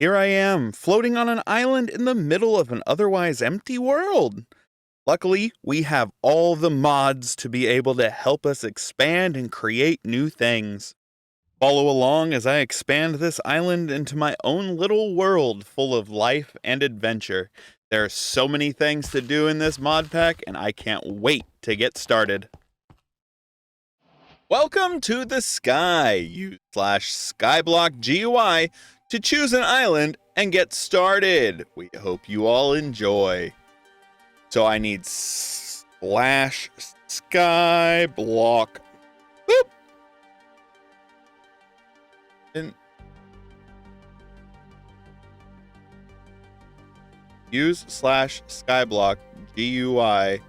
Here I am, floating on an island in the middle of an otherwise empty world. Luckily, we have all the mods to be able to help us expand and create new things. Follow along as I expand this island into my own little world full of life and adventure. There are so many things to do in this mod pack, and I can't wait to get started. Welcome to the sky. Use /skyblock GUI to choose an island and get started. We hope you all enjoy. So I need /skyblock. Boop. And use /skyblock GUI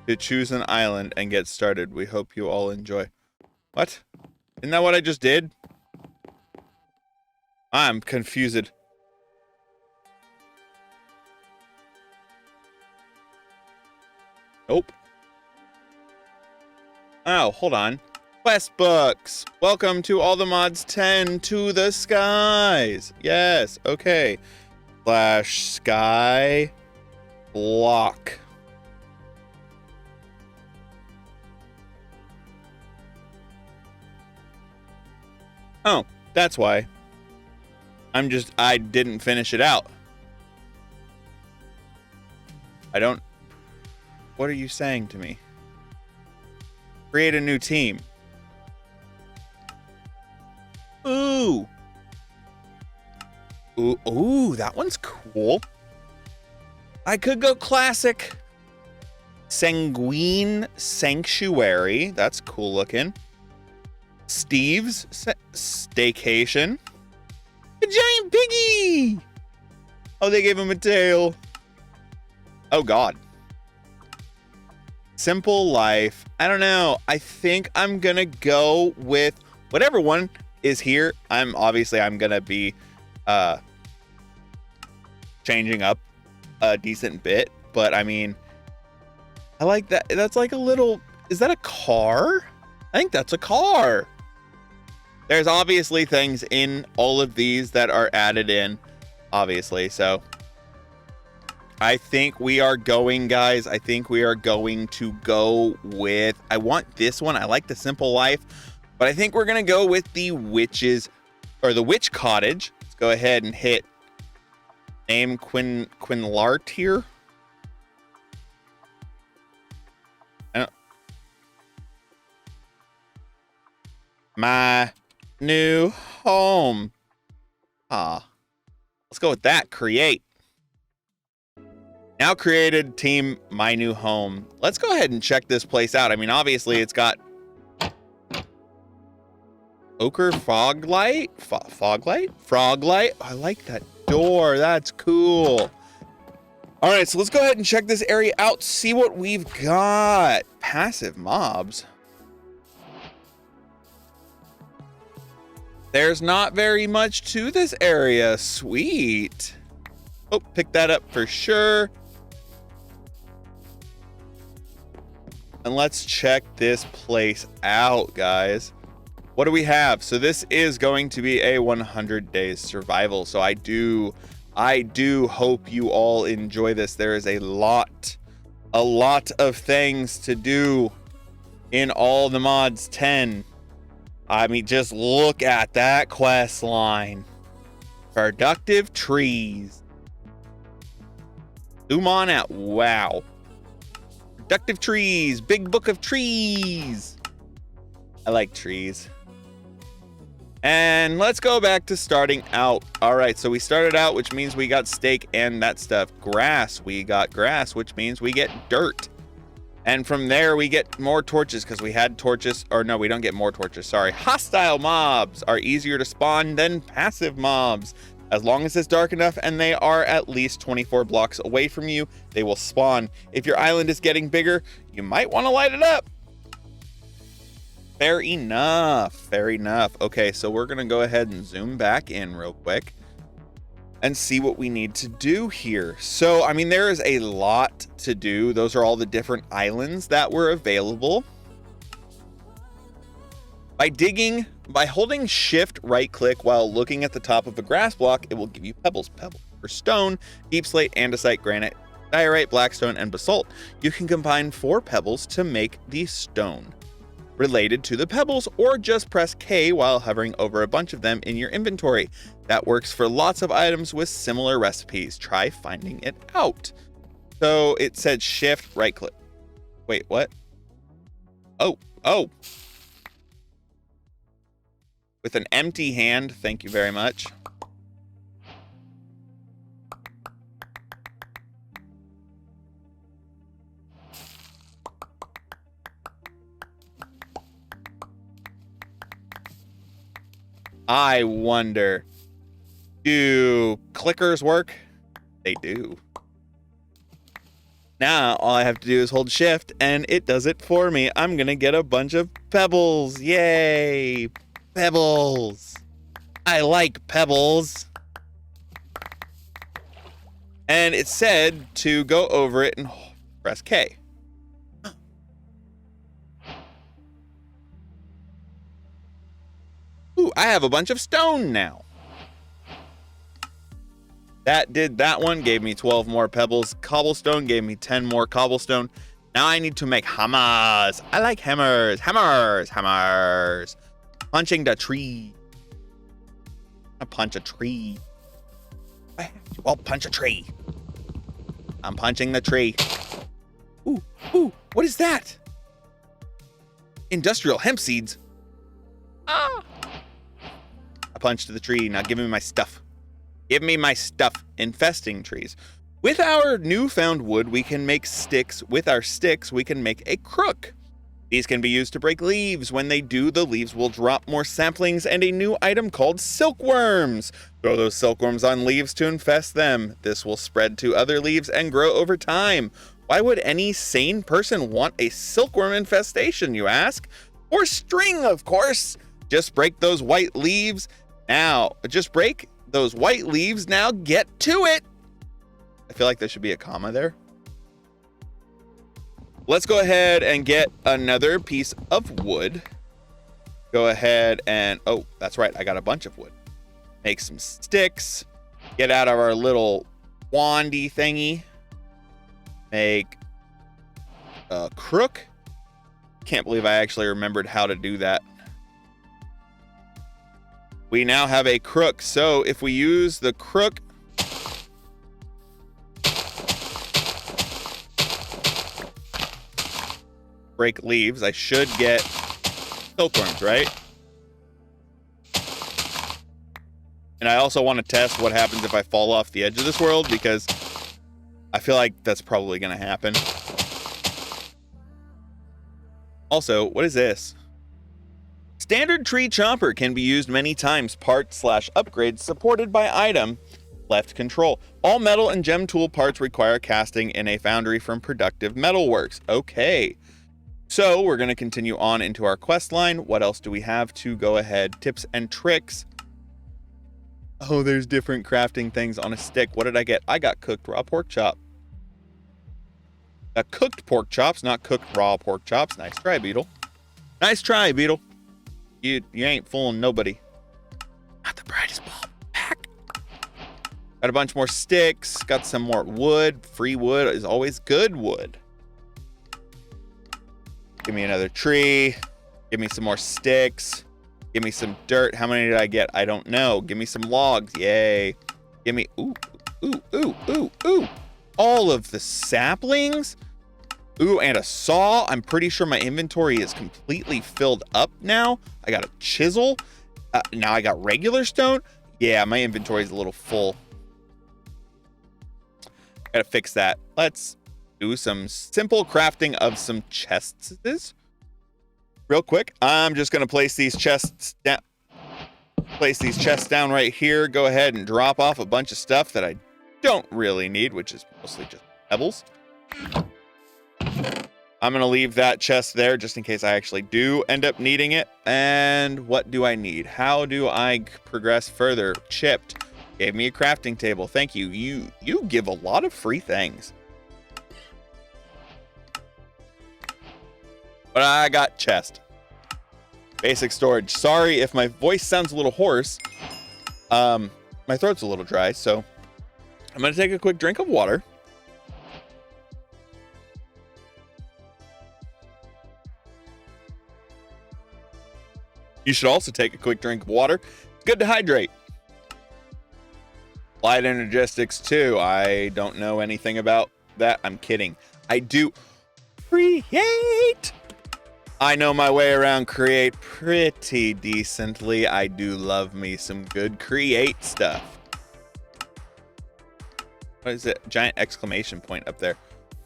to choose an island and get started. We hope you all enjoy. What? Isn't that what I just did? I'm confused. Nope. Oh, hold on. Quest books. Welcome to all the mods 10 to the skies. Yes, okay. /sky block. Oh, that's why. I didn't finish it out. What are you saying to me? Create a new team. Ooh. Ooh, that one's cool. I could go classic. Sanguine Sanctuary. That's cool looking. Steve's Staycation. A giant piggy! Oh, they gave him a tail. Oh, God. Simple life. I don't know. I think I'm gonna go with whatever one is here. I'm gonna be changing up a decent bit, but I mean, I like that. That's like a little, is that a car? I think that's a car. There's obviously things in all of these that are added in, obviously. So I think we are going, guys. I think we are going to go with, I want this one. I like the simple life, but I think we're going to go with the witches or the witch cottage. Let's go ahead and hit name Quinlart here. My new home. Let's go with that. Create. Now created team my new home. Let's go ahead and check this place out. I mean, obviously it's got ochre foglight. Froglight. I like that door. That's cool. All right, so let's go ahead and check this area out. See what we've got. Passive mobs. There's not very much to this area. Sweet. Oh, pick that up for sure. And let's check this place out, guys. What do we have? So this is going to be a 100 days survival. So I do hope you all enjoy this. There is a lot of things to do in all the mods 10. I mean, just look at that quest line. Productive trees. Zoom on out. Wow. Productive trees. Big book of trees. I like trees. And let's go back to starting out. All right, so we started out, which means we got steak and that stuff. Grass. We got grass, which means we get dirt. And from there, we get more torches because we had torches. Or no, we don't get more torches. Sorry. Hostile mobs are easier to spawn than passive mobs. As long as it's dark enough and they are at least 24 blocks away from you, they will spawn. If your island is getting bigger, you might want to light it up. Fair enough. Fair enough. Okay, so we're going to go ahead and zoom back in real quick and see what we need to do here. So, I mean, there is a lot to do. Those are all the different islands that were available. By holding shift right click while looking at the top of a grass block, it will give you pebbles. Pebbles for stone, deep slate, andesite, granite, diorite, blackstone, and basalt. You can combine 4 pebbles to make the stone related to the pebbles, or just press K while hovering over a bunch of them in your inventory. That works for lots of items with similar recipes. Try finding it out. So it said shift right click. Wait, what? Oh. With an empty hand, thank you very much. I wonder, do clickers work? They do. Now, all I have to do is hold shift, and it does it for me. I'm gonna get a bunch of pebbles. Yay! Pebbles. I like pebbles. And it said to go over it and press K. Ooh, I have a bunch of stone now. That did that one, gave me 12 more pebbles. Cobblestone gave me 10 more cobblestone. Now I need to make hammers. I like hammers. Hammers. Punching the tree. I punch a tree. I'll punch a tree. I'm punching the tree. Ooh, what is that? Industrial hemp seeds. Ah! I punched the tree. Now give me my stuff. Give me my stuff. Infesting trees. With our newfound wood, we can make sticks. With our sticks, we can make a crook. These can be used to break leaves. When they do, the leaves will drop more saplings and a new item called silkworms. Throw those silkworms on leaves to infest them. This will spread to other leaves and grow over time. Why would any sane person want a silkworm infestation, you ask? Or string, of course. Just break those white leaves. Now, just break those white leaves. Now get to it. I feel like there should be a comma there. Let's go ahead and get another piece of wood. Go ahead and, oh, that's right. I got a bunch of wood. Make some sticks. Get out of our little wandy thingy. Make a crook. Can't believe I actually remembered how to do that. We now have a crook. So if we use the crook, break leaves, I should get silkworms, right? And I also want to test what happens if I fall off the edge of this world, because I feel like that's probably going to happen. Also, what is this? Standard tree chopper can be used many times. Part/upgrades supported by item. Left control. All metal and gem tool parts require casting in a foundry from Productive Metalworks. Okay. So we're going to continue on into our quest line. What else do we have to go ahead? Tips and tricks. Oh, there's different crafting things on a stick. What did I get? I got cooked raw pork chop. Cooked pork chops, not cooked raw pork chops. Nice try, Beetle. Nice try, Beetle. You ain't fooling nobody. Not the brightest bulb. Back. Got a bunch more sticks. Got some more wood. Free wood is always good wood. Give me another tree. Give me some more sticks. Give me some dirt. How many did I get? I don't know. Give me some logs. Yay. Give me, ooh. All of the saplings. Ooh, and a saw. I'm pretty sure my inventory is completely filled up now. I got a chisel. Now I got regular stone. Yeah, my inventory is a little full. Gotta fix that. Let's do some simple crafting of some chests. Real quick, I'm just gonna place these chests down. Place these chests down right here. Go ahead and drop off a bunch of stuff that I don't really need, which is mostly just pebbles. I'm gonna leave that chest there just in case I actually do end up needing it. And what do I need? How do I progress further? Chipped gave me a crafting table. Thank you. You give a lot of free things. But I got chest. Basic storage. Sorry if my voice sounds a little hoarse. My throat's a little dry, so I'm gonna take a quick drink of water. You should also take a quick drink of water. It's good to hydrate. Light Energistics 2. I don't know anything about that. I'm kidding. I do create. I know my way around create pretty decently. I do love me some good create stuff. What is it? Giant exclamation point up there.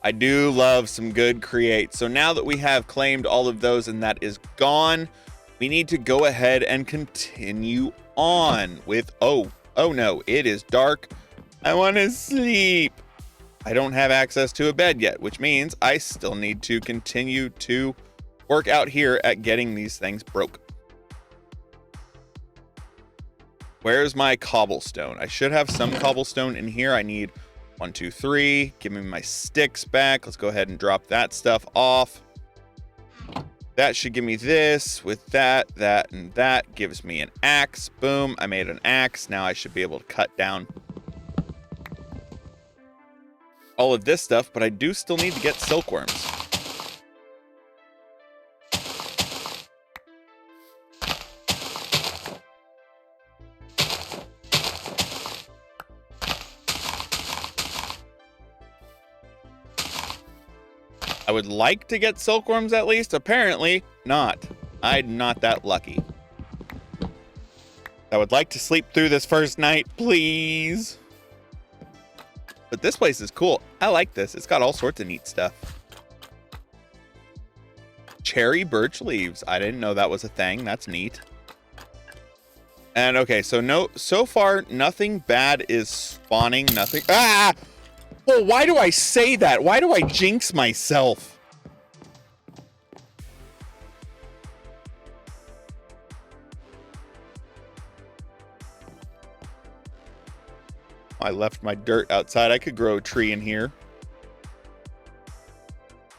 I do love some good create. So now that we have claimed all of those and that is gone, we need to go ahead and continue on with, oh no, it is dark. I want to sleep. I don't have access to a bed yet, which means I still need to continue to work out here at getting these things broke. Where's my cobblestone? I should have some cobblestone in here. I need 1, 2, 3. Give me my sticks back. Let's go ahead and drop that stuff off. That should give me this. With that, and that gives me an axe. Boom, I made an axe. Now I should be able to cut down all of this stuff, but I do still need to get silkworms. I would like to get silkworms at least. Apparently not. I'm not that lucky. I would like to sleep through this first night, please. But this place is cool. I like this. It's got all sorts of neat stuff. Cherry birch leaves. I didn't know that was a thing. That's neat. And okay, so far nothing bad is spawning. Nothing. Ah! Well, why do I say that? Why do I jinx myself? I left my dirt outside. I could grow a tree in here.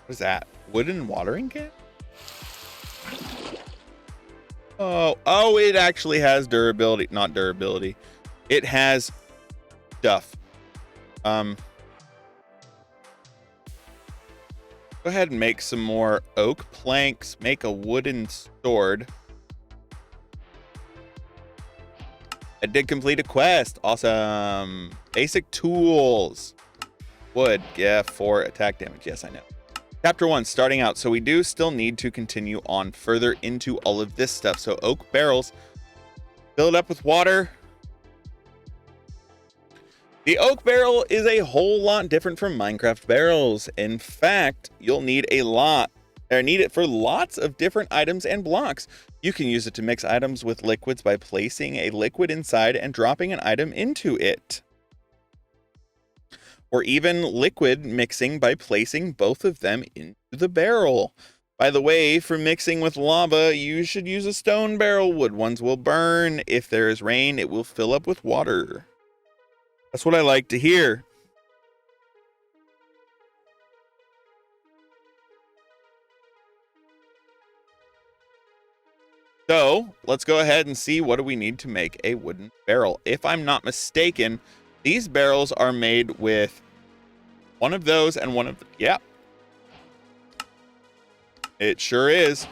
What is that? Wooden watering can? Oh, it actually has durability. Not durability. It has stuff. Go ahead and make some more oak planks. Make a wooden sword. I did complete a quest. Awesome. Basic tools. Wood. Yeah, 4 attack damage. Yes, I know. Chapter 1, starting out. So we do still need to continue on further into all of this stuff. So oak barrels. Fill it up with water. The oak barrel is a whole lot different from Minecraft barrels. In fact, you'll need it for lots of different items and blocks. You can use it to mix items with liquids by placing a liquid inside and dropping an item into it. Or even liquid mixing by placing both of them into the barrel. By the way, for mixing with lava, you should use a stone barrel. Wood ones will burn. If there is rain, it will fill up with water. That's what I like to hear. So let's go ahead and see what do we need to make a wooden barrel. If I'm not mistaken, these barrels are made with one of those and one of the, yeah. It sure is.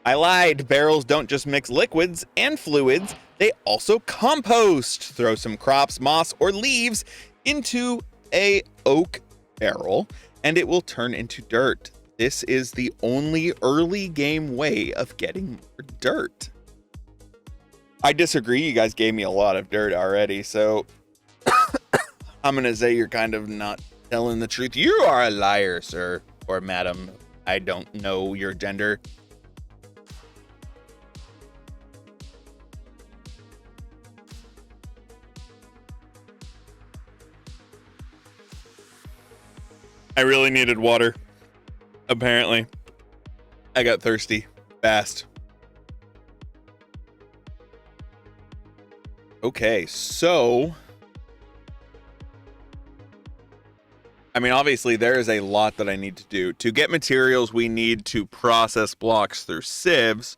I lied. Barrels don't just mix liquids and fluids. They also compost. Throw some crops, moss, or leaves into a oak barrel, and it will turn into dirt. This is the only early game way of getting more dirt. I disagree. You guys gave me a lot of dirt already, so I'm going to say you're kind of not telling the truth. You are a liar, sir, or madam. I don't know your gender. I really needed water. Apparently. I got thirsty. Fast. Okay, so I mean, obviously there is a lot that I need to do. To get materials, we need to process blocks through sieves.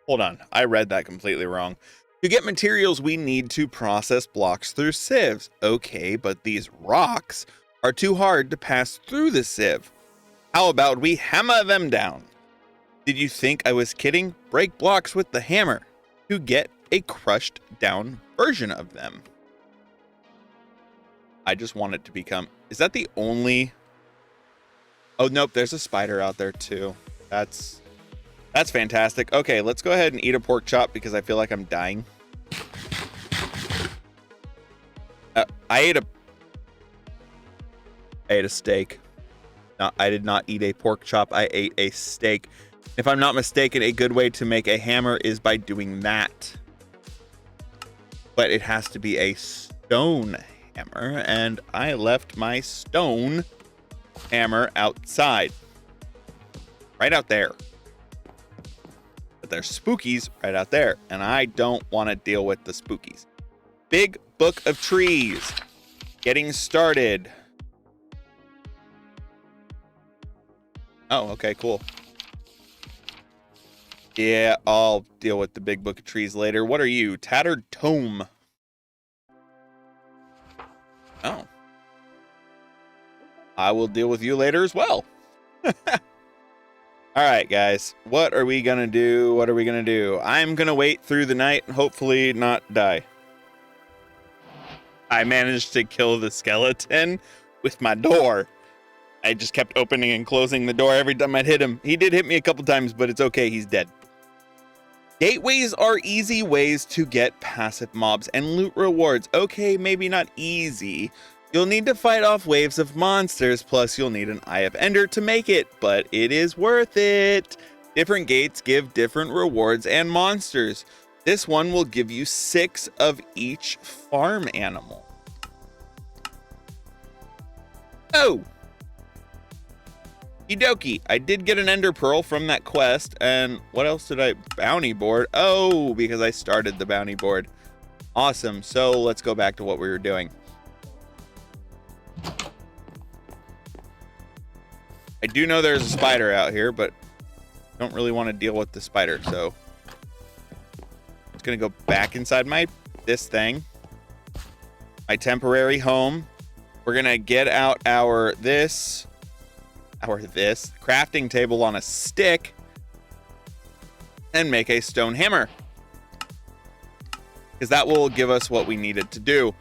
Hold on, I read that completely wrong. To get materials, we need to process blocks through sieves. Okay, but these rocks are too hard to pass through the sieve. How about we hammer them down? Did you think I was kidding? Break blocks with the hammer to get a crushed down version of them. I just want it to become... Is that the only... Oh, nope, there's a spider out there too. That's fantastic. Okay, let's go ahead and eat a pork chop because I feel like I'm dying. I ate a steak. No, I did not eat a pork chop. I ate a steak. If I'm not mistaken, a good way to make a hammer is by doing that. But it has to be a stone hammer, and I left my stone hammer outside. Right out there. But there's spookies right out there, and I don't want to deal with the spookies. Big book of trees. Getting started. Oh, okay, cool. Yeah, I'll deal with the big book of trees later. What are you? Tattered tome. Oh. I will deal with you later as well. All right, guys. What are we going to do? What are we going to do? I'm going to wait through the night and hopefully not die. I managed to kill the skeleton with my door. I just kept opening and closing the door every time I'd hit him. He did hit me a couple times, but it's okay. He's dead. Gateways are easy ways to get passive mobs and loot rewards. Okay, maybe not easy. You'll need to fight off waves of monsters, plus you'll need an Eye of Ender to make it, but it is worth it. Different gates give different rewards and monsters. This one will give you 6 of each farm animal. Oh! Okie dokie. I did get an ender pearl from that quest, and what else did I... Bounty board. Oh, because I started the bounty board. Awesome. So let's go back to what we were doing. I do know there's a spider out here, but I don't really want to deal with the spider, so it's gonna go back inside this thing, my temporary home. We're gonna get out our crafting table on a stick and make a stone hammer, because that will give us what we needed to do.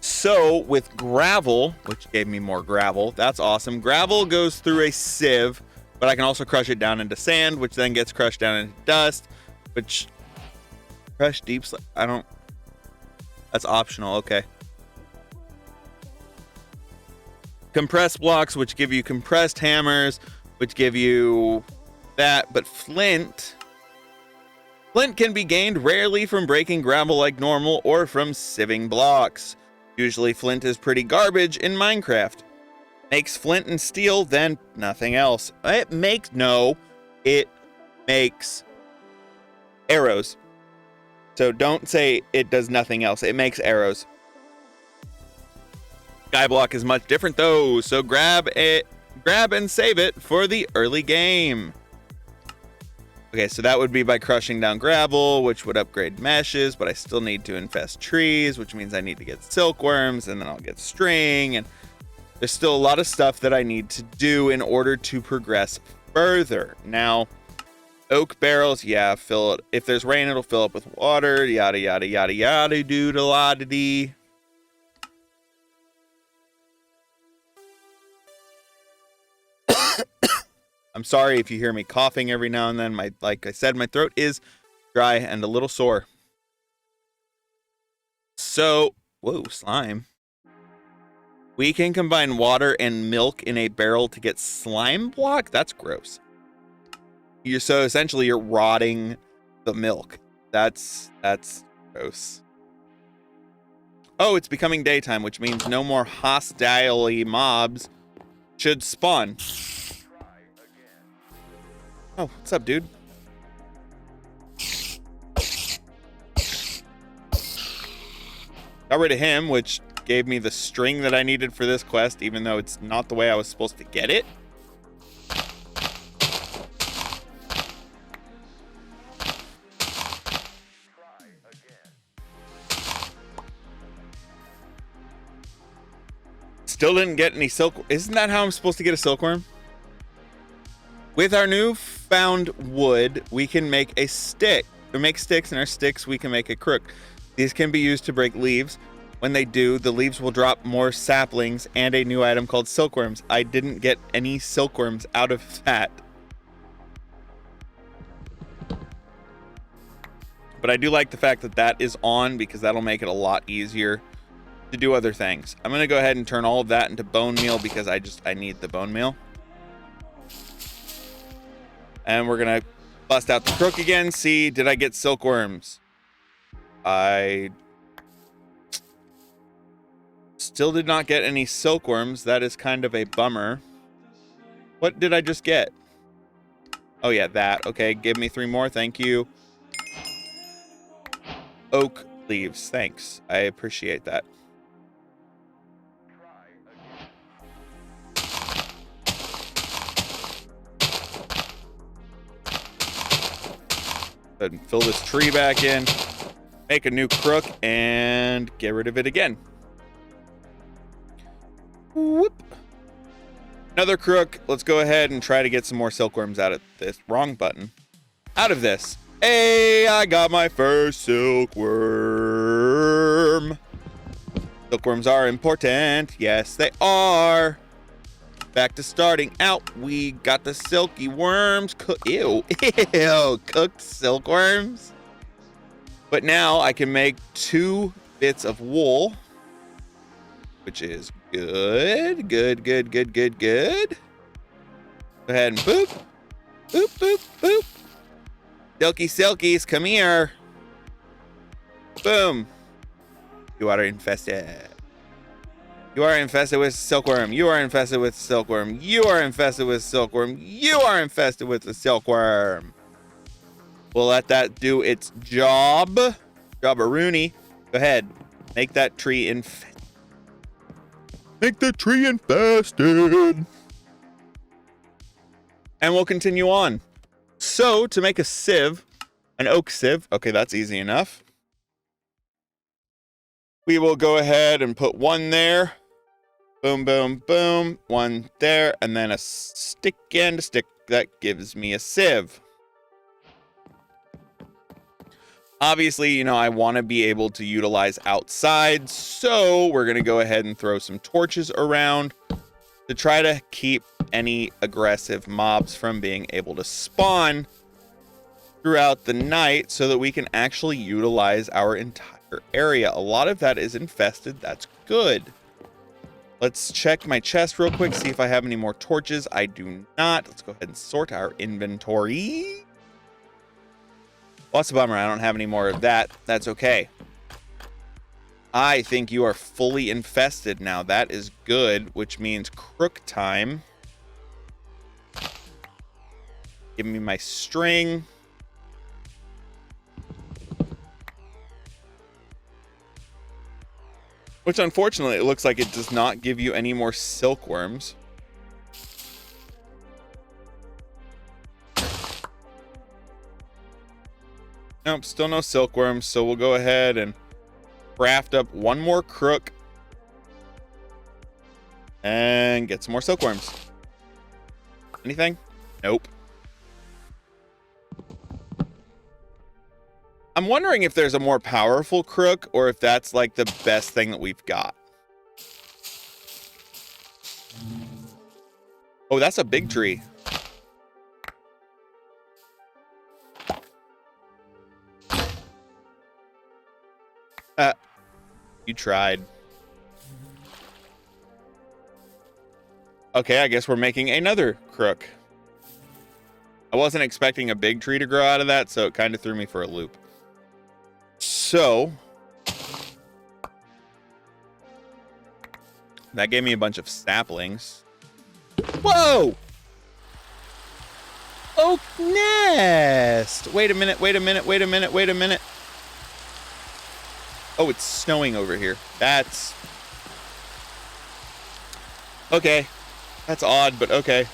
So with gravel, which gave me more gravel, that's awesome. Gravel goes through a sieve, but I can also crush it down into sand, which then gets crushed down into dust, which crush deep, that's optional. Okay. Compressed blocks, which give you compressed hammers, which give you that, but flint can be gained rarely from breaking gravel like normal or from sieving blocks. Usually flint is pretty garbage in Minecraft. Makes flint and steel, then nothing else. It makes arrows. So don't say it does nothing else. It makes arrows. Skyblock is much different though, so grab and save it for the early game. Okay, so that would be by crushing down gravel, which would upgrade meshes, but I still need to infest trees, which means I need to get silkworms, and then I'll get string, and there's still a lot of stuff that I need to do in order to progress further. Now, oak barrels, yeah, fill it. If there's rain, it'll fill up with water, yada, yada, yada, yada, doodle-la-da-dee. I'm sorry if you hear me coughing every now and then. Like I said, my throat is dry and a little sore. So, whoa, slime. We can combine water and milk in a barrel to get slime block? That's gross. So essentially you're rotting the milk. That's gross. Oh, it's becoming daytime, which means no more hostile mobs should spawn. Oh, what's up, dude? Got rid of him, which gave me the string that I needed for this quest, even though it's not the way I was supposed to get it. Still didn't get any silk. Isn't that how I'm supposed to get a silkworm? With our newfound wood, we can make a stick. We make sticks, and our sticks we can make a crook. These can be used to break leaves. When they do, the leaves will drop more saplings and a new item called silkworms. I didn't get any silkworms out of that. But I do like the fact that that is on, because that'll make it a lot easier to do other things. I'm going to go ahead and turn all of that into bone meal, because I need the bone meal. And we're going to bust out the crook again. See, did I get silkworms? I still did not get any silkworms. That is kind of a bummer. What did I just get? Oh yeah, that. Okay, give me 3 more. Thank you. Oak leaves. Thanks. I appreciate that. Go ahead and fill this tree back in. Make a new crook and get rid of it again. Whoop. Another crook. Let's go ahead and try to get some more silkworms out of this. Wrong button. Out of this. Hey, I got my first silkworm. Silkworms are important. Yes, they are. Back to starting out. We got the silky worms. Ew. Ew. Cooked silkworms. But now I can make 2 bits of wool, which is good. Good. Go ahead and boop. Boop, boop, boop. Silky silkies, come here. Boom. You are infested. You are infested with silkworm. You are infested with silkworm. You are infested with silkworm. You are infested with the silkworm. We'll let that do its job. Job-a-rooney. Go ahead. Make that tree infested. Make the tree infested. And we'll continue on. So, to make a sieve, an oak sieve, okay, that's easy enough. We will go ahead and put 1 there. Boom, boom, boom. 1 there, and then a stick and a stick. That gives me a sieve. Obviously, you know, I want to be able to utilize outside, so we're going to go ahead and throw some torches around to try to keep any aggressive mobs from being able to spawn throughout the night, so that we can actually utilize our entire area. A lot of that is infested. That's good. Let's check my chest real quick, see if I have any more torches. I do not. Let's go ahead and sort our inventory. Well, that's a bummer. I don't have any more of that. That's okay. I think you are fully infested now. That is good, which means crook time. Give me my string. Which, unfortunately, it looks like it does not give you any more silkworms. Nope, still no silkworms, so we'll go ahead and craft up 1 more crook and get some more silkworms. Anything? Nope. I'm wondering if there's a more powerful crook, or if that's like the best thing that we've got. Oh, that's a big tree. You tried. Okay, I guess we're making another crook. I wasn't expecting a big tree to grow out of that, so it kind of threw me for a loop. So, that gave me a bunch of saplings. Whoa! Oak nest! Wait a minute, wait a minute, wait a minute, wait a minute. Oh, it's snowing over here. That's Okay. That's odd, but okay.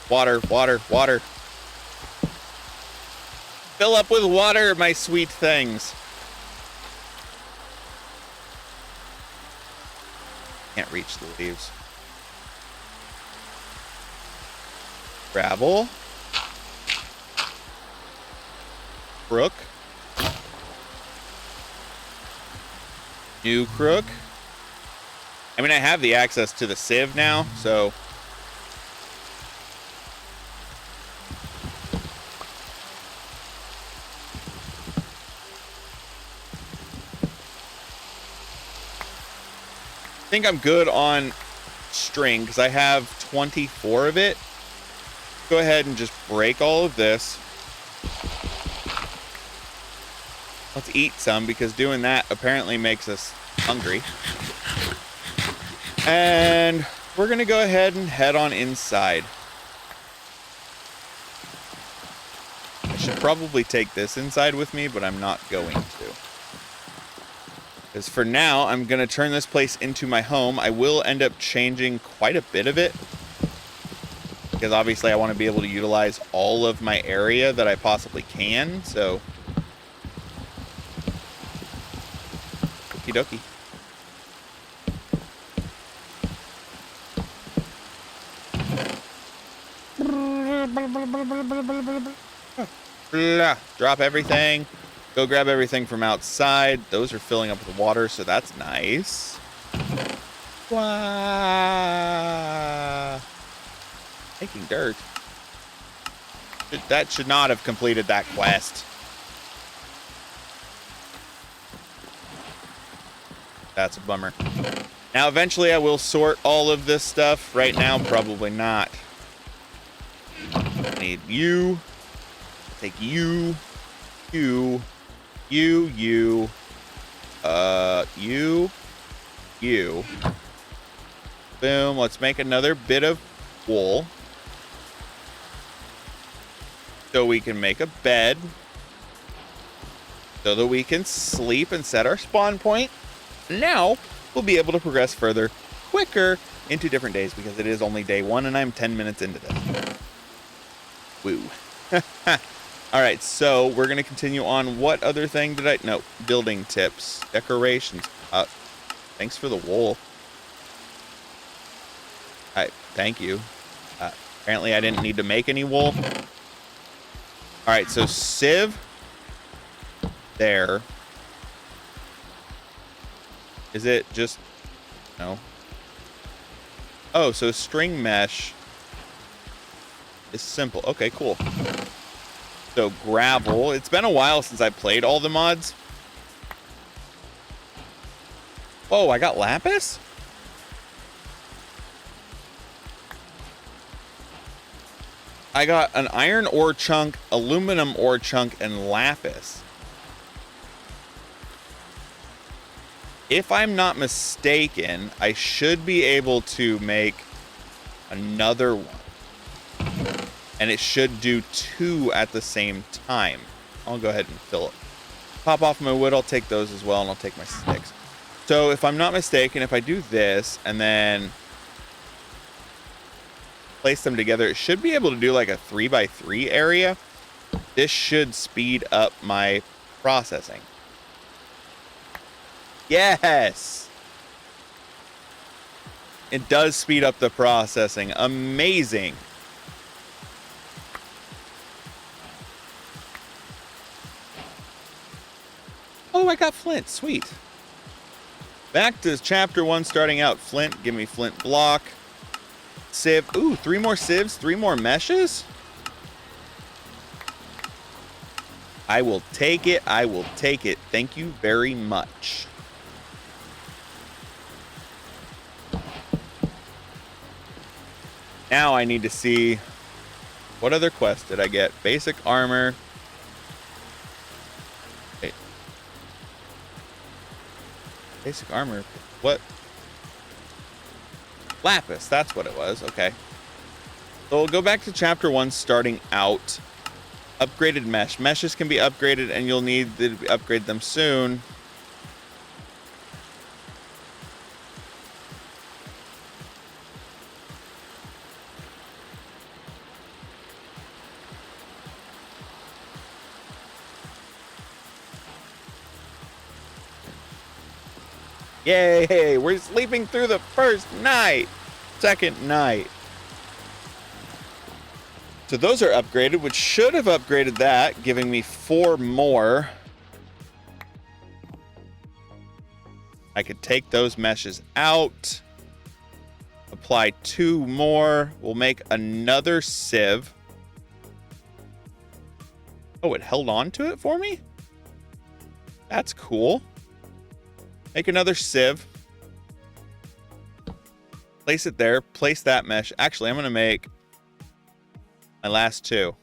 Water, water, water. Fill up with water, my sweet things. Can't reach the leaves. Gravel. Crook. New crook. I mean, I have the access to the sieve now, so... I think I'm good on string, because I have 24 of it. Go ahead and just break all of this. Let's eat some, because doing that apparently makes us hungry. And we're going to go ahead and head on inside. I should probably take this inside with me, but I'm not going to. Because for now, I'm going to turn this place into my home. I will end up changing quite a bit of it. Because obviously I want to be able to utilize all of my area that I possibly can, so... Okie dokie. Drop everything. Go grab everything from outside. Those are filling up with water, so that's nice. Wow. Making dirt. That should not have completed that quest. That's a bummer. Now, eventually I will sort all of this stuff. Right now, probably not. I need you. Take you. You. You. You. You. Boom. Let's make another bit of wool. So we can make a bed. So that we can sleep and set our spawn point. Now, we'll be able to progress further quicker into different days because it is only day 1 and I'm 10 minutes into this. Woo. All right, so we're going to continue on. What other thing did I... No, building tips. Decorations. Thanks for the wool. Thank you. Apparently I didn't need to make any wool. All right, so sieve. There. Is it just... No. Oh, so string mesh is simple. Okay, cool. So gravel. It's been a while since I played all the mods. Oh, I got lapis? I got an iron ore chunk, aluminum ore chunk, and lapis. If I'm not mistaken, I should be able to make another one. And it should do 2 at the same time. I'll go ahead and fill it. Pop off my wood, I'll take those as well, and I'll take my sticks. So if I'm not mistaken, if I do this and then place them together, it should be able to do like a 3x3 area. This should speed up my processing. Yes! It does speed up the processing. Amazing. Oh, I got flint. Sweet. Back to chapter 1 starting out. Flint. Give me flint block. Sieve. Ooh, 3 more sieves. 3 more meshes. I will take it. I will take it. Thank you very much. Now I need to see what other quest did I get? Basic armor. Wait. Basic armor. What? Lapis. That's what it was. Okay. So we'll go back to chapter 1 starting out. Upgraded mesh. Meshes can be upgraded and you'll need to upgrade them soon. Yay, we're sleeping through the first night. Second night. So those are upgraded, which should have upgraded that, giving me 4 more. I could take those meshes out. Apply 2 more. We'll make another sieve. Oh, it held on to it for me? That's cool. Make another sieve. Place it there. Place that mesh. Actually, I'm going to make my last 2.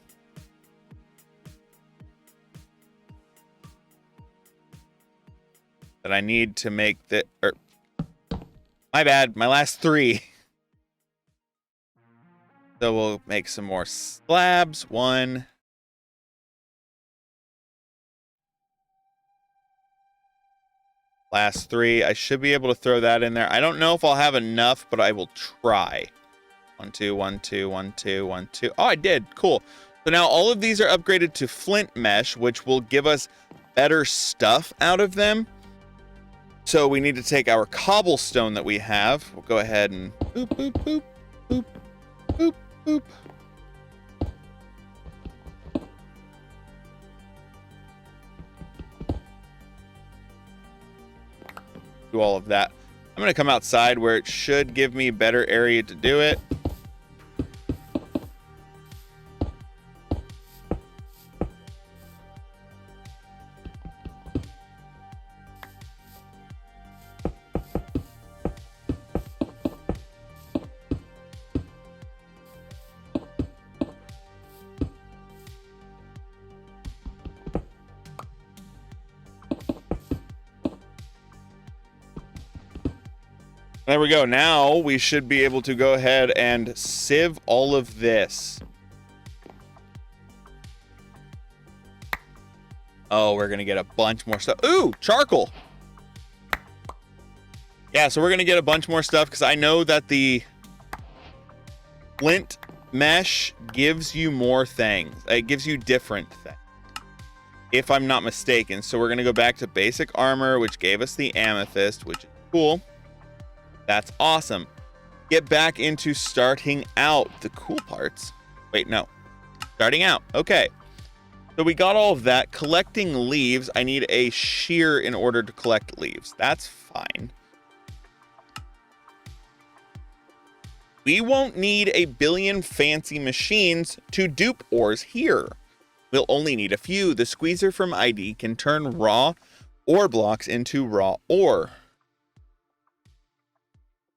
That I need to make the... my bad. My last 3. So we'll make some more slabs. 1. Last 3. I should be able to throw that in there. I don't know if I'll have enough, but I will try. 1, 2, 1, 2, 1, 2, 1, 2. Oh, I did. Cool. So now all of these are upgraded to flint mesh, which will give us better stuff out of them. So we need to take our cobblestone that we have. We'll go ahead and boop, boop, boop, boop, boop, boop. Do all of that. I'm going to come outside where it should give me a better area to do it. There we go. Now we should be able to go ahead and sieve all of this. Oh, we're going to get a bunch more stuff. Ooh, charcoal. Yeah, so we're going to get a bunch more stuff because I know that the flint mesh gives you more things. It gives you different things, if I'm not mistaken. So we're going to go back to basic armor, which gave us the amethyst, which is cool. That's awesome. Get back into starting out. The cool parts. Wait, no. Starting out. Okay. So we got all of that. Collecting leaves. I need a shear in order to collect leaves. That's fine. We won't need a billion fancy machines to dupe ores here. We'll only need a few. The squeezer from ID can turn raw ore blocks into raw ore.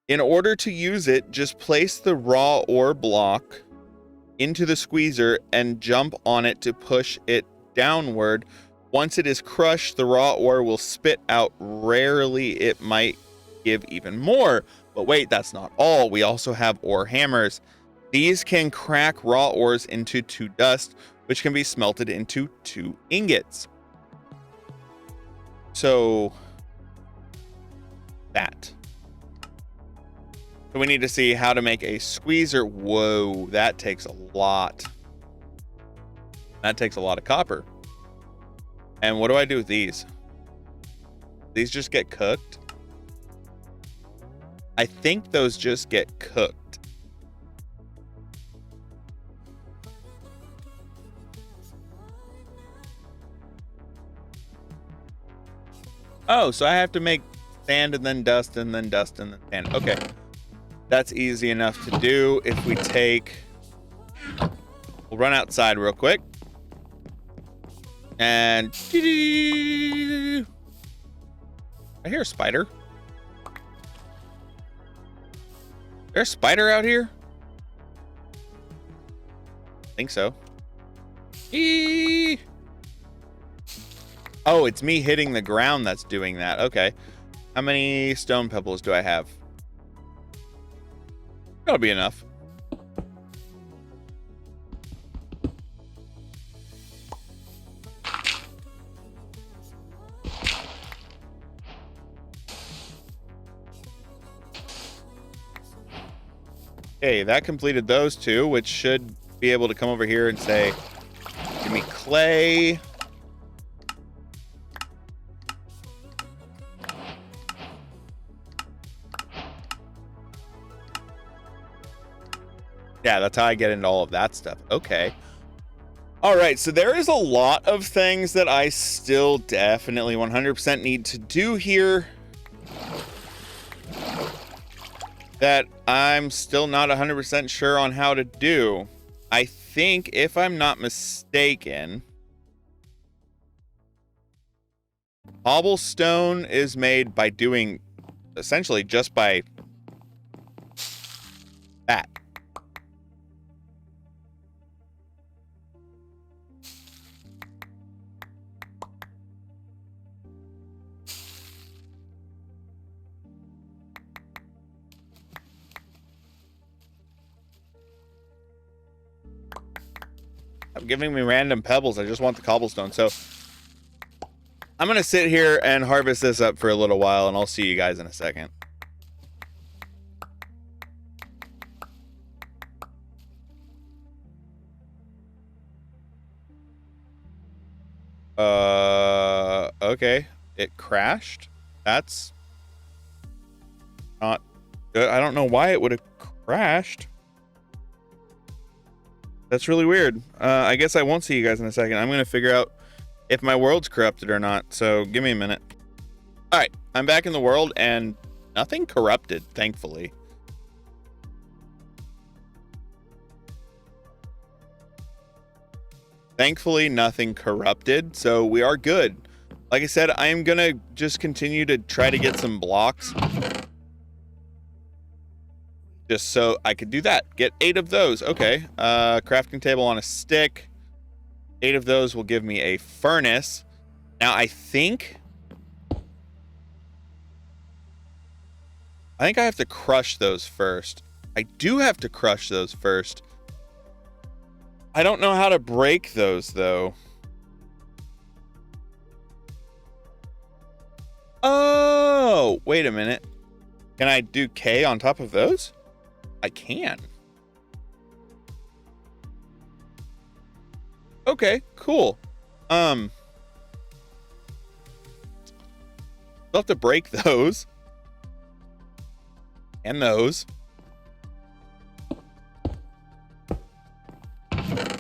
In order to use it, just place the raw ore block into the squeezer and jump on it to push it downward. Once it is crushed, the raw ore will spit out. Rarely, it might give even more. But wait, that's not all. We also have ore hammers. These can crack raw ores into 2 dust, which can be smelted into 2 ingots. So, that. So we need to see how to make a squeezer. Whoa, that takes a lot. That takes a lot of copper. And what do I do with these? These just get cooked? I think those just get cooked. Oh, so I have to make sand and then dust and then dust and then sand. Okay. That's easy enough to do. If we take... We'll run outside real quick. And... I hear a spider. Is there a spider out here? I think so. Eee! Oh, it's me hitting the ground that's doing that. Okay. How many stone pebbles do I have? That'll be enough. Okay, that completed those 2, which should be able to come over here and say, give me clay. Yeah, that's how I get into all of that stuff. Okay. All right, so there is a lot of things that I still definitely 100% need to do here that I'm still not 100% sure on how to do. I think, if I'm not mistaken, cobblestone is made by doing essentially just by that. I'm giving me random pebbles. I just want the cobblestone. So I'm going to sit here and harvest this up for a little while, and I'll see you guys in a second. Okay. It crashed. That's not good. I don't know why it would have crashed. That's really weird. I guess I won't see you guys in a second. I'm going to figure out if my world's corrupted or not. So give me a minute. All right. I'm back in the world and nothing corrupted, thankfully. Thankfully, nothing corrupted. So we are good. Like I said, I'm going to just continue to try to get some blocks. Just so I could do that. Get 8 of those. Okay. Crafting table on a stick. 8 of those will give me a furnace. Now, I think I have to crush those first. I do have to crush those first. I don't know how to break those, though. Oh, wait a minute. Can I do K on top of those? I can. Okay, cool. I'll have to break those. And those.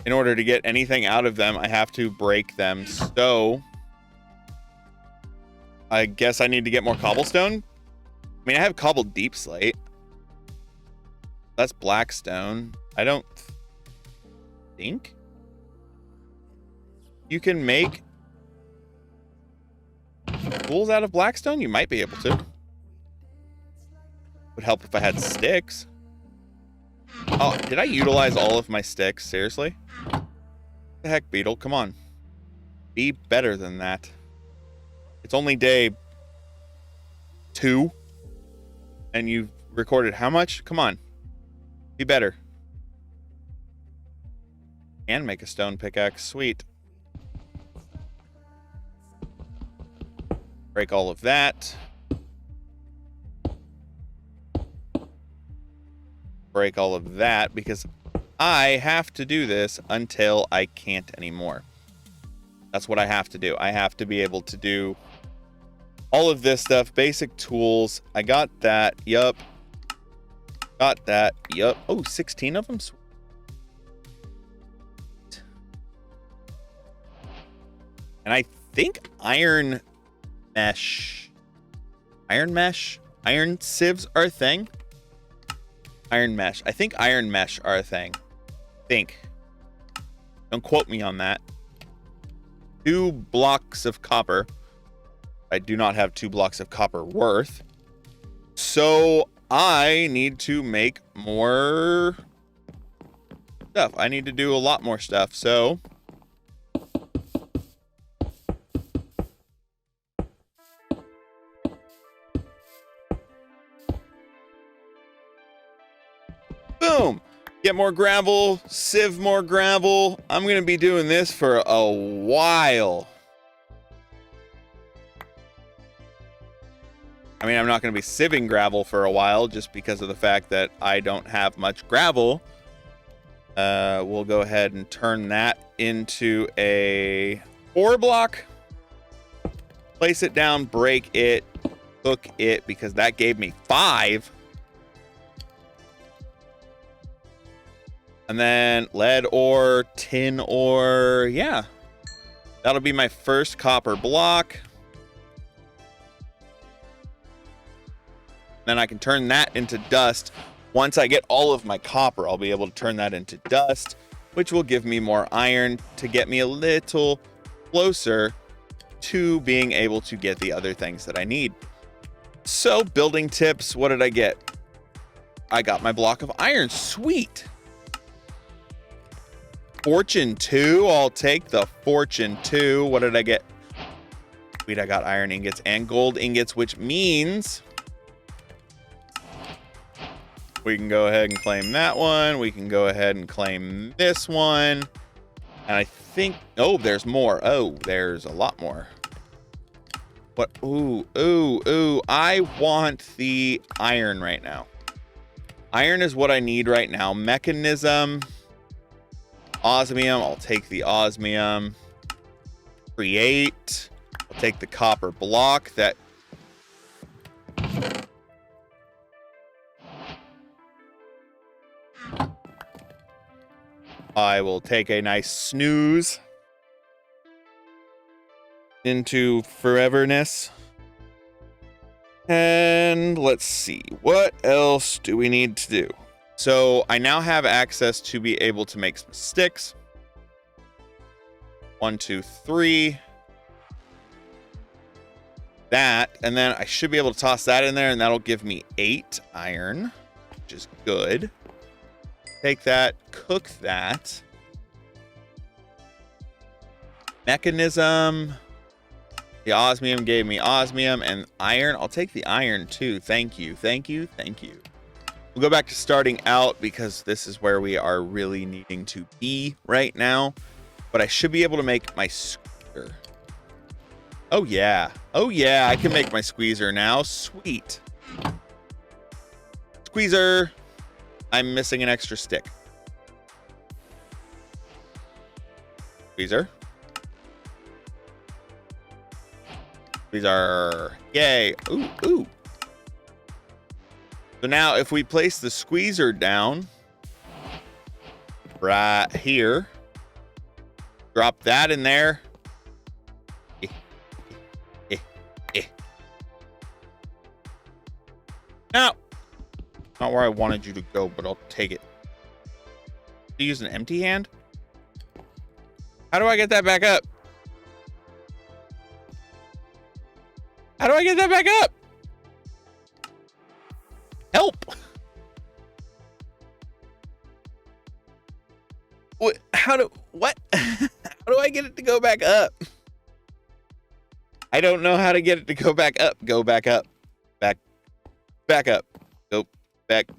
In order to get anything out of them, I have to break them. So I guess I need to get more cobblestone. I mean, I have cobbled deep slate. That's blackstone. I don't think you can make tools out of blackstone. You might be able to. Would help if I had sticks. Oh, did I utilize all of my sticks? Seriously? What the heck, Beetle? Come on. Be better than that. It's only day 2. And you've recorded how much? Come on. Be better. And make a stone pickaxe. Sweet. Break all of that. Break all of that because I have to do this until I can't anymore. That's what I have to do. I have to be able to do all of this stuff. Basic tools. I got that. Yup. Got that. Yup. Oh, 16 of them. And I think iron mesh. Iron sieves are a thing. Iron mesh. I think iron mesh are a thing. Don't quote me on that. 2 blocks of copper. I do not have 2 blocks of copper worth. So I need to make more stuff. I need to do a lot more stuff. So boom. Get more gravel, sieve more gravel. I'm going to be doing this for a while. I mean, I'm not going to be sieving gravel for a while just because of the fact that I don't have much gravel. We'll go ahead and turn that into a 4 block. Place it down, break it, cook it, because that gave me 5. And then lead ore, tin ore. Yeah. That'll be my first copper block. Then I can turn that into dust. Once I get all of my copper, I'll be able to turn that into dust, which will give me more iron to get me a little closer to being able to get the other things that I need. So building tips, what did I get? I got my block of iron. Sweet. Fortune 2. I'll take the Fortune 2. What did I get? Sweet, I got iron ingots and gold ingots, which means we can go ahead and claim that one. We can go ahead and claim this one. And I think, oh, there's more. Oh, there's a lot more. What? Ooh, ooh, ooh. I want the iron right now. Iron is what I need right now. Mechanism. Osmium. I'll take the osmium. Create. I'll take the copper block that. I will take a nice snooze into foreverness. And let's see, what else do we need to do? So I now have access to be able to make some sticks. 1, 2, 3. That, and then I should be able to toss that in there, and that'll give me 8 iron, which is good. Take that, cook that. Mechanism. The osmium gave me osmium and iron. I'll take the iron too. Thank you, thank you, thank you. We'll go back to starting out because this is where we are really needing to be right now. But I should be able to make my squeezer. Oh yeah. Oh yeah, I can make my squeezer now. Sweet. Squeezer. I'm missing an extra stick. Squeezer. Squeezer. Yay. Ooh, ooh. So now if we place the squeezer down right here, drop that in there. No. Not where I wanted you to go, but I'll take it. Do you use an empty hand? How do I get that back up? How do I get that back up? Help! What? What? How do I get it to go back up? I don't know how to get it to go back up. Go back up. Back up. Go back.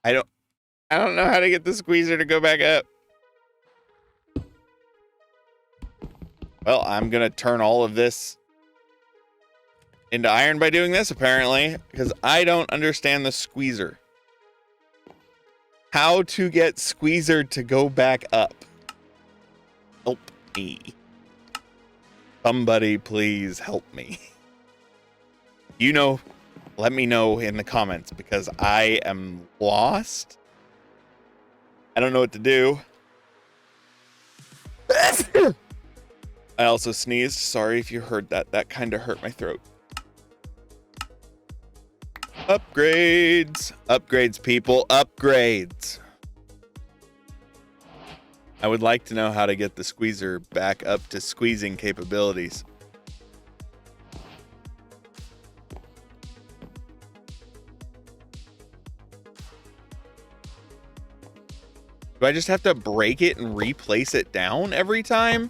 I don't know how to get the squeezer to go back up. Well, I'm going to turn all of this into iron by doing this, apparently, because I don't understand the squeezer. How to get squeezer to go back up. Help me. Somebody please help me. You know, let me know in the comments because I am lost. I don't know what to do. I also sneezed. Sorry if you heard that. That kind of hurt my throat. Upgrades. Upgrades, people. Upgrades. I would like to know how to get the squeezer back up to squeezing capabilities. Do I just have to break it and replace it down every time?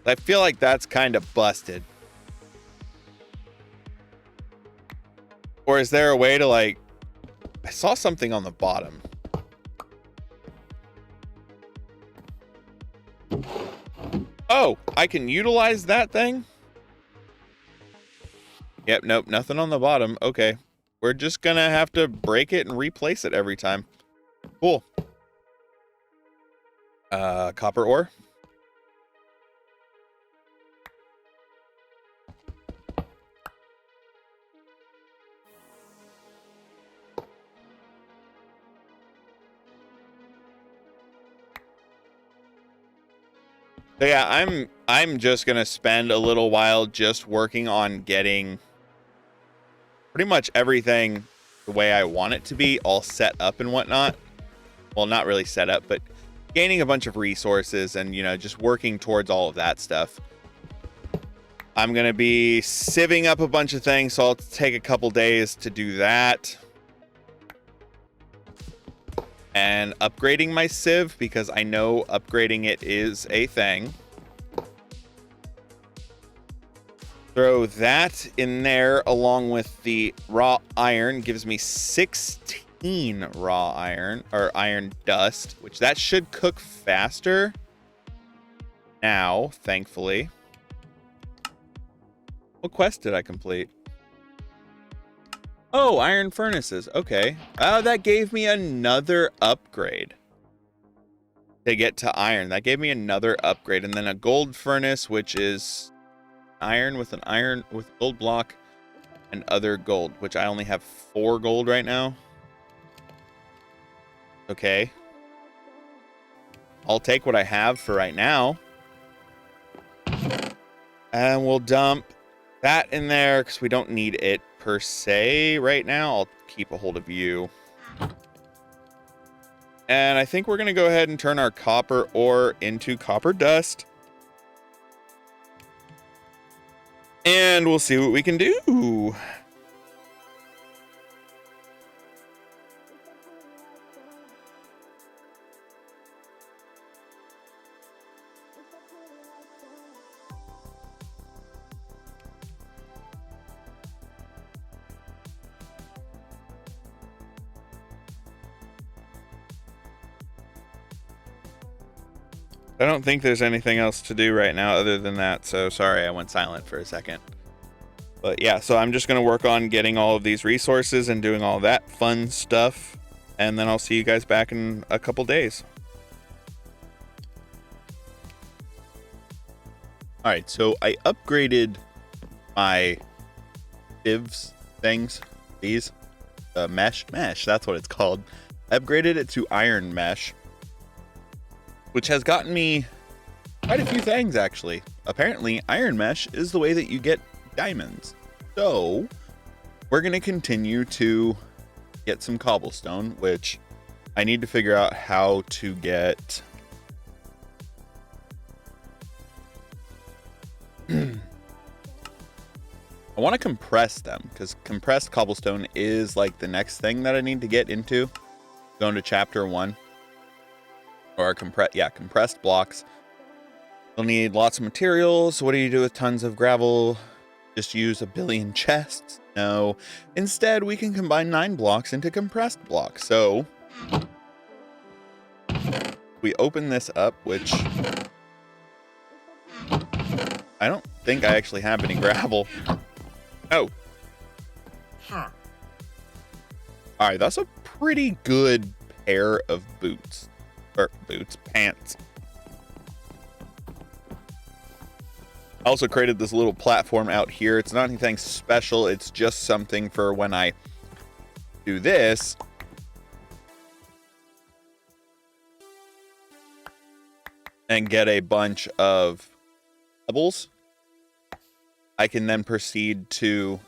I feel like that's kind of busted. Or is there a way to like... I saw something on the bottom. Oh, I can utilize that thing? Yep, nope, nothing on the bottom. Okay. We're just gonna have to break it and replace it every time. Cool. Copper ore. So yeah, I'm just gonna spend a little while just working on getting pretty much everything the way I want it to be, all set up and whatnot. Well, not really set up, but gaining a bunch of resources and, you know, just working towards all of that stuff. I'm going to be sieving up a bunch of things, so I'll take a couple days to do that. And upgrading my sieve, because I know upgrading it is a thing. Throw that in there along with the raw iron. Gives me 16 raw iron, or iron dust, which that should cook faster now, thankfully. What quest did I complete? Oh, iron furnaces. Okay. That gave me another upgrade to get to iron. That gave me another upgrade. And then a gold furnace, which is iron with gold block and other gold, which I only have 4 gold right now. Okay. I'll take what I have for right now. And we'll dump that in there because we don't need it per se right now. I'll keep a hold of you. And I think we're going to go ahead and turn our copper ore into copper dust. And we'll see what we can do. I don't think there's anything else to do right now other than that, so sorry I went silent for a second. But yeah, so I'm just going to work on getting all of these resources and doing all that fun stuff, and then I'll see you guys back in a couple days. Alright, so I upgraded my divs things, these, mesh, that's what it's called. I upgraded it to iron mesh, which has gotten me quite a few things, actually. Apparently, iron mesh is the way that you get diamonds. So, we're going to continue to get some cobblestone, which I need to figure out how to get. I want to compress them, because compressed cobblestone is like the next thing that I need to get into. Going to chapter 1. Or compressed blocks. You'll need lots of materials. What do you do with tons of gravel? Just use a billion chests? No. Instead, we can combine 9 blocks into compressed blocks. So, we open this up, which I don't think I actually have any gravel. Oh. Alright, that's a pretty good pair of boots. Pants. I also created this little platform out here. It's not anything special. It's just something for when I do this. And get a bunch of pebbles. I can then proceed to,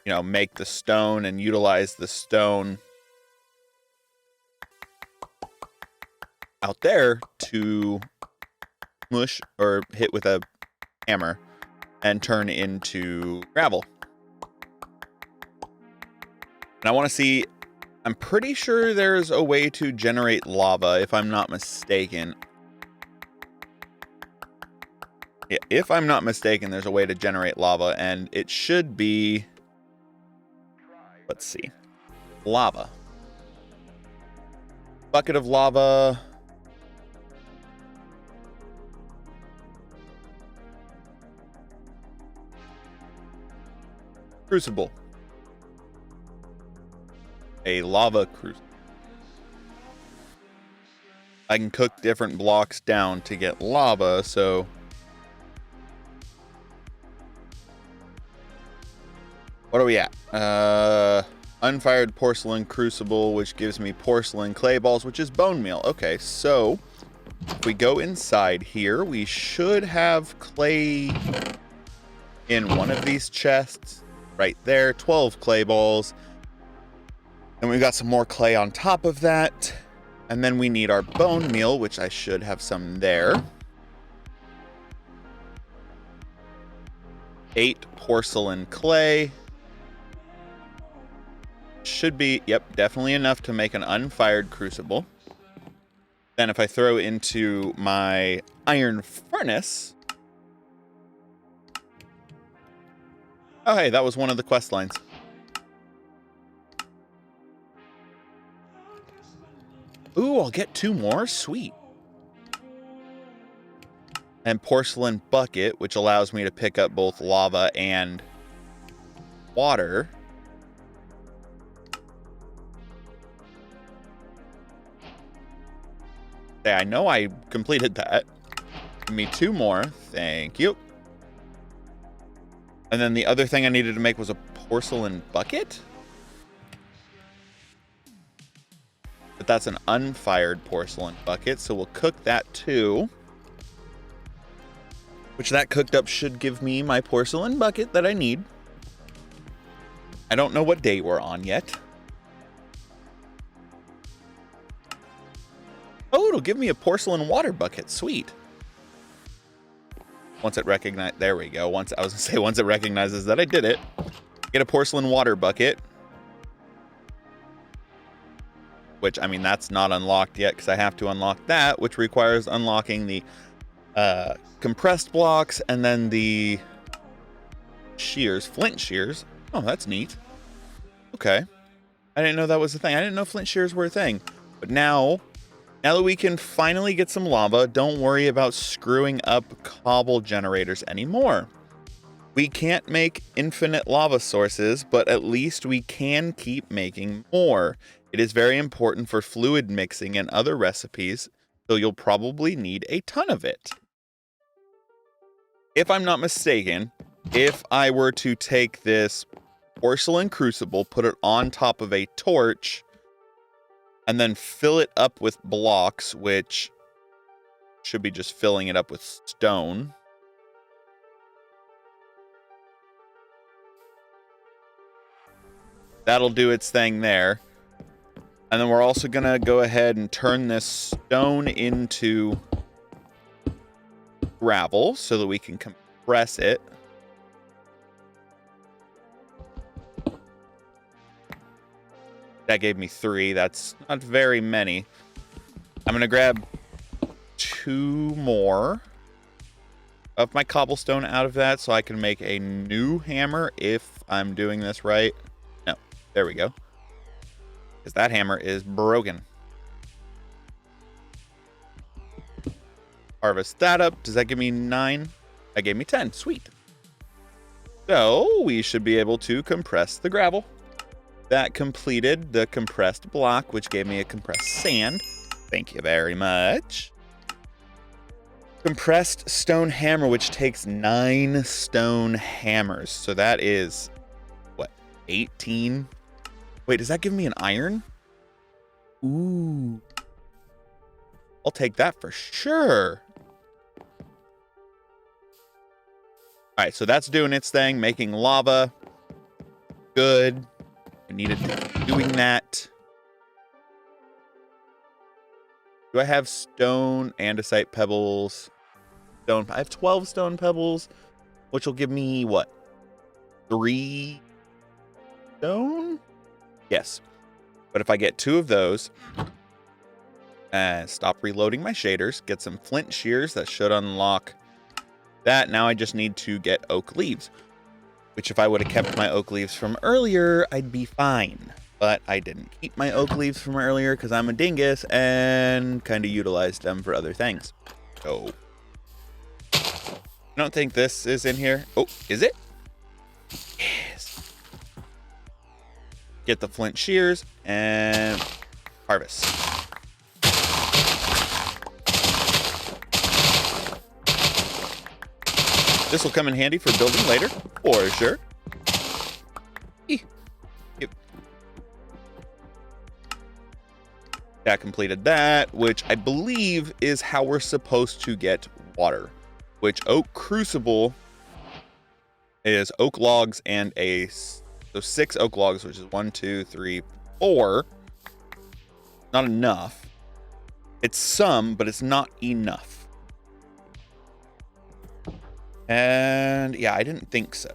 you know, make the stone and utilize the stone out there to mush or hit with a hammer and turn into gravel. And I want to see, I'm pretty sure there's a way to generate lava, if I'm not mistaken. Yeah, if I'm not mistaken, there's a way to generate lava, and it should be, let's see, lava. Bucket of lava. Crucible. A lava crucible. I can cook different blocks down to get lava, so what are we at? Unfired porcelain crucible, which gives me porcelain clay balls, which is bone meal. Okay, so if we go inside here, we should have clay in one of these chests right there. 12 clay balls. And we've got some more clay on top of that. And then we need our bone meal, which I should have some there. 8 porcelain clay. Should be, yep, definitely enough to make an unfired crucible. Then if I throw into my iron furnace... Oh, hey, that was one of the quest lines. Ooh, I'll get 2 more? Sweet. And porcelain bucket, which allows me to pick up both lava and water. Yeah, I know I completed that. Give me 2 more. Thank you. And then the other thing I needed to make was a porcelain bucket. But that's an unfired porcelain bucket, so we'll cook that too. Which that cooked up should give me my porcelain bucket that I need. I don't know what day we're on yet. Oh, it'll give me a porcelain water bucket. Sweet. Once it recognizes, there we go. Once it recognizes that I did it, get a porcelain water bucket. Which, I mean, that's not unlocked yet because I have to unlock that, which requires unlocking the compressed blocks and then the shears, flint shears. Oh, that's neat. Okay. I didn't know that was a thing. I didn't know flint shears were a thing. But now that we can finally get some lava, don't worry about screwing up cobble generators anymore. We can't make infinite lava sources, but at least we can keep making more. It is very important for fluid mixing and other recipes, so you'll probably need a ton of it. If I'm not mistaken, if I were to take this porcelain crucible, put it on top of a torch, and then fill it up with blocks, which should be just filling it up with stone. That'll do its thing there. And then we're also going to go ahead and turn this stone into gravel so that we can compress it. That gave me 3. That's not very many. I'm going to grab 2 more of my cobblestone out of that so I can make a new hammer if I'm doing this right. No, there we go. Because that hammer is broken. Harvest that up. Does that give me 9? That gave me 10. Sweet. So we should be able to compress the gravel. That completed the compressed block, which gave me a compressed sand. Thank you very much. Compressed stone hammer, which takes 9 stone hammers. So that is, what, 18? Wait, does that give me an iron? Ooh. I'll take that for sure. All right, so that's doing its thing, making lava. Good. I needed doing that. Do I have stone, andesite pebbles? Stone. I have 12 stone pebbles, which will give me what? 3 stone? Yes. But if I get 2 of those, stop reloading my shaders, get some flint shears, that should unlock that. Now I just need to get oak leaves, which if I would have kept my oak leaves from earlier, I'd be fine. But I didn't keep my oak leaves from earlier because I'm a dingus and kind of utilized them for other things. So, I don't think this is in here. Oh, is it? Yes. Get the flint shears and harvest. This will come in handy for building later, for sure. Yep. That completed that, which I believe is how we're supposed to get water, which oak crucible is oak logs and so 6 oak logs, which is 1, 2, 3, 4. Not enough. It's some, but it's not enough. And yeah, I didn't think so.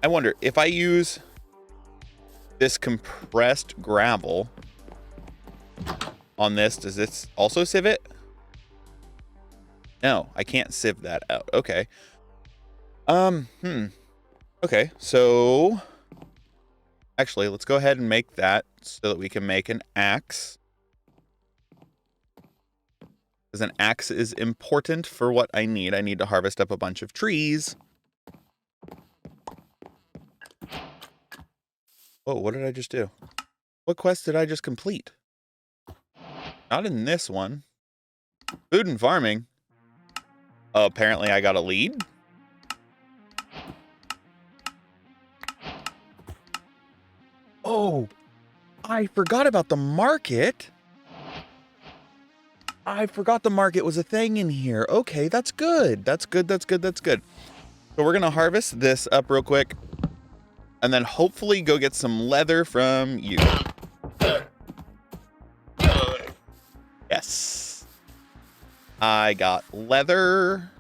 I wonder if I use this compressed gravel on this, does this also sieve it? No, I can't sieve that out. Okay. Okay, so actually, let's go ahead and make that so that we can make an axe. Because an axe is important for what I need. I need to harvest up a bunch of trees. Oh, what did I just do? What quest did I just complete? Not in this one. Food and farming. Oh, apparently I got a lead. Oh, I forgot about the market. I forgot the market was a thing in here. Okay, that's good. That's good. That's good. That's good. So we're going to harvest this up real quick. And then hopefully go get some leather from you. Yes. I got leather.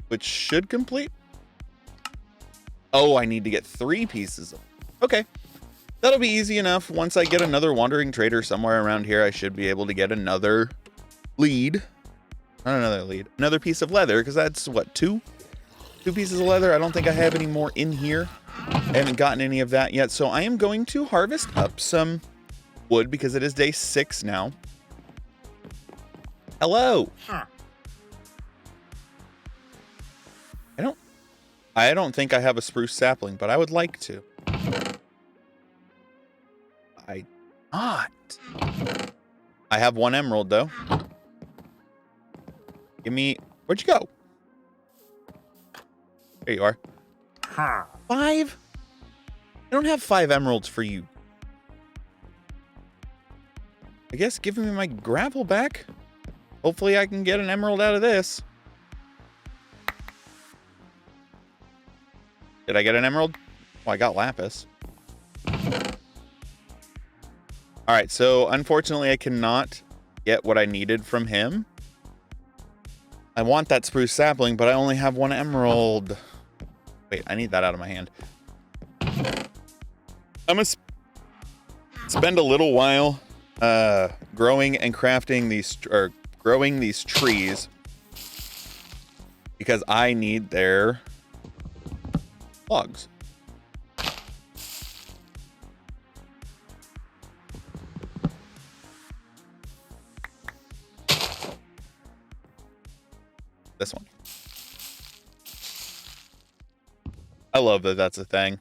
Which should complete. Oh, I need to get 3 pieces of. Okay. That'll be easy enough. Once I get another wandering trader somewhere around here, I should be able to get another lead. Not another lead. Another piece of leather, because that's, what, 2? 2 pieces of leather. I don't think I have any more in here. I haven't gotten any of that yet. So I am going to harvest up some wood, because it is day 6 now. Hello. Huh. I don't think I have a spruce sapling, but I would like to. I not. I have 1 emerald, though. Give me... Where'd you go? There you are. Huh. 5? I don't have 5 emeralds for you. I guess give me my gravel back. Hopefully I can get an emerald out of this. Did I get an emerald? Oh, I got lapis. All right, so unfortunately I cannot get what I needed from him. I want that spruce sapling, but I only have 1 emerald. Wait, I need that out of my hand. I'm gonna spend a little while growing and crafting these, or growing these trees, because I need their logs. This one. I love that that's a thing.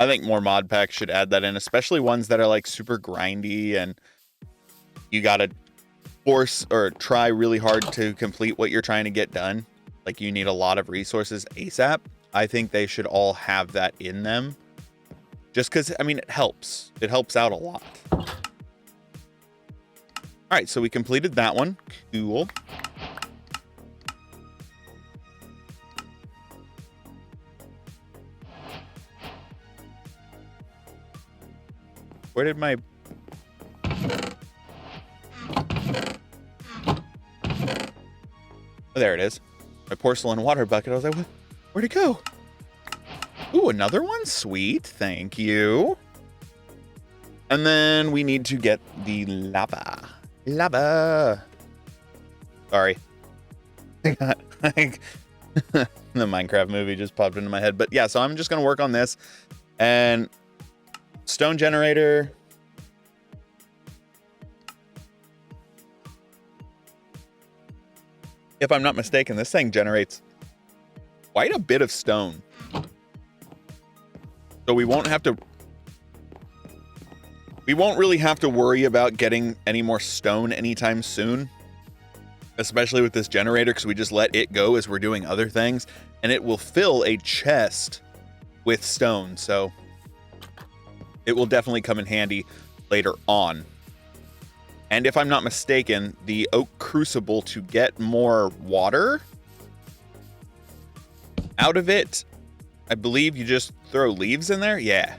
I think more mod packs should add that in, especially ones that are like super grindy and you gotta force or try really hard to complete what you're trying to get done. Like you need a lot of resources ASAP. I think they should all have that in them. Just because, I mean, it helps. It helps out a lot. All right, so we completed that one. Cool. Where did my... Oh, there it is. My porcelain water bucket. I was like, where'd it go? Ooh, another one? Sweet. Thank you. And then we need to get the lava. Lava. Sorry. The Minecraft movie just popped into my head. But yeah, so I'm just going to work on this. And stone generator. If I'm not mistaken, this thing generates quite a bit of stone. So we won't have to... We won't really have to worry about getting any more stone anytime soon. especially with this generator, because we just let it go as we're doing other things, and it will fill a chest with stone. So it will definitely come in handy later on. And if I'm not mistaken, the oak crucible, to get more water out of it, I believe you just throw leaves in there. Yeah,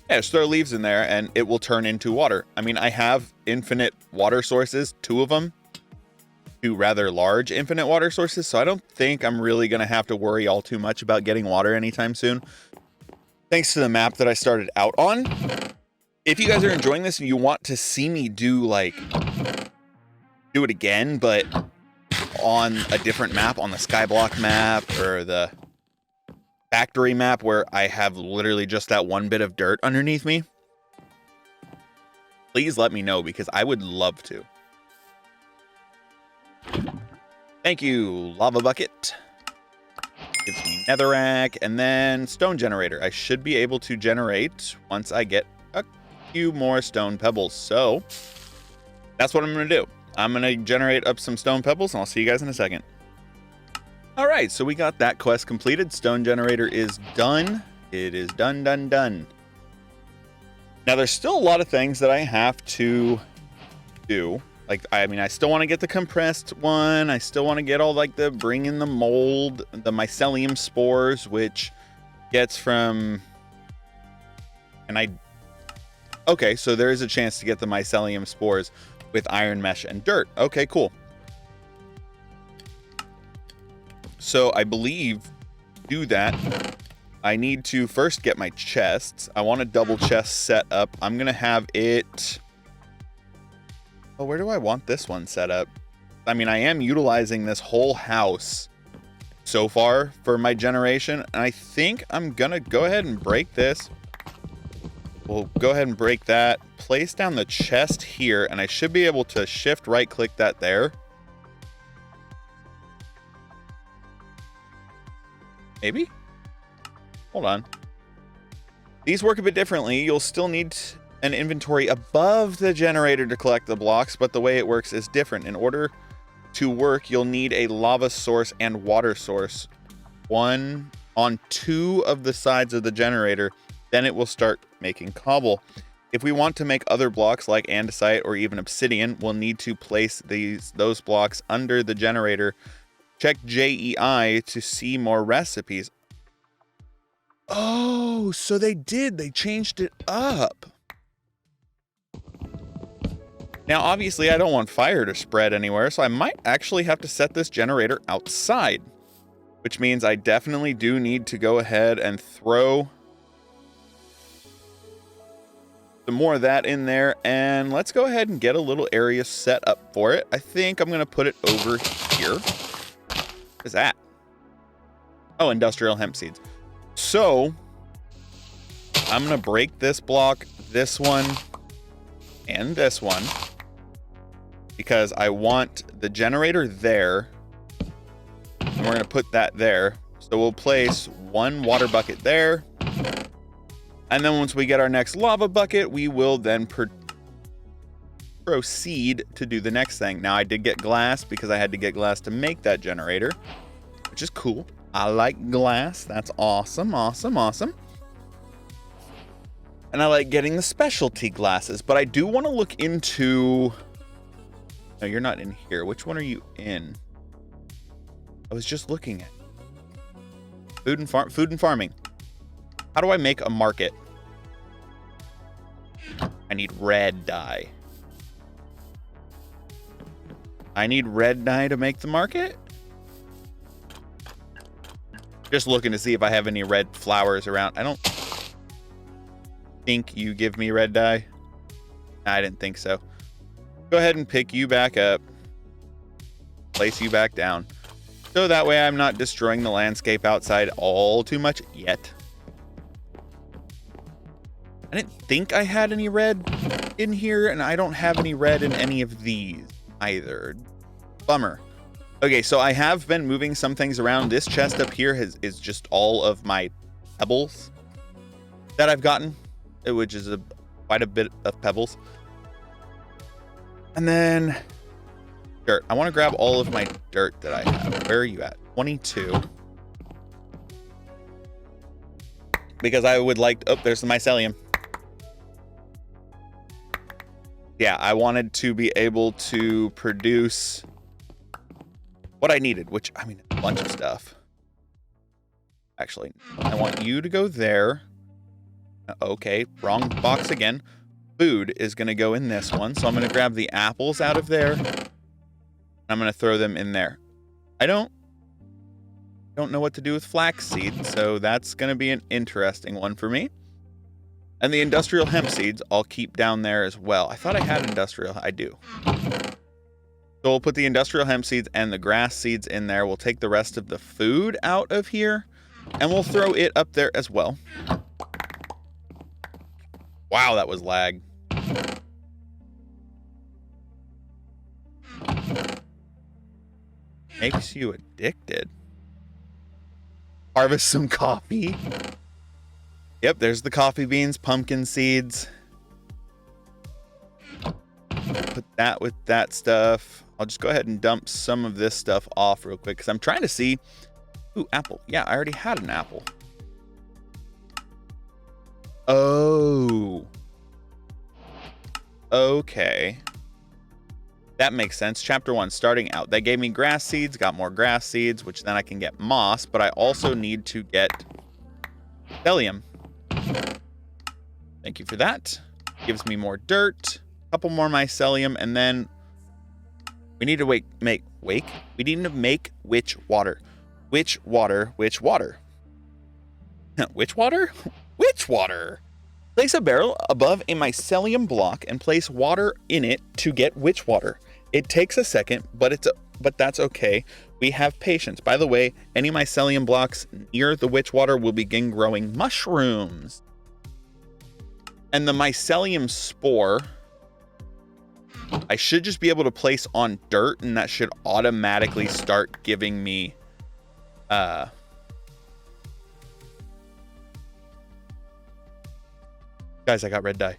just throw leaves in there and it will turn into water. I mean, I have infinite water sources, 2 of them, 2 rather large infinite water sources. So I don't think I'm really going to have to worry all too much about getting water anytime soon, thanks to the map that I started out on. If you guys are enjoying this and you want to see me do it again, but on a different map, on the Skyblock map or the factory map where I have literally just that one bit of dirt underneath me, please let me know, because I would love to. Thank you, lava bucket. Gives me netherrack, and then stone generator. I should be able to generate once I get a few more stone pebbles. So that's what I'm going to do. I'm going to generate up some stone pebbles, and I'll see you guys in a second. All right, so we got that quest completed. Stone generator is done. It is done. Now, there's still a lot of things that I have to do. Like, I mean, I still want to get the compressed one. I still want to get all, like, bring in the mold, the mycelium spores, which gets from... Okay, so there is a chance to get the mycelium spores with iron mesh and dirt. Okay, cool. So I believe do that, I need to first get my chests. I want a double chest set up. I'm going to have it... Oh, where do I want this one set up? I mean, I am utilizing this whole house so far for my generation, and I think I'm going to go ahead and break this. We'll go ahead and break that. Place down the chest here, and I should be able to shift right-click that there. Maybe? Hold on. These work a bit differently. You'll still need an inventory above the generator to collect the blocks, but the way it works is different. In order to work, you'll need a lava source and water source. One on 2 of the sides of the generator, then it will start making cobble. If we want to make other blocks like andesite or even obsidian, we'll need to place those blocks under the generator. Check JEI to see more recipes. Oh, so they changed it up. Now, obviously, I don't want fire to spread anywhere, so I might actually have to set this generator outside, which means I definitely do need to go ahead and throw some more of that in there, and let's go ahead and get a little area set up for it. I think I'm going to put it over here. What is that? Oh, industrial hemp seeds. So I'm going to break this block, this one, and this one, because I want the generator there, and we're going to put that there. So we'll place one water bucket there, and then once we get our next lava bucket, we will then proceed to do the next thing. Now, I did get glass because I had to get glass to make that generator, which is cool. I like glass. That's awesome, awesome, awesome. And I like getting the specialty glasses, but I do want to look into... No, you're not in here. Which one are you in? I was just looking at food and farming. How do I make a market? I need red dye. I need red dye to make the market? Just looking to see if I have any red flowers around. I don't think you give me red dye. I didn't think so. Go ahead and pick you back up. Place you back down. So that way I'm not destroying the landscape outside all too much yet. I didn't think I had any red in here, and I don't have any red in any of these either. Bummer. Okay, so I have been moving some things around. This chest up here is just all of my pebbles that I've gotten, which is quite a bit of pebbles. And then Dirt. I want to grab all of my dirt that I have. Where are you at? 22. Because I would like... Oh, there's the mycelium. Yeah, I wanted to be able to produce what I needed, which, I mean, a bunch of stuff. Actually, I want you to go there. Okay, wrong box again. Food is going to go in this one, so I'm going to grab the apples out of there. I'm going to throw them in there. I don't know what to do with flaxseed, so that's going to be an interesting one for me. And the industrial hemp seeds I'll keep down there as well. I thought I had industrial. I do. So we'll put the industrial hemp seeds and the grass seeds in there. We'll take the rest of the food out of here, and we'll throw it up there as well. Wow, that was lag. Makes you addicted. Harvest some coffee. Yep, there's the coffee beans, pumpkin seeds. Put that with that stuff. I'll just go ahead and dump some of this stuff off real quick because I'm trying to see. Ooh, apple. Yeah, I already had an apple. Oh. Okay. That makes sense. Chapter 1, starting out. They gave me grass seeds, got more grass seeds, which then I can get moss, but I also need to get psyllium. Thank you for that. Gives me more dirt, a couple more mycelium, and then we need to make witch water. Which water? Which water? Which water? Which water? Place a barrel above a mycelium block and place water in it to get witch water. It takes a second, but that's okay. We have patience. By the way, any mycelium blocks near the witch water will begin growing mushrooms. And the mycelium spore, I should just be able to place on dirt, and that should automatically start giving me guys, I got red dye.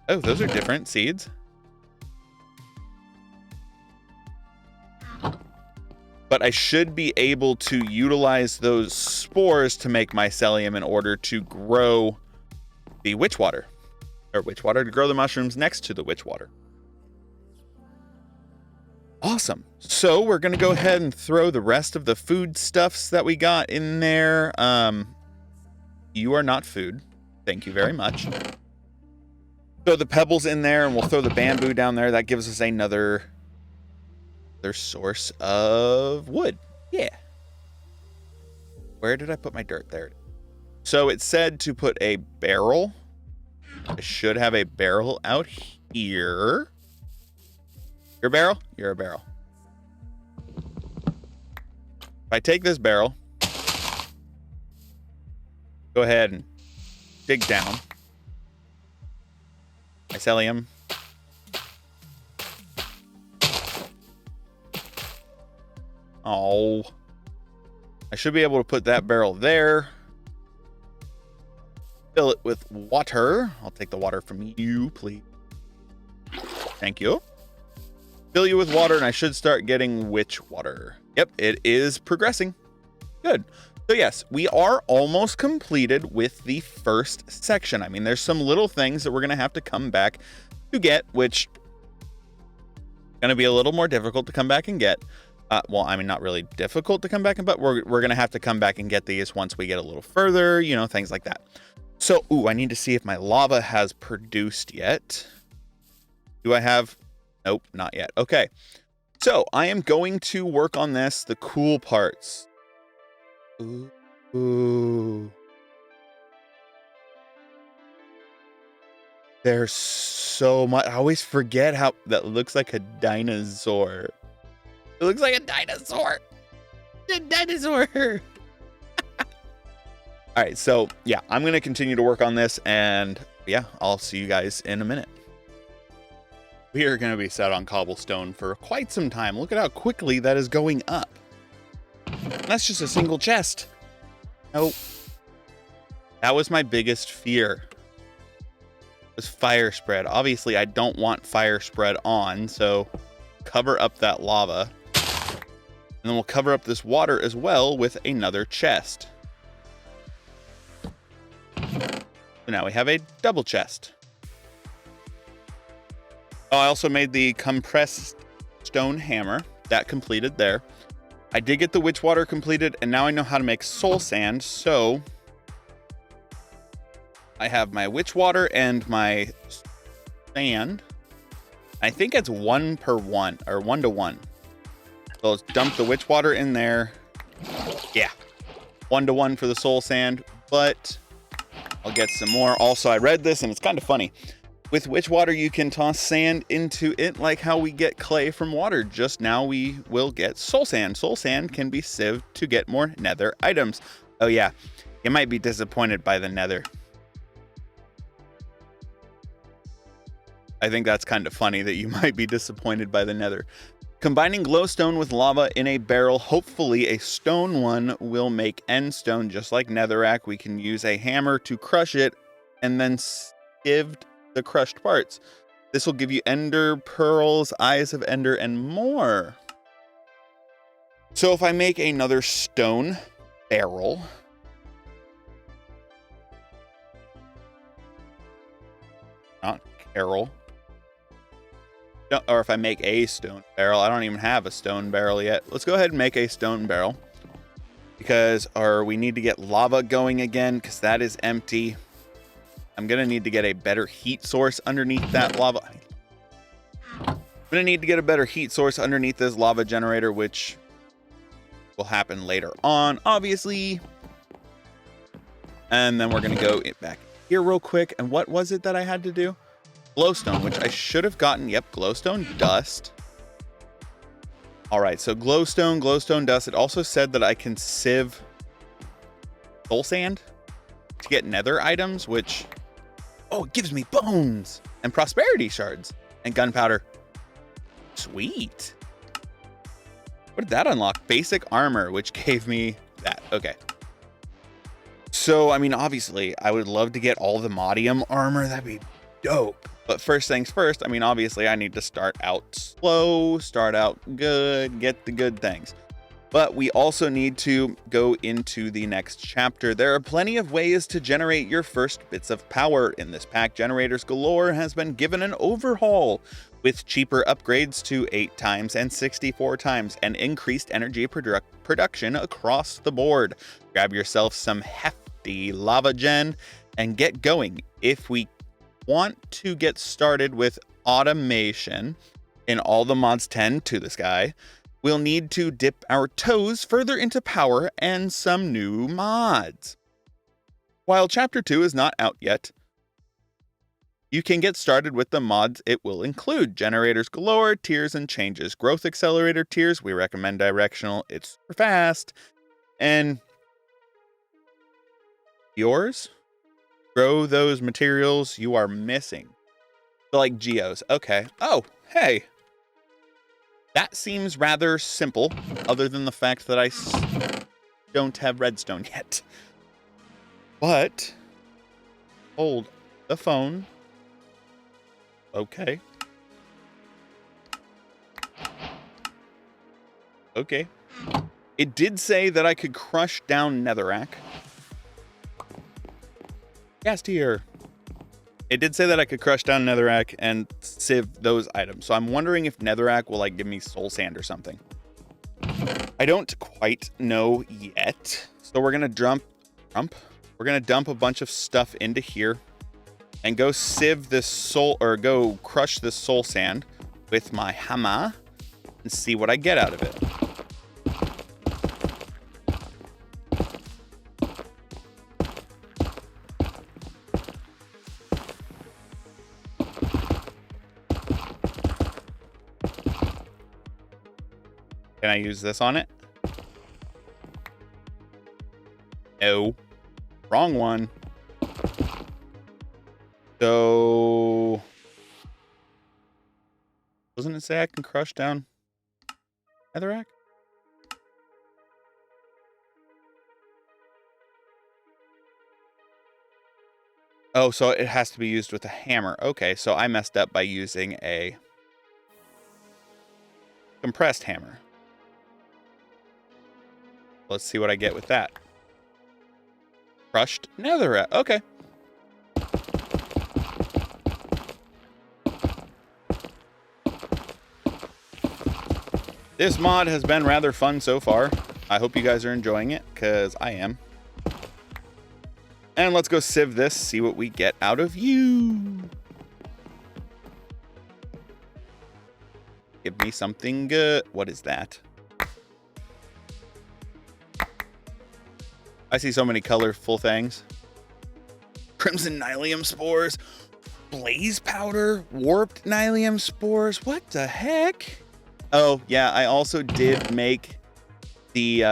Oh, those are different seeds. But I should be able to utilize those spores to make mycelium in order to grow the witch water. Or witch water, to grow the mushrooms next to the witch water. Awesome. So we're going to go ahead and throw the rest of the foodstuffs that we got in there. You are not food. Thank you very much. Throw the pebbles in there, and we'll throw the bamboo down there. That gives us another source of wood. Yeah. Where did I put my dirt? There. So it said to put a barrel. I should have a barrel out here. You're a barrel? You're a barrel. If I take this barrel, go ahead and dig down. Mycelium. Oh. I should be able to put that barrel there. Fill it with water. I'll take the water from you, please. Thank you. Fill you with water, and I should start getting witch water. Yep, it is progressing. Good. So yes, we are almost completed with the first section. I mean, there's some little things that we're going to have to come back to get, which is going to be a little more difficult to come back and get. Well, I mean, not really difficult to come back and, but we're going to have to come back and get these once we get a little further, you know, things like that. So, ooh, I need to see if my lava has produced yet. Do I have... Nope, not yet. Okay. So, I am going to work on this, the cool parts. Ooh. There's so much. I always forget how that looks like a dinosaur. It looks like a dinosaur. A dinosaur. All right, so yeah, I'm going to continue to work on this, and yeah, I'll see you guys in a minute. We are going to be set on cobblestone for quite some time. Look at how quickly that is going up. That's just a single chest. Nope. That was my biggest fear. was fire spread. Obviously, I don't want fire spread on, so cover up that lava. And then we'll cover up this water as well with another chest. So now we have a double chest. Oh, I also made the compressed stone hammer. That completed there. I did get the witch water completed, and now I know how to make soul sand, so I have my witch water and my sand. I think it's 1 per 1, or 1 to 1. So let's dump the witch water in there. Yeah, 1 to 1 for the soul sand, but I'll get some more. Also, I read this, and it's kind of funny. With witch water, you can toss sand into it like how we get clay from water. Just now we will get soul sand. Soul sand can be sieved to get more nether items. Oh yeah, you might be disappointed by the nether. I think that's kind of funny that you might be disappointed by the nether. Combining glowstone with lava in a barrel, hopefully a stone one, will make end stone just like netherrack. We can use a hammer to crush it and then sieve the crushed parts. This will give you ender pearls, eyes of ender, and more. So if I make another stone barrel, not Carol, or if I make a stone barrel, I don't even have a stone barrel yet. Let's go ahead and make a stone barrel because, or we need to get lava going again because that is empty. I'm going to need to get a better heat source underneath that lava. I'm going to need to get a better heat source underneath this lava generator, which will happen later on, obviously. And then we're going to go back here real quick. And what was it that I had to do? Glowstone, which I should have gotten. Yep, glowstone dust. All right, so glowstone dust. It also said that I can sieve soul sand to get nether items, which... Oh, it gives me bones and prosperity shards and gunpowder. Sweet. What did that unlock? Basic armor, which gave me that. Okay. So, I mean, obviously, I would love to get all the modium armor. That'd be dope. But first things first, I mean, obviously, I need to start out slow, start out good, get the good things. But we also need to go into the next chapter. There are plenty of ways to generate your first bits of power. In this pack, Generators Galore has been given an overhaul with cheaper upgrades to 8 times and 64 times and increased energy production across the board. Grab yourself some hefty lava gen and get going. If we want to get started with automation in all the mods 10 to the sky, we'll need to dip our toes further into power and some new mods. While Chapter 2 is not out yet, you can get started with the mods it will include. Generators Galore, tiers and changes. Growth Accelerator tiers, we recommend directional, it's super fast. And yours? Grow those materials you are missing. So like geos, okay. Oh, hey. That seems rather simple, other than the fact that I don't have redstone yet. But, hold the phone. Okay. Okay. It did say that I could crush down netherrack. Gas tier. It did say that I could crush down netherrack and sieve those items. So I'm wondering if netherrack will like give me soul sand or something. I don't quite know yet. So we're going to we're going to dump a bunch of stuff into here and go sieve this soul, or go crush this soul sand with my hammer and see what I get out of it. Can I use this on it? No. Wrong one. So... doesn't it say I can crush down netherrack? Oh, so it has to be used with a hammer. Okay, so I messed up by using a compressed hammer. Let's see what I get with that. Crushed netherite. Okay. This mod has been rather fun so far. I hope you guys are enjoying it, because I am. And let's go sieve this, see what we get out of you. Give me something good. What is that? I see so many colorful things. Crimson Nylium spores, blaze powder, warped Nylium spores. What the heck? Oh, yeah, I also did make the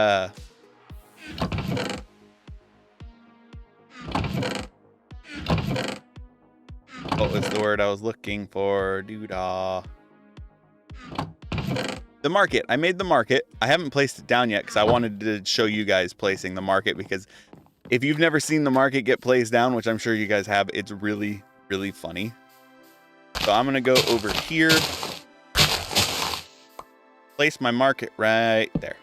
what was the word I was looking for? Doodah. The market. I made the market. I haven't placed it down yet because I wanted to show you guys placing the market, because if you've never seen the market get placed down, which I'm sure you guys have, it's really, really funny. So I'm going to go over here. Place my market right there.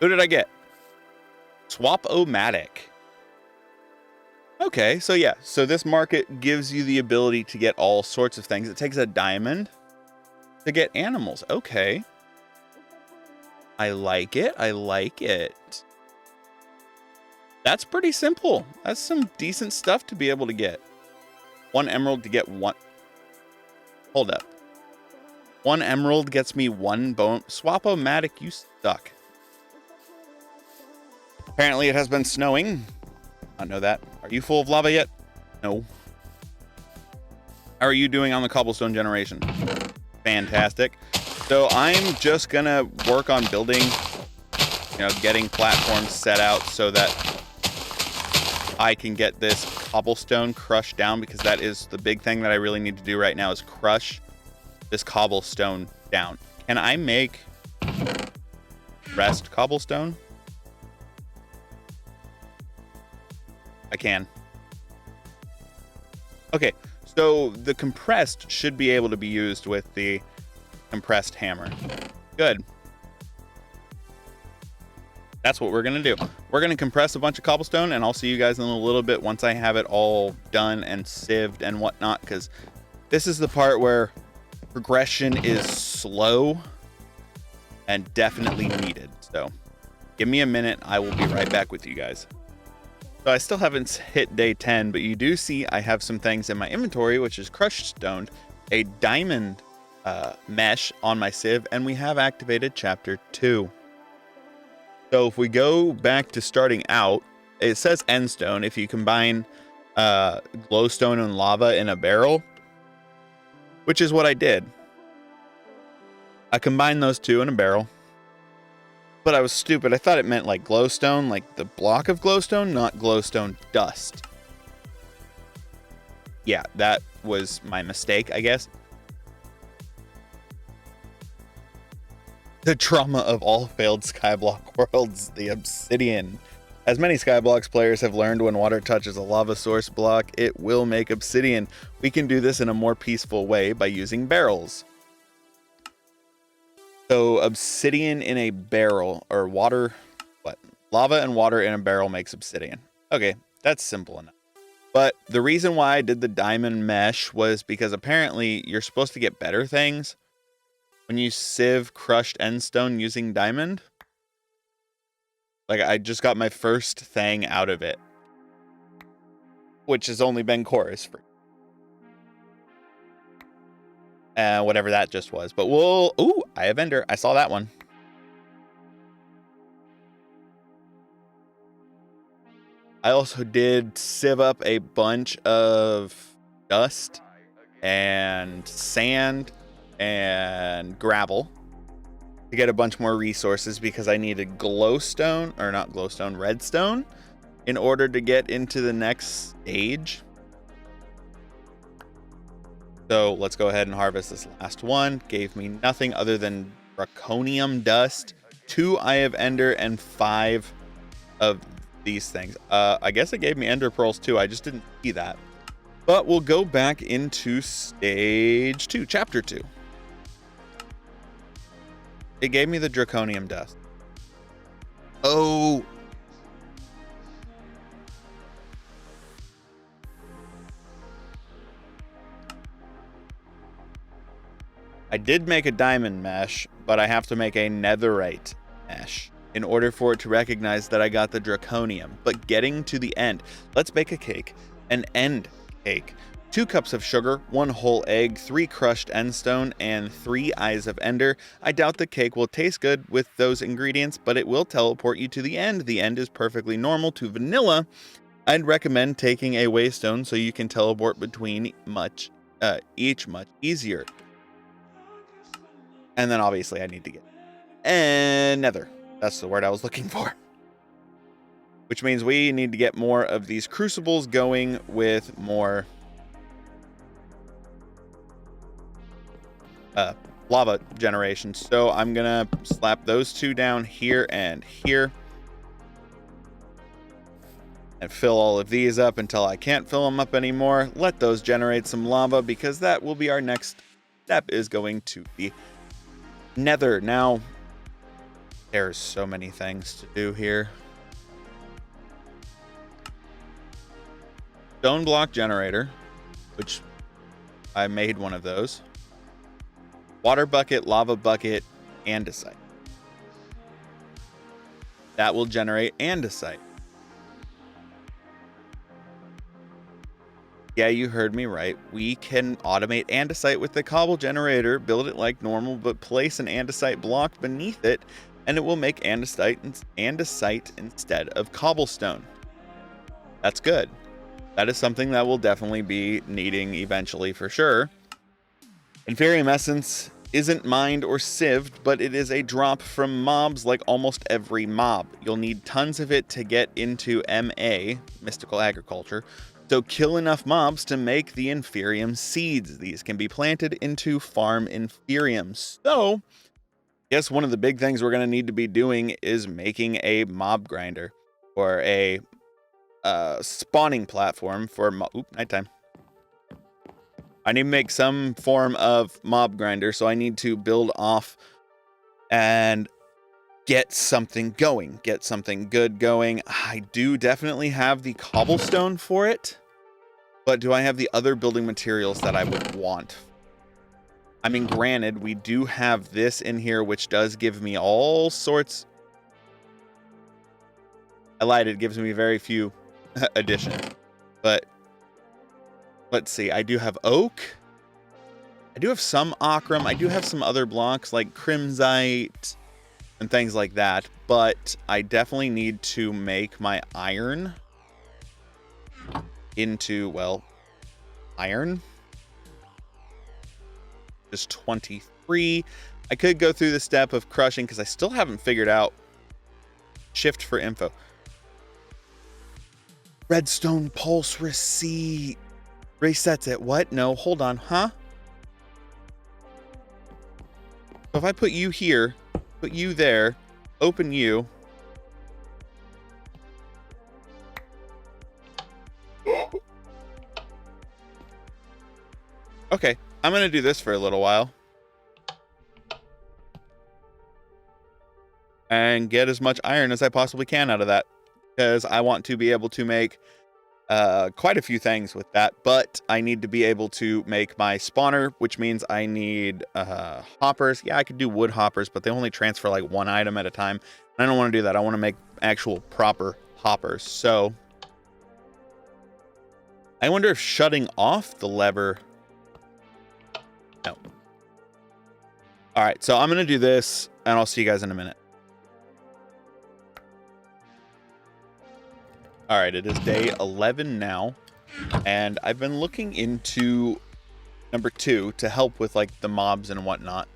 Who did I get? Swap-O-Matic. Okay, so yeah. So this market gives you the ability to get all sorts of things. It takes a diamond to get animals. Okay. I like it. I like it. That's pretty simple. That's some decent stuff to be able to get. 1 emerald to get 1... Hold up. 1 emerald gets me 1 bone. Swap-O-Matic, you suck. Apparently it has been snowing. I know that. Are you full of lava yet? No. How are you doing on the cobblestone generation? Fantastic. So I'm just gonna work on building, getting platforms set out so that I can get this cobblestone crushed down, because that is the big thing that I really need to do right now, is crush this cobblestone down. Can I make rest cobblestone? I can. Okay, so the compressed should be able to be used with the compressed hammer. Good. That's what we're going to do. We're going to compress a bunch of cobblestone, and I'll see you guys in a little bit once I have it all done and sieved and whatnot, because this is the part where progression is slow and definitely needed. So give me a minute. I will be right back with you guys. So I still haven't hit day 10, but you do see I have some things in my inventory, which is crushed stone, a diamond mesh on my sieve, and we have activated chapter 2. So if we go back to starting out, it says end stone. If you combine glowstone and lava in a barrel, which is what I did. I combined those two in a barrel. But I was stupid. I thought it meant like glowstone, like the block of glowstone, not glowstone dust. Yeah, that was my mistake, I guess. The trauma of all failed Skyblock worlds, the obsidian. As many Skyblocks players have learned, when water touches a lava source block, it will make obsidian. We can do this in a more peaceful way by using barrels. So obsidian in a barrel, or water, what? Lava and water in a barrel makes obsidian. Okay, that's simple enough. But the reason why I did the diamond mesh was because apparently you're supposed to get better things when you sieve crushed endstone using diamond. Like, I just got my first thing out of it, which has only been chorus free. Whatever that just was. But we'll... Ooh, I have Ender. I saw that one. I also did sieve up a bunch of dust and sand and gravel to get a bunch more resources, because I needed glowstone, or not glowstone, redstone, in order to get into the next stage. So let's go ahead and harvest this last one. Gave me nothing other than draconium dust, 2 Eye of Ender, and 5 of these things. I guess it gave me ender pearls too. I just didn't see that. But we'll go back into stage 2, chapter 2. It gave me the draconium dust. Oh. I did make a diamond mesh, but I have to make a netherite mesh in order for it to recognize that I got the draconium. But getting to the end, let's bake a cake, an end cake. 2 cups of sugar, 1 whole egg, 3 crushed endstone, and 3 eyes of ender. I doubt the cake will taste good with those ingredients, but it will teleport you to the end. The end is perfectly normal to vanilla. I'd recommend taking a waystone so you can teleport between each much easier. And then obviously I need to get nether. That's the word I was looking for. Which means we need to get more of these crucibles going with more lava generation. So I'm gonna slap those 2 down here and here. And fill all of these up until I can't fill them up anymore. Let those generate some lava because that will be our next step, is going to the nether. Now, there's so many things to do here. Stone block generator, which I made one of those. Water bucket, lava bucket, andesite. That will generate andesite. Yeah, you heard me right. We can automate andesite with the cobble generator, build it like normal, but place an andesite block beneath it, and it will make andesite instead of cobblestone. That's good. That is something that we'll definitely be needing eventually for sure. Inferium essence isn't mined or sieved, but it is a drop from mobs like almost every mob. You'll need tons of it to get into MA, Mystical Agriculture. So kill enough mobs to make the Inferium seeds. These can be planted into farm Inferium. So, I guess one of the big things we're going to need to be doing is making a mob grinder, or a spawning platform for nighttime. I need to make some form of mob grinder, so I need to build off and get something going, get something good going. I do definitely have the cobblestone for it, but do I have the other building materials that I would want? I mean, granted, we do have this in here, which does give me all sorts. I lied, it gives me very few additions, but let's see. I do have oak. I do have some ochrum. I do have some other blocks like crimsite and things like that, but I definitely need to make my iron into, well, iron. Just 23. I could go through the step of crushing because I still haven't figured out. Shift for info. Redstone pulse receipt resets it. What? No, hold on. Huh? So if I put you here, put you there, open you. Okay, I'm going to do this for a little while. And get as much iron as I possibly can out of that. Because I want to be able to make quite a few things with that. But I need to be able to make my spawner, which means I need hoppers. Yeah, I could do wood hoppers, but they only transfer like 1 item at a time. I don't want to do that. I want to make actual proper hoppers. So I wonder if shutting off the lever... No. All right, so I'm going to do this, and I'll see you guys in a minute. All right, it is day 11 now, and I've been looking into number 2 to help with, like, the mobs and whatnot.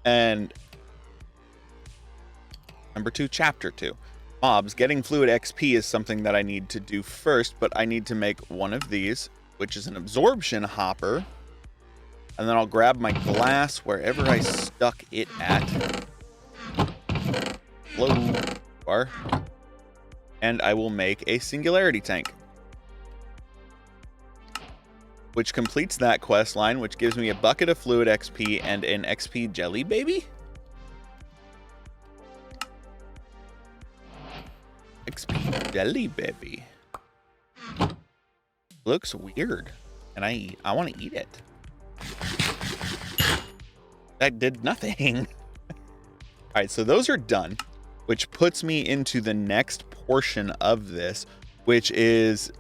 And number 2, chapter 2. Mobs. Getting fluid XP is something that I need to do first, but I need to make one of these, which is an absorption hopper. And then I'll grab my glass wherever I stuck it at. Hello. Bar. And I will make a singularity tank, which completes that quest line, which gives me a bucket of fluid XP and an XP jelly baby. XP jelly baby. Looks weird, and I want to eat it. That did nothing. All right, so those are done, which puts me into the next portion of this, which is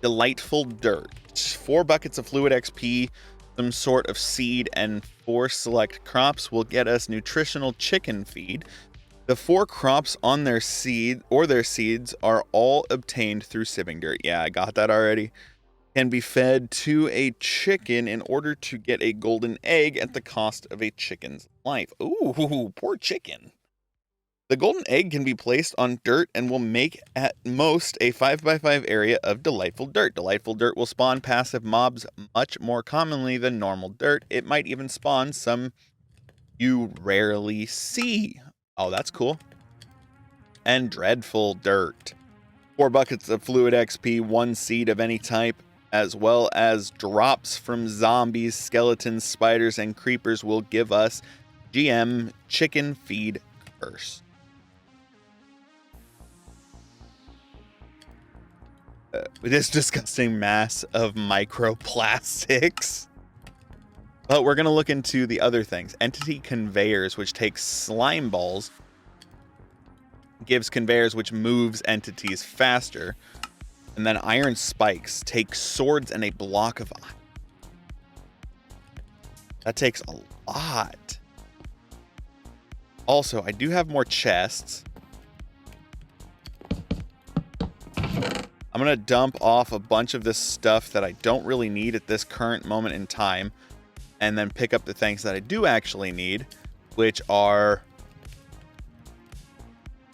delightful dirt. 4 buckets of fluid XP, some sort of seed, and 4 select crops will get us nutritional chicken feed. The 4 crops on their seed or their seeds are all obtained through sieving dirt. Yeah, I got that already. Can be fed to a chicken in order to get a golden egg at the cost of a chicken's life. Ooh, poor chicken. The golden egg can be placed on dirt and will make at most a 5x5 area of delightful dirt. Delightful dirt will spawn passive mobs much more commonly than normal dirt. It might even spawn some you rarely see. Oh, that's cool. And dreadful dirt. 4 buckets of fluid XP, 1 seed of any type, as well as drops from zombies, skeletons, spiders, and creepers will give us GM chicken feed curse. With this disgusting mass of microplastics. But we're going to look into the other things. Entity conveyors, which takes slime balls, gives conveyors which moves entities faster. And then iron spikes take swords and a block of iron. That takes a lot. Also, I do have more chests. I'm going to dump off a bunch of this stuff that I don't really need at this current moment in time, and then pick up the things that I do actually need, which are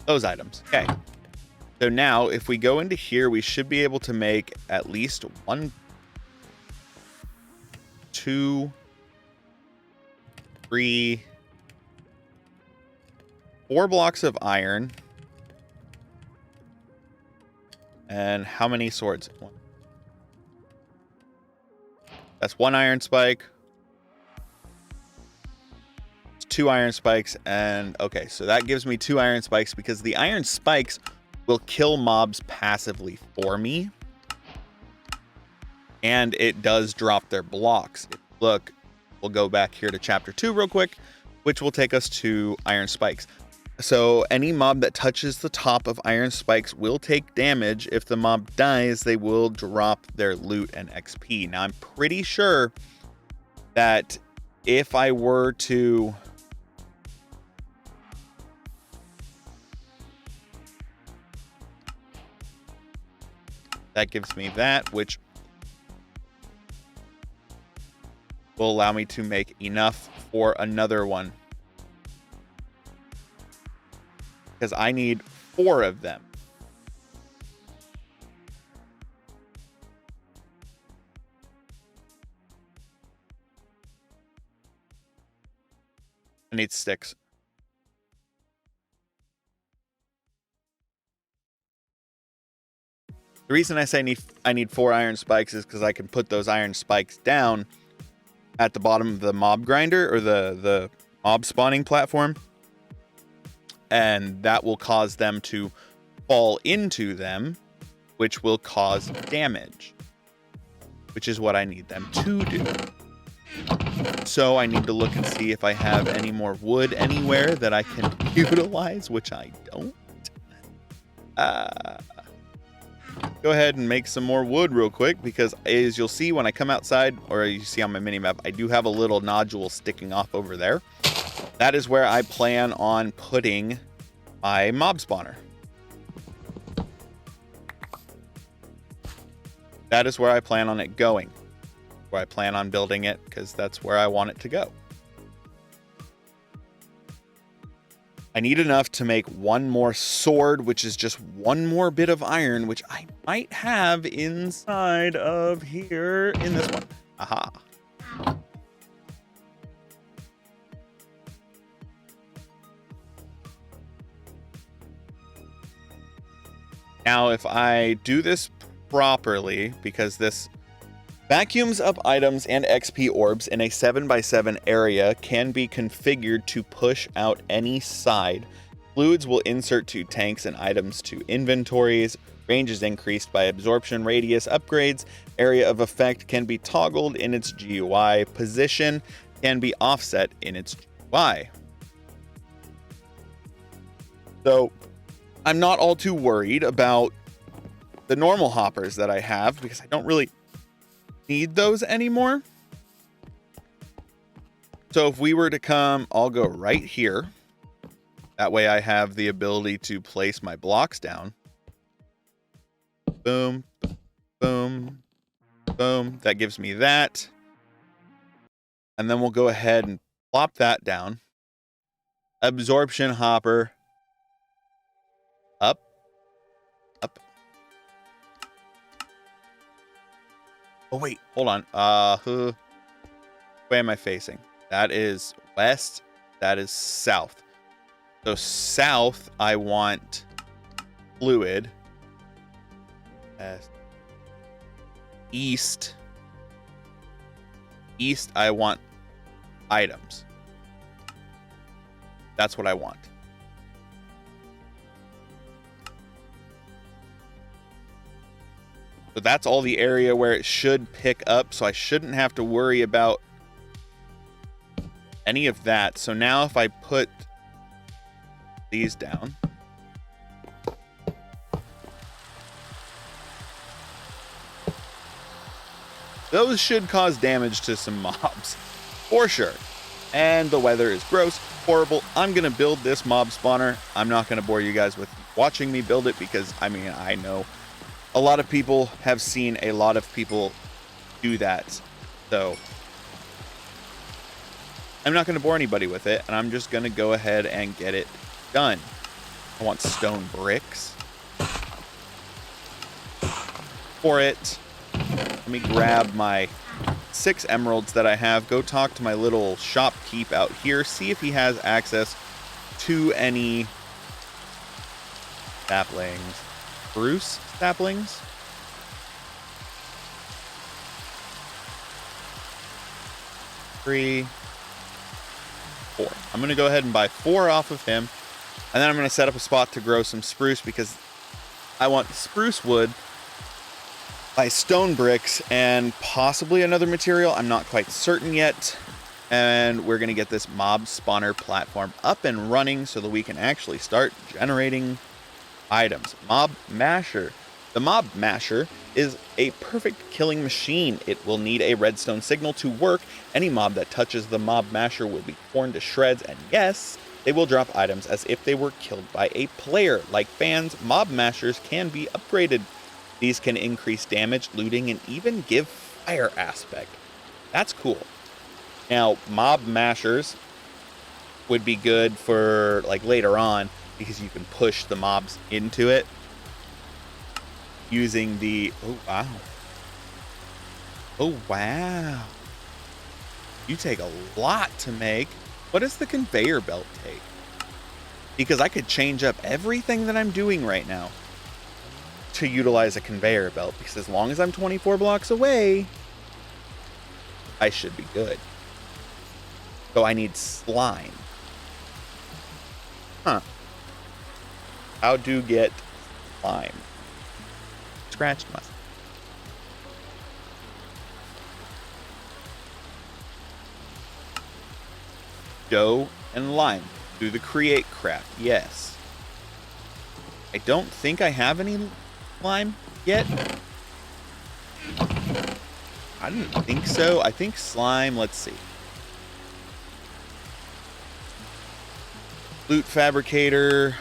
those items. Okay. So now, if we go into here, we should be able to make at least 1, 2, 3, 4 blocks of iron. And how many swords? That's 1 iron spike. It's 2 iron spikes. And okay, so that gives me 2 iron spikes because the iron spikes will kill mobs passively for me. And it does drop their blocks. Look, we'll go back here to chapter 2 real quick, which will take us to iron spikes. So any mob that touches the top of iron spikes will take damage. If the mob dies, they will drop their loot and XP. Now, I'm pretty sure that if I were to... That gives me that, which will allow me to make enough for another one. Because I need 4 of them. I need sticks. The reason I say I need 4 iron spikes is because I can put those iron spikes down at the bottom of the mob grinder or the mob spawning platform. And that will cause them to fall into them, which will cause damage, which is what I need them to do. So I need to look and see if I have any more wood anywhere that I can utilize, which I don't. Go ahead and make some more wood real quick, because as you'll see when I come outside, or you see on my mini map, I do have a little nodule sticking off over there. That is where I plan on putting my mob spawner. That is where I plan on it going. Where I plan on building it, because that's where I want it to go. I need enough to make 1 more sword, which is just 1 more bit of iron, which I might have inside of here in this one. Aha. Now, if I do this properly, because this vacuums up items and XP orbs in a 7x7 area can be configured to push out any side. Fluids will insert to tanks and items to inventories. Range is increased by absorption radius upgrades. Area of effect can be toggled in its GUI. Position can be offset in its GUI. So I'm not all too worried about the normal hoppers that I have because I don't really need those anymore. So if we were to come, I'll go right here. That way I have the ability to place my blocks down. Boom, boom, boom. That gives me that. And then we'll go ahead and plop that down. Absorption hopper. Up, up. Oh, wait, hold on. Who way am I facing? That is west. That is south. So south, I want fluid. East. East, I want items. That's what I want. So that's all the area where it should pick up. So I shouldn't have to worry about any of that. So now if I put these down. Those should cause damage to some mobs. For sure. And the weather is gross, horrible. I'm going to build this mob spawner. I'm not going to bore you guys with watching me build it because, I mean, I know a lot of people have seen a lot of people do that. So I'm not going to bore anybody with it, and I'm just going to go ahead and get it done. I want stone bricks for it. Let me grab my 6 emeralds that I have, go talk to my little shopkeep out here, see if he has access to any saplings. Spruce saplings? Three, 4. I'm going to go ahead and buy 4 off of him, and then I'm going to set up a spot to grow some spruce because I want spruce wood, buy stone bricks, and possibly another material. I'm not quite certain yet. And we're going to get this mob spawner platform up and running so that we can actually start generating items. Mob masher. The mob masher is a perfect killing machine. It will need a redstone signal to work. Any mob that touches the mob masher will be torn to shreds, and yes, they will drop items as if they were killed by a player. Like fans, mob mashers can be upgraded. These can increase damage, looting, and even give fire aspect. That's cool. Now, mob mashers would be good for like later on because you can push the mobs into it using the... Oh, wow. Oh, wow. You take a lot to make. What does the conveyor belt take? Because I could change up everything that I'm doing right now to utilize a conveyor belt, because as long as I'm 24 blocks away, I should be good. So I need slime. Huh. How to get slime? Scratched myself. Dough and lime. Do the create craft. Yes. I don't think I have any slime yet. I didn't think so. I think slime, let's see. Loot fabricator.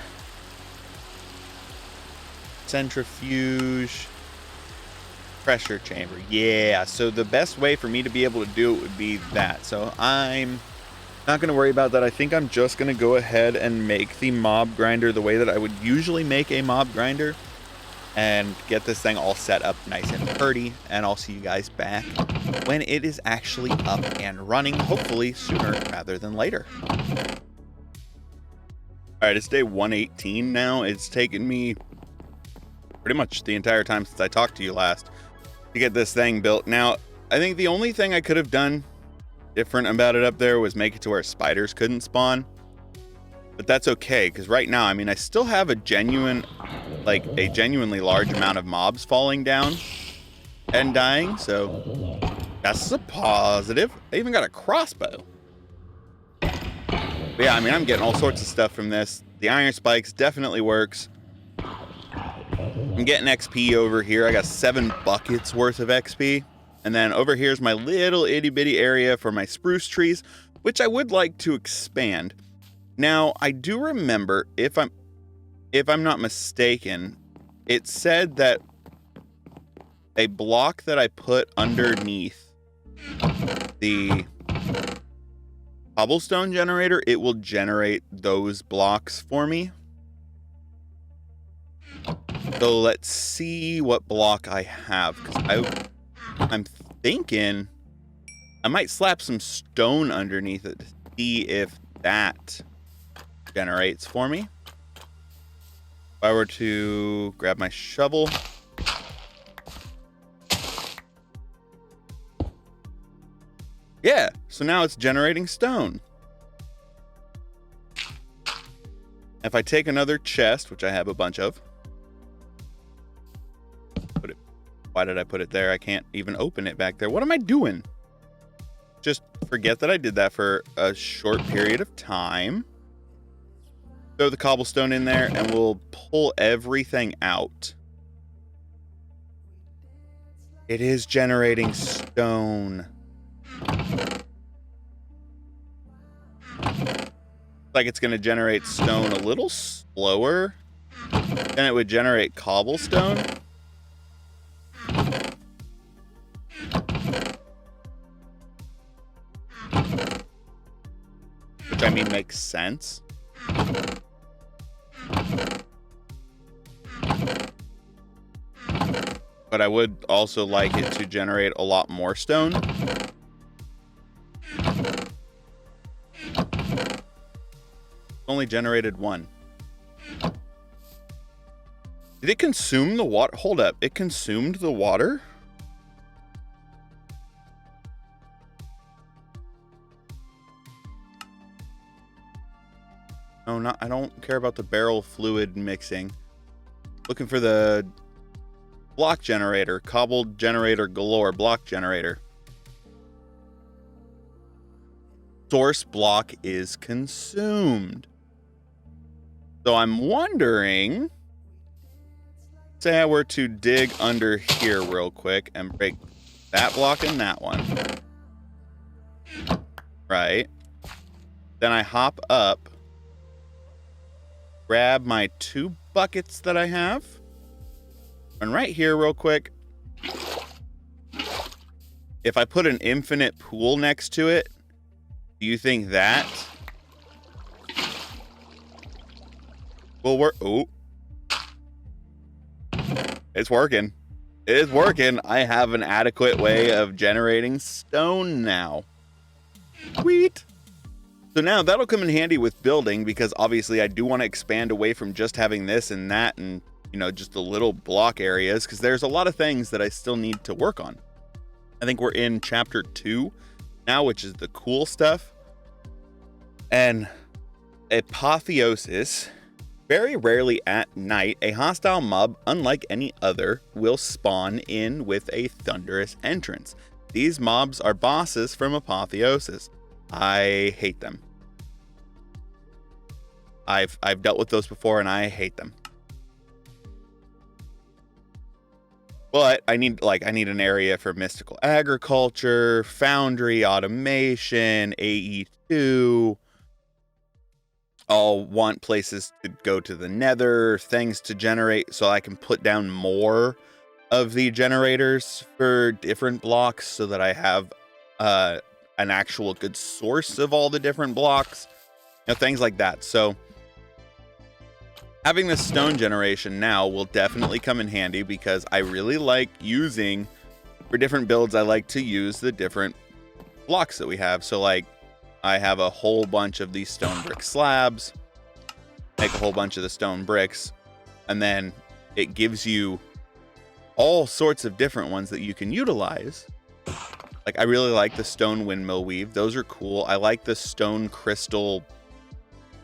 Centrifuge. Pressure chamber. Yeah, so the best way for me to be able to do it would be that. So I'm not going to worry about that. I think I'm just going to go ahead and make the mob grinder the way that I would usually make a mob grinder and get this thing all set up nice and pretty. And I'll see you guys back when it is actually up and running, hopefully sooner rather than later. All right, it's day 118 now. It's taken me pretty much the entire time since I talked to you last to get this thing built. Now, I think the only thing I could have done different about it up there was make it to where spiders couldn't spawn. But that's okay, because right now, I mean, I still have a genuinely large amount of mobs falling down and dying, so that's a positive. I even got a crossbow. But yeah, I mean, I'm getting all sorts of stuff from this. The iron spikes definitely works. I'm getting XP over here. I got 7 buckets worth of XP. And then over here's my little itty bitty area for my spruce trees, which I would like to expand. Now, I do remember, if I'm not mistaken, it said that a block that I put underneath the cobblestone generator, it will generate those blocks for me. So let's see what block I have, because I'm thinking I might slap some stone underneath it to see if that generates for me. If I were to grab my shovel. Yeah, so now it's generating stone. If I take another chest, which I have a bunch of, why did I put it there? I can't even open it back there. What am I doing? Just forget that I did that for a short period of time. Throw the cobblestone in there and we'll pull everything out. It is generating stone. Like it's going to generate stone a little slower than it would generate cobblestone. Which I mean makes sense. But I would also like it to generate a lot more stone. Only generated 1. Did it consume the water? Hold up. It consumed the water? Oh, no, I don't care about the barrel fluid mixing. Looking for the block generator. Cobbled generator galore. Block generator. Source block is consumed. So I'm wondering, say I were to dig under here real quick and break that block and that one. Right. Then I hop up, grab my 2 buckets that I have, and right here real quick, if I put an infinite pool next to it, do you think that will work? Oh, it's working. It is working. I have an adequate way of generating stone now. Sweet. So now that'll come in handy with building, because obviously I do want to expand away from just having this and that and, you know, just the little block areas, because there's a lot of things that I still need to work on. I think we're in chapter 2 now, which is the cool stuff. And apotheosis, very rarely at night, a hostile mob, unlike any other, will spawn in with a thunderous entrance. These mobs are bosses from apotheosis. I hate them. I've dealt with those before and I hate them. But I need an area for mystical agriculture, foundry, automation, AE2. I'll want places to go to the nether, things to generate so I can put down more of the generators for different blocks so that I have an actual good source of all the different blocks, you know, things like that. So having this stone generation now will definitely come in handy, because I really like using, for different builds, I like to use the different blocks that we have. So like I have a whole bunch of these stone brick slabs, make a whole bunch of the stone bricks, and then it gives you all sorts of different ones that you can utilize. Like, I really like the stone windmill weave. Those are cool. I like the stone crystal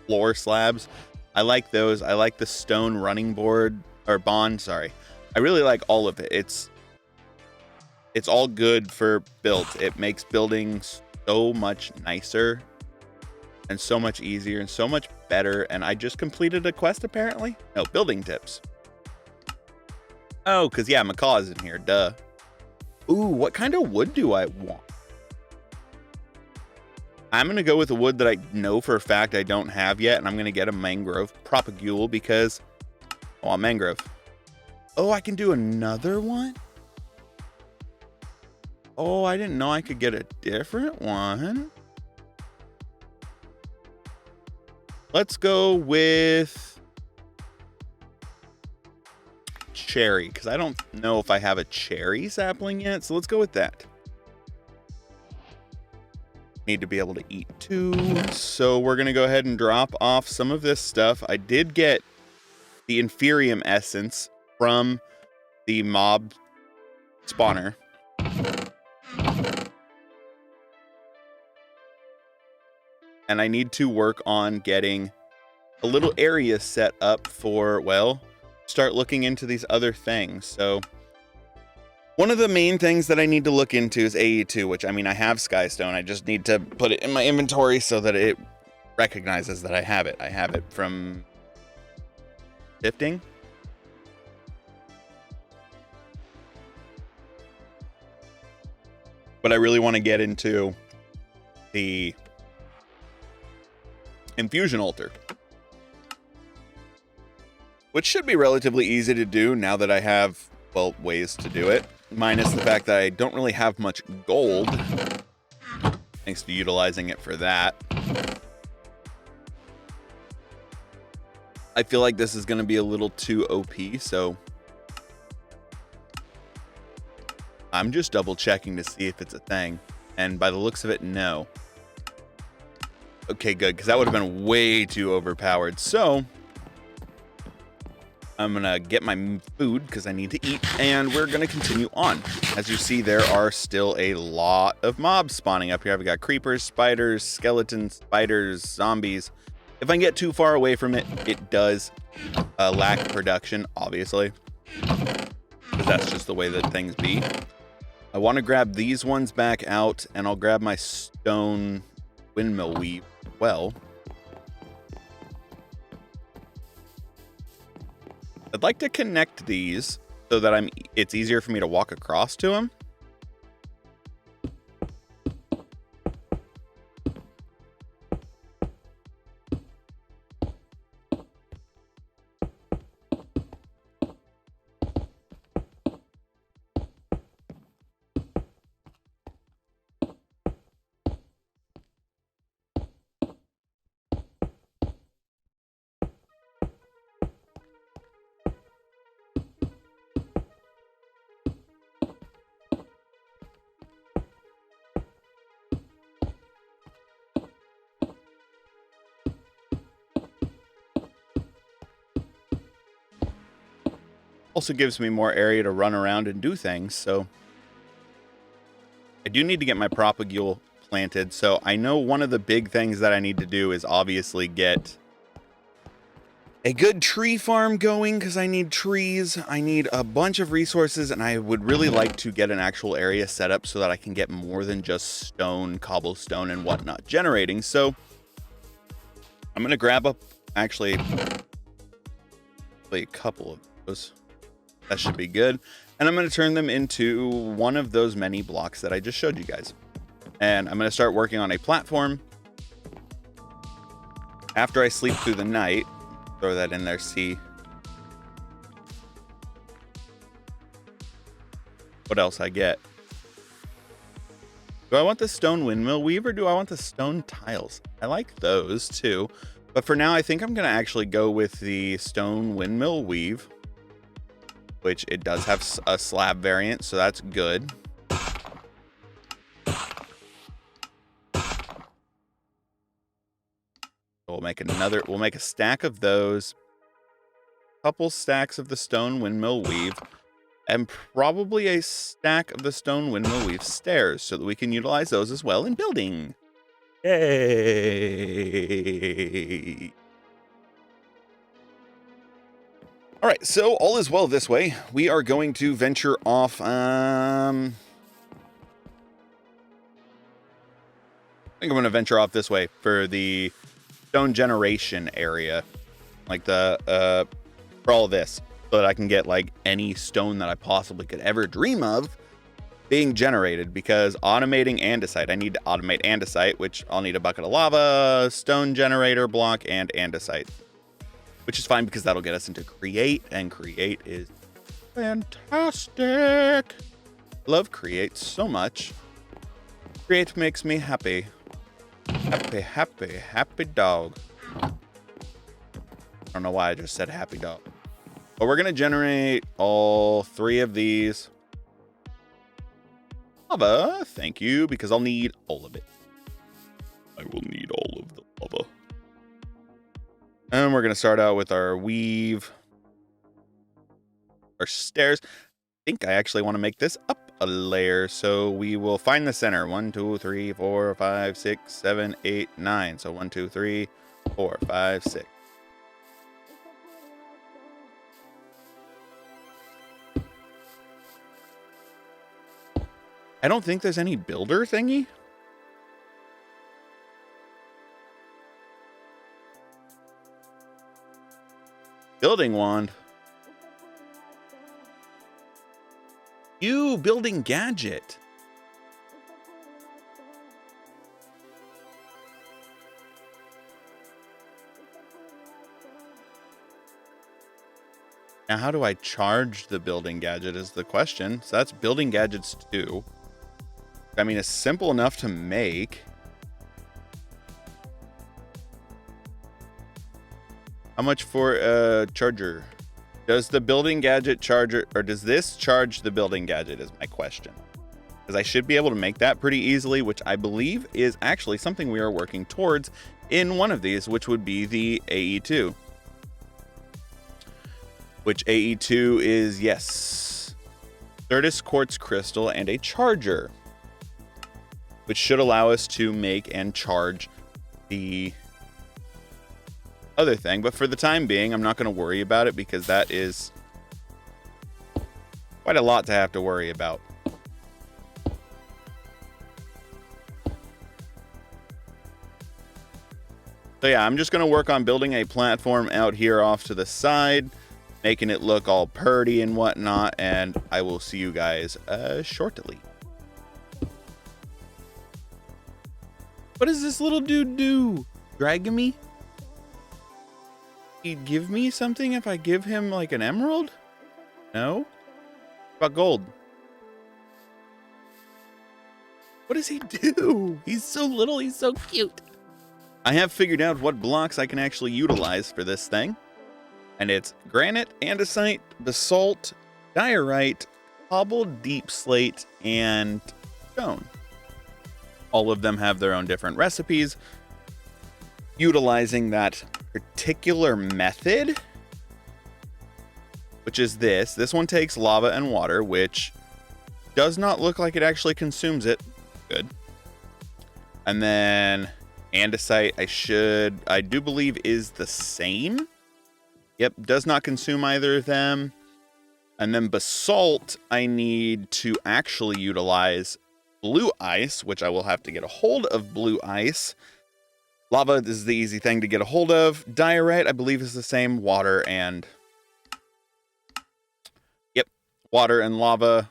floor slabs. I like those. I like the stone running board or bond. Sorry. I really like all of it. It's all good for builds. It makes building so much nicer and so much easier and so much better. And I just completed a quest, apparently. No, building tips. Oh, because, yeah, Macaw is in here. Duh. Ooh, what kind of wood do I want? I'm going to go with a wood that I know for a fact I don't have yet. And I'm going to get a mangrove propagule because I want mangrove. Oh, I can do another one? Oh, I didn't know I could get a different one. Let's go with cherry, because I don't know if I have a cherry sapling yet. So let's go with that. Need to be able to eat too. So we're going to go ahead and drop off some of this stuff. I did get the Inferium essence from the mob spawner. And I need to work on getting a little area set up for, well, start looking into these other things. So one of the main things that I need to look into is AE2, which, I mean, I have Skystone. I just need to put it in my inventory so that it recognizes that I have it. I have it from shifting. But I really want to get into the infusion altar, which should be relatively easy to do now that I have, well, ways to do it, minus the fact that I don't really have much gold, thanks to utilizing it for that. I feel like this is going to be a little too OP, so I'm just double checking to see if it's a thing, and by the looks of it, no. Okay, good, because that would have been way too overpowered. So I'm going to get my food because I need to eat, and we're going to continue on. As you see, there are still a lot of mobs spawning up here. I've got creepers, spiders, skeletons, spiders, zombies. If I can get too far away from it, it does lack production, obviously, because that's just the way that things be. I want to grab these ones back out, and I'll grab my stone windmill weave. Well, I'd like to connect these so that it's easier for me to walk across to them. Also gives me more area to run around and do things, so I do need to get my propagule planted. So I know one of the big things that I need to do is obviously get a good tree farm going, because I need trees. I need a bunch of resources, and I would really like to get an actual area set up so that I can get more than just stone, cobblestone, and whatnot generating. So I'm going to grab up actually a couple of those. That should be good. And I'm going to turn them into one of those many blocks that I just showed you guys. And I'm going to start working on a platform. After I sleep through the night, throw that in there, see what else I get. Do I want the stone windmill weave or do I want the stone tiles? I like those too. But for now, I think I'm going to actually go with the stone windmill weave, which it does have a slab variant, so that's good. We'll make a stack of those. couple stacks of the stone windmill weave, and probably a stack of the stone windmill weave stairs so that we can utilize those as well in building. Yay! All right, so all is well this way. We are going to venture off. I think I'm going to venture off this way for the stone generation area, like the for all of this, so that I can get like any stone that I possibly could ever dream of being generated. Because automating andesite, I need to automate andesite, which I'll need a bucket of lava, stone generator block, and andesite. Which is fine because that'll get us into create, and create is fantastic. Love create so much. Create makes me happy. Happy, happy, happy dog. I don't know why I just said happy dog. But we're gonna generate all 3 of these. Lava, thank you, because I'll need all of it. I will need all of the lava. And we're going to start out with our weave. Our stairs. I think I actually want to make this up a layer. So we will find the center. 1, 2, 3, 4, 5, 6, 7, 8, 9. So 1, 2, 3, 4, 5, 6. I don't think there's any builder thingy. Building wand. You building gadget. Now, how do I charge the building gadget is the question. So that's building gadgets 2. I mean, it's simple enough to make. How much for a charger? Does the building gadget charger, or does this charge the building gadget is my question. Because I should be able to make that pretty easily, which I believe is actually something we are working towards in one of these, which would be the AE2. Which AE2 is, yes, Certus quartz crystal and a charger, which should allow us to make and charge the other thing. But for the time being, I'm not going to worry about it because that is quite a lot to have to worry about. So yeah, I'm just going to work on building a platform out here off to the side, making it look all purty and whatnot, and I will see you guys shortly. What does this little dude do? Dragging me? He'd give me something if I give him like an emerald? No? What about gold? What does he do? He's so little, he's so cute. I have figured out what blocks I can actually utilize for this thing. And it's granite, andesite, basalt, diorite, cobbled deep slate, and stone. All of them have their own different recipes. Utilizing that particular method, which is this. This one takes lava and water, which does not look like it actually consumes it. Good. And then andesite, I do believe is the same. Yep, does not consume either of them. And then basalt, I need to actually utilize blue ice, which I will have to get a hold of blue ice. Lava is the easy thing to get a hold of. Diorite, I believe, is the same. Water and... Yep, water and lava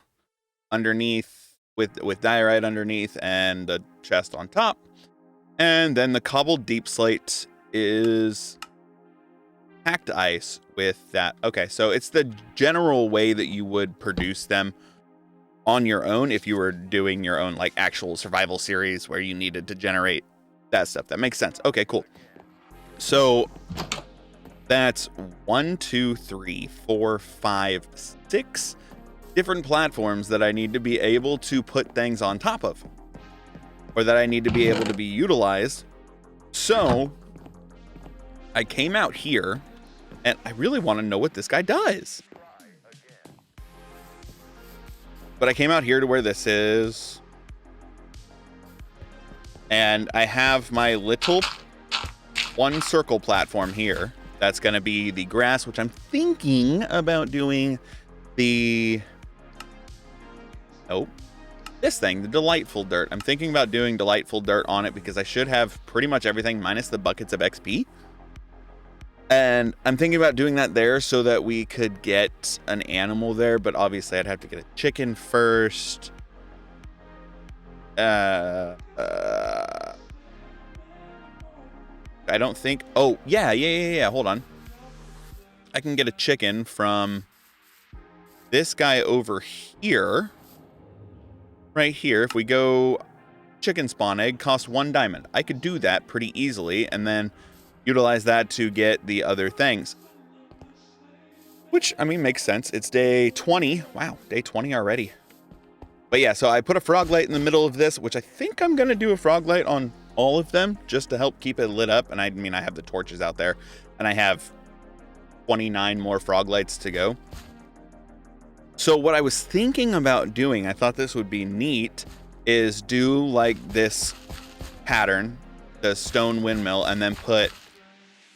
underneath, with diorite underneath and the chest on top. And then the cobbled deep slate is packed ice with that. Okay, so it's the general way that you would produce them on your own if you were doing your own like actual survival series where you needed to generate that stuff. That makes sense. Okay, cool. So that's 1, 2, 3, 4, 5, 6 different platforms that I need to be able to put things on top of, or that I need to be able to be utilized. So I came out here And I really want to know what this guy does. But I came out here to where this is. And I have my little one circle platform here. That's going to be the grass, which I'm thinking about doing the... Oh, this thing, the delightful dirt. I'm thinking about doing delightful dirt on it because I should have pretty much everything minus the buckets of XP. And I'm thinking about doing that there so that we could get an animal there, but obviously I'd have to get a chicken first. I don't think... Oh, yeah. Hold on. I can get a chicken from this guy over here. Right here. If we go chicken spawn egg, costs 1 diamond. I could do that pretty easily and then utilize that to get the other things. Which, I mean, makes sense. It's day 20. Wow, day 20 already. But yeah, so I put a frog light in the middle of this, which I think I'm going to do a frog light on all of them just to help keep it lit up. And I mean, I have the torches out there and I have 29 more frog lights to go. So what I was thinking about doing, I thought this would be neat, is do like this pattern, the stone windmill, and then put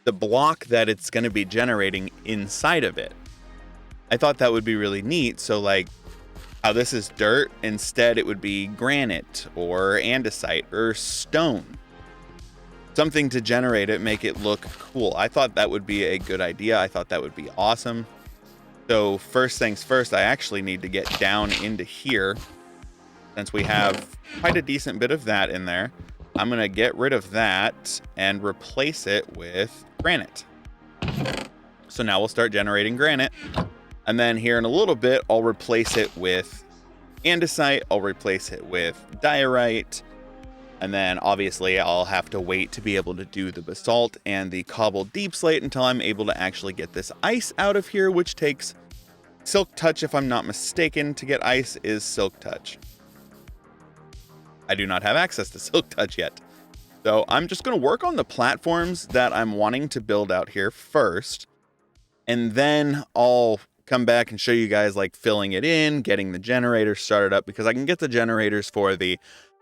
the block that it's going to be generating inside of it. I thought that would be really neat. So like how this is dirt, instead it would be granite or andesite or stone. Something to generate it, make it look cool. I thought that would be a good idea. I thought that would be awesome. So first things first, I actually need to get down into here. Since we have quite a decent bit of that in there, I'm going to get rid of that and replace it with granite. So now we'll start generating granite. And then here in a little bit, I'll replace it with andesite. I'll replace it with diorite. And then obviously I'll have to wait to be able to do the basalt and the cobbled deep slate until I'm able to actually get this ice out of here, which takes silk touch. If I'm not mistaken, to get ice is silk touch. I do not have access to silk touch yet. So I'm just going to work on the platforms that I'm wanting to build out here first. And then I'll come back and show you guys like filling it in, getting the generator started up, because I can get the generators for the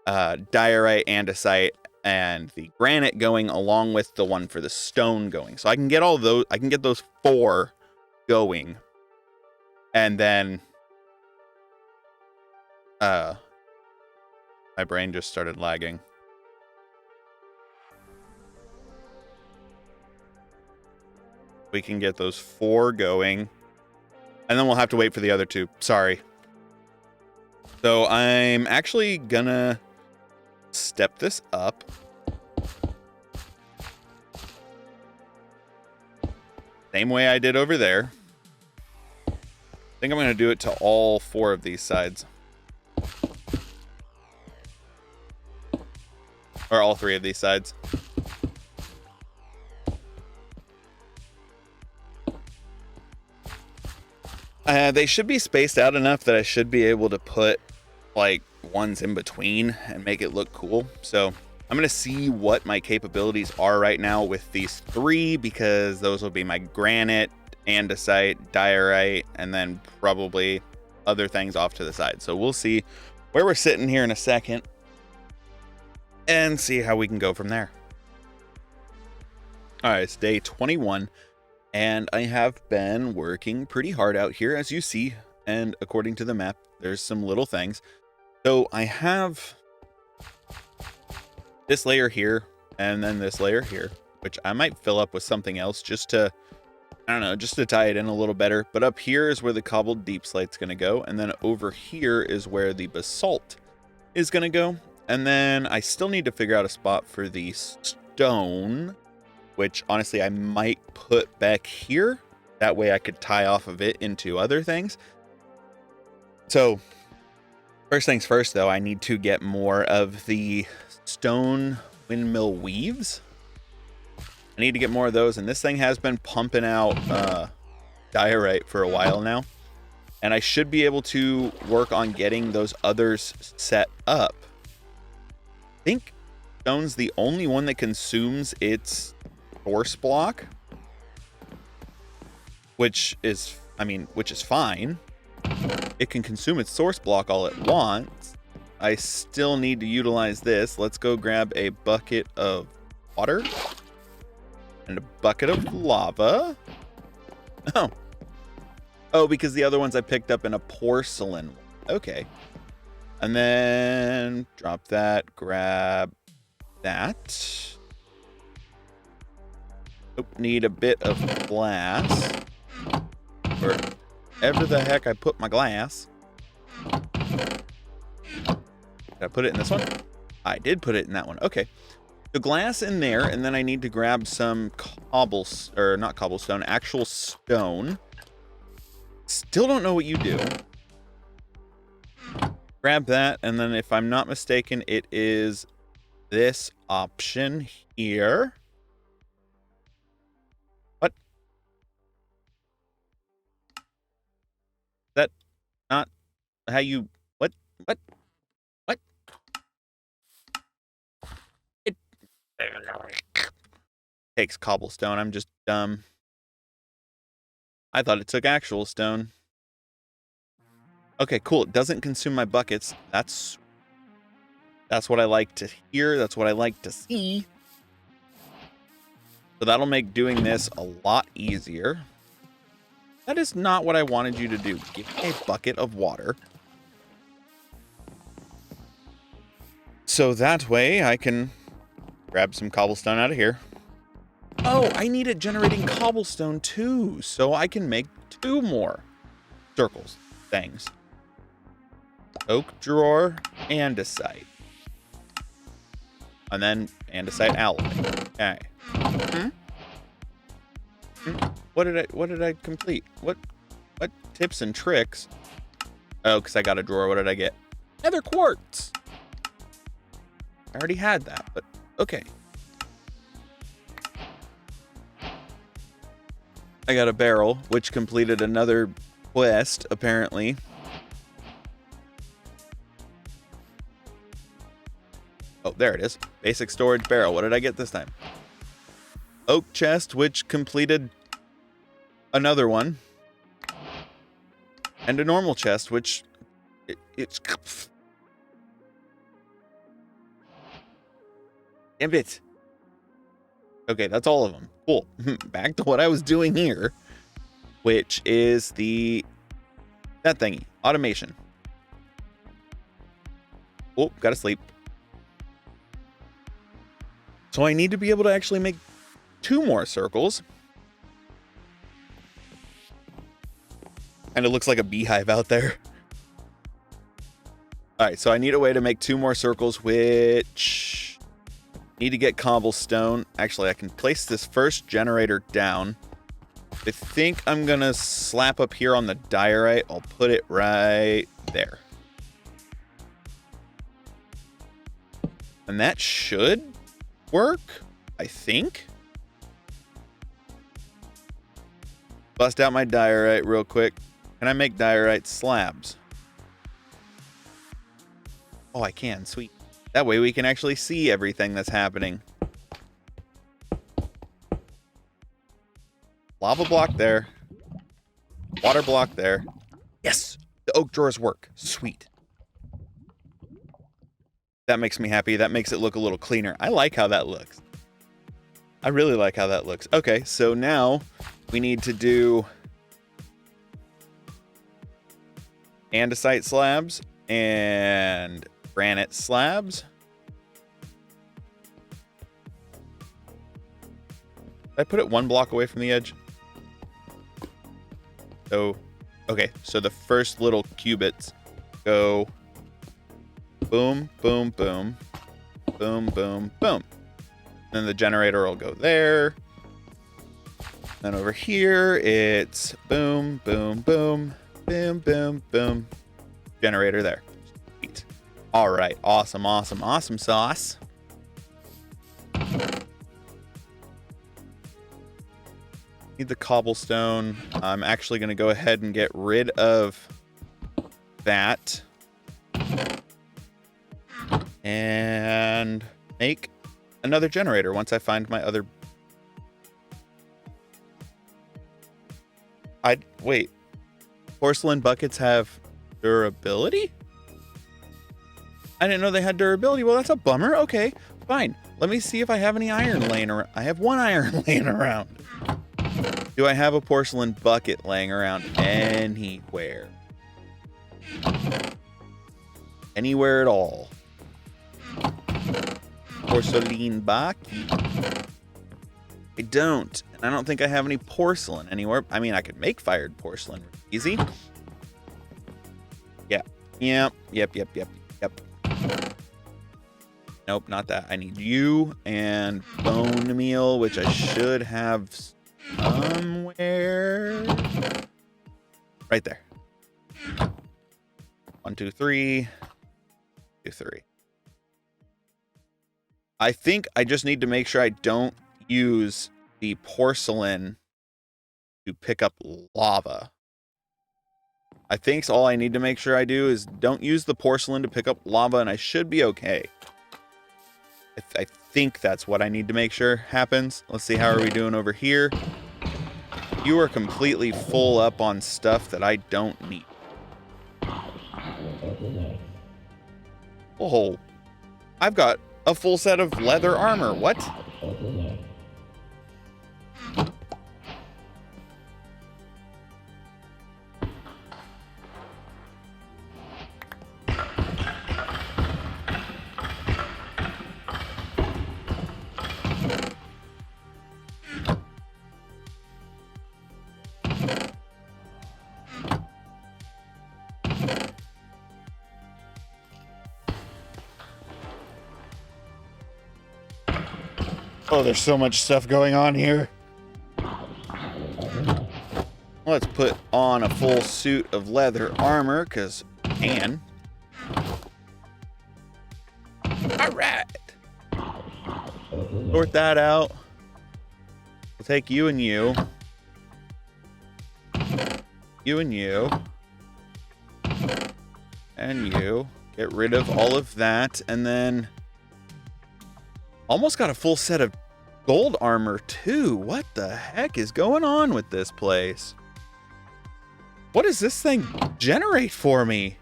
diorite, andesite, and the granite going along with the one for the stone going. So I can get all those, I can get those 4 going. And then my brain just started lagging. We can get those 4 going. And then we'll have to wait for the other 2. Sorry. So I'm actually gonna step this up. Same way I did over there. I think I'm gonna do it to all 4 of these sides. Or all 3 of these sides. They should be spaced out enough that I should be able to put like ones in between and make it look cool. So I'm going to see what my capabilities are right now with these 3, because those will be my granite, andesite, diorite, and then probably other things off to the side. So we'll see where we're sitting here in a second and see how we can go from there. All right, it's day 21. And I have been working pretty hard out here, as you see. And according to the map, there's some little things. So I have this layer here and then this layer here, which I might fill up with something else just to, I don't know, just to tie it in a little better. But up here is where the cobbled deep slate's going to go. And then over here is where the basalt is going to go. And then I still need to figure out a spot for the stone, which honestly I might put back here. That way I could tie off of it into other things. So first things first, though, I need to get more of the stone windmill weaves. I need to get more of those. And this thing has been pumping out diorite for a while now. And I should be able to work on getting those others set up. I think stone's the only one that consumes its force block. which is fine. It can consume its source block all it wants. I still need to utilize this. Let's go grab a bucket of water and a bucket of lava. Oh, because the other ones I picked up in a porcelain. Okay. And then drop that, grab that. Oh, need a bit of glass. Wherever the heck I put my glass. Did I put it in this one? I did put it in that one. Okay. The glass in there, and then I need to grab some not cobblestone, actual stone. Still don't know what you do. Grab that, and then if I'm not mistaken, it is this option here. What? That not how you... What? It takes cobblestone. I'm just dumb. I thought it took actual stone. Okay, cool. It doesn't consume my buckets. That's what I like to hear. That's what I like to see. So that'll make doing this a lot easier. That is not what I wanted you to do. Give me a bucket of water. So that way I can grab some cobblestone out of here. Oh, I need it generating cobblestone too, so I can make 2 more circles things. Oak drawer, andesite. And then andesite alloy. Okay. What did I complete? What tips and tricks? Oh, because I got a drawer. What did I get? Nether quartz. I already had that, but okay. I got a barrel, which completed another quest, apparently. Oh, there it is. Basic storage barrel. What did I get this time? Oak chest, which completed another one. And a normal chest, which... it's... Damn it. Okay, that's all of them. Cool. Back to what I was doing here, which is that thingy. Automation. Oh, gotta sleep. So I need to be able to actually make 2 more circles. And it looks like a beehive out there. All right, so I need a way to make 2 more circles, which need to get cobblestone. Actually, I can place this first generator down. I think I'm gonna slap up here on the diorite. I'll put it right there. And that should work, I think. Bust out my diorite real quick. Can I make diorite slabs? Oh, I can. Sweet. That way we can actually see everything that's happening. Lava block there. Water block there. Yes! The oak drawers work. Sweet. That makes me happy. That makes it look a little cleaner. I like how that looks. I really like how that looks. Okay, so now we need to do andesite slabs and granite slabs. Did I put it 1 block away from the edge? So, okay, so the first little cubits go boom, boom, boom, boom, boom, boom. Then the generator will go there. Then over here, it's boom, boom, boom, boom, boom, boom. Generator there. Sweet. All right, awesome, awesome, awesome sauce. Need the cobblestone. I'm actually going to go ahead and get rid of that. And make another generator once I find my other... Wait. Porcelain buckets have durability? I didn't know they had durability. Well, that's a bummer. Okay, fine. Let me see if I have any iron laying around. I have 1 iron laying around. Do I have a porcelain bucket laying around anywhere? Anywhere at all? Porcelain bucket? I don't. And I don't think I have any porcelain anywhere. I mean, I could make fired porcelain. Easy. Yeah. Yep. Nope, not that. I need you and bone meal, which I should have somewhere. Right there. 1, 2, 3. 2, 3. I think I just need to make sure I don't use the porcelain to pick up lava. I think all I need to make sure I do is don't use the porcelain to pick up lava, and I should be okay. I think that's what I need to make sure happens. Let's see, how are we doing over here? You are completely full up on stuff that I don't need. Oh, I've got a full set of leather armor. What? Oh, there's so much stuff going on here. Let's put on a full suit of leather armor, because I can. Alright. Sort that out. We'll take you and you. You and you. And you. Get rid of all of that, and then... Almost got a full set of gold armor, too. What the heck is going on with this place? What does this thing generate for me?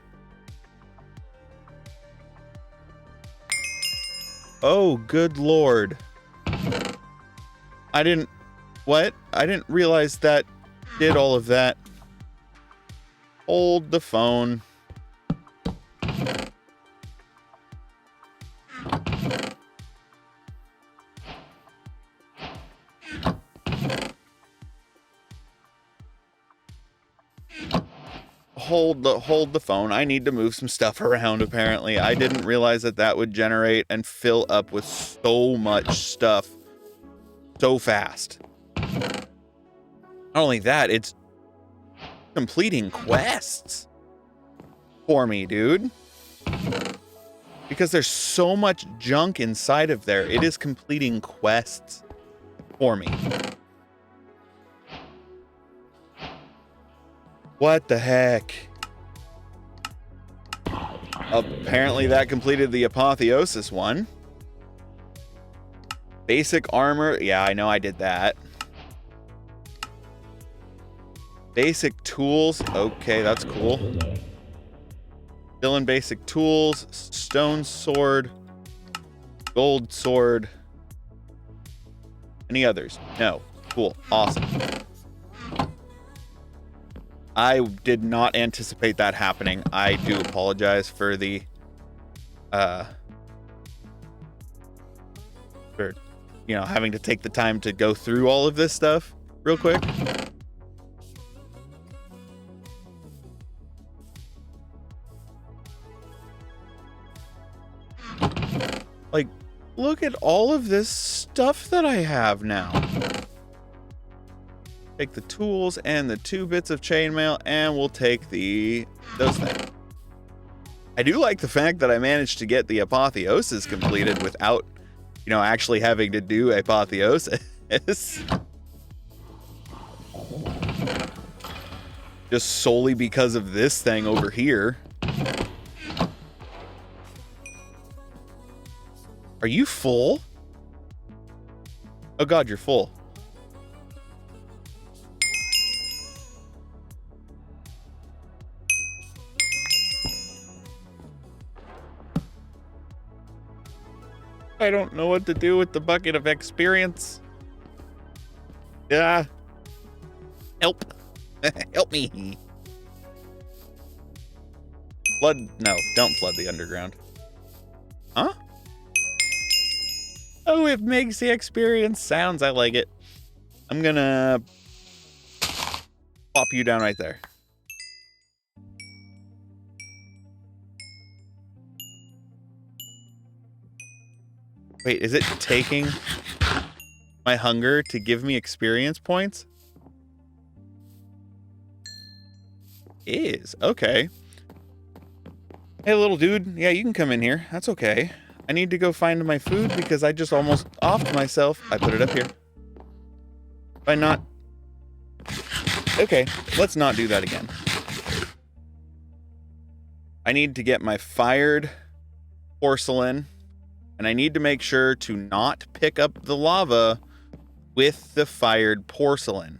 Oh, good lord. I didn't... What? I didn't realize that did all of that. Hold the phone. Hold the phone. I need to move some stuff around, apparently. I didn't realize that that would generate and fill up with so much stuff so fast. Not only that, it's completing quests for me, dude. Because there's so much junk inside of there. It is completing quests for me. What the heck? Apparently that completed the apotheosis one. Basic armor. Yeah, I know I did that. Basic tools. Okay, that's cool. Still in basic tools. Stone sword. Gold sword. Any others? No. Cool. Awesome. I did not anticipate that happening. I do apologize for the, having to take the time to go through all of this stuff real quick. Like, look at all of this stuff that I have now. Take the tools and the 2 bits of chainmail, and we'll take those things. I do like the fact that I managed to get the apotheosis completed without, actually having to do apotheosis. Just solely because of this thing over here. Are you full? Oh god, you're full. I don't know what to do with the bucket of experience. Yeah. Help. Help me. Flood. No, don't flood the underground. Huh? Oh, it makes the experience sounds. I like it. I'm gonna plop you down right there. Wait, is it taking my hunger to give me experience points? Is. Okay. Hey, little dude. Yeah, you can come in here. That's okay. I need to go find my food because I just almost offed myself. I put it up here. Why not? Okay, let's not do that again. I need to get my fired porcelain, and I need to make sure to not pick up the lava with the fired porcelain.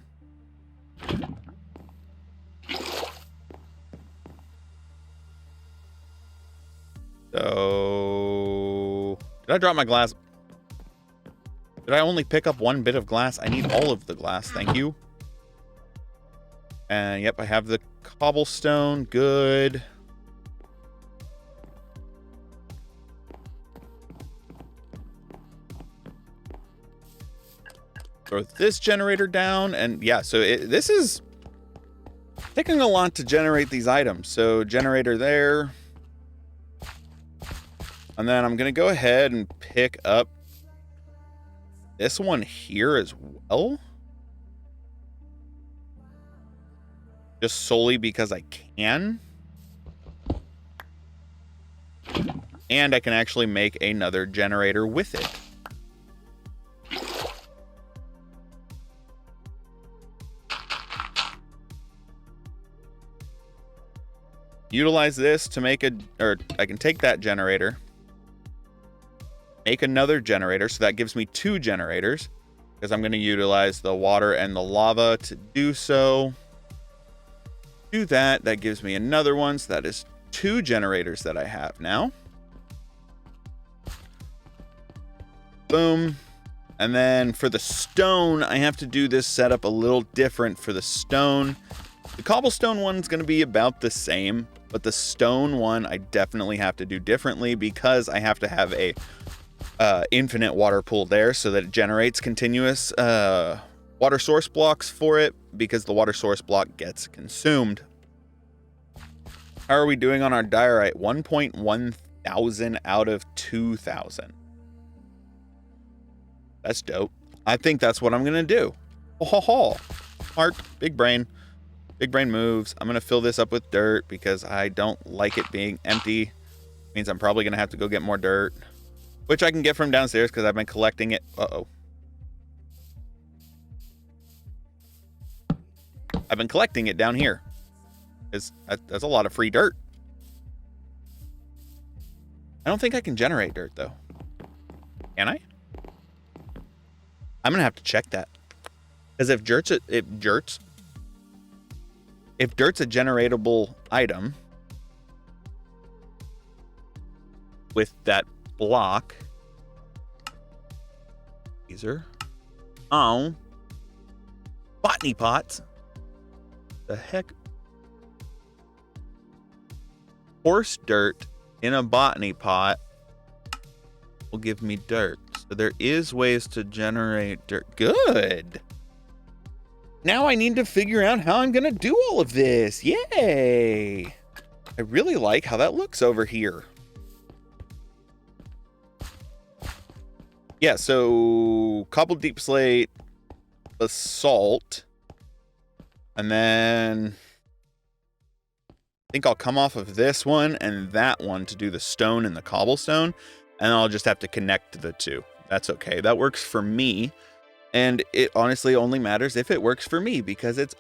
So, did I drop my glass? Did I only pick up one bit of glass? I need all of the glass, thank you. And yep, I have the cobblestone, good. Throw this generator down, and yeah, so this is taking a lot to generate these items. So generator there. And then I'm going to go ahead and pick up this one here as well. Just solely because I can. And I can actually make another generator with it. Utilize this to make I can take that generator. Make another generator, so that gives me 2 generators, because I'm going to utilize the water and the lava to do so. Do that. That gives me another one, so that is 2 generators that I have now. Boom. And then for the stone, I have to do this setup a little different for the stone. The cobblestone one's going to be about the same, but the stone one I definitely have to do differently because I have to have a infinite water pool there so that it generates continuous water source blocks for it, because the water source block gets consumed. How are we doing on our diorite? 1.1 thousand out of 2,000. That's dope. I think that's what I'm gonna do. Oh, smart, big brain moves. I'm gonna fill this up with dirt because I don't like it being empty. Means I'm probably gonna have to go get more dirt, which I can get from downstairs because I've been collecting it. I've been collecting it down here. That's a lot of free dirt. I don't think I can generate dirt, though. Can I? I'm going to have to check that. Because if dirt's a generatable item with that block. These are botany pots. The heck? Horse dirt in a botany pot will give me dirt. So there is ways to generate dirt. Good. Now I need to figure out how I'm gonna do all of this. Yay! I really like how that looks over here. Yeah, so cobbled deep slate, basalt, and then I think I'll come off of this one and that one to do the stone and the cobblestone, and I'll just have to connect the two. That's okay. That works for me, and it honestly only matters if it works for me because it's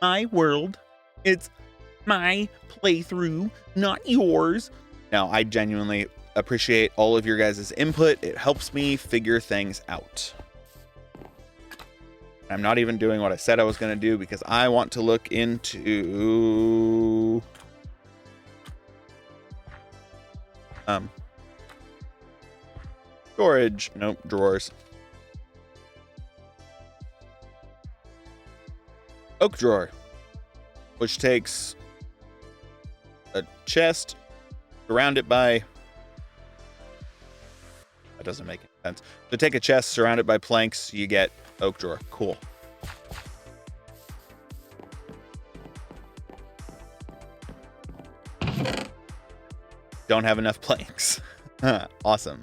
my world. It's my playthrough, not yours. Now, I genuinely appreciate all of your guys' input. It helps me figure things out. I'm not even doing what I said I was going to do because I want to look into Storage. Nope, drawers. Oak drawer, which takes a chest, surround it by... That doesn't make any sense. So take a chest, surround it by planks, you get oak drawer. Cool. Don't have enough planks. Awesome.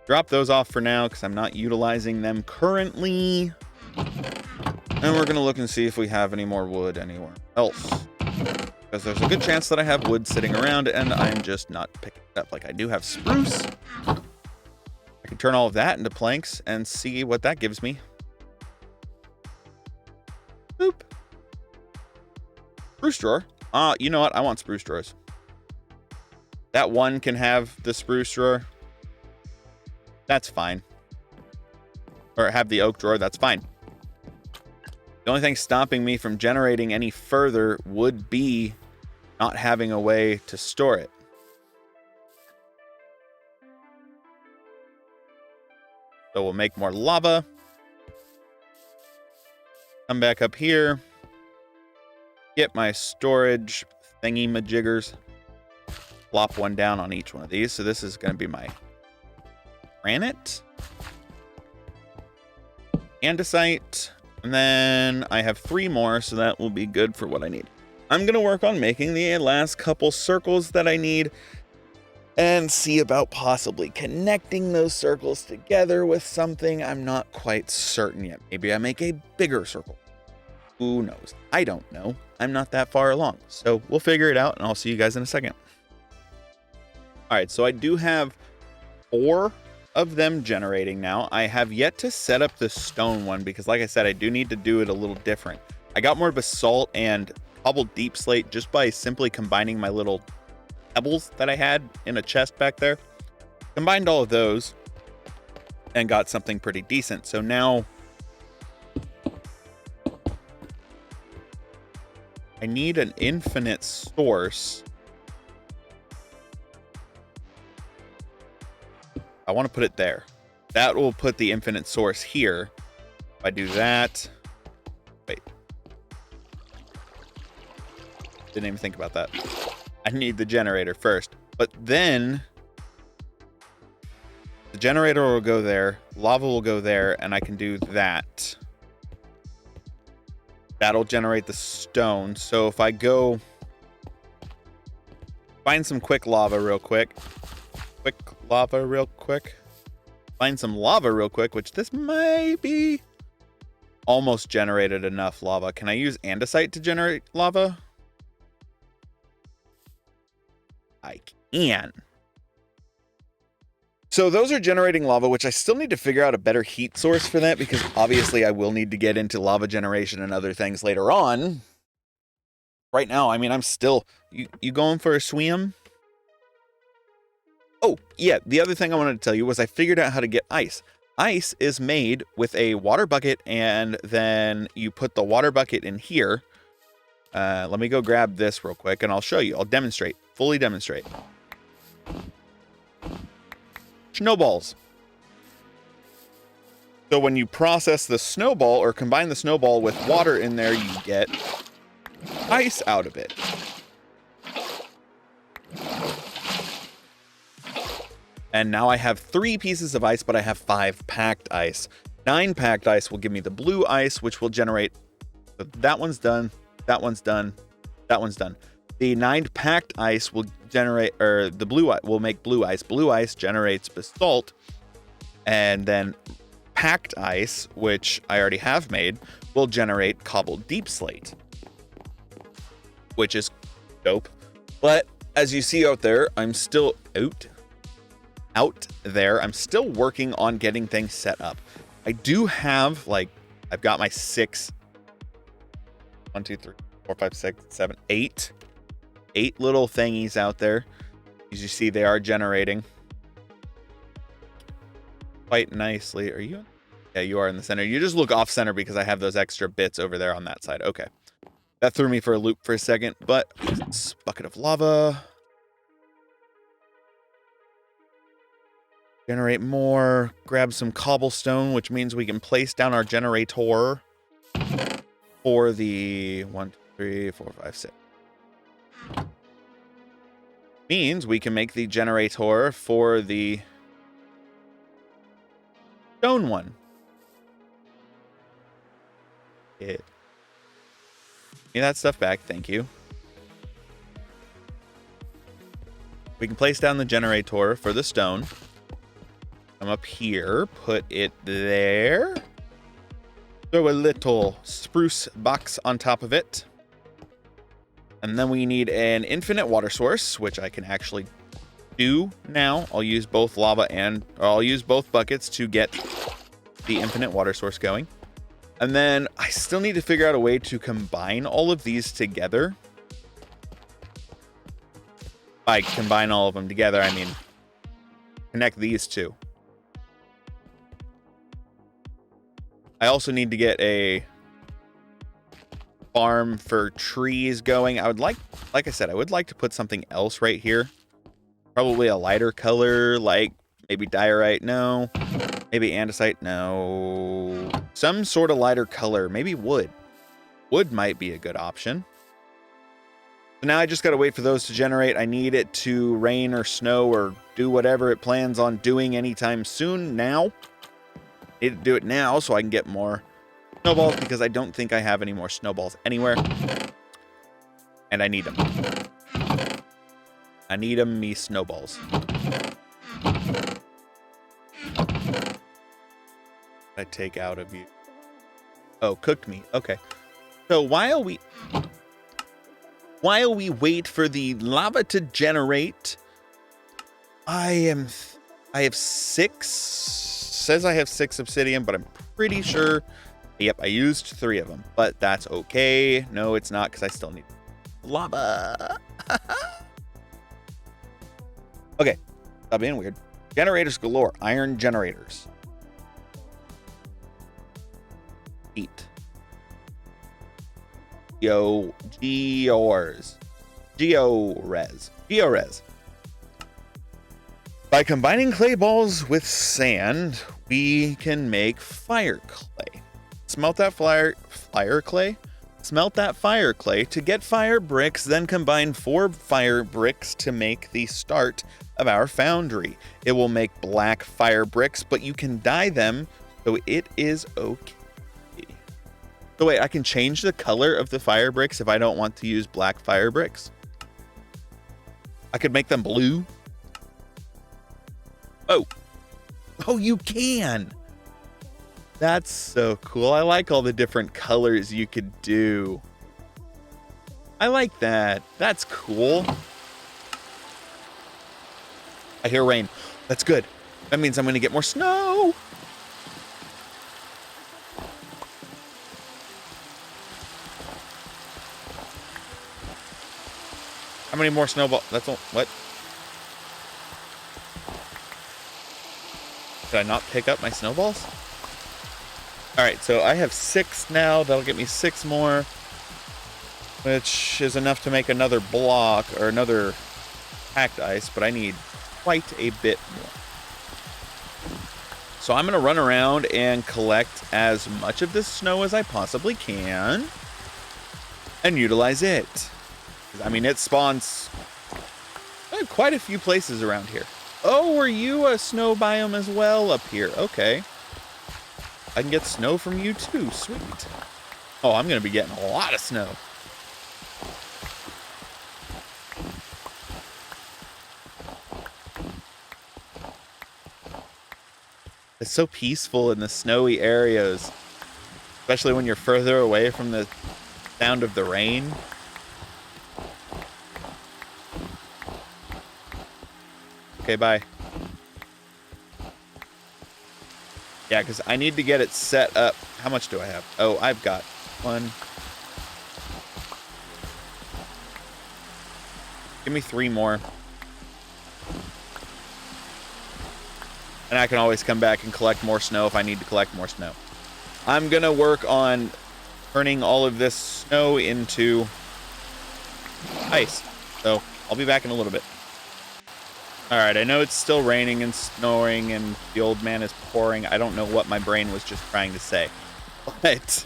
Drop those off for now because I'm not utilizing them currently. And we're going to look and see if we have any more wood anywhere else. Because there's a good chance that I have wood sitting around and I'm just not picking it up. Like I do have spruce. I can turn all of that into planks and see what that gives me. Boop. Spruce drawer. You know what? I want spruce drawers. That one can have the spruce drawer. That's fine. Or have the oak drawer. That's fine. The only thing stopping me from generating any further would be not having a way to store it. So we'll make more lava. Come back up here. Get my storage thingy-majiggers. Plop one down on each one of these. So this is going to be my granite. Andesite. And then I have 3 more, so that will be good for what I need. I'm going to work on making the last couple circles that I need and see about possibly connecting those circles together with something. I'm not quite certain yet. Maybe I make a bigger circle. Who knows? I don't know. I'm not that far along. So we'll figure it out, and I'll see you guys in a second. All right, so I do have 4 of them generating now. I have yet to set up the stone one because, like I said, I do need to do it a little different. I got more basalt and cobbled deep slate just by simply combining my little pebbles that I had in a chest back there. Combined all of those and got something pretty decent. So now I need an infinite source. I want to put it there. That will put the infinite source here. If I do that... Wait. Didn't even think about that. I need the generator first. But then... the generator will go there. Lava will go there. And I can do that. That'll generate the stone. So if I go... find some quick lava real quick. Find some lava real quick, which this might be almost generated enough lava. Can I use andesite to generate lava? I can. So those are generating lava, which I still need to figure out a better heat source for that because obviously I will need to get into lava generation and other things later on. Right now, I mean, I'm still... You going for a swim? Oh, yeah, the other thing I wanted to tell you was I figured out how to get ice. Ice is made with a water bucket, and then you put the water bucket in here. Let me go grab this real quick, and I'll show you. I'll demonstrate, fully demonstrate. Snowballs. So when you process the snowball, or combine the snowball with water in there, you get ice out of it. And now I have 3 pieces of ice, but I have 5 packed ice. 9 packed ice will give me the blue ice, which will generate... that one's done. That one's done. That one's done. The 9 packed ice will generate... or the blue ice will make blue ice. Blue ice generates basalt. And then packed ice, which I already have made, will generate cobbled deep slate. Which is dope. But as you see out there, I'm still out there. I'm still working on getting things set up. I do have, like, I've got my 6, 1, 2, 3, 4, 5, 6, 7, 8 little thingies out there. As you see, they are generating quite nicely. Are you? Yeah, you are in the center. You just look off center because I have those extra bits over there on that side. Okay. That threw me for a loop for a second, but bucket of lava. Generate more. Grab some cobblestone, which means we can place down our generator for the 1, 2, 3, 4, 5, 6. Means we can make the generator for the stone one. Give me that stuff back, thank you. We can place down the generator for the stone. Come up here, put it there. Throw a little spruce box on top of it. And then we need an infinite water source, which I can actually do now. I'll use both I'll use both buckets to get the infinite water source going. And then I still need to figure out a way to combine all of these together. By combine all of them together, I mean connect these two. I also need to get a farm for trees going. I would like I said, I would like to put something else right here. Probably a lighter color, like maybe diorite, no. Maybe andesite, no. Some sort of lighter color, maybe wood. Wood might be a good option. So now I just gotta wait for those to generate. I need it to rain or snow or do whatever it plans on doing anytime soon now. I need to do it now so I can get more snowballs because I don't think I have any more snowballs anywhere. And I need them. I need them, me snowballs. I take out of you. Oh, cooked meat. Okay. So while we wait for the lava to generate, I have 6. Says I have 6 obsidian, but I'm pretty sure. Yep, I used 3 of them, but that's okay. No, it's not because I still need lava. Okay, stop being weird. Generators galore. Iron generators. Heat. Geores. By combining clay balls with sand, we can make fire clay. Smelt that fire clay. Smelt that fire clay to get fire bricks, then combine 4 fire bricks to make the start of our foundry. It will make black fire bricks, but you can dye them, so it is okay. So wait, I can change the color of the fire bricks if I don't want to use black fire bricks? I could make them blue? Oh, you can! That's so cool. I like all the different colors you could do. I like that. That's cool. I hear rain. That's good. That means I'm going to get more snow. How many more snowballs? That's all. What? Did I not pick up my snowballs? All right, so I have 6 now. That'll get me 6 more, which is enough to make another block or another packed ice, but I need quite a bit more. So I'm going to run around and collect as much of this snow as I possibly can and utilize it. I mean, it spawns quite a few places around here. Oh, are you a snow biome as well up here? Okay. I can get snow from you too. Sweet. Oh, I'm going to be getting a lot of snow. It's so peaceful in the snowy areas, especially when you're further away from the sound of the rain. Okay, bye. Yeah, because I need to get it set up. How much do I have? Oh, I've got 1. Give me 3 more. And I can always come back and collect more snow if I need to collect more snow. I'm going to work on turning all of this snow into ice. So I'll be back in a little bit. All right, I know it's still raining and snowing and the old man is pouring. I don't know what my brain was just trying to say. But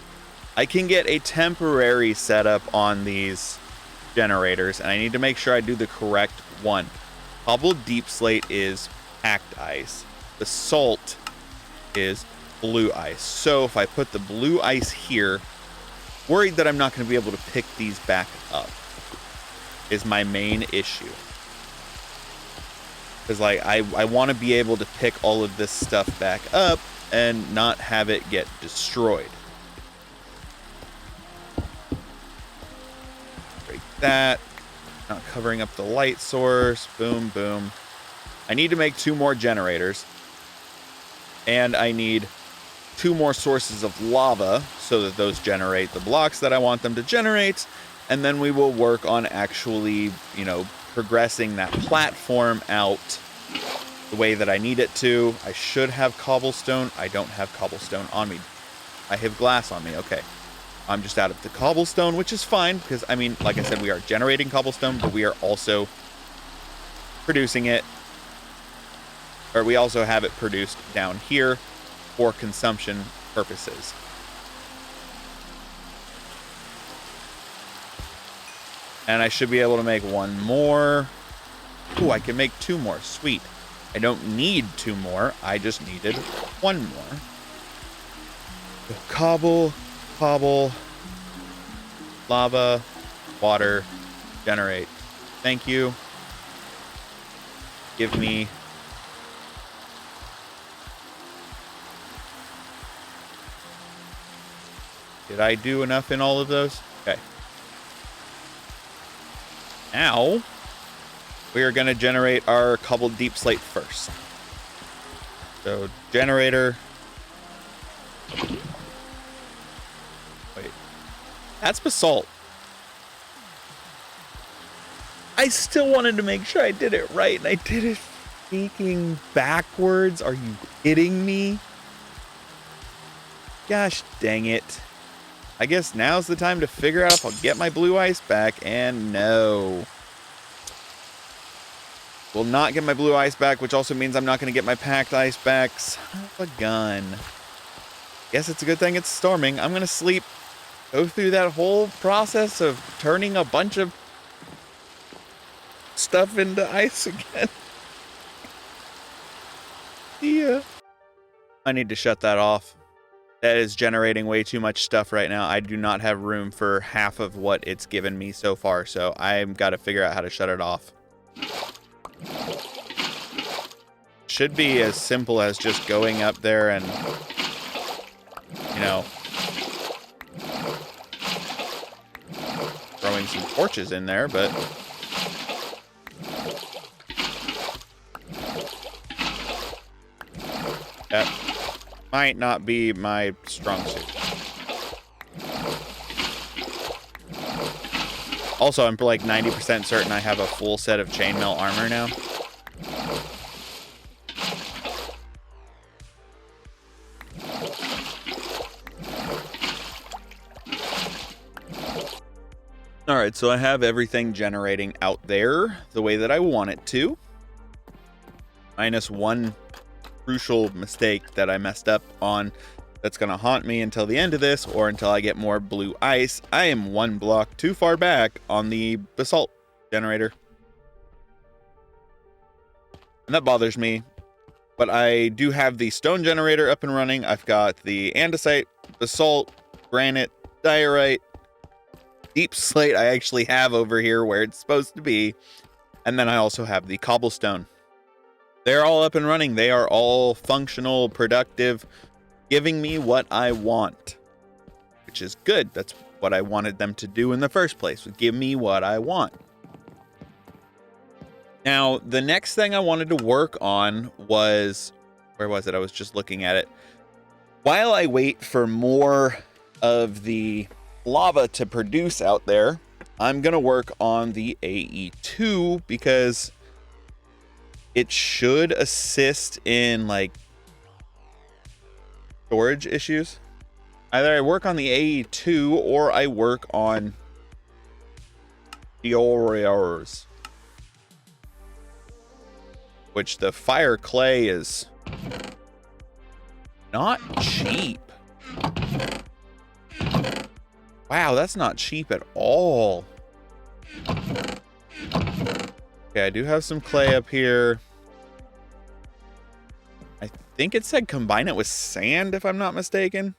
I can get a temporary setup on these generators, and I need to make sure I do the correct one. Cobbled deep slate is packed ice. Basalt is blue ice. So if I put the blue ice here, worried that I'm not going to be able to pick these back up is my main issue. Because like I want to be able to pick all of this stuff back up and not have it get destroyed. Break that. Not covering up the light source. Boom, boom. I need to make 2 more generators. And I need 2 more sources of lava so that those generate the blocks that I want them to generate. And then we will work on actually, you know, progressing that platform out the way that I need it to. I should have cobblestone. I don't have cobblestone on me. I have glass on me. Okay. I'm just out of the cobblestone, which is fine because, I mean, like I said, we are generating cobblestone, but we are also producing it, or we also have it produced down here for consumption purposes. And I should be able to make 1 more. Ooh, I can make 2 more. Sweet. I don't need 2 more. I just needed 1 more. So cobble, lava, water, generate. Thank you. Give me. Did I do enough in all of those? Okay. Now, we are going to generate our cobbled deep slate first. So, generator. Wait. That's basalt. I still wanted to make sure I did it right, and I did it freaking backwards. Are you kidding me? Gosh dang it. I guess now's the time to figure out if I'll get my blue ice back, and no. Will not get my blue ice back, which also means I'm not going to get my packed ice back. Son of a gun. Guess it's a good thing it's storming. I'm going to sleep. Go through that whole process of turning a bunch of stuff into ice again. Yeah. I need to shut that off. That is generating way too much stuff right now. I do not have room for half of what it's given me so far, so I've got to figure out how to shut it off. Should be as simple as just going up there and, you know, throwing some torches in there, but that might not be my strong suit. Also, I'm like 90% certain I have a full set of chainmail armor now. Alright, so I have everything generating out there the way that I want it to. Minus 1 crucial mistake that I messed up on that's going to haunt me until the end of this or until I get more blue ice. I am 1 block too far back on the basalt generator. And that bothers me. But I do have the stone generator up and running. I've got the andesite, basalt, granite, diorite, deep slate I actually have over here where it's supposed to be. And then I also have the cobblestone. They're all up and running. They are all functional, productive, giving me what I want, which is good. That's what I wanted them to do in the first place, would give me what I want. Now, the next thing I wanted to work on was, where was it? I was just looking at it. While I wait for more of the lava to produce out there, I'm going to work on the AE2 because it should assist in like storage issues. Either I work on the AE2 or I work on the Oreos. which the fire clay is not cheap. Wow, that's not cheap at all. Okay, I do have some clay up here. I think it said combine it with sand, if I'm not mistaken.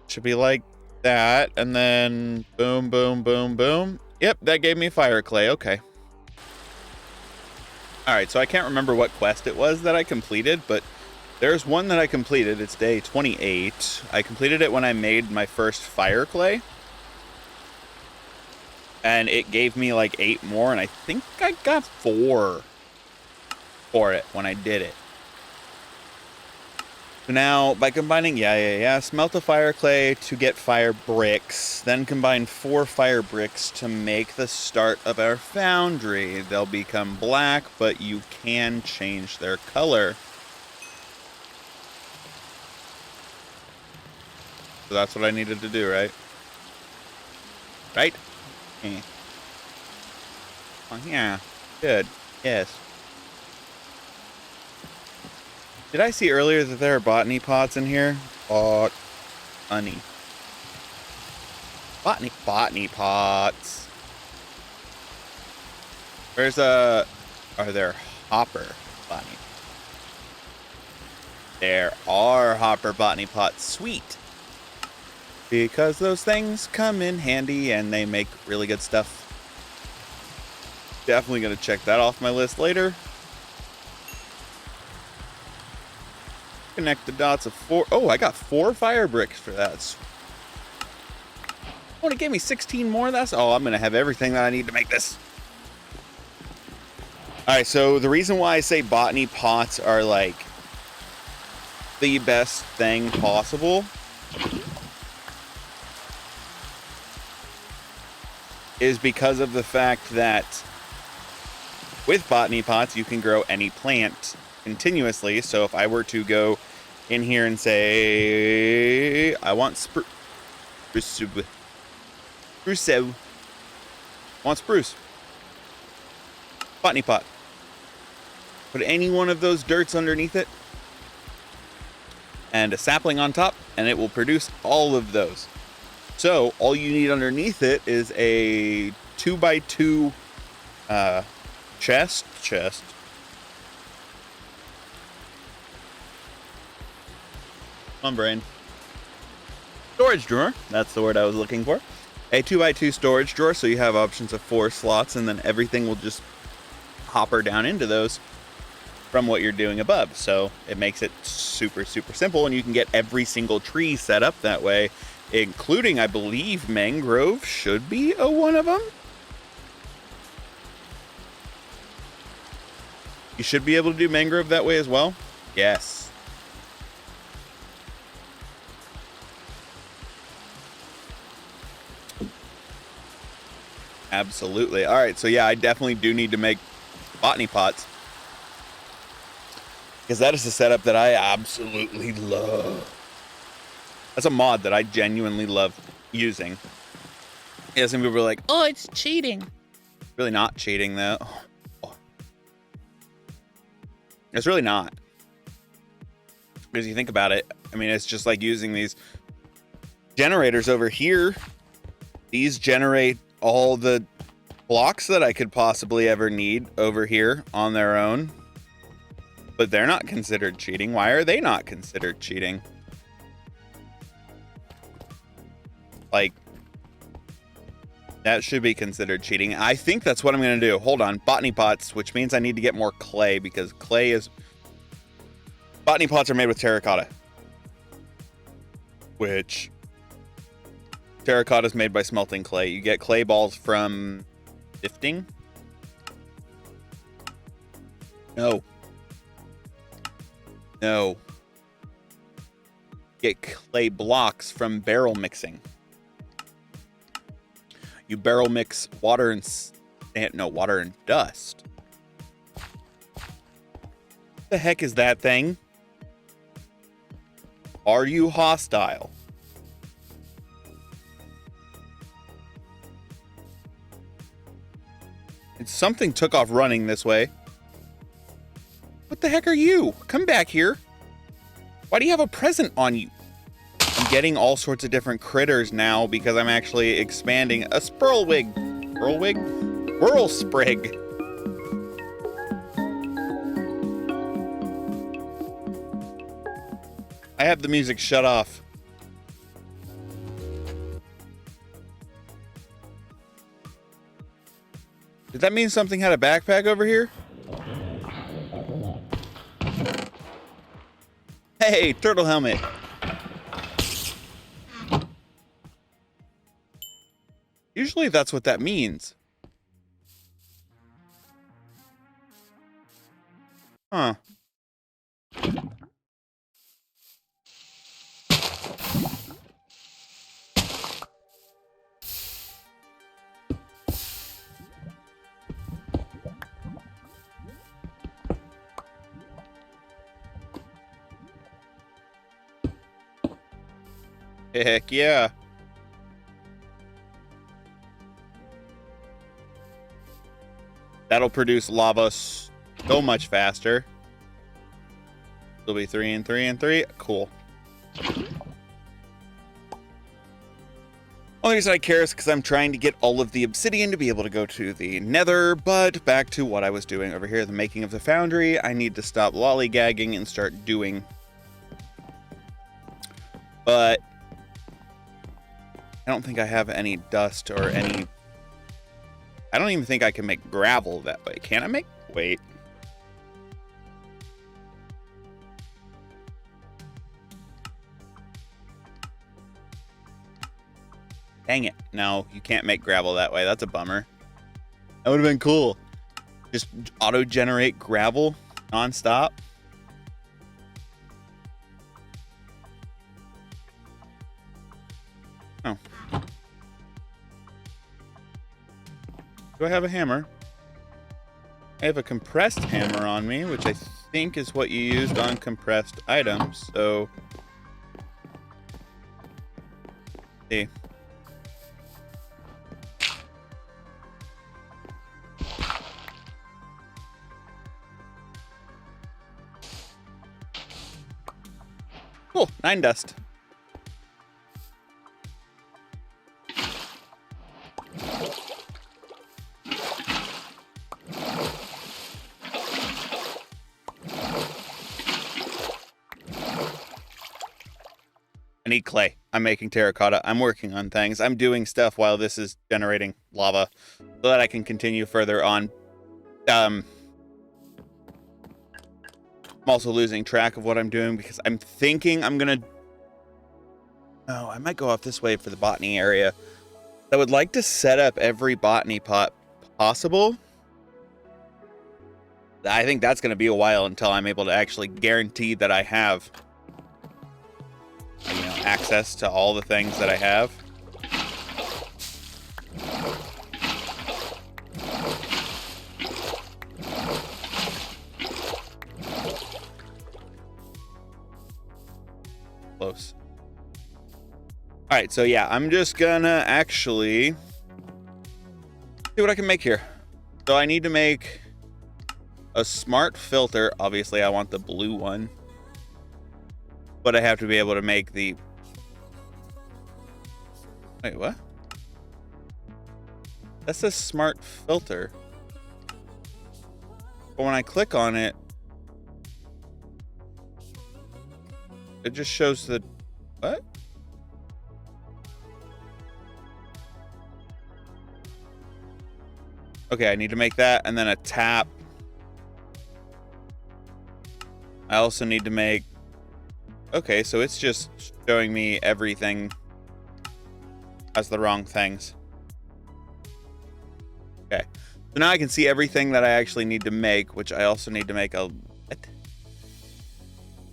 Should be like that, and then boom, boom, boom, boom. Yep, that gave me fire clay. Okay. All right, so I can't remember what quest it was that I completed, but there's one that I completed. It's day 28. I completed it when I made my first fire clay. And it gave me like 8 more, and I think I got 4 for it when I did it. So now, by combining, smelt a fire clay to get fire bricks, then combine 4 fire bricks to make the start of our foundry. They'll become black, but you can change their color. So that's what I needed to do, right? Right? Oh, yeah. Good. Yes. Did I see earlier that there are botany pots in here? Botany pots. Where's are there hopper botany? There are hopper botany pots. Sweet. Because those things come in handy and they make really good stuff. Definitely gonna check that off my list later. Connect the dots of 4. Oh, I got 4 fire bricks for that. Oh, it gave me 16 more. I'm gonna have everything that I need to make this. All right, so the reason why I say botany pots are like the best thing possible is because of the fact that with botany pots, you can grow any plant continuously. So if I were to go in here and say, I want spruce. I want spruce. Botany pot. Put any one of those dirts underneath it and a sapling on top, and it will produce all of those. So all you need underneath it is a 2x2 chest. Come on, brain. Storage drawer. That's the word I was looking for. A 2x2 storage drawer, so you have options of 4 slots, and then everything will just hopper down into those from what you're doing above. So it makes it super, super simple, and you can get every single tree set up that way, including, I believe, mangrove should be one of them. You should be able to do mangrove that way as well. Yes. Absolutely. All right, so yeah, I definitely do need to make botany pots, because that is a setup that I absolutely love. That's a mod that I genuinely love using. Yeah, some people are like, oh, it's cheating. Really not cheating, though. Oh. It's really not. Because you think about it, I mean, it's just like using these generators over here. These generate all the blocks that I could possibly ever need over here on their own. But they're not considered cheating. Why are they not considered cheating? Like, that should be considered cheating. I think that's what I'm going to do. Hold on. Botany pots, which means I need to get more clay, because clay is... Botany pots are made with terracotta. Which... terracotta is made by smelting clay. You get clay balls from sifting? No. Get clay blocks from barrel mixing. You barrel mix water and water and dust. What the heck is that thing? Are you hostile? Something took off running this way. What the heck are you? Come back here. Why do you have a present on you? I'm getting all sorts of different critters now because I'm actually expanding a Spurlwig. Spurlwig? Whirl Sprig. I have the music shut off. Did that mean something had a backpack over here? Hey, turtle helmet. Usually that's what that means. Huh. Heck yeah. That'll produce lava so much faster. It'll be 3 and 3 and 3. Cool. Only reason I care is because I'm trying to get all of the obsidian to be able to go to the nether, but back to what I was doing over here, the making of the foundry. I need to stop lollygagging and start doing. But I don't think I have any dust or any... I don't even think I can make gravel that way. Can I make... Wait. Dang it. No, you can't make gravel that way. That's a bummer. That would have been cool. Just auto-generate gravel non-stop. Oh. Do I have a hammer? I have a compressed hammer on me, which I think is what you used on compressed items, so... See. Cool, 9 dust. I need clay. I'm making terracotta. I'm working on things. I'm doing stuff while this is generating lava so that I can continue further on. I'm also losing track of what I'm doing because I'm thinking I'm going to... Oh, I might go off this way for the botany area. I would like to set up every botany pot possible. I think that's going to be a while until I'm able to actually guarantee that I have... you know, access to all the things that I have. Close. All right, so yeah, I'm just gonna actually see what I can make here. So I need to make a smart filter. Obviously, I want the blue one. But I have to be able to make the... Wait, what? That's a smart filter. But when I click on it, it just shows the... What? Okay, I need to make that and then a tap. I also need to make... Okay, so it's just showing me everything as the wrong things. Okay, so now I can see everything that I actually need to make, which I also need to make a... What?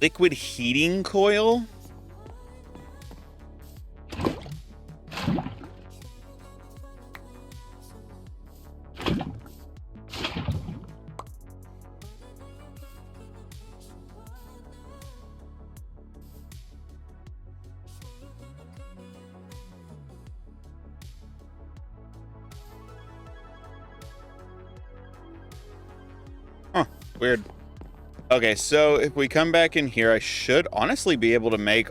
Liquid heating coil? Weird. Okay, so if we come back in here, I should honestly be able to make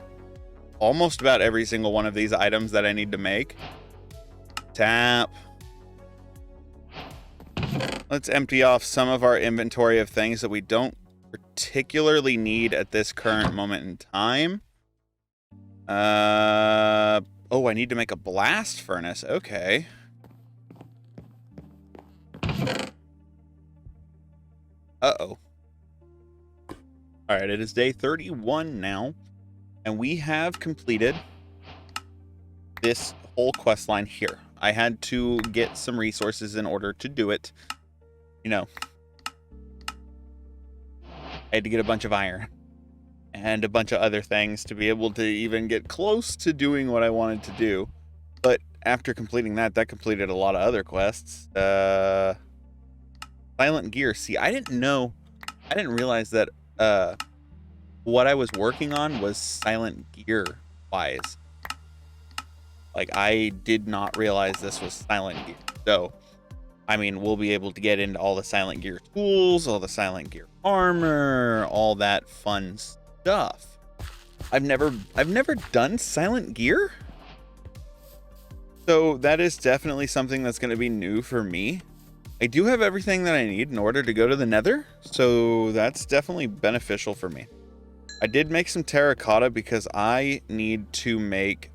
almost about every single one of these items that I need to make. Tap. Let's empty off some of our inventory of things that we don't particularly need at this current moment in time. Oh, I need to make a blast furnace. Okay. Uh-oh. All right, it is day 31 now, and we have completed this whole quest line here. I had to get some resources in order to do it. You know, I had to get a bunch of iron and a bunch of other things to be able to even get close to doing what I wanted to do. But after completing that, that completed a lot of other quests. Silent gear. See, I didn't realize that what I was working on was silent gear wise. Like, I did not realize this was silent gear. So, I mean, we'll be able to get into all the silent gear tools, all the silent gear armor, all that fun stuff. I've never done silent gear. So that is definitely something that's going to be new for me. I do have everything that I need in order to go to the Nether, so that's definitely beneficial for me. I did make some terracotta because I need to make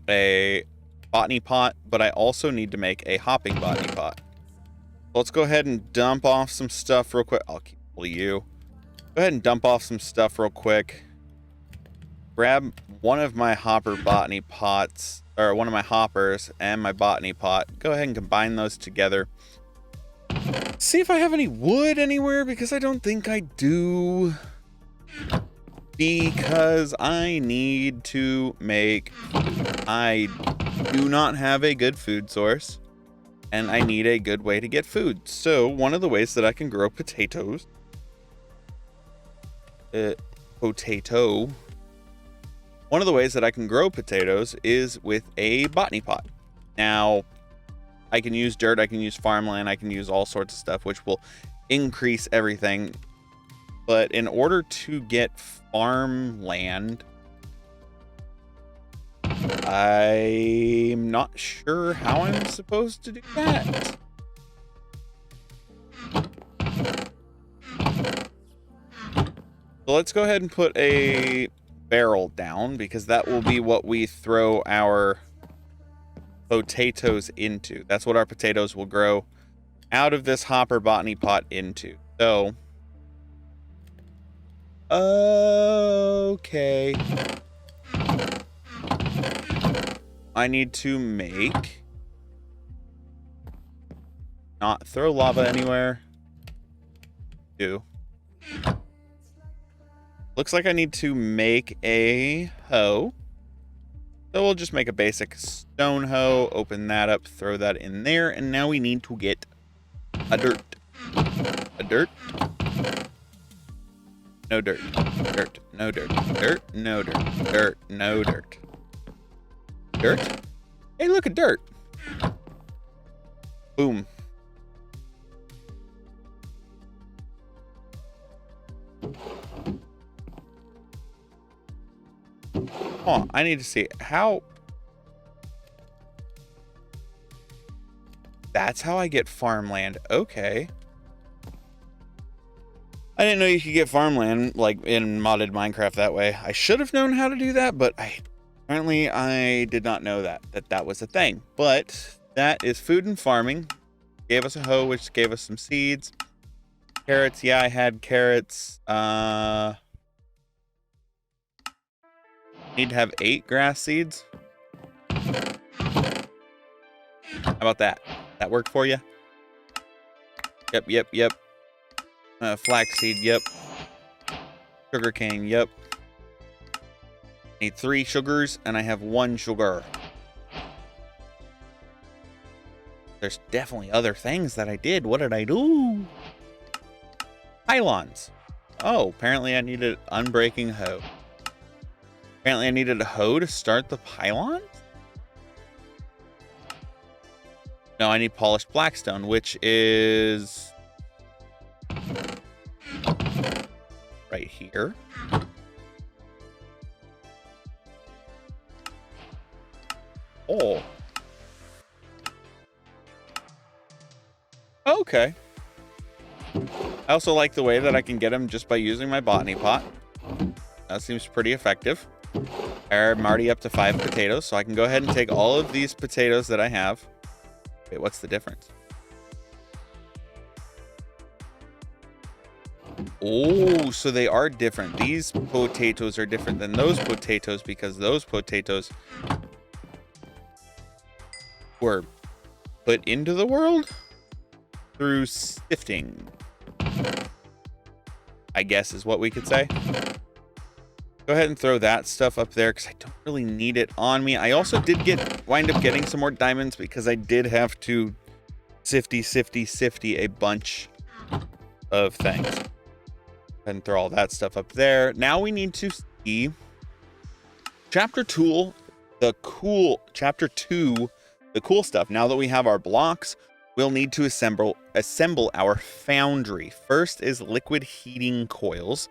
a botany pot, but I also need to make a hopping botany pot. Let's go ahead and dump off some stuff real quick. I'll keep you. Go ahead and dump off some stuff real quick. Grab one of my hopper botany pots, or one of my hoppers and my botany pot. Go ahead and combine those together. See if I have any wood anywhere, because I don't think I do. Because I need to make... I do not have a good food source, and I need a good way to get food. So one of the ways that I can grow potatoes... One of the ways that I can grow potatoes is with a botany pot. Now, I can use dirt, I can use farmland, I can use all sorts of stuff, which will increase everything. But in order to get farmland, I'm not sure how I'm supposed to do that. So let's go ahead and put a barrel down, because that will be what we throw our potatoes into. That's what our potatoes will grow out of this hopper botany pot into. So, okay. I need to make... Not throw lava anywhere. Do. Looks like I need to make a hoe. So we'll just make a basic stone hoe, open that up, throw that in there, and now we need to get a dirt. A dirt. No dirt. Dirt. No dirt. Dirt. No dirt. Dirt. No dirt. Dirt? Hey, look at dirt. Boom. Oh, I need to see how... That's how I get farmland. Okay. I didn't know you could get farmland, like, in modded Minecraft that way. I should have known how to do that, but apparently I did not know that was a thing. But that is food and farming. Gave us a hoe, which gave us some seeds. Carrots. Yeah, I had carrots. Need to have 8 grass seeds. How about that? That work for you? Yep. Flaxseed, yep. Sugarcane, yep. Need 3 sugars, and I have 1 sugar. There's definitely other things that I did. What did I do? Pylons. Oh, apparently I needed unbreaking hoe. Apparently I needed a hoe to start the pylons? No, I need polished blackstone, which is right here. Oh. Okay. I also like the way that I can get them just by using my botany pot. That seems pretty effective. I'm already up to 5 potatoes, so I can go ahead and take all of these potatoes that I have. Wait, what's the difference? Oh, so they are different. These potatoes are different than those potatoes because those potatoes were put into the world through sifting, I guess is what we could say. Go ahead and throw that stuff up there because I don't really need it on me. I also did wind up getting some more diamonds because I did have to sifty a bunch of things. And throw all that stuff up there. Now we need to see chapter 2, the cool stuff. Now that we have our blocks, we'll need to assemble our foundry. First is liquid heating coils.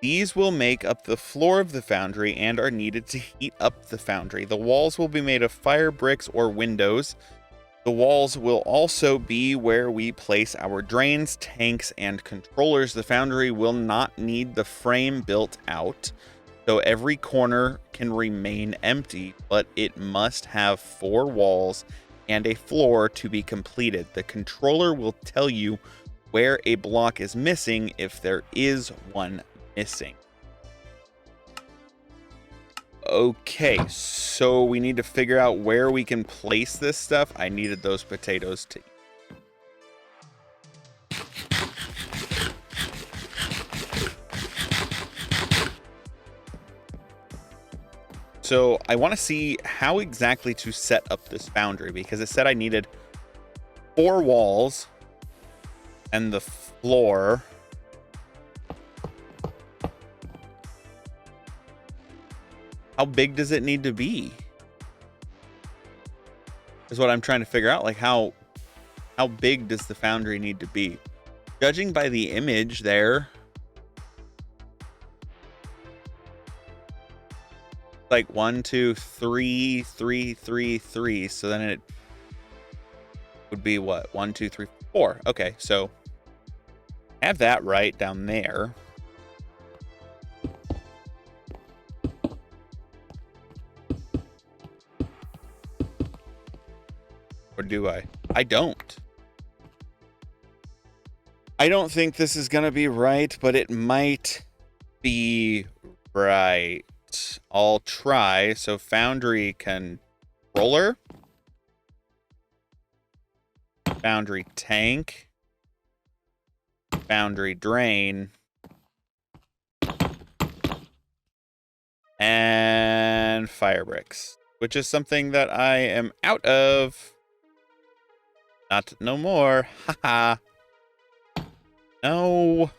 These will make up the floor of the foundry and are needed to heat up the foundry. The walls will be made of fire bricks or windows. The walls will also be where we place our drains, tanks, and controllers. The foundry will not need the frame built out, so every corner can remain empty, but it must have 4 walls and a floor to be completed. The controller will tell you where a block is missing if there is one missing. Okay, so we need to figure out where we can place this stuff. I needed those potatoes to eat. So I want to see how exactly to set up this foundry because it said I needed 4 walls and the floor. How big does it need to be? Is what I'm trying to figure out. Like how big does the foundry need to be? Judging by the image there, like 1, 2, 3, 3, 3, 3. So then it would be what? 1, 2, 3, 4. Okay, so have that right down there. Or do I? I don't. I don't think this is going to be right, but it might be right. I'll try. So foundry controller. Foundry tank. Foundry drain. And fire bricks, which is something that I am out of. No more. Haha. No.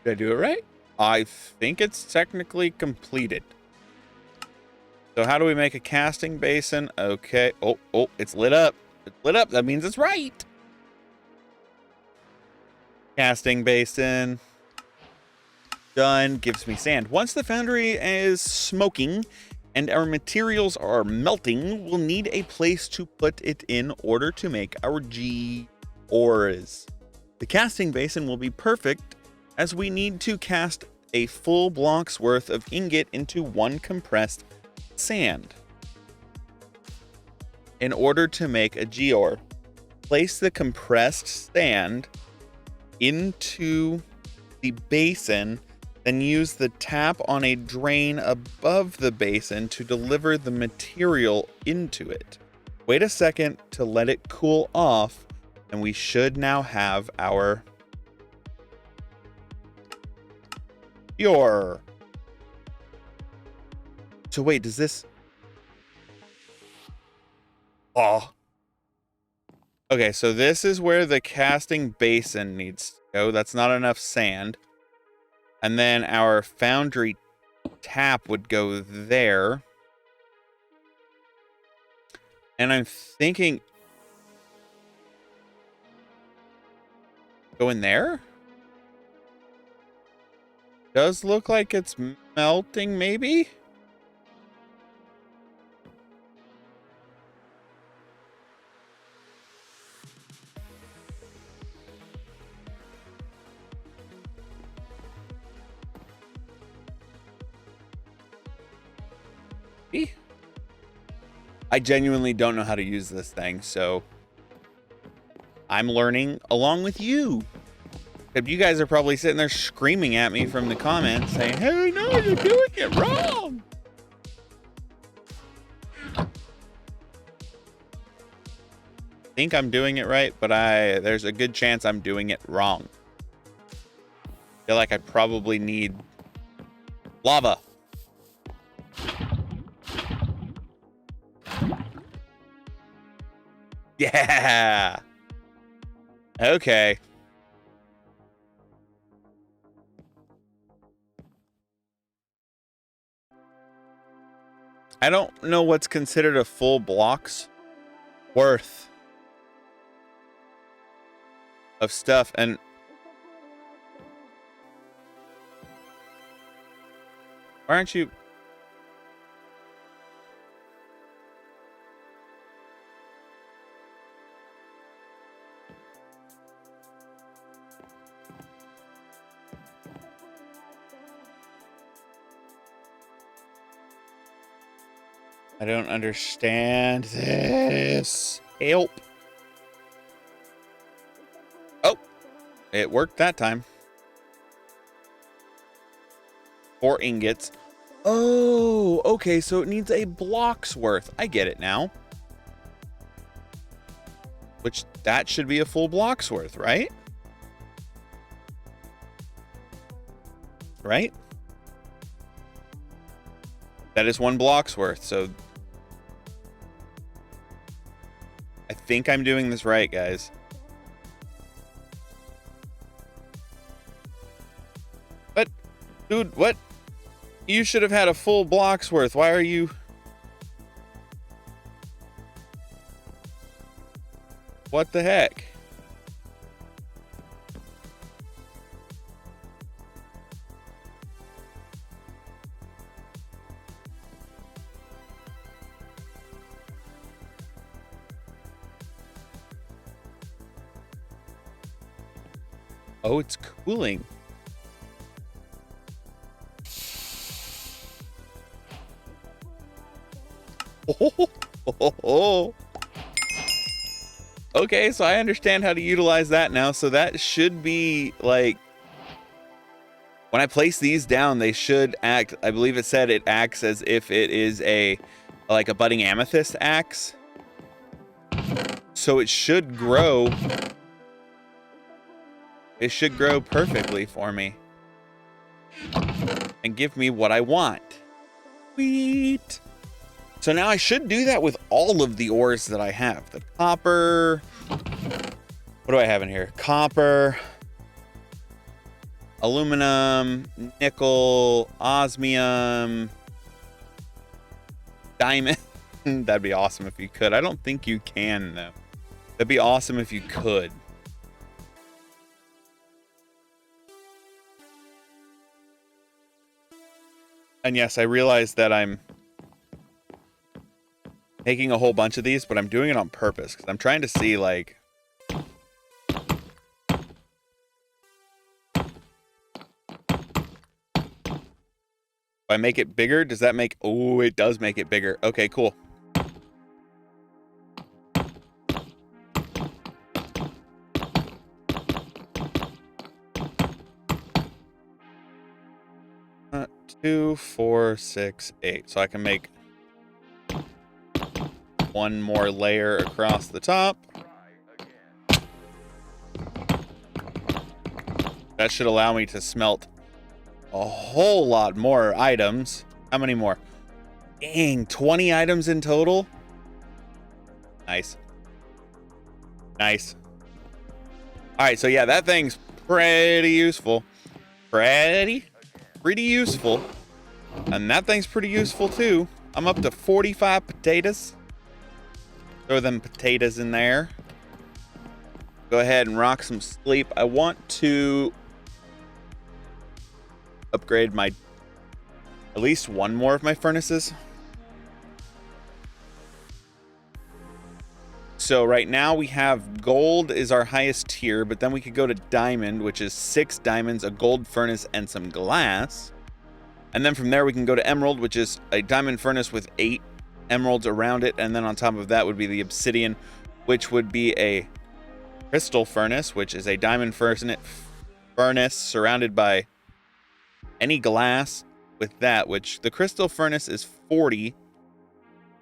Did I do it right? I think it's technically completed. So how do we make a casting basin? Okay. Oh, it's lit up. It's lit up. That means it's right. Casting basin. Done. Gives me sand. Once the foundry is smoking and our materials are melting, we'll need a place to put it in order to make our ores. The casting basin will be perfect as we need to cast a full block's worth of ingot into 1 compressed sand. In order to make a geode, place the compressed sand into the basin, then use the tap on a drain above the basin to deliver the material into it. Wait a second to let it cool off, and we should now have our geode. So wait, does this... Oh. Okay, so this is where the casting basin needs to go. That's not enough sand. And then our foundry tap would go there. And I'm thinking... Go in there? Does look like it's melting, maybe? I genuinely don't know how to use this thing, so I'm learning along with you. You guys are probably sitting there screaming at me from the comments saying, hey, no, you're doing it wrong. I think I'm doing it right, but there's a good chance I'm doing it wrong. I feel like I probably need lava. Yeah. Okay. I don't know what's considered a full block's worth of stuff, and why aren't you? I don't understand this. Help. Oh, it worked that time. 4 ingots. Oh, okay, so it needs a block's worth. I get it now. Which, that should be a full block's worth, right? Right? That is 1 block's worth, so I think I'm doing this right, guys. But, dude, what? You should have had a full block's worth. Why are you? What the heck? Oh, it's cooling. Oh. Okay, so I understand how to utilize that now. So that should be like, when I place these down, they should act, I believe it said it acts as if it is like a budding amethyst axe. So it should grow. It should grow perfectly for me and give me what I want. Sweet. So now I should do that with all of the ores that I have. The copper. What do I have in here? Copper, aluminum, nickel, osmium, diamond. That'd be awesome if you could. I don't think you can, though. That'd be awesome if you could. And yes, I realize that I'm taking a whole bunch of these, but I'm doing it on purpose because I'm trying to see, like, if I make it bigger, does that make... Oh, it does make it bigger. Okay, cool. Two, 4, 6, 8. So I can make 1 more layer across the top. That should allow me to smelt a whole lot more items. How many more? Dang, 20 items in total? Nice. Nice. Alright, so yeah, that thing's pretty useful. Pretty useful. And that thing's pretty useful too. I'm up to 45 potatoes. Throw them potatoes in there. go ahead and rock some sleep. I want to upgrade my at least one more of my furnaces. So right now we have gold is our highest tier, but then we could go to diamond, which is 6 diamonds, a gold furnace, and some glass. And then from there we can go to emerald, which is a diamond furnace with 8 emeralds around it. And then on top of that would be the obsidian, which would be a crystal furnace, which is a diamond furnace surrounded by any glass with that, which the crystal furnace is 40,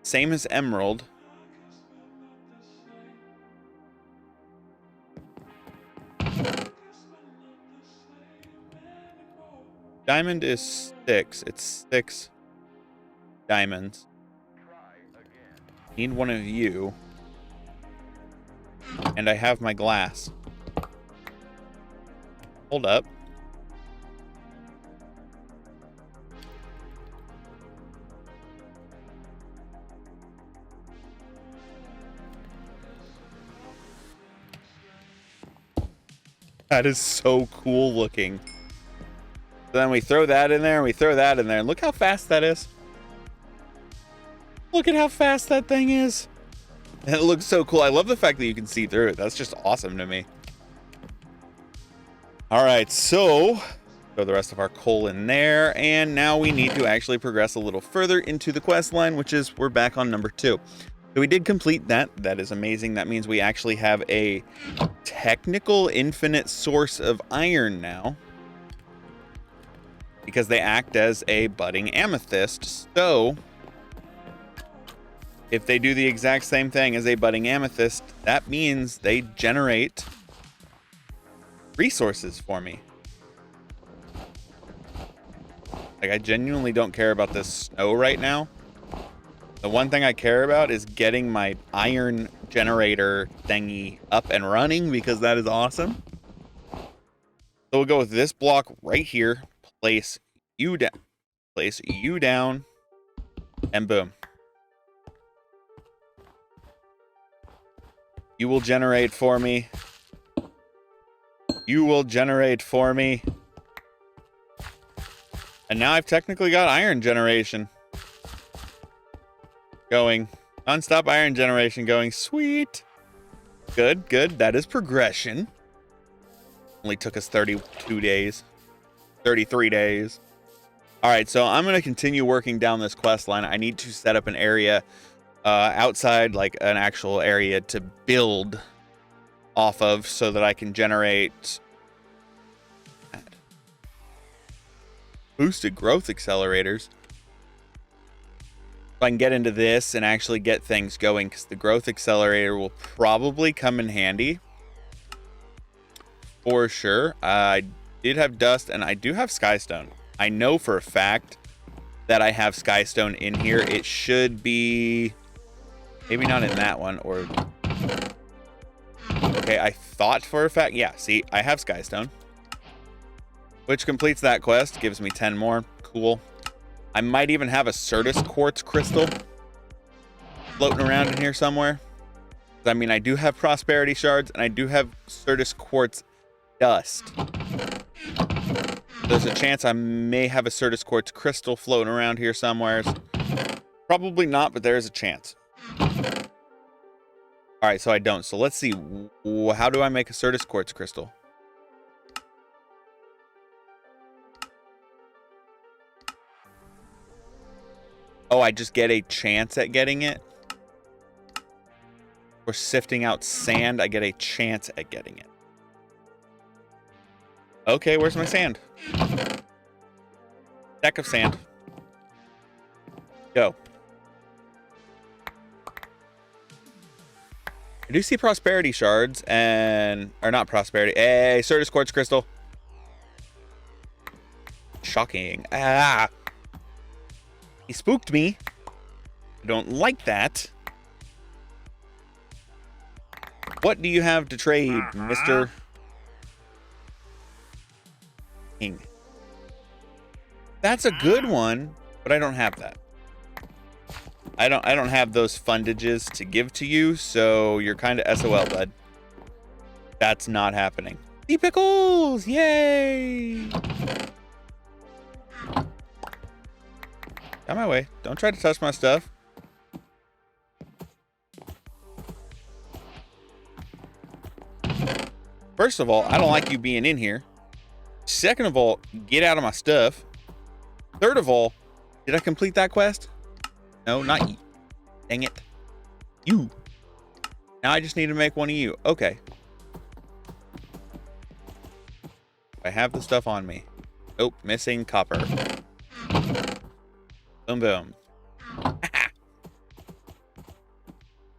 same as emerald. Diamond is 6. It's 6 diamonds. Need one of you. And I have my glass. Hold up. That is so cool looking. So then we throw that in there, and we throw that in there. And look how fast that is. Look at how fast that thing is. And it looks so cool. I love the fact that you can see through it. That's just awesome to me. All right, so throw the rest of our coal in there. And now we need to actually progress a little further into the quest line, which is we're back on number 2. So we did complete that. That is amazing. That means we actually have a technical infinite source of iron now, because they act as a budding amethyst. So if they do the exact same thing as a budding amethyst, that means they generate resources for me. Like, I genuinely don't care about this snow right now. The one thing I care about is getting my iron generator thingy up and running, because that is awesome. So we'll go with this block right here. Place you down, and boom. You will generate for me. You will generate for me. And now I've technically got iron generation going. Non-stop iron generation going. Sweet. Good, good. That is progression. Only took us 32 days. 33 days. All right, so I'm going to continue working down this quest line. I need to set up an area outside, like an actual area to build off of, so that I can generate boosted growth accelerators. So I can get into this and actually get things going, because the growth accelerator will probably come in handy for sure. I did have dust, and I do have skystone. I know for a fact that I have skystone in here. It should be maybe not in that one, or okay, I thought for a fact. Yeah, see, I have skystone, which completes that quest, gives me 10 more. Cool. I might even have a Certus quartz crystal floating around in here somewhere. I mean, I do have prosperity shards, and I do have Certus quartz dust. There's a chance I may have a Certus quartz crystal floating around here somewhere. Probably not, but there is a chance. All right, so I don't. So let's see. How do I make a Certus quartz crystal? Oh, I just get a chance at getting it? Or sifting out sand, I get a chance at getting it. Okay, where's my sand? Stack of sand. Go. I do see prosperity shards and... Or not prosperity. Hey, Certus quartz crystal. Shocking. Ah! He spooked me. I don't like that. What do you have to trade, Mr. King? That's a good one, but I don't have that. I don't have those fundages to give to you, so you're kind of SOL, bud. That's not happening. Sea pickles! Yay! Out my way. Don't try to touch my stuff. First of all, I don't like you being in here. Second of all, get out of my stuff. Third of all, did I complete that quest? No, not you. Dang it. You. Now I just need to make one of you. Okay. I have the stuff on me. Nope, missing copper. Boom, boom.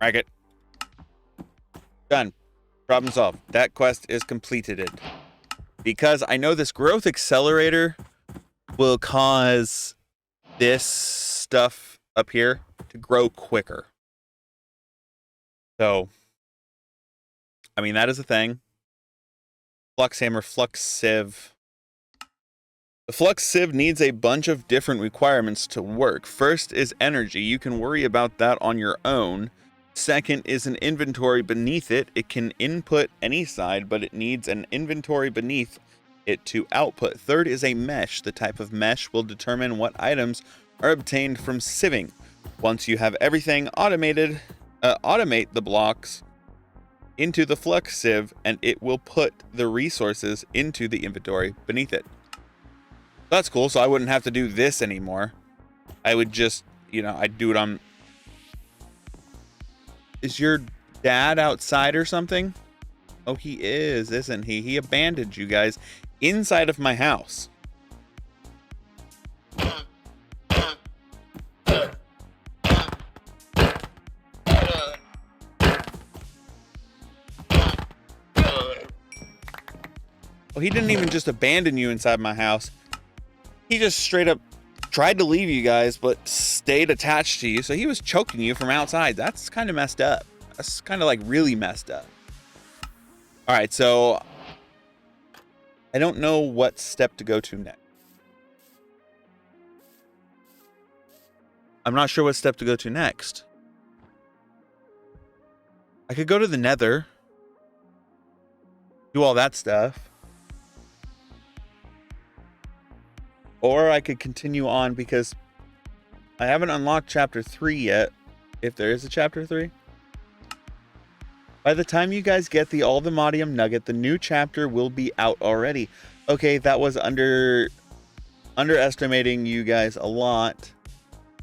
Racket. Done. Problem solved. That quest is completed. Because I know this growth accelerator will cause this stuff up here to grow quicker. So, I mean, that is a thing. Flux hammer, flux sieve. The flux sieve needs a bunch of different requirements to work. First is energy. You can worry about that on your own. Second is an inventory beneath it. It can input any side, but it needs an inventory beneath it to output. Third is a mesh. The type of mesh will determine what items are obtained from sieving. Once you have everything automated, automate the blocks into the flux sieve, and it will put the resources into the inventory beneath it. That's cool, so I wouldn't have to do this anymore. I would just, you know, I'd do it on... Is your dad outside or something? Oh, he is, isn't he? He abandoned you guys inside of my house. Well, he didn't even just abandon you inside my house. He just straight up tried to leave you guys, but stayed attached to you. So he was choking you from outside. That's kind of messed up. That's kind of like really messed up. All right, so I don't know what step to go to next. I'm not sure what step to go to next. I could go to the Nether. Do all that stuff. Or I could continue on because I haven't unlocked chapter 3 yet. If there is a chapter 3. By the time you guys get the Aldemodium Nugget, the new chapter will be out already. Okay, that was underestimating you guys a lot.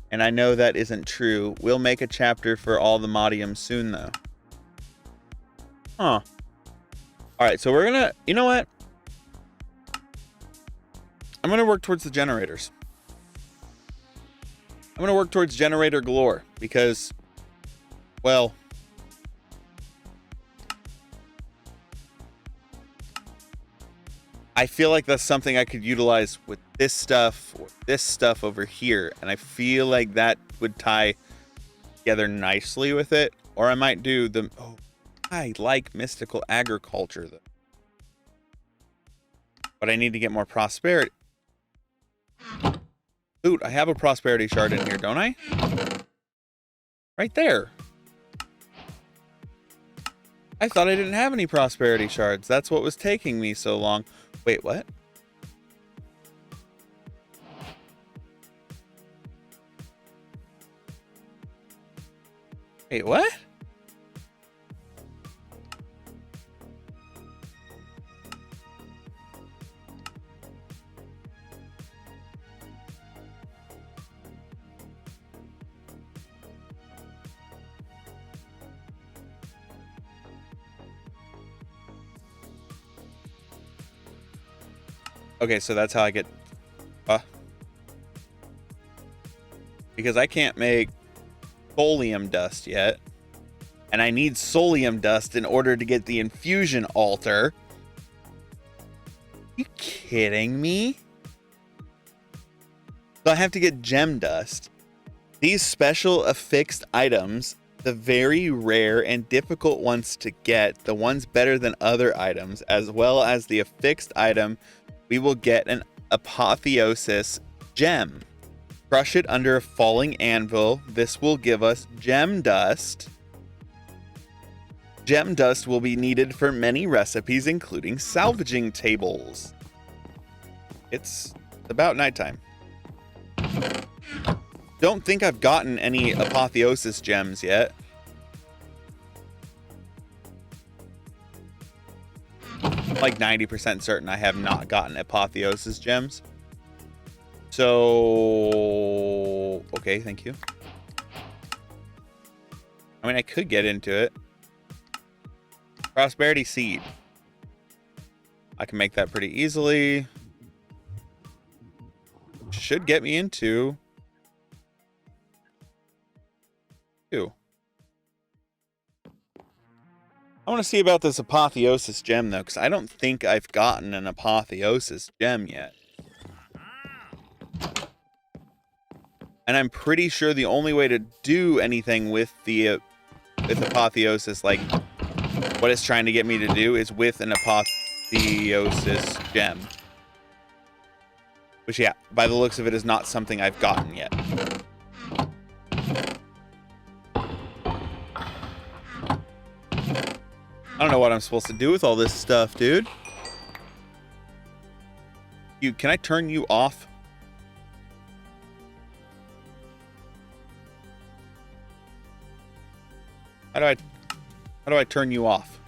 And I know that isn't true. We'll make a chapter for Aldemodium soon though. Huh. Alright, so we're gonna... You know what? I'm going to work towards the generators. I'm going to work towards generator galore because, well, I feel like that's something I could utilize with this stuff or this stuff over here. And I feel like that would tie together nicely with it. Or I might do the, oh, I like mystical agriculture though. But I need to get more prosperity. Dude, I have a prosperity shard in here, don't I? Right there. I thought I didn't have any prosperity shards. That's what was taking me so long. Wait, what? Wait, what? Okay, so that's how I get... because I can't make solium dust yet. And I need solium dust in order to get the infusion altar. You kidding me? So I have to get gem dust. These special affixed items, the very rare and difficult ones to get, the ones better than other items, as well as the affixed item, we will get an apotheosis gem. Crush it under a falling anvil. This will give us gem dust. Gem dust will be needed for many recipes, including salvaging tables. It's about nighttime. Don't think I've gotten any apotheosis gems yet. Like 90% certain I have not gotten apotheosis gems. So, okay, thank you. I mean, I could get into it. Prosperity seed. I can make that pretty easily. Should get me into... I want to see about this apotheosis gem, though, because I don't think I've gotten an apotheosis gem yet. And I'm pretty sure the only way to do anything with the with apotheosis, like what it's trying to get me to do, is with an apotheosis gem. Which, yeah, by the looks of it, is not something I've gotten yet. I don't know what I'm supposed to do with all this stuff, dude. Can I turn you off? How do I turn you off?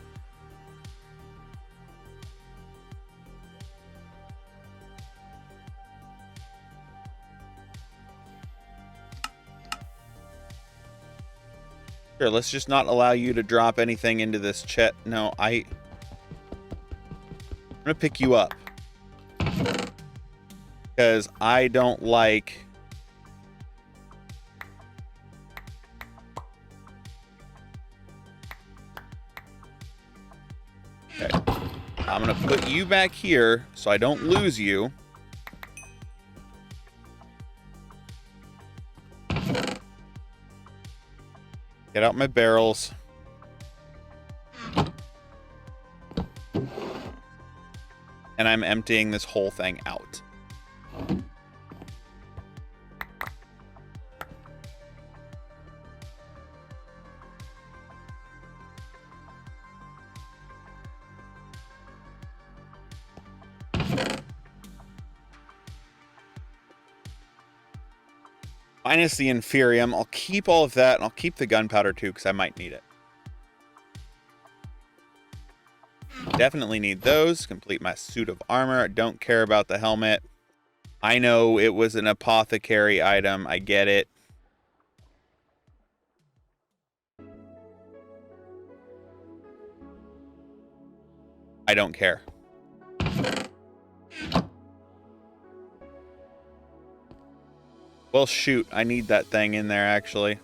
Sure, let's just not allow you to drop anything into this chat. No, I'm gonna pick you up. Because I don't like... Okay. I'm gonna put you back here so I don't lose you. Get out my barrels. And I'm emptying this whole thing out. Minus the inferium. I'll keep all of that, and I'll keep the gunpowder too, because I might need it. Definitely need those. Complete my suit of armor. I don't care about the helmet. I know it was an apothecary item. I get it. I don't care. Well, shoot. I need that thing in there, actually.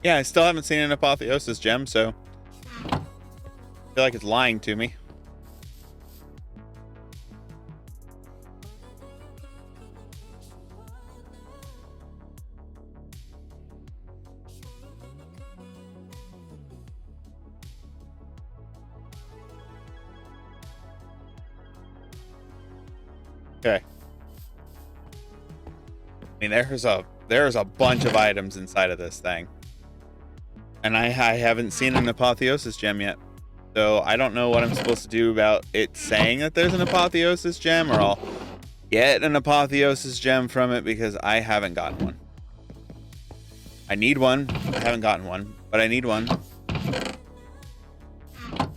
Yeah, I still haven't seen an apotheosis gem, so I feel like it's lying to me. Okay. I mean, there's a bunch of items inside of this thing. And I haven't seen an apotheosis gem yet. So I don't know what I'm supposed to do about it saying that there's an apotheosis gem, or I'll get an apotheosis gem from it, because I haven't gotten one. I need one. I haven't gotten one, but I need one.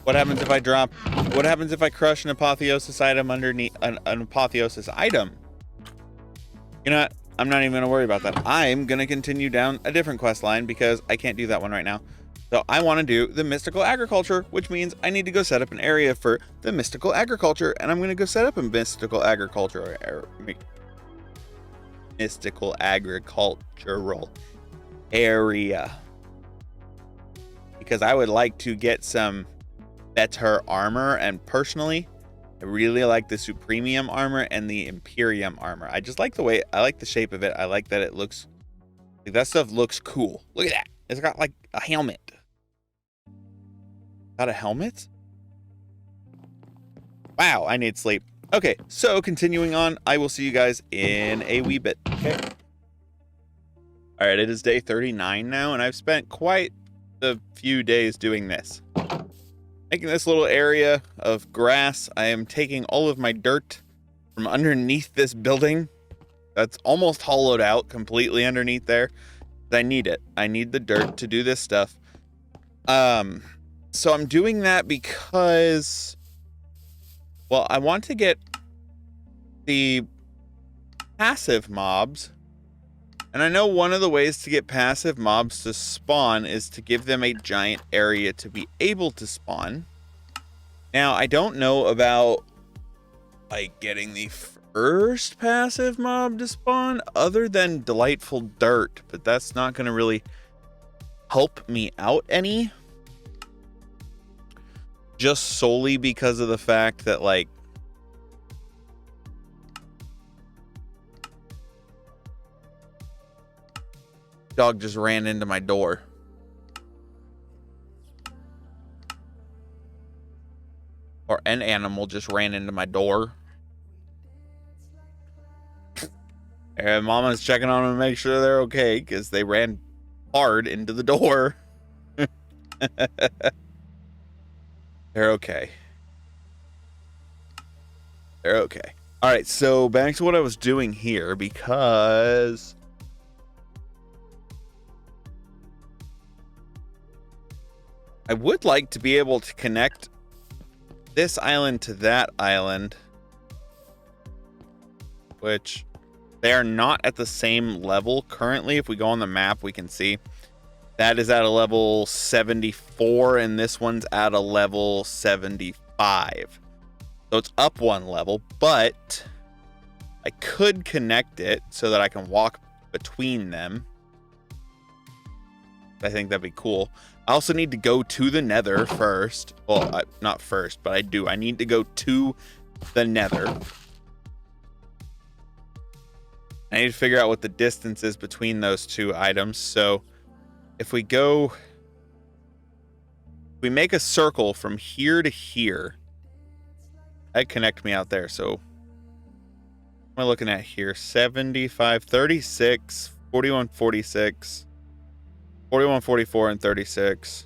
What happens if I drop... What happens if I crush an apotheosis item underneath... An apotheosis item? You know what? I'm not even going to worry about that. I'm going to continue down a different quest line, because I can't do that one right now. So I want to do the mystical agriculture, which means I need to go set up an area for the mystical agriculture, and I'm going to go set up a mystical agriculture mystical agricultural area. Because I would like to get some better armor, and personally, I really like the Supremium armor and the Imperium armor. I just like the way, I like the shape of it. I like that it looks, like that stuff looks cool. Look at that. It's got like a helmet. Got a helmet? Wow, I need sleep. Okay, so continuing on, I will see you guys in a wee bit. Okay. All right, it is day 39 now, and I've spent quite a few days doing this. Making this little area of grass. I am taking all of my dirt from underneath this building. That's almost hollowed out completely underneath there. I need it. I need the dirt to do this stuff. So I'm doing that because, well, I want to get the passive mobs. And I know one of the ways to get passive mobs to spawn is to give them a giant area to be able to spawn. Now, I don't know about, like, getting the first passive mob to spawn other than Delightful Dirt, but that's not going to really help me out any. Just solely because of the fact that, like, dog just ran into my door. Or an animal just ran into my door. And Mama's checking on them to make sure they're okay, because they ran hard into the door. They're okay. They're okay. All right, so back to what I was doing here, because I would like to be able to connect this island to that island, which they are not at the same level currently. If we go on the map, we can see that is at a level 74, and this one's at a level 75. So it's up one level, but I could connect it so that I can walk between them. I think that'd be cool. I also need to go to the Nether first. Well, not first, but I do. I need to go to the Nether. I need to figure out what the distance is between those two items. So if we go, if we make a circle from here to here, that'd connect me out there. So what am I looking at here? 75, 36, 41, 46, 41, 44, and 36,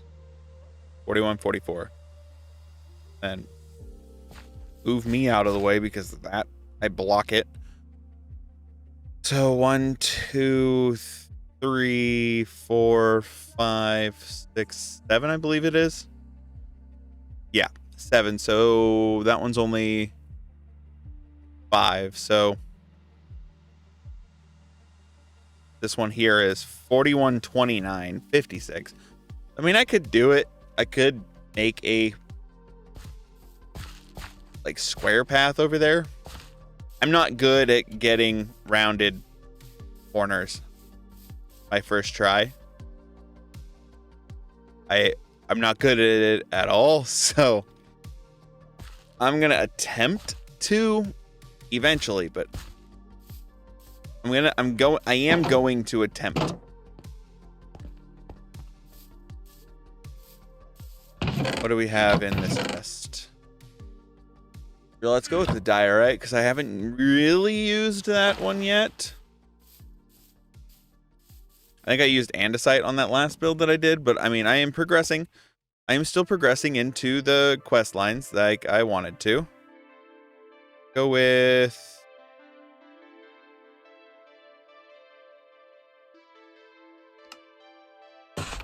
41, 44. Then move me out of the way because of that. I block it. So 1, 2, 3, 4, 5, 6, 7, I believe it is. Yeah, 7. So that one's only 5. So this one here is 41, 29, 56. I mean, I could do it. I could make a like square path over there. I'm not good at getting rounded corners. My first try. I'm not good at it at all, so I'm gonna attempt to eventually, but I am going to attempt. What do we have in this list? Let's go with the diorite, because I haven't really used that one yet. I think I used andesite on that last build that I did, but I mean, I am progressing. I am still progressing into the quest lines like I wanted to. Go with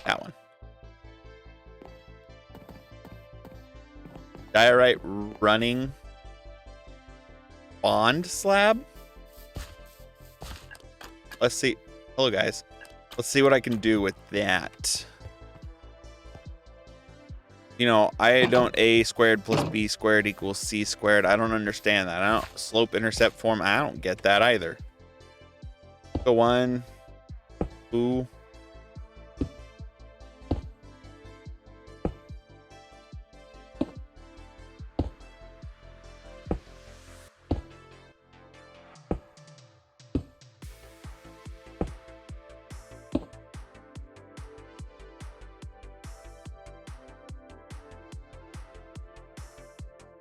that one. Diorite running bond slab. Let's see. Hello, guys. Let's see what I can do with that. You know, I don't a squared plus b squared equals c squared. I don't understand that. I don't slope intercept form. I don't get that either. So 1, 2.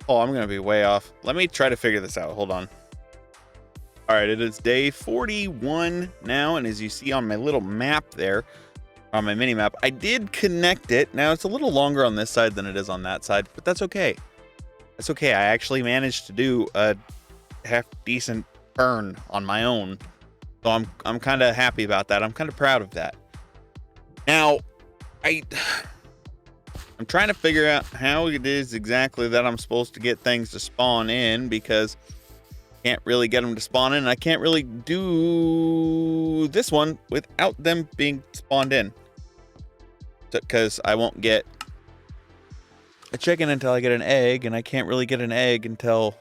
Oh, I'm going to be way off. Let me try to figure this out. Hold on. All right, it is day 41 now, and as you see on my little map there, on my mini map, I did connect it. Now, it's a little longer on this side than it is on that side, but that's okay. That's okay. I actually managed to do a half-decent turn on my own, so I'm kind of happy about that. I'm kind of proud of that. Now, I'm trying to figure out how it is exactly that I'm supposed to get things to spawn in, because I can't really get them to spawn in. I can't really do this one without them being spawned in, because I won't get a chicken until I get an egg, and I can't really get an egg until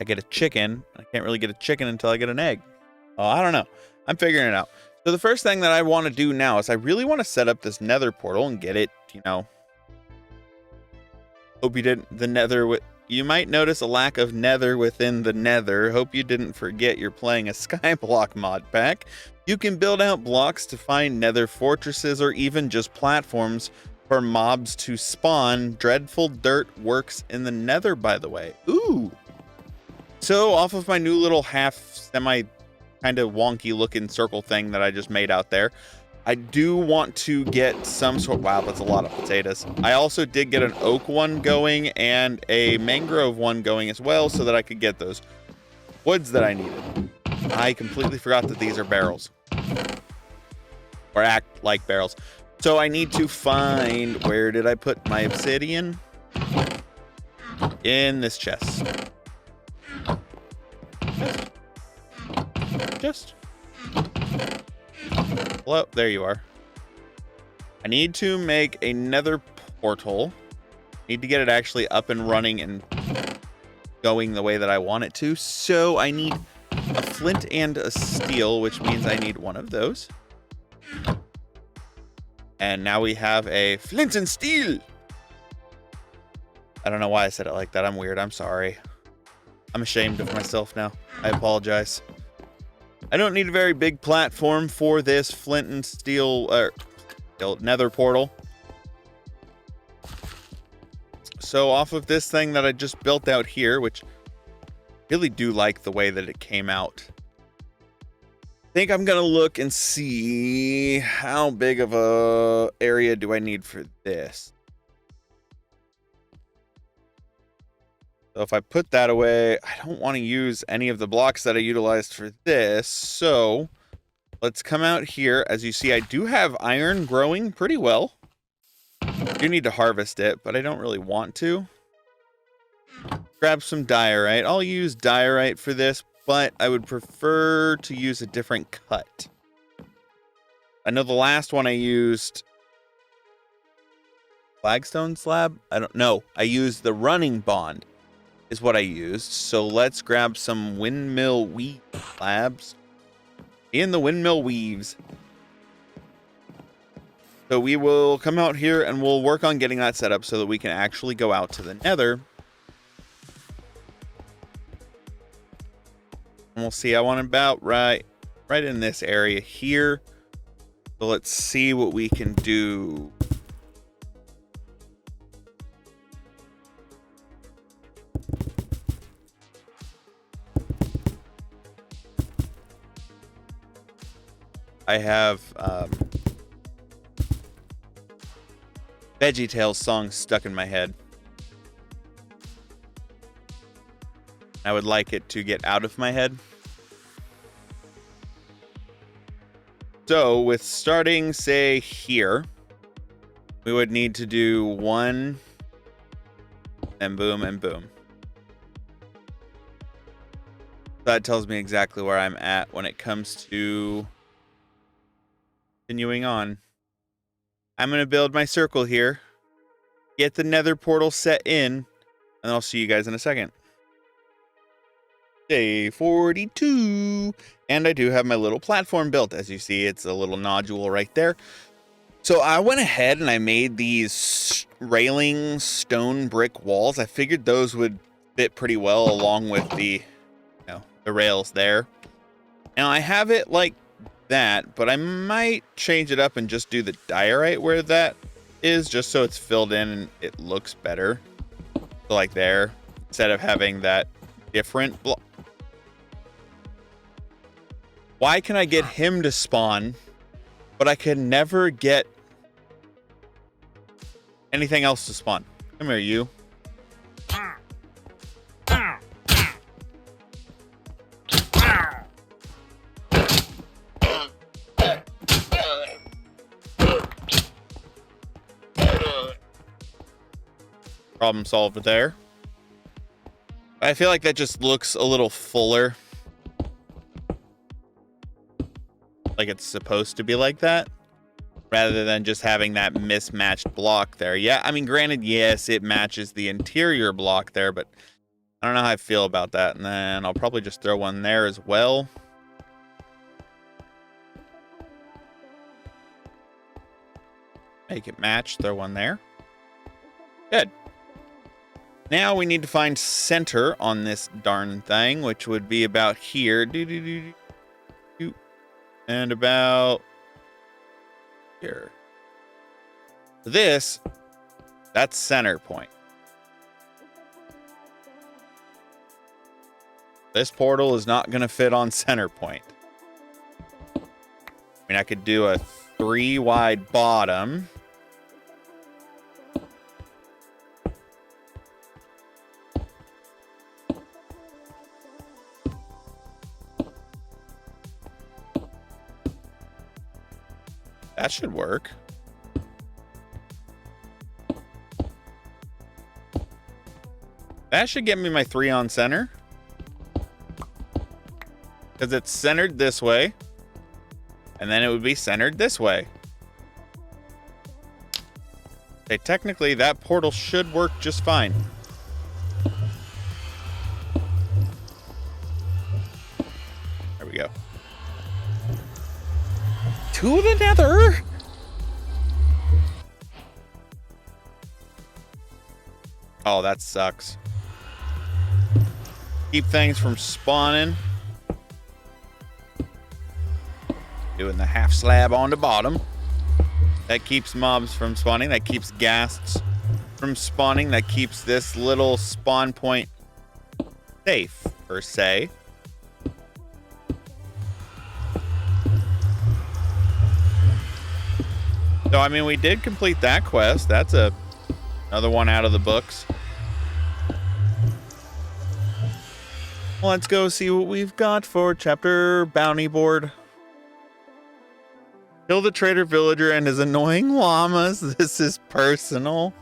I get a chicken. I can't really get a chicken until I get an egg. Oh, I don't know. I'm figuring it out. So the first thing that I want to do now is I really want to set up this nether portal and get it, you know. Hope you didn't, the nether with, you might notice a lack of nether within the nether. Hope you didn't forget you're playing a Skyblock mod pack. You can build out blocks to find nether fortresses or even just platforms for mobs to spawn. Dreadful dirt works in the nether, by the way. Ooh. So off of my new little half semi kind of wonky looking circle thing that I just made out there, I do want to get some sort. Wow, that's a lot of potatoes. I also did get an oak one going and a mangrove one going as well, so that I could get those woods that I needed. I completely forgot that these are barrels, or act like barrels. So I need to find, where did I put my obsidian? In this chest. Just. Hello, there you are. I need to make a nether portal. Need to get it actually up and running and going the way that I want it to. So I need a flint and a steel, which means I need one of those. And now we have a flint and steel. I don't know why I said it like that. I'm weird. I'm sorry. I'm ashamed of myself now. I apologize. I don't need a very big platform for this flint and steel nether portal. So off of this thing that I just built out here, which I really do like the way that it came out, I think I'm going to look and see how big of a area do I need for this. So if I put that away, I don't want to use any of the blocks that I utilized for this. So let's come out here. As you see, I do have iron growing pretty well. I do need to harvest it, but I don't really want to. Grab some diorite. I'll use diorite for this, but I would prefer to use a different cut. I know the last one I used flagstone slab. I don't know. I used the running bond is what I used. So let's grab some windmill weave slabs in the windmill weaves. So we will come out here and we'll work on getting that set up so that we can actually go out to the nether. And we'll see. I want about right in this area here. So let's see what we can do. I have VeggieTales song stuck in my head. I would like it to get out of my head. So with starting, say, here, we would need to do 1 and boom and boom. That tells me exactly where I'm at when it comes to continuing on. I'm going to build my circle here, get the nether portal set in, and I'll see you guys in a second. Day 42. And I do have my little platform built. As you see, it's a little nodule right there. So I went ahead and I made these railing stone brick walls. I figured those would fit pretty well along with the rails there. Now I have it like that, but I might change it up and just do the diorite where that is, just so it's filled in and it looks better. So like there, instead of having that different block. Why can I get him to spawn, but I can never get anything else to spawn? Come here, you. Problem solved there. I feel like that just looks a little fuller. Like it's supposed to be like that, rather than just having that mismatched block there. Yeah, I mean, granted, yes, it matches the interior block there, but I don't know how I feel about that. And then I'll probably just throw one there as well. Make it match, throw one there. Good. Now we need to find center on this darn thing, which would be about here. And about here. This, that's center point. This portal is not going to fit on center point. I mean, I could do a 3 wide bottom. That should work. That should get me my 3 on center. Because it's centered this way. And then it would be centered this way. Okay, technically that portal should work just fine. There we go. To the nether. Oh, that sucks. Keep things from spawning. Doing the half slab on the bottom. That keeps mobs from spawning. That keeps ghasts from spawning. That keeps this little spawn point safe, per se. So, I mean, we did complete that quest. That's another one out of the books. Well, let's go see what we've got for chapter bounty board. Kill the traitor villager and his annoying llamas. This is personal.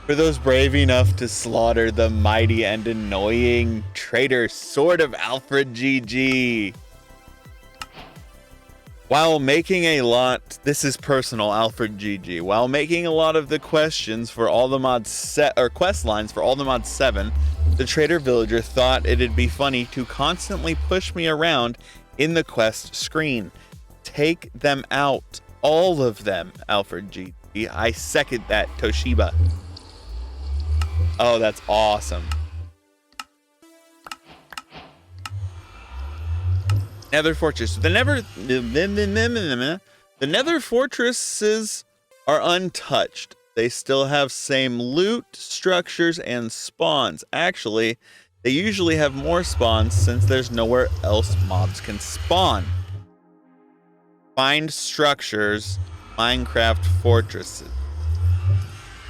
For those brave enough to slaughter the mighty and annoying traitor sword of Alfred GG. While making a lot, this is personal, Alfred GG. While making a lot of the questions for all the mods set or quest lines for all the mods 7, the traitor villager thought it'd be funny to constantly push me around in the quest screen. Take them out, all of them, Alfred GG. I second that, Toshiba. Oh, that's awesome. Nether Fortress. The Nether Fortresses are untouched. They still have same loot, structures, and spawns. Actually, they usually have more spawns since there's nowhere else mobs can spawn. Find structures, Minecraft fortresses.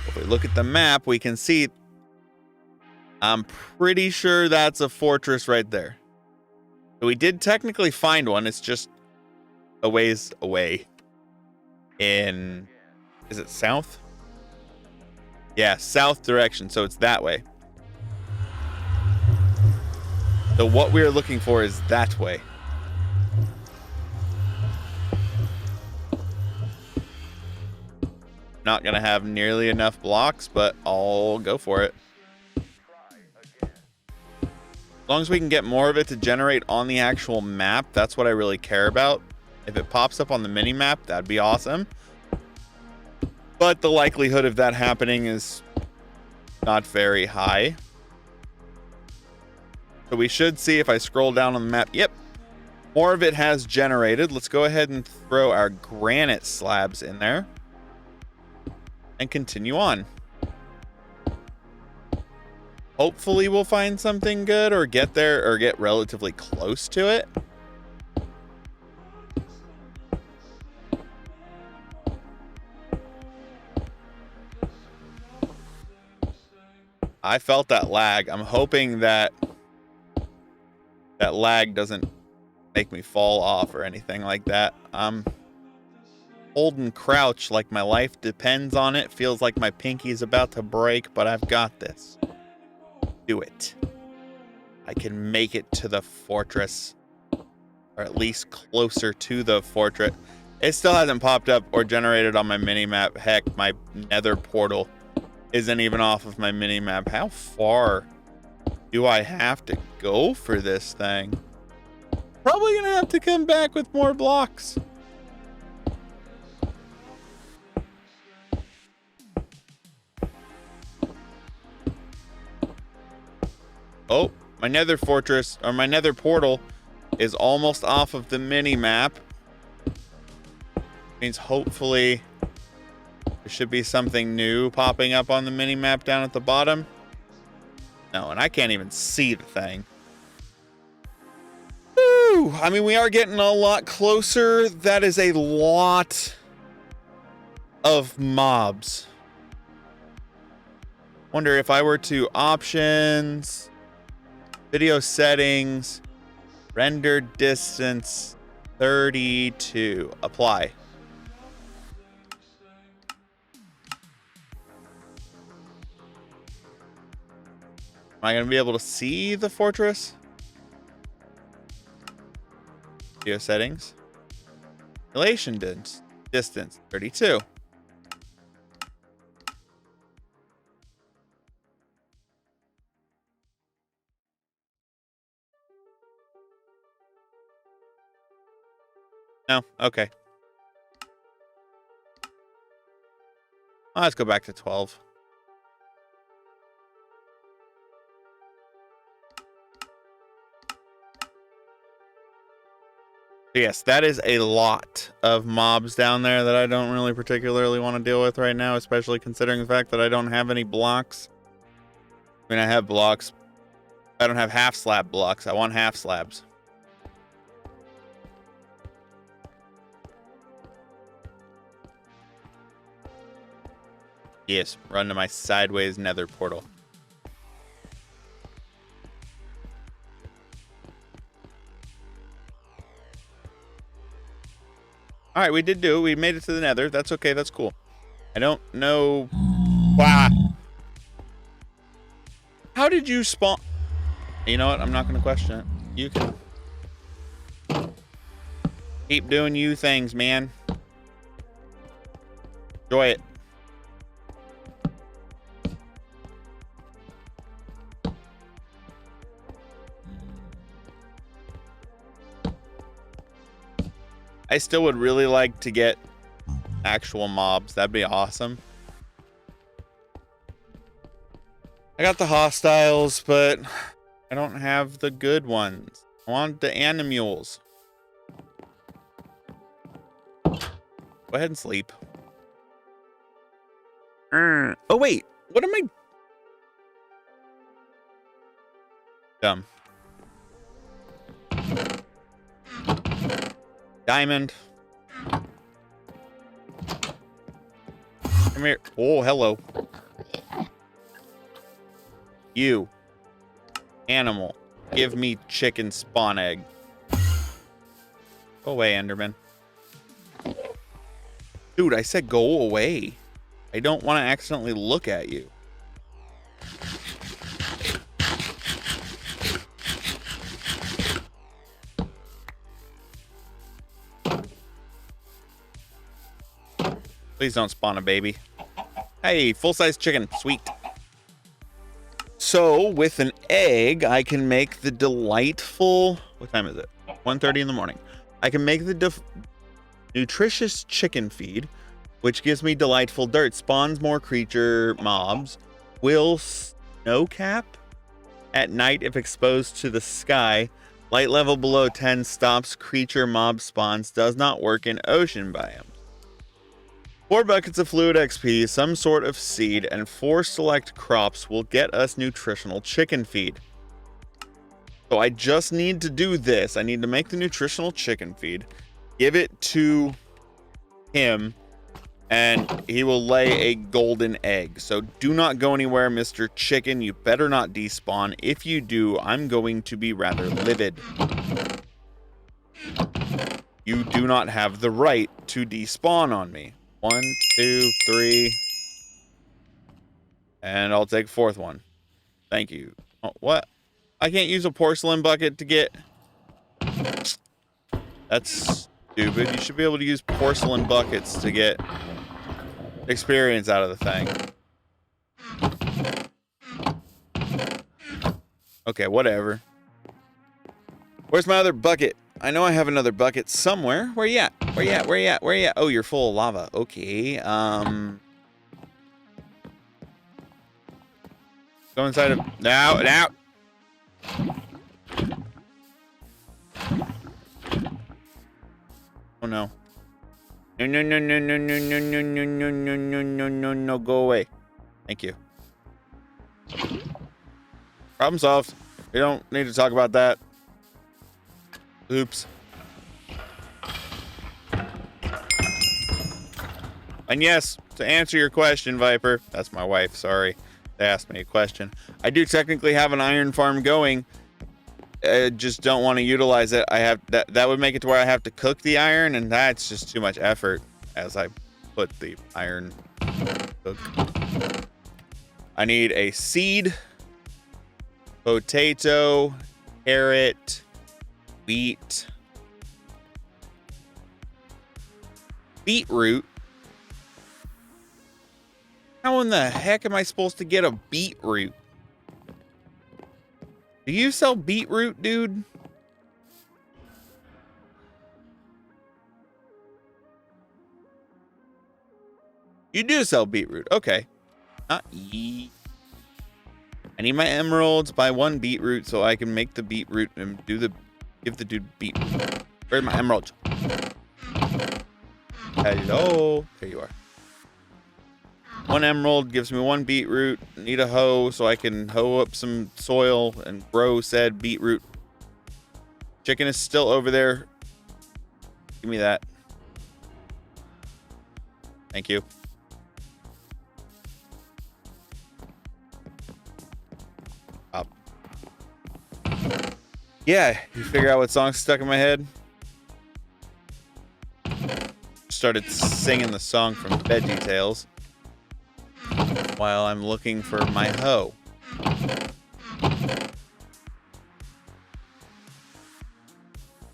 If we look at the map, we can see, I'm pretty sure that's a fortress right there. So we did technically find one. It's just a ways away. In, is it south? Yeah, south direction. So it's that way. So what we're looking for is that way. Not going to have nearly enough blocks, but I'll go for it. As long as we can get more of it to generate on the actual map, that's what I really care about. If it pops up on the mini map, that'd be awesome. But the likelihood of that happening is not very high. So we should see if I scroll down on the map. Yep. More of it has generated. Let's go ahead and throw our granite slabs in there. And continue on. Hopefully we'll find something good or get there or get relatively close to it. I felt that lag. I'm hoping that that lag doesn't make me fall off or anything like that. I'm holding crouch like my life depends on it. Feels like my pinky's about to break, but I've got this. Do it. I can make it to the fortress, or at least closer to the fortress. It still hasn't popped up or generated on my mini-map. Heck, my nether portal isn't even off of my mini-map. How far do I have to go for this thing? Probably gonna have to come back with more blocks. Oh, my nether fortress, or my nether portal, is almost off of the mini-map. Means hopefully there should be something new popping up on the mini-map down at the bottom. No, and I can't even see the thing. Woo! I mean, we are getting a lot closer. That is a lot of mobs. Wonder if I were to options, video settings, render distance 32, apply. Am I going to be able to see the fortress? Video settings. Relation distance 32. No, okay. Well, let's go back to 12. Yes, that is a lot of mobs down there that I don't really particularly want to deal with right now, especially considering the fact that I don't have any blocks. I mean, I have blocks. I don't have half slab blocks. I want half slabs. Yes, run to my sideways nether portal. All right, we did do it. We made it to the nether. That's okay. That's cool. I don't know. Wow. How did you spawn? You know what? I'm not going to question it. You can keep doing you things, man. Enjoy it. I still would really like to get actual mobs. That'd be awesome. I got the hostiles, but I don't have the good ones. I want the animules. Go ahead and sleep. Oh, wait. What am I? Dumb. Diamond. Come here. Oh, hello. You. Animal. Give me chicken spawn egg. Go away, Enderman. Dude, I said go away. I don't want to accidentally look at you. Please don't spawn a baby. Hey, full-size chicken. Sweet. So with an egg, I can make the delightful, what time is it? 1:30 in the morning. I can make the nutritious chicken feed, which gives me delightful dirt, spawns more creature mobs, will snowcap at night if exposed to the sky, light level below 10 stops creature mob spawns, does not work in ocean biomes. 4 buckets of fluid XP, some sort of seed, and 4 select crops will get us nutritional chicken feed. So I just need to do this. I need to make the nutritional chicken feed, give it to him, and he will lay a golden egg. So do not go anywhere, Mr. Chicken. You better not despawn. If you do, I'm going to be rather livid. You do not have the right to despawn on me. 1, 2, 3. And I'll take 4th one. Thank you. Oh, what? I can't use a porcelain bucket to get... That's stupid. You should be able to use porcelain buckets to get experience out of the thing. Okay, whatever. Where's my other bucket? I know I have another bucket somewhere. Where you at? Where you at? Where you at? Where you at? Oh, you're full of lava. Okay. Go inside of... Now! Oh, no. No, go away. Thank you. Problem solved. We don't need to talk about that. Oops. And yes, to answer your question, Viper, that's my wife, sorry. They asked me a question. I do technically have an iron farm going. I just don't want to utilize it. I have that would make it to where I have to cook the iron, and that's just too much effort as I put the iron cook. I need a seed, potato, carrot, wheat, beetroot. How in the heck am I supposed to get a beetroot? Do you sell beetroot, dude? You do sell beetroot. Okay. Not ye. I need my emeralds, buy 1 beetroot so I can make the beetroot and give the dude beetroot. Where's my emeralds? Hello. There you are. 1 emerald gives me 1 beetroot. Need a hoe so I can hoe up some soil and grow said beetroot. Chicken is still over there. Give me that. Thank you. Up. Yeah, you figure out what song's stuck in my head? Started singing the song from VeggieTales while I'm looking for my hoe.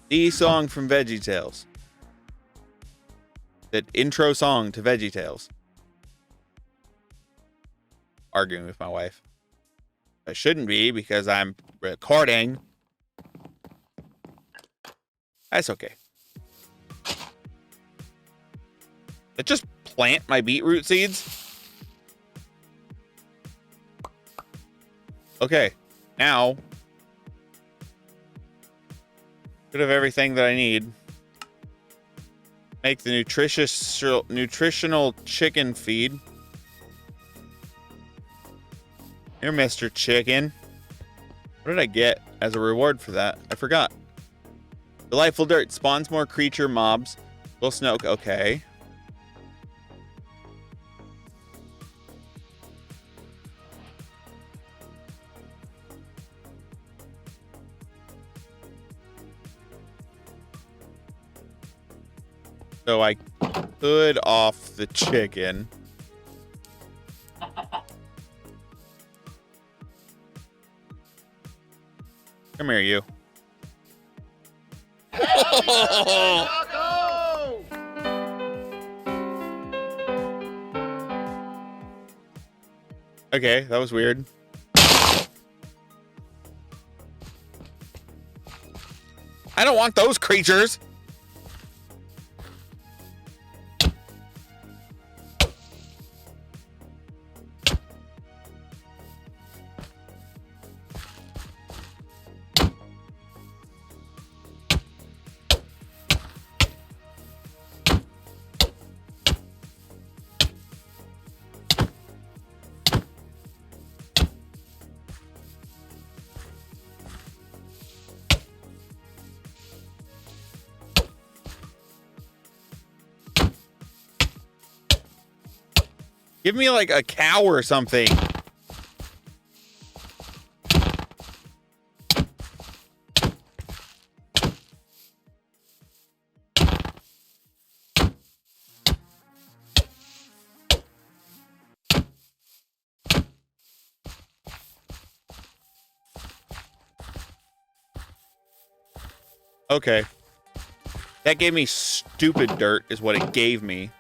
The song from VeggieTales. The intro song to VeggieTales. Arguing with my wife. I shouldn't be because I'm recording. That's okay. Let's just plant my beetroot seeds. Okay, now should have everything that I need. Make the nutritional chicken feed. Here, Mr. Chicken. What did I get as a reward for that? I forgot. Delightful dirt spawns more creature mobs. Will snow. Okay. So I could off the chicken. Come here, you. Okay, that was weird. I don't want those creatures. Give me like a cow or something. Okay. That gave me stupid dirt is what it gave me.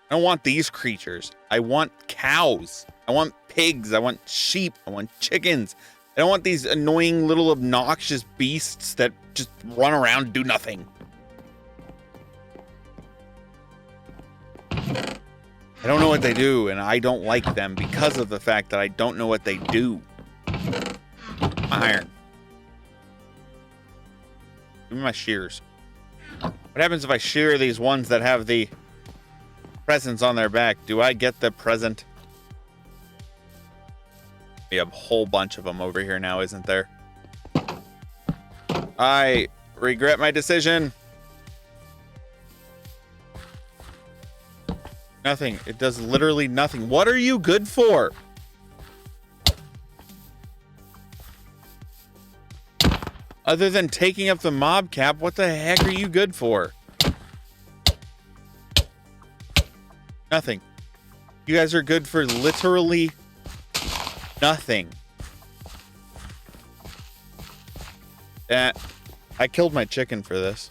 I don't want these creatures. I want cows. I want pigs. I want sheep. I want chickens. I don't want these annoying little obnoxious beasts that just run around and do nothing. I don't know what they do, and I don't like them because of the fact that I don't know what they do. Iron. Give me my shears. What happens if I shear these ones that have the presents on their back? Do I get the present? We have a whole bunch of them over here now, isn't there? I regret my decision. Nothing. It does literally nothing. What are you good for? Other than taking up the mob cap, what the heck are you good for? Nothing. You guys are good for literally nothing. I killed my chicken for this.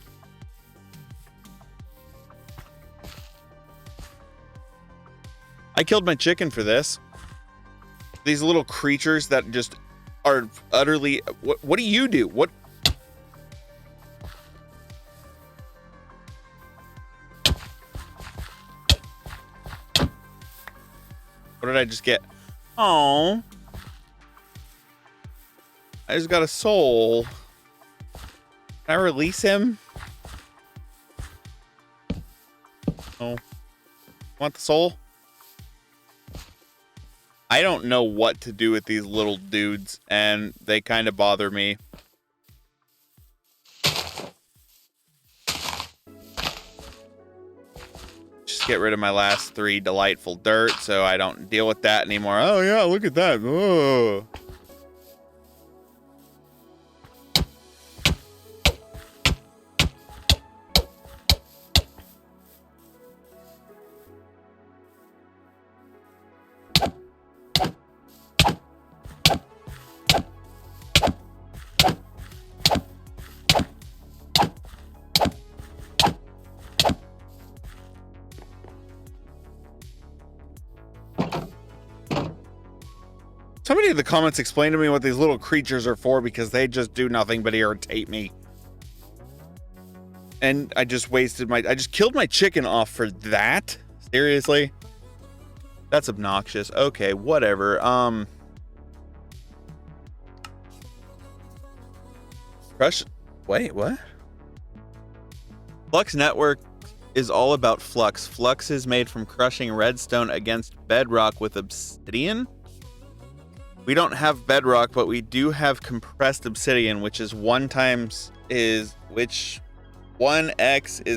I killed my chicken for this. These little creatures that just are utterly... What do you do? What... What did I just get? Oh, I just got a soul. Can I release him? Oh, want the soul? I don't know what to do with these little dudes, and they kind of bother me. Get rid of my last 3 delightful dirt so I don't deal with that anymore. Oh yeah, look at that. Oh. Somebody in the comments explain to me what these little creatures are for, because they just do nothing but irritate me. And I just I just killed my chicken off for that? Seriously? That's obnoxious. Okay, whatever. Crush. Wait, what? Flux Network is all about flux. Flux is made from crushing redstone against bedrock with obsidian. We don't have bedrock, but we do have compressed obsidian, which is 1x is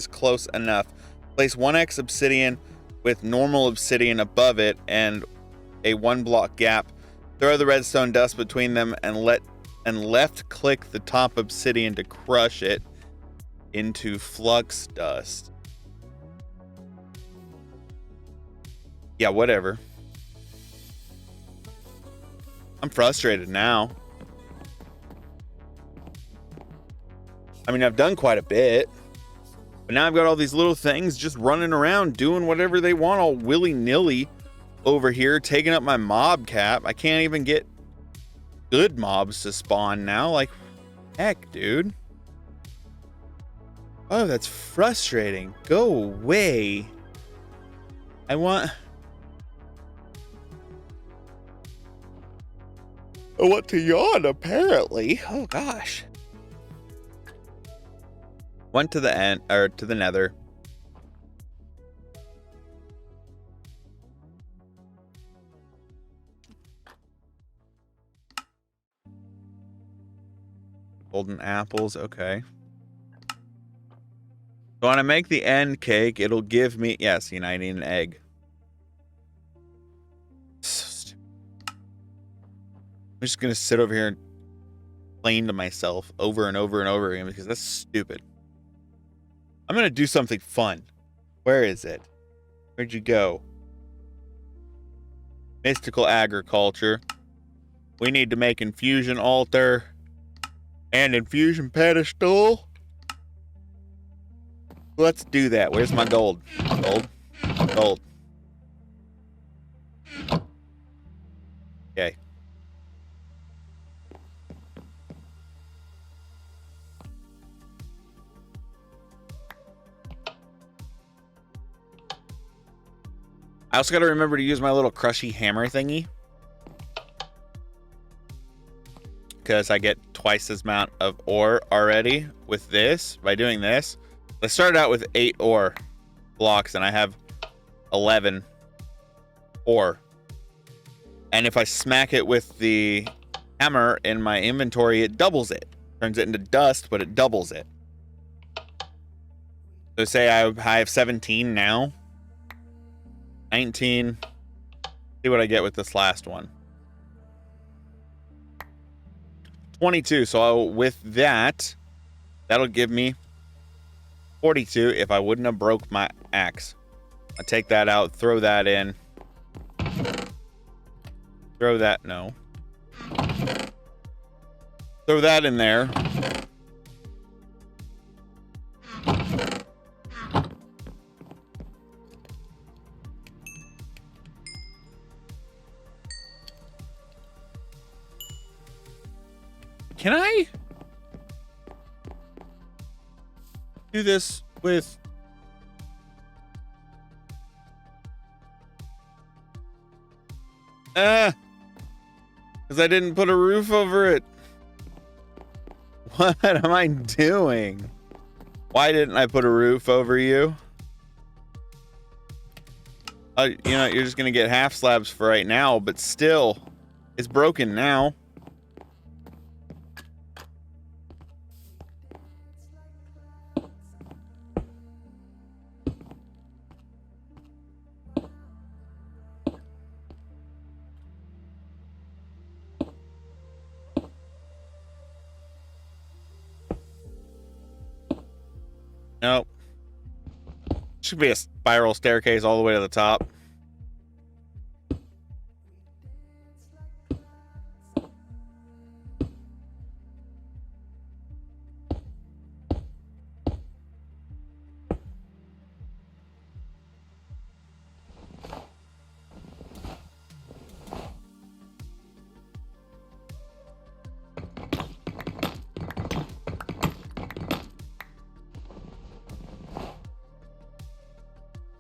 close enough. Place 1x obsidian with normal obsidian above it and a 1 block gap. Throw the redstone dust between them and left click the top obsidian to crush it into flux dust. Yeah, whatever. I'm frustrated now. I mean, I've done quite a bit, but now I've got all these little things just running around doing whatever they want all willy-nilly over here, taking up my mob cap. I can't even get good mobs to spawn now. Like, heck, dude. Oh, that's frustrating. Go away. I want to yawn, apparently. Oh, gosh. Went to the end, or to the nether. Golden apples, okay. So when I make the end cake, it'll give me... Yeah, see, I need an egg. So stupid. I'm just going to sit over here and complain to myself over and over and over again because that's stupid. I'm going to do something fun. Where is it? Where'd you go? Mystical agriculture. We need to make infusion altar and infusion pedestal. Let's do that. Where's my gold? Gold? Gold. Okay. I also got to remember to use my little crushy hammer thingy, because I get twice as amount of ore already with this by doing this. I started out with 8 ore blocks and I have 11 ore. And if I smack it with the hammer in my inventory, it doubles it. Turns it into dust, but it doubles it. So say I have 17 now. 19. See what I get with this last one. 22. So with that, that'll give me 42 if I wouldn't have broke my axe. I take that out, throw that in. Throw that, no. Throw that in there. Can I do this with... because I didn't put a roof over it. What am I doing? Why didn't I put a roof over you? You know, you're just gonna get half slabs for right now, but still, it's broken now. Nope. Should be a spiral staircase all the way to the top.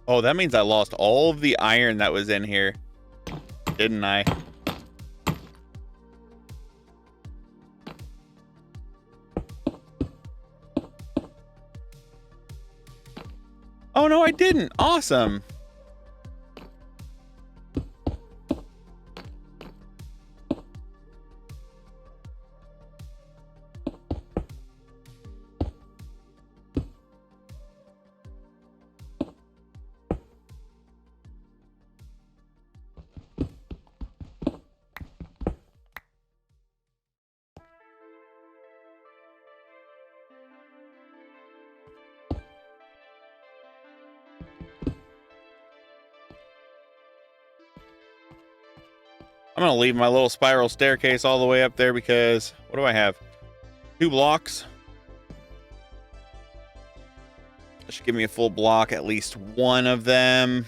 Oh, that means I lost all of the iron that was in here, didn't I? Oh, no, I didn't. Awesome. I'm going to leave my little spiral staircase all the way up there because what do I have? 2 blocks. That should give me a full block, at least one of them.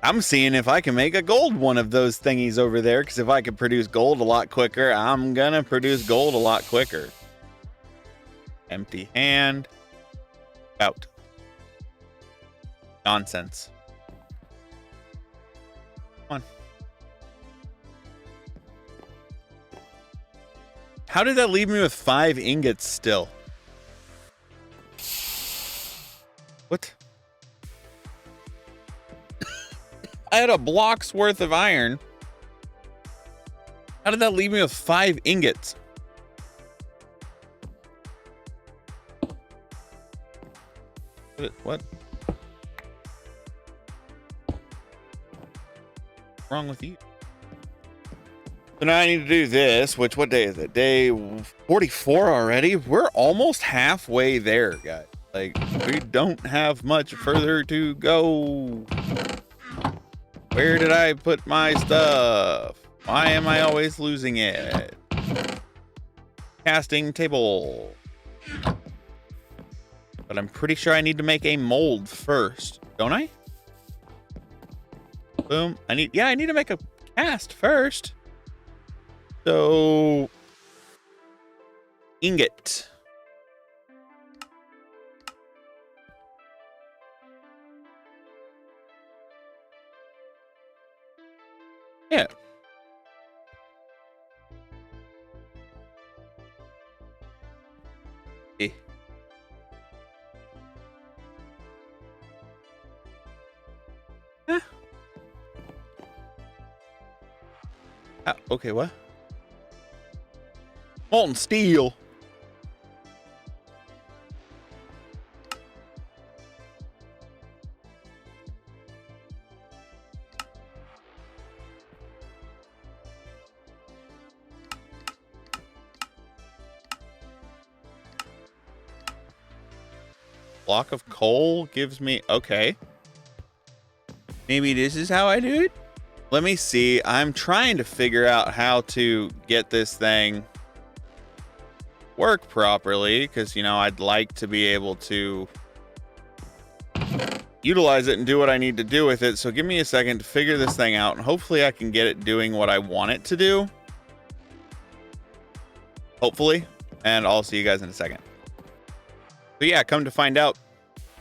I'm seeing if I can make a gold one of those thingies over there, because if I can produce gold a lot quicker, I'm going to produce gold a lot quicker. Empty hand. Out. Nonsense. Come on. How did that leave me with 5 ingots still? What? I had a block's worth of iron. How did that leave me with 5 ingots? What? What's wrong with you? So now I need to do this, which, what day is it? Day 44 already? We're almost halfway there, guys. Like, we don't have much further to go. Where did I put my stuff? Why am I always losing it? Casting table. But I'm pretty sure I need to make a mold first, don't I? Boom. I need to make a cast first. So, ingot. Yeah. Eh. Huh. Okay, what? Molten steel. Block of coal gives me, okay. Maybe this is how I do it? Let me see. I'm trying to figure out how to get this thing work properly, because, you know, I'd like to be able to utilize it and do what I need to do with it. So give me a second to figure this thing out, and hopefully I can get it doing what I want it to do. Hopefully. And I'll see you guys in a second. But yeah, come to find out,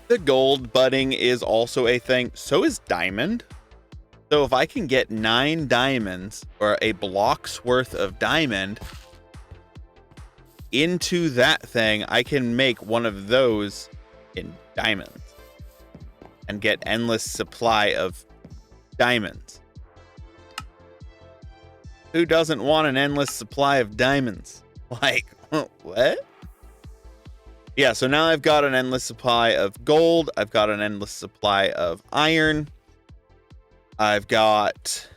the gold budding is also a thing. So is diamond. So if I can get 9 diamonds, or a block's worth of diamond, into that thing, I can make one of those in diamonds and get endless supply of diamonds. Who doesn't want an endless supply of diamonds? Like, what? Yeah, so now I've got an endless supply of gold. I've got an endless supply of iron. I've got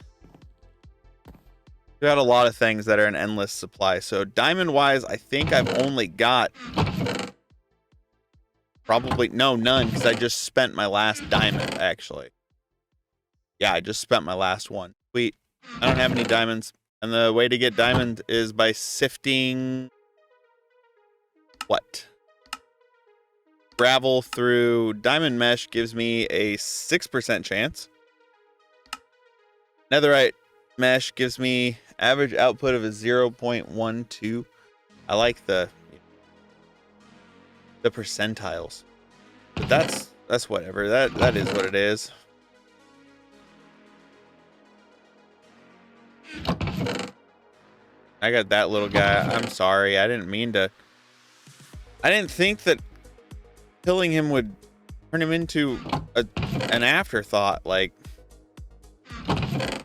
a lot of things that are an endless supply. So diamond wise, I think I've only got probably none, because I just spent my last diamond, actually. Yeah, I just spent my last one. Sweet. I don't have any diamonds. And the way to get diamond is by sifting what? Gravel through diamond mesh gives me a 6% chance. Netherite mesh gives me average output of a 0.12. I like the percentiles. But that's whatever. That is what it is. I got that little guy. I'm sorry. I didn't mean to. I didn't think that killing him would turn him into an afterthought. Like,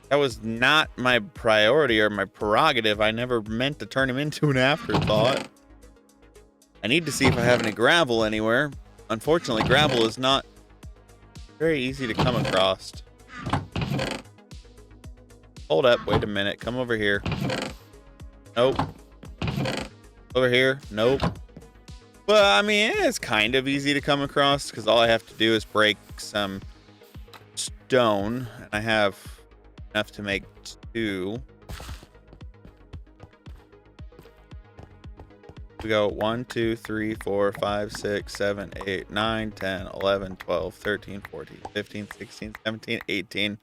that was not my priority or my prerogative. I never meant to turn him into an afterthought. I need to see if I have any gravel anywhere. Unfortunately, gravel is not very easy to come across. Hold up. Wait a minute. Come over here. Nope. Over here. Nope. Well, I mean, it's kind of easy to come across, because all I have to do is break some stone, and I have enough to make 2. We go 1, 2, 3, 4, 5, 6, 7, 8, 9, 10, 11, 12, 13, 14, 15, 16, 17, 18.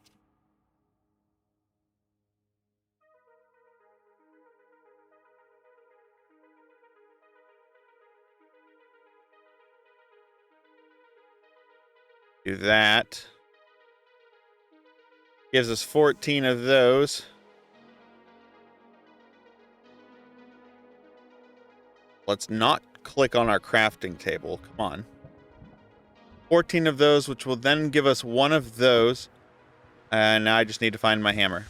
Do that. Gives us 14 of those. Let's not click on our crafting table. Come on. 14 of those, which will then give us one of those. And now I just need to find my hammer.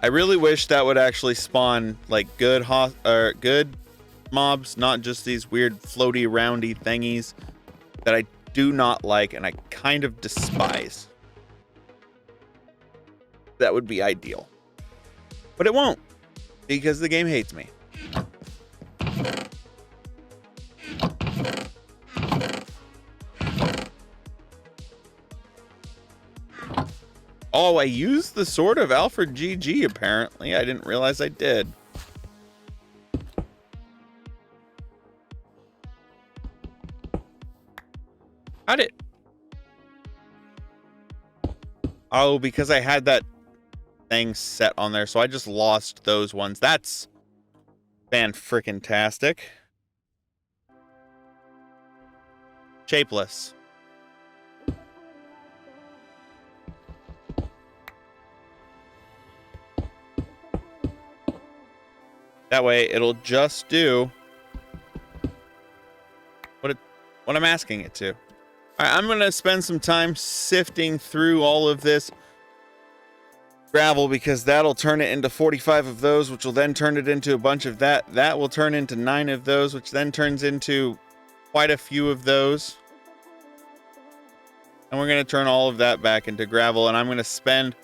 I really wish that would actually spawn like good mobs, not just these weird floaty roundy thingies that I do not like and I kind of despise. That would be ideal. But it won't, because the game hates me. Oh, I used the sword of Alfred GG, apparently. I didn't realize I did. How'd it? Oh, because I had that thing set on there, so I just lost those ones. That's fan-frickin-tastic. Shapeless. That way, it'll just do what I'm asking it to. All right, I'm going to spend some time sifting through all of this gravel because that'll turn it into 45 of those, which will then turn it into a bunch of that. That will turn into 9 of those, which then turns into quite a few of those. And we're going to turn all of that back into gravel, and I'm going to spend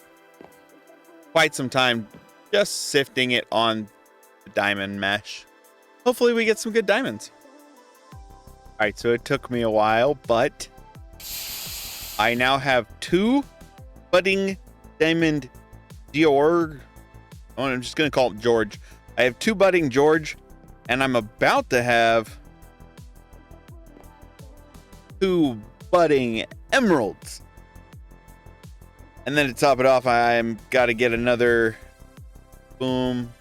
quite some time just sifting it on the diamond mesh. Hopefully we get some good diamonds. All right, so it took me a while, but I now have 2 budding diamond George. Oh, I'm just going to call it George. I have 2 budding George, and I'm about to have 2 budding emeralds. And then to top it off, I'm got to get another boom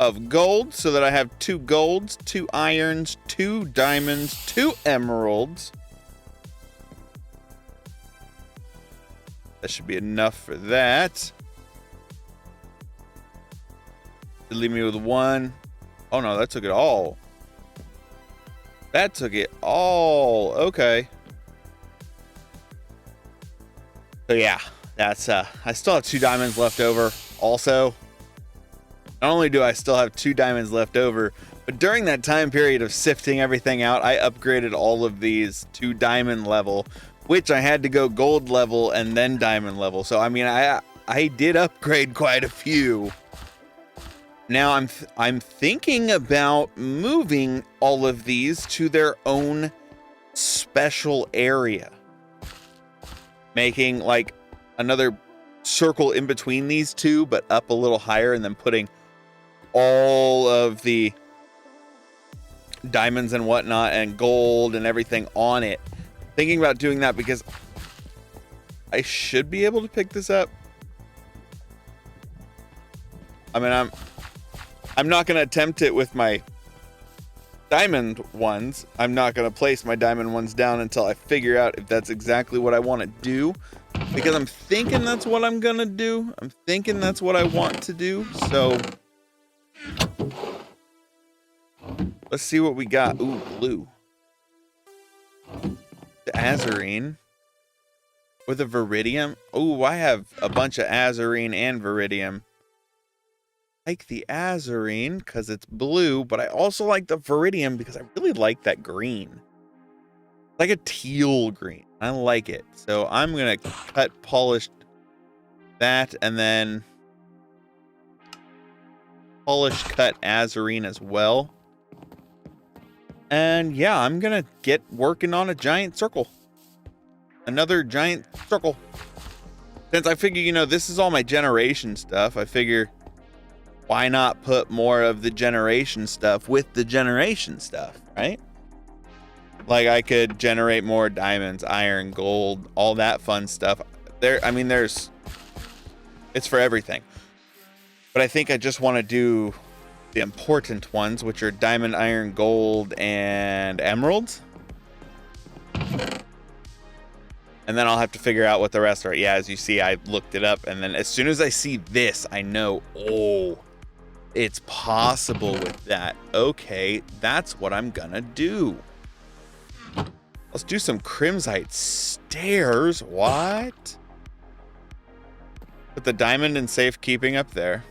of gold so that I have 2 golds, 2 irons, 2 diamonds, 2 emeralds. That should be enough for that. Leave me with 1. Oh no, that took it all. That took it all. Okay. So yeah, that's I still have 2 diamonds left over also. Not only do I still have 2 diamonds left over, but during that time period of sifting everything out, I upgraded all of these to diamond level, which I had to go gold level and then diamond level. So I mean, I did upgrade quite a few. Now I'm thinking about moving all of these to their own special area. Making like another circle in between these 2, but up a little higher, and then putting all of the diamonds and whatnot and gold and everything on it. Thinking about doing that because I should be able to pick this up. I mean, I'm not going to attempt it with my diamond ones. I'm not going to place my diamond ones down until I figure out if that's exactly what I want to do, because I'm thinking that's what I'm going to do. I'm thinking that's what I want to do. So let's see what we got. Ooh, blue. The azurine with a viridium. Ooh, I have a bunch of azurine and viridium. I like the azurine because it's blue, but I also like the viridium because I really like that green. Like a teal green. I like it. So I'm going to cut polished that and then polish cut azurine as well. And yeah, I'm going to get working on a giant circle. Another giant circle. Since I figure, you know, this is all my generation stuff, I figure why not put more of the generation stuff with the generation stuff, right? Like I could generate more diamonds, iron, gold, all that fun stuff. I mean, it's for everything. But I think I just want to do the important ones, which are diamond, iron, gold, and emeralds. And then I'll have to figure out what the rest are. Yeah, as you see, I looked it up, and then as soon as I see this, I know, oh, it's possible with that. Okay, that's what I'm gonna do. Let's do some crimsite stairs. What? Put the diamond in safekeeping up there.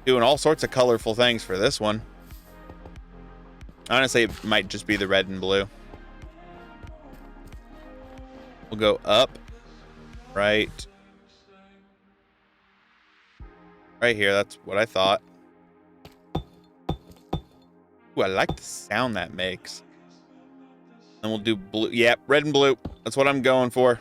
Doing all sorts of colorful things for this one. Honestly, it might just be the red and blue. We'll go up, right here. That's what I thought. Ooh, I like the sound that makes. And we'll do blue. Yep, red and blue. That's what I'm going for.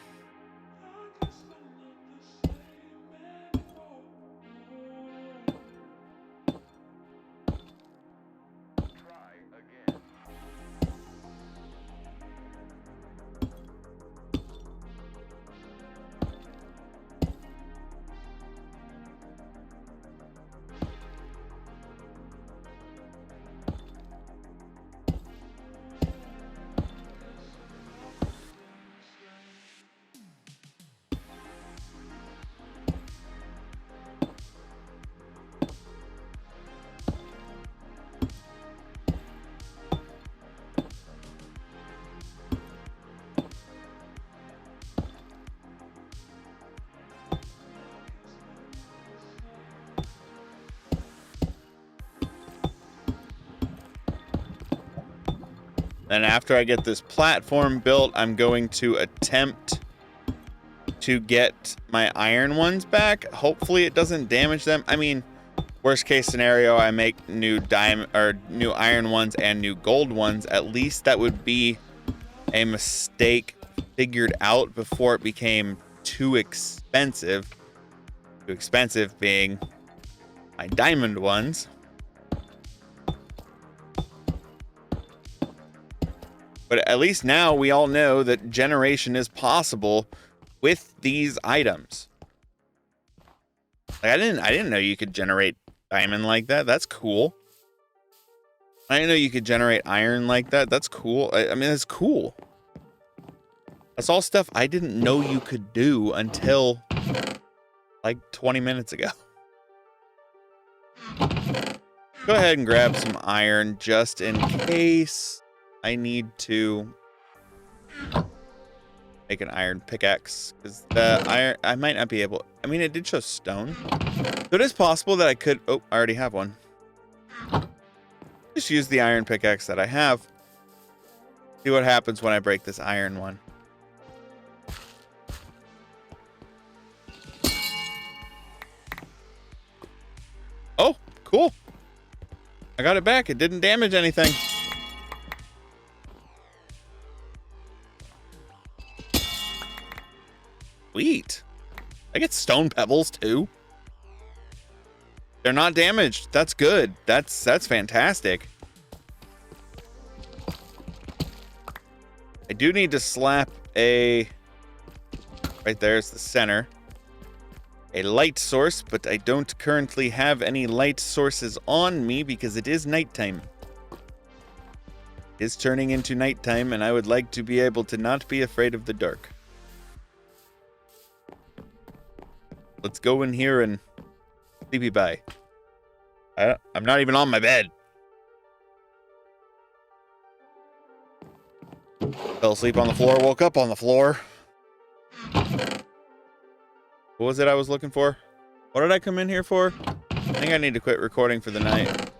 Then after I get this platform built, I'm going to attempt to get my iron ones back. Hopefully it doesn't damage them. I mean, worst case scenario, I make new new iron ones and new gold ones. At least that would be a mistake figured out before it became too expensive. Too expensive being my diamond ones. But at least now we all know that generation is possible with these items. Like I didn't know you could generate diamond like that. That's cool. I didn't know you could generate iron like that. That's cool. I mean, that's cool. That's all stuff I didn't know you could do until like 20 minutes ago. Go ahead and grab some iron just in case I need to make an iron pickaxe, because the iron, I might not be able. I mean, it did show stone, so it is possible that I could. Oh, I already have one. Just use the iron pickaxe that I have. See what happens when I break this iron one. Oh, cool. I got it back. It didn't damage anything. Sweet. I get stone pebbles too. They're not damaged. That's good. That's fantastic. I do need to slap a... Right there's the center. A light source, but I don't currently have any light sources on me because it is nighttime. It is turning into nighttime, and I would like to be able to not be afraid of the dark. Let's go in here and sleepy bye. I'm not even on my bed. Fell asleep on the floor, woke up on the floor. What was it I was looking for? What did I come in here for? I think I need to quit recording for the night.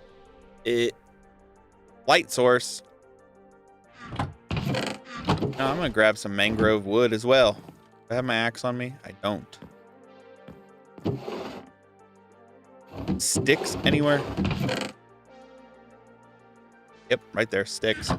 Light source. No, I'm gonna grab some mangrove wood as well. Do I have my axe on me? I don't. Sticks anywhere? Yep, right there, sticks.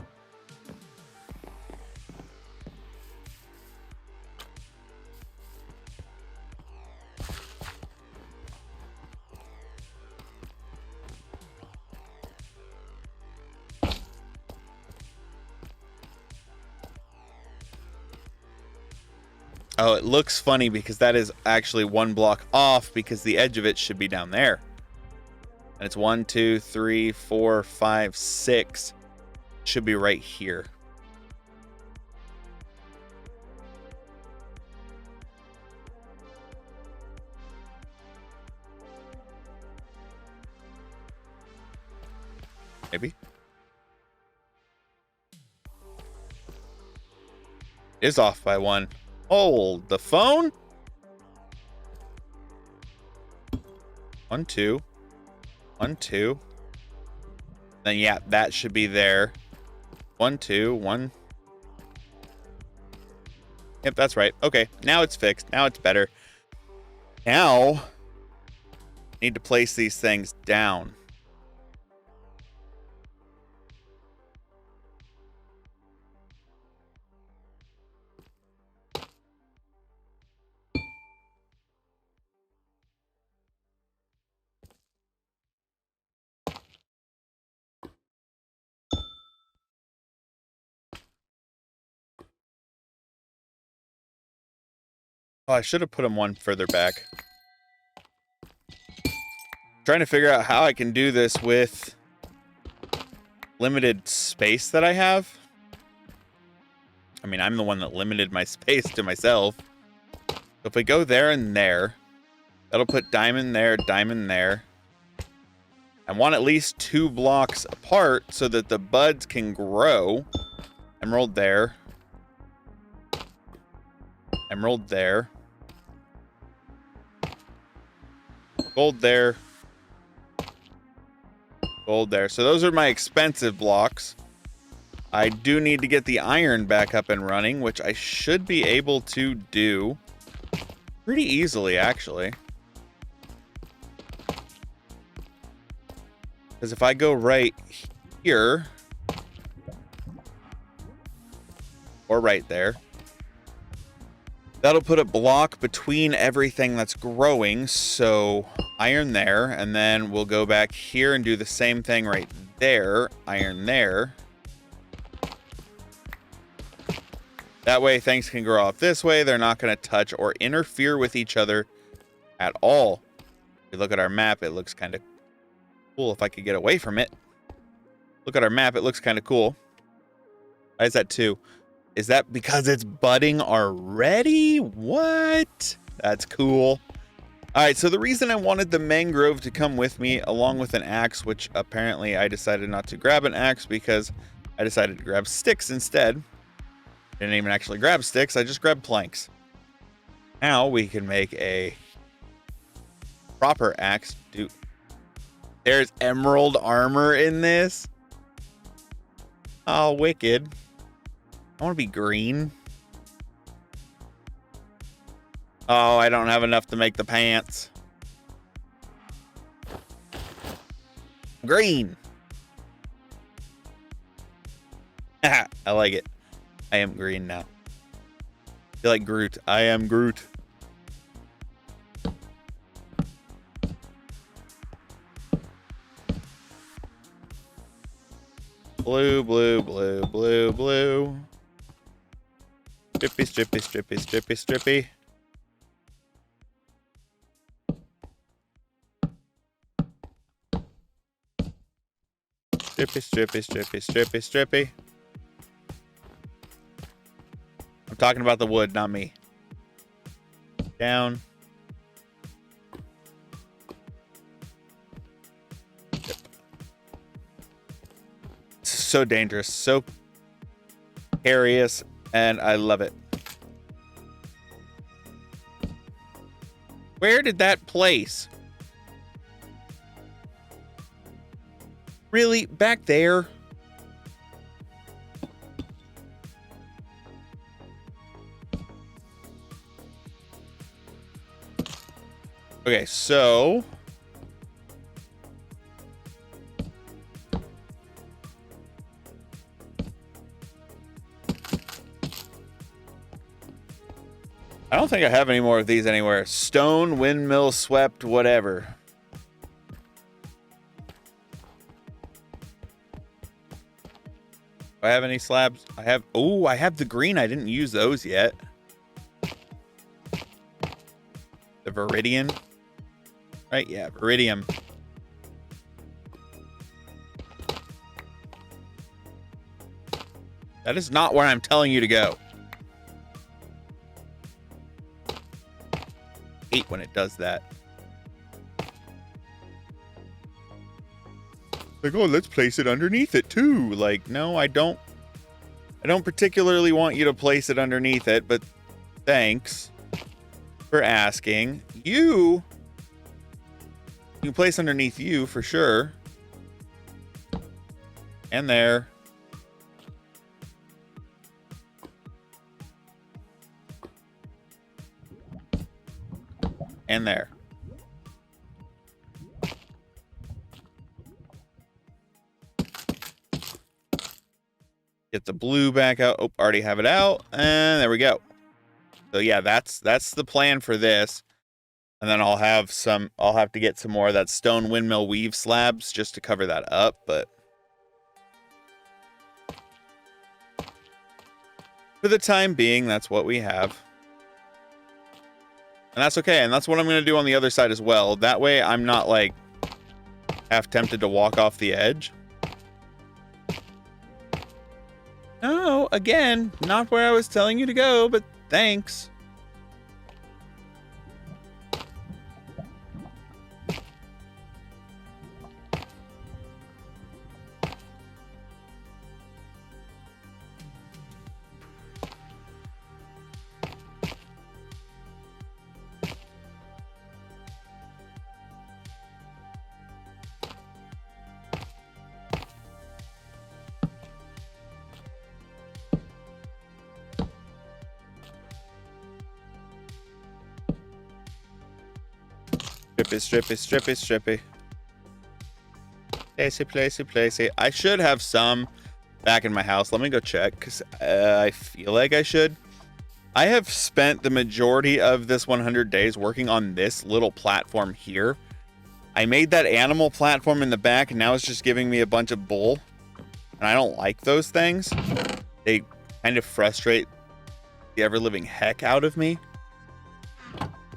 Oh, it looks funny because that is actually one block off because the edge of it should be down there. And it's 1, 2, 3, 4, 5, 6. Should be right here. Maybe. Is off by 1. Hold the phone. 1, 2. 1, 2. Then yeah, that should be there. 1, 2, 1. Yep, that's right. Okay, now it's fixed. Now it's better. Now, I need to place these things down. Oh, I should have put them one further back. Trying to figure out how I can do this with limited space that I have. I mean, I'm the one that limited my space to myself. So if we go there and there, that'll put diamond there, diamond there. I want at least 2 blocks apart so that the buds can grow. Emerald there. Emerald there. Gold there. Gold there. So those are my expensive blocks. I do need to get the iron back up and running, which I should be able to do pretty easily, actually. Because if I go right here, or right there, that'll put a block between everything that's growing. So iron there, and then we'll go back here and do the same thing right there. Iron there. That way things can grow up this way. They're not going to touch or interfere with each other at all. If we look at our map, it looks kind of cool. If I could get away from it. Look at our map, it looks kind of cool. Why is that 2? Is that because it's budding already? What? That's cool. All right, so the reason I wanted the mangrove to come with me along with an axe, which apparently I decided not to grab an axe because I decided to grab sticks instead. Didn't even actually grab sticks, I just grabbed planks. Now we can make a proper axe. Dude, there's emerald armor in this. Oh, wicked. I want to be green. Oh, I don't have enough to make the pants. Green. I like it. I am green now. I feel like Groot. I am Groot. Blue, blue, blue, blue, blue. Strippy, strippy, strippy, strippy, strippy. Strippy, strippy, strippy, strippy, strippy. I'm talking about the wood, not me. Down. Yep. So dangerous, so precarious, and I love it. Where did that place? Really? Back there? Okay, so I don't think I have any more of these anywhere. Stone, windmill, swept, whatever. Do I have any slabs? I have, oh, I have the green. I didn't use those yet. The Viridian. Right, yeah, Viridium. That is not where I'm telling you to go. Hate when it does that. Like, oh, let's place it underneath it too. Like, no, I don't particularly want you to place it underneath it, but thanks for asking. You can place underneath you for sure. And there. And there. Get the blue back out. Oh, already have it out. And there we go. So yeah, that's the plan for this. And then I'll have to get some more of that stone windmill weave slabs just to cover that up, but for the time being, that's what we have. And that's okay. And that's what I'm going to do on the other side as well. That way I'm not like half tempted to walk off the edge. No, again, not where I was telling you to go, but thanks. Strippy. Placey. I should have some back in my house. Let me go check, because I feel like I should. I have spent the majority of this 100 days working on this little platform here. I made that animal platform in the back, and now it's just giving me a bunch of bull. And I don't like those things. They kind of frustrate the ever-living heck out of me.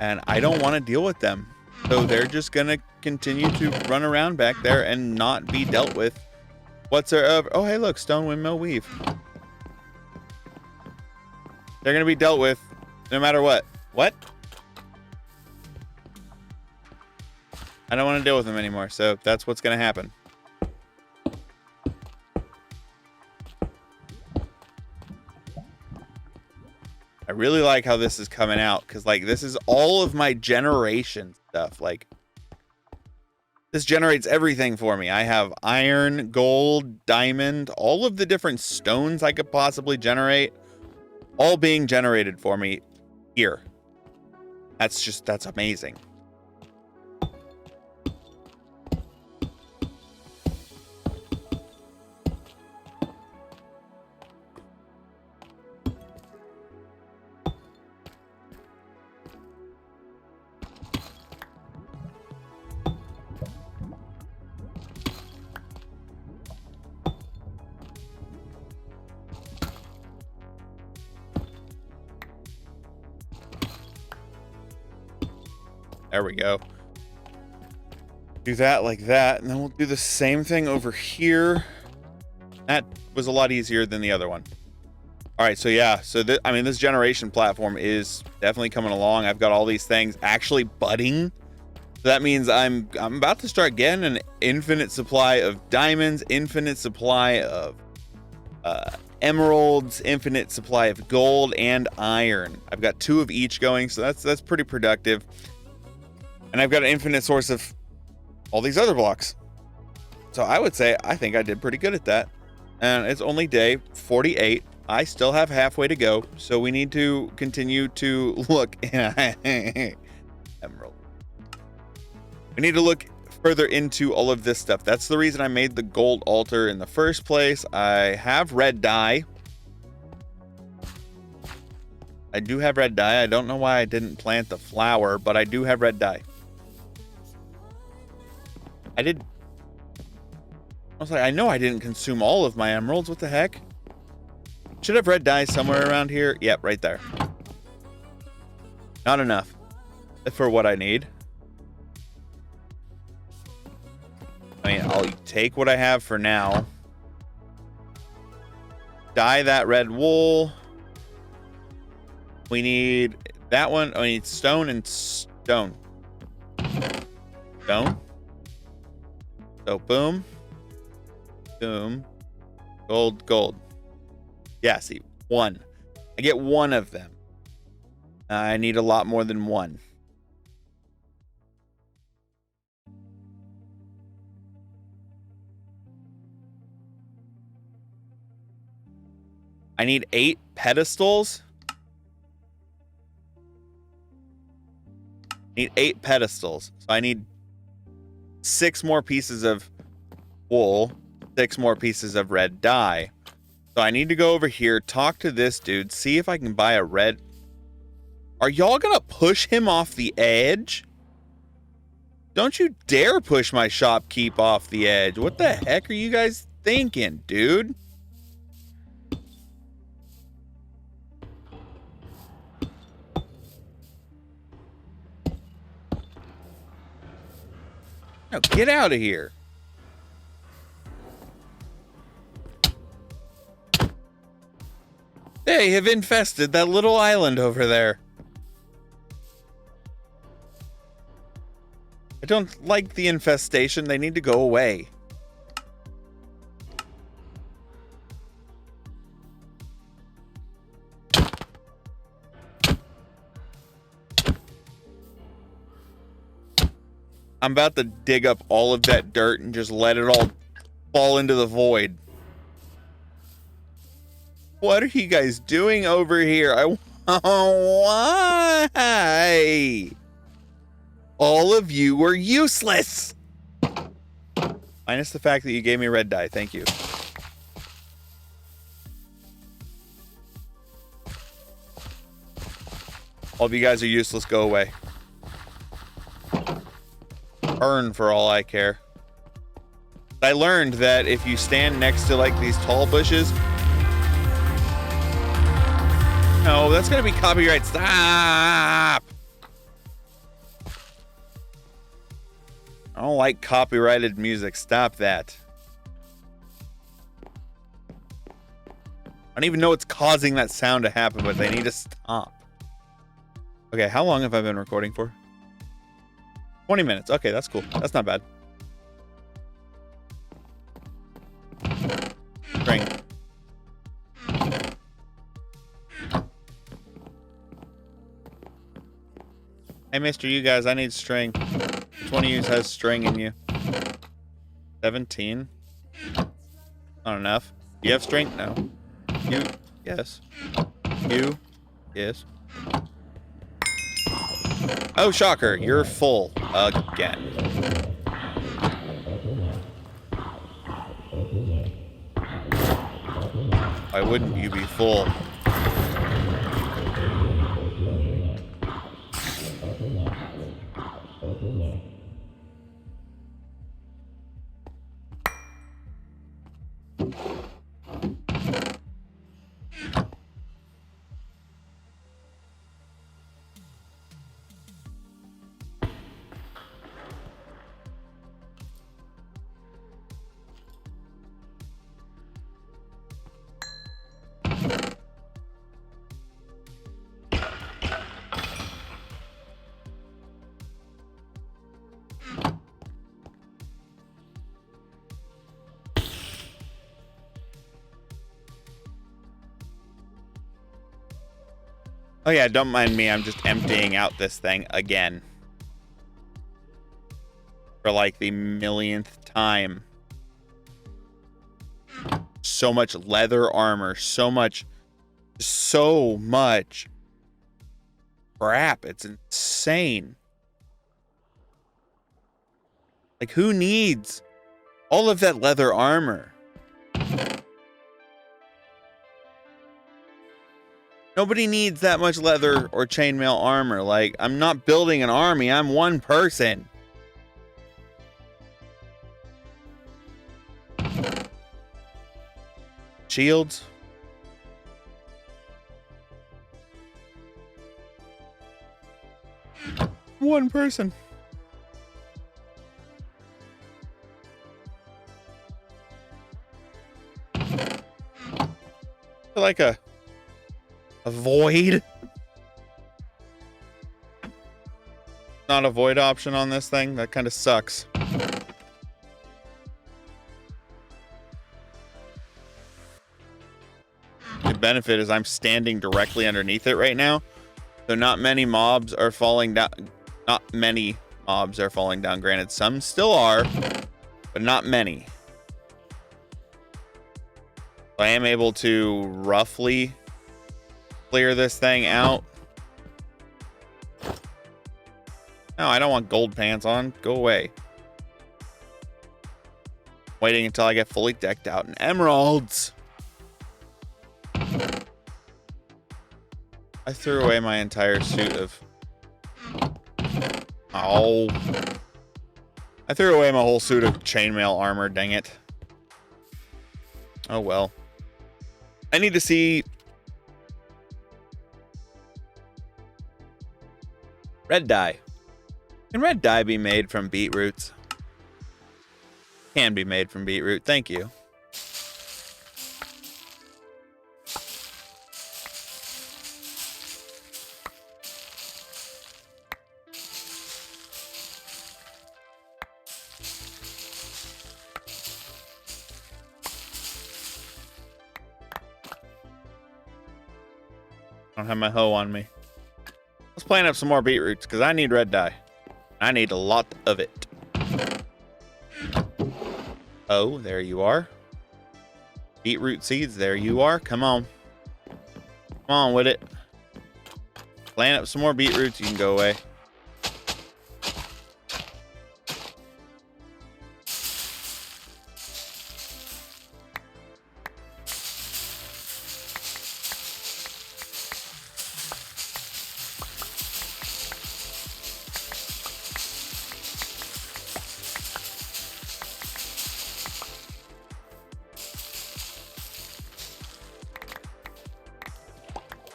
And I don't want to deal with them. So they're just going to continue to run around back there and not be dealt with whatsoever. Oh, hey, look, stone windmill weave. They're going to be dealt with no matter what. What? I don't want to deal with them anymore, so that's what's going to happen. I really like how this is coming out, because like this is all of my generation stuff. Like this generates everything for me. I have iron, gold, diamond, all of the different stones I could possibly generate, all being generated for me here. That's amazing. There we go. Do that like that, and then we'll do the same thing over here. That was a lot easier than the other one. All right, so yeah, so I mean, this generation platform is definitely coming along. I've got all these things actually budding. So that means I'm about to start getting an infinite supply of diamonds, infinite supply of emeralds, infinite supply of gold and iron. I've got 2 of each going, so that's pretty productive. And I've got an infinite source of all these other blocks. So I would say I think I did pretty good at that. And it's only day 48. I still have halfway to go. So we need to continue to look. Emerald. We need to look further into all of this stuff. That's the reason I made the gold altar in the first place. I have red dye. I do have red dye. I don't know why I didn't plant the flower, but I do have red dye. I was like, I know I didn't consume all of my emeralds. What the heck? Should have red dye somewhere around here. Yep, right there. Not enough for what I need. I mean, I'll take what I have for now. dye that red wool. We need that one. I need stone and stone. Stone. So boom. Boom. Gold, gold. Yeah, see, one. I get one of them. I need a lot more than one. I need 8 pedestals. I need 8 pedestals. So I need 6 more pieces of wool, 6 more pieces of red dye. So I need to go over here, talk to this dude, see if I can buy a red. Are y'all gonna push him off the edge? Don't you dare push my shopkeep off the edge. What the heck are you guys thinking, dude? No, get out of here. They have infested that little island over there. I don't like the infestation. They need to go away. I'm about to dig up all of that dirt and just let it all fall into the void. What are you guys doing over here? Why? All of you are useless. Minus the fact that you gave me red dye. Thank you. All of you guys are useless. Go away. Burn for all I care. I learned that if you stand next to like these tall bushes. No, that's gonna be copyright. Stop! I don't like copyrighted music. Stop that. I don't even know what's causing that sound to happen, but they need to stop. Okay, how long have I been recording for? 20 minutes. Okay, that's cool. That's not bad. String. Hey, mister, you guys, I need string. Which one of you has string in you? 17? Not enough. You have string? No. You? Yes. You? Yes. Oh, shocker. You're full. Again. Why wouldn't you be full? Oh yeah, don't mind me. I'm just emptying out this thing again. For like the millionth time. So much leather armor. So much crap. It's insane. Like, who needs all of that leather armor? Nobody needs that much leather or chainmail armor. Like, I'm not building an army. I'm one person. Shields. One person. like a void? Not a void option on this thing? That kind of sucks. The benefit is I'm standing directly underneath it right now. So not many mobs are falling down. Not many mobs are falling down. Granted, some still are, but not many. So I am able to roughly clear this thing out. No, I don't want gold pants on. Go away. Waiting until I get fully decked out in emeralds. I threw away my entire suit of... Oh. I threw away my whole suit of chainmail armor, dang it. Oh well. I need to see... red dye. Can red dye be made from beetroots? Can be made from beetroot, thank you. I don't have my hoe on me. Let's plant up some more beetroots because I need red dye. I need a lot of it. Oh, there you are. Beetroot seeds, there you are. Come on. Come on with it. Plant up some more beetroots, you can go away.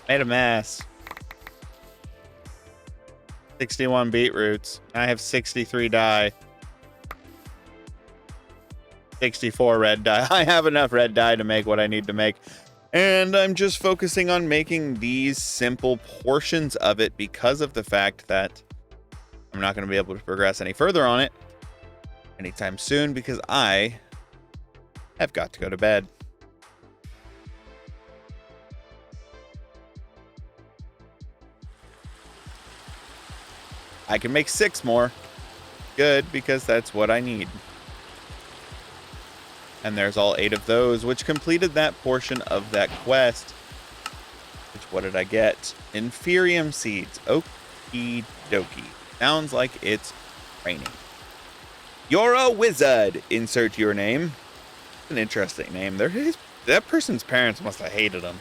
Made a mess. 61 beetroots. I have 63 dye. 64 red dye. I have enough red dye to make what I need to make. And I'm just focusing on making these simple portions of it because of the fact that I'm not going to be able to progress any further on it anytime soon because I have got to go to bed. I can make 6 more. Good, because that's what I need. And there's all 8 of those, which completed that portion of that quest. Which, what did I get? Inferium seeds. Okie dokie. Sounds like it's raining. You're a wizard. Insert your name. An interesting name. That person's parents must have hated him.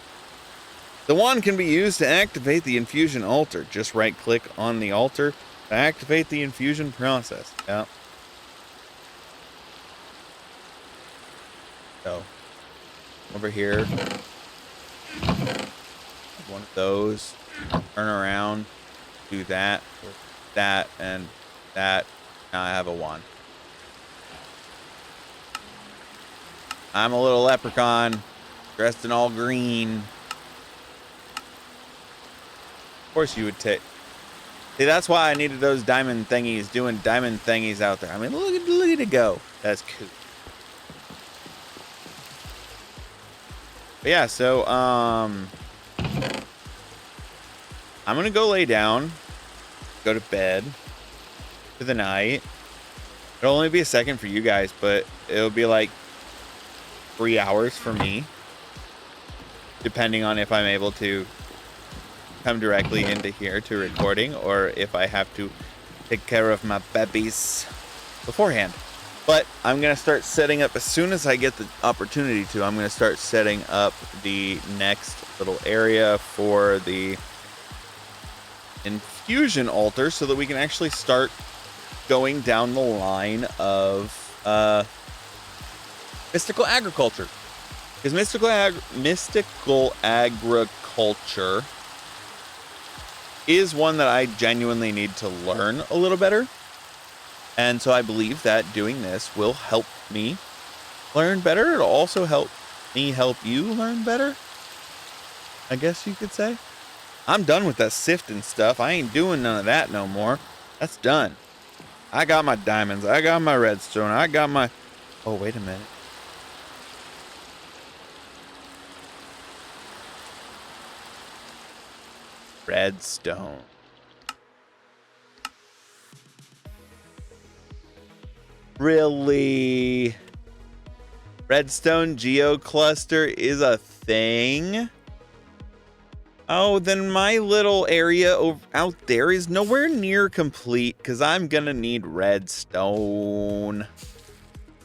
The wand can be used to activate the infusion altar. Just right-click on the altar to activate the infusion process. Yeah. So, over here. One of those. Turn around. Do that. That and that. Now I have a wand. I'm a little leprechaun. Dressed in all green. Of course you would take. See, that's why I needed those diamond thingies, doing diamond thingies out there. I mean, look at it go. That's cool. But yeah, so, I'm gonna go lay down, go to bed for the night. It'll only be a second for you guys, but it'll be like 3 hours for me, depending on if I'm able to come directly into here to recording or if I have to take care of my babies beforehand. But I'm going to start setting up as soon as I get the opportunity to. I'm going to start setting up the next little area for the infusion altar so that we can actually start going down the line of mystical agriculture. Because mystical agriculture is one that I genuinely need to learn a little better. And so I believe that doing this will help me learn better. It'll also help me help you learn better. I guess you could say. I'm done with that sifting stuff. I ain't doing none of that no more. That's done. I got my diamonds. I got my redstone. I got my... Oh, wait a minute. Redstone. Really? Redstone geocluster is a thing? Oh, then my little area out there is nowhere near complete because I'm going to need redstone.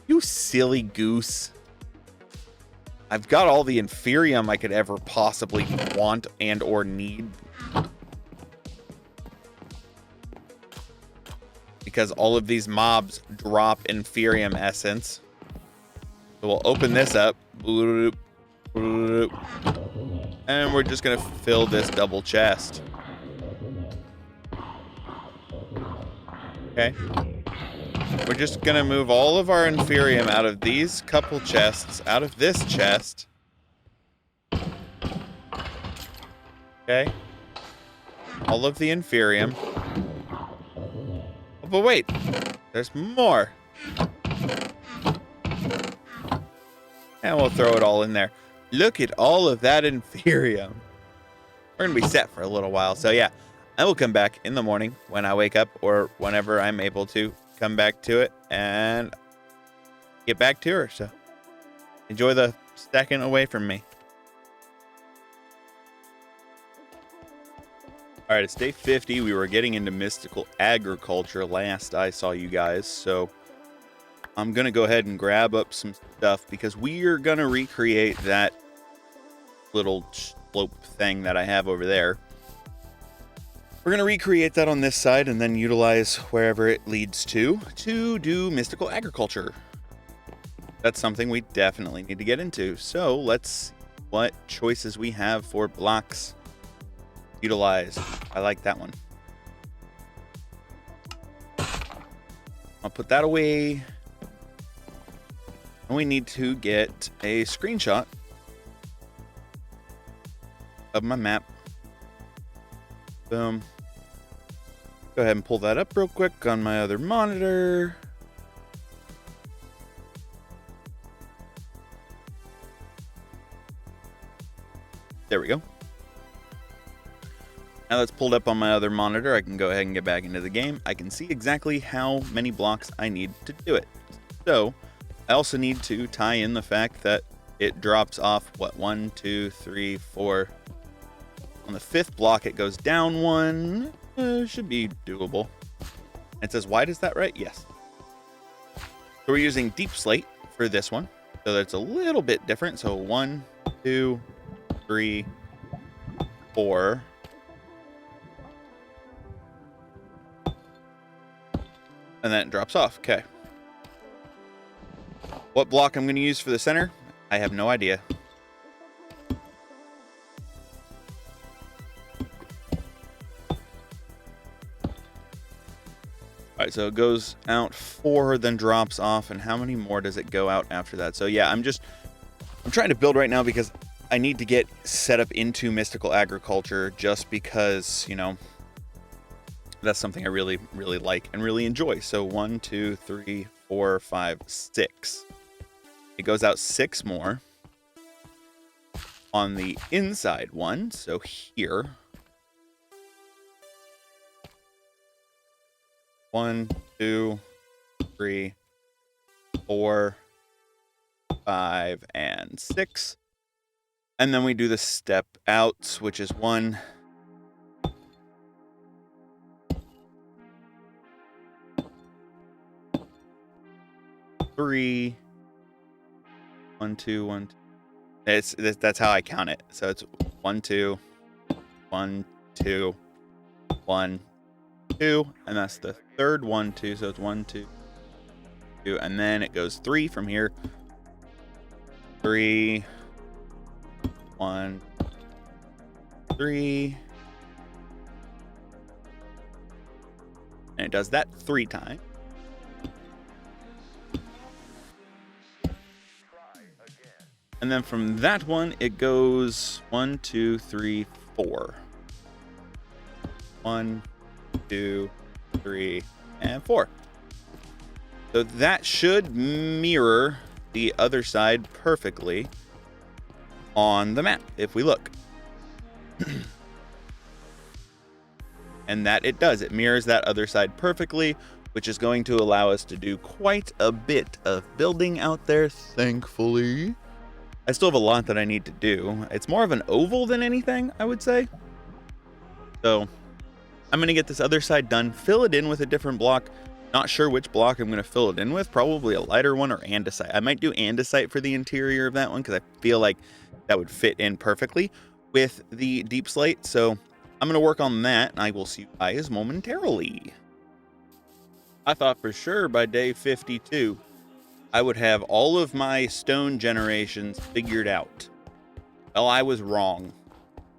You silly goose. I've got all the inferium I could ever possibly want and or need. Because all of these mobs drop inferium essence. So we'll open this up. And we're just going to fill this double chest. Okay. We're just going to move all of our inferium out of these couple chests, out of this chest. Okay. All of the inferium. Oh, but wait, there's more. And we'll throw it all in there. Look at all of that inferium. We're going to be set for a little while. So yeah, I will come back in the morning when I wake up or whenever I'm able to come back to it and get back to her. So enjoy the second away from me. All right, it's day 50. We were getting into mystical agriculture last I saw you guys. So I'm going to go ahead and grab up some stuff because we are going to recreate that little slope thing that I have over there. We're going to recreate that on this side and then utilize wherever it leads to do mystical agriculture. That's something we definitely need to get into. So let's see what choices we have for blocks. Utilize. I like that one. I'll put that away. And we need to get a screenshot of my map. Boom. Go ahead and pull that up real quick on my other monitor. There we go. Now that's pulled up on my other monitor. I can go ahead and get back into the game. I can see exactly how many blocks I need to do it. So I also need to tie in the fact that it drops off, what, 1, 2, 3, 4. On the 5th block, it goes down 1. Should be doable. It says, why does that right? Yes. So we're using deep slate for this one. So that's a little bit different. So 1, 2, 3, 4. And then it drops off. Okay. What block I'm going to use for the center? I have no idea. All right, so it goes out 4, then drops off. And how many more does it go out after that? So yeah, I'm trying to build right now because I need to get set up into mystical agriculture just because, you know, that's something I really, really like and really enjoy. So 1, 2, 3, 4, 5, 6. It goes out 6 more on the inside one. So here. 1, 2, 3, 4, 5, and 6. And then we do the step out, which is 1, 3, 1, 2, 1, 2. That's how I count it. So it's 1, 2, 1, 2, 1, 2, and that's the third 1, 2. So it's 1, 2, 2, and then it goes 3 from here. 3, 1, 3, and it does that 3 times. And then from that one, it goes 1, 2, 3, 4. 1, 2, 3, and 4. So that should mirror the other side perfectly on the map, if we look. And that it does. It mirrors that other side perfectly, which is going to allow us to do quite a bit of building out there, thankfully. I still have a lot that I need to do. It's more of an oval than anything, I would say. So I'm going to get this other side done, fill it in with a different block. Not sure which block I'm going to fill it in with. Probably a lighter one or andesite. I might do andesite for the interior of that one because I feel like that would fit in perfectly with the deep slate. So I'm going to work on that, and I will see you guys momentarily. I thought for sure by day 52, I would have all of my stone generations figured out. Well, I was wrong.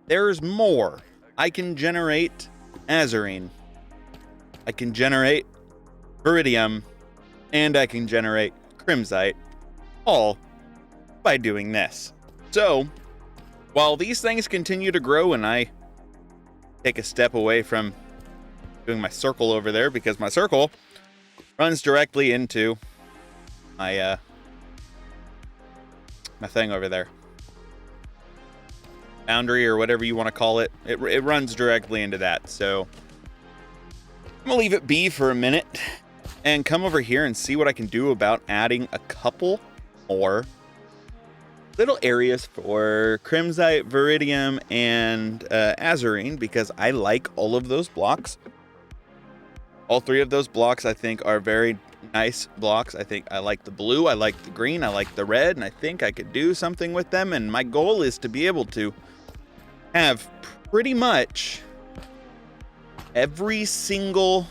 There's more. I can generate azurine. I can generate viridium, and I can generate crimsite, all by doing this. So, while these things continue to grow and I take a step away from doing my circle over there, because my circle runs directly into my my thing over there. Boundary, or whatever you want to call it. It runs directly into that. So I'm gonna leave it be for a minute and come over here and see what I can do about adding a couple more little areas for crimsite, viridium, and azurine, because I like all of those blocks. All three of those blocks I think are very nice blocks. I think I like the blue, I like the green, I like the red, and I think I could do something with them. And my goal is to be able to have pretty much every single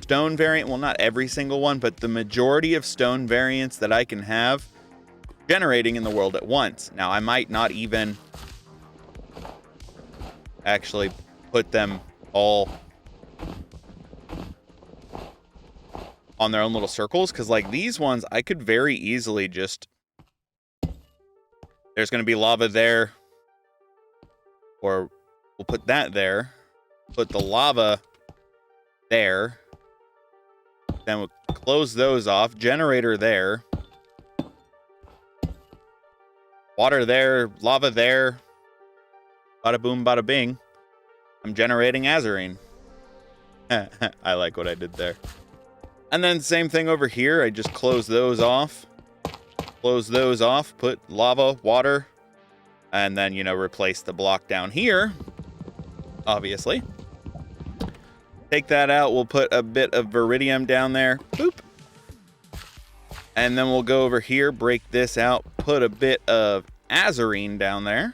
stone variant, well, not every single one, but the majority of stone variants that I can have generating in the world at once. Now, I might not even actually put them all on their own little circles, because like these ones, I could very easily just, there's going to be lava there, or we'll put that there, put the lava there, then we'll close those off, generator there, water there, lava there, bada boom, bada bing. I'm generating azurine. I like what I did there. And then same thing over here. I just close those off, put lava, water, and then, you know, replace the block down here, obviously. Take that out. We'll put a bit of viridium down there. Boop. And then we'll go over here, break this out, put a bit of azurine down there.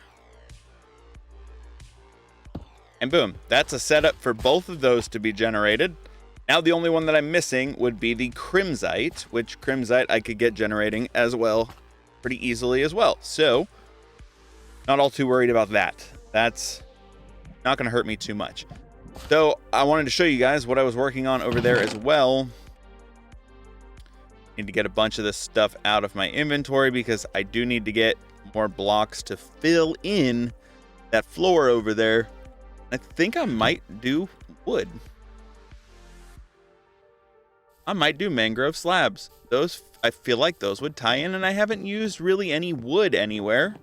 And boom, that's a setup for both of those to be generated. Now the only one that I'm missing would be the crimsite, which crimsite I could get generating as well pretty easily as well. So, not all too worried about that. That's not going to hurt me too much. So, I wanted to show you guys what I was working on over there as well. Need to get a bunch of this stuff out of my inventory because I do need to get more blocks to fill in that floor over there. I think I might do wood. I might do mangrove slabs. Those, I feel like those would tie in, and I haven't used really any wood anywhere.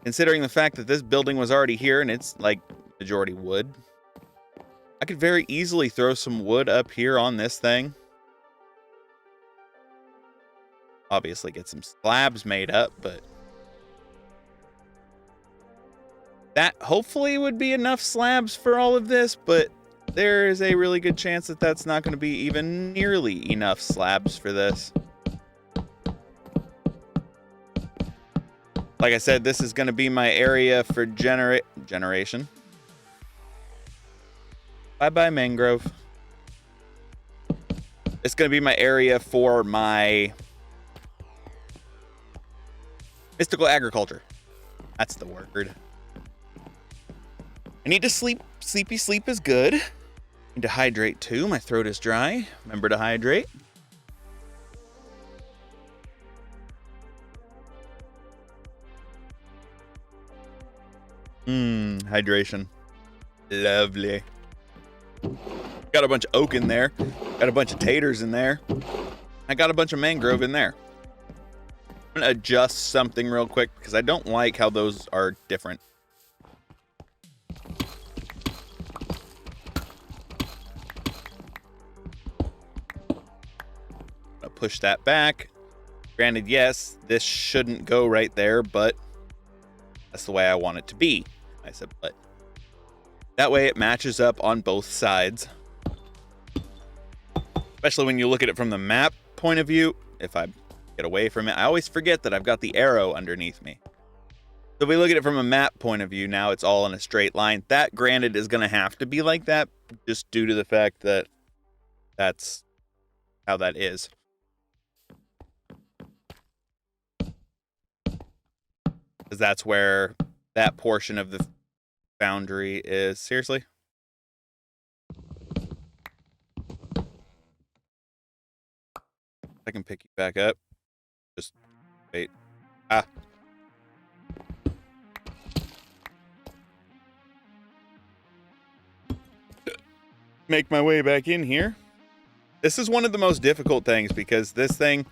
Considering the fact that this building was already here and it's like majority wood. I could very easily throw some wood up here on this thing. Obviously get some slabs made up, but that hopefully would be enough slabs for all of this, but there is a really good chance that that's not going to be even nearly enough slabs for this. Like I said, this is going to be my area for generation. Bye-bye, mangrove. It's going to be my area for my mystical agriculture. That's the word. I need to sleep. Sleepy sleep is good. Need to hydrate too. My throat is dry. Remember to hydrate. Hydration. Lovely. Got a bunch of oak in there. Got a bunch of taters in there. I got a bunch of mangrove in there. I'm gonna adjust something real quick because I don't like how those are different. I'll push that back. Granted, yes, this shouldn't go right there, but that's the way I want it to be. I said, but that way it matches up on both sides. Especially when you look at it from the map point of view. If I get away from it, I always forget that I've got the arrow underneath me. So if we look at it from a map point of view, now it's all in a straight line. That, granted, is going to have to be like that just due to the fact that that's how that is. Because that's where that portion of the boundary is. Seriously? I can pick you back up. Just wait. Ah. Make my way back in here. This is one of the most difficult things because this thing,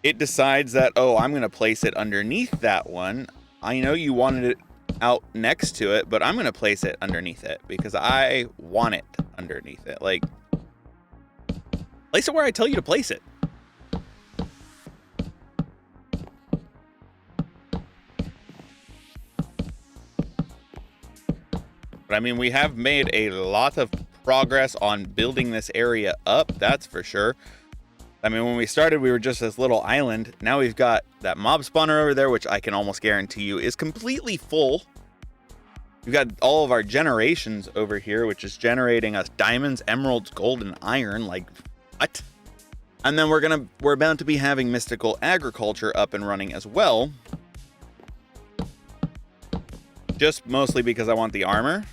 it decides that, oh, I'm going to place it underneath that one. I know you wanted it out next to it, but I'm going to place it underneath it because I want it underneath it. Like, place it where I tell you to place it. But I mean, we have made a lot of progress on building this area up, that's for sure. I mean, when we started, we were just this little island. Now we've got that mob spawner over there, which I can almost guarantee you is completely full. We've got all of our generations over here, which is generating us diamonds, emeralds, gold, and iron. Like, what? And then we're bound to be having mystical agriculture up and running as well. Just mostly because I want the armor.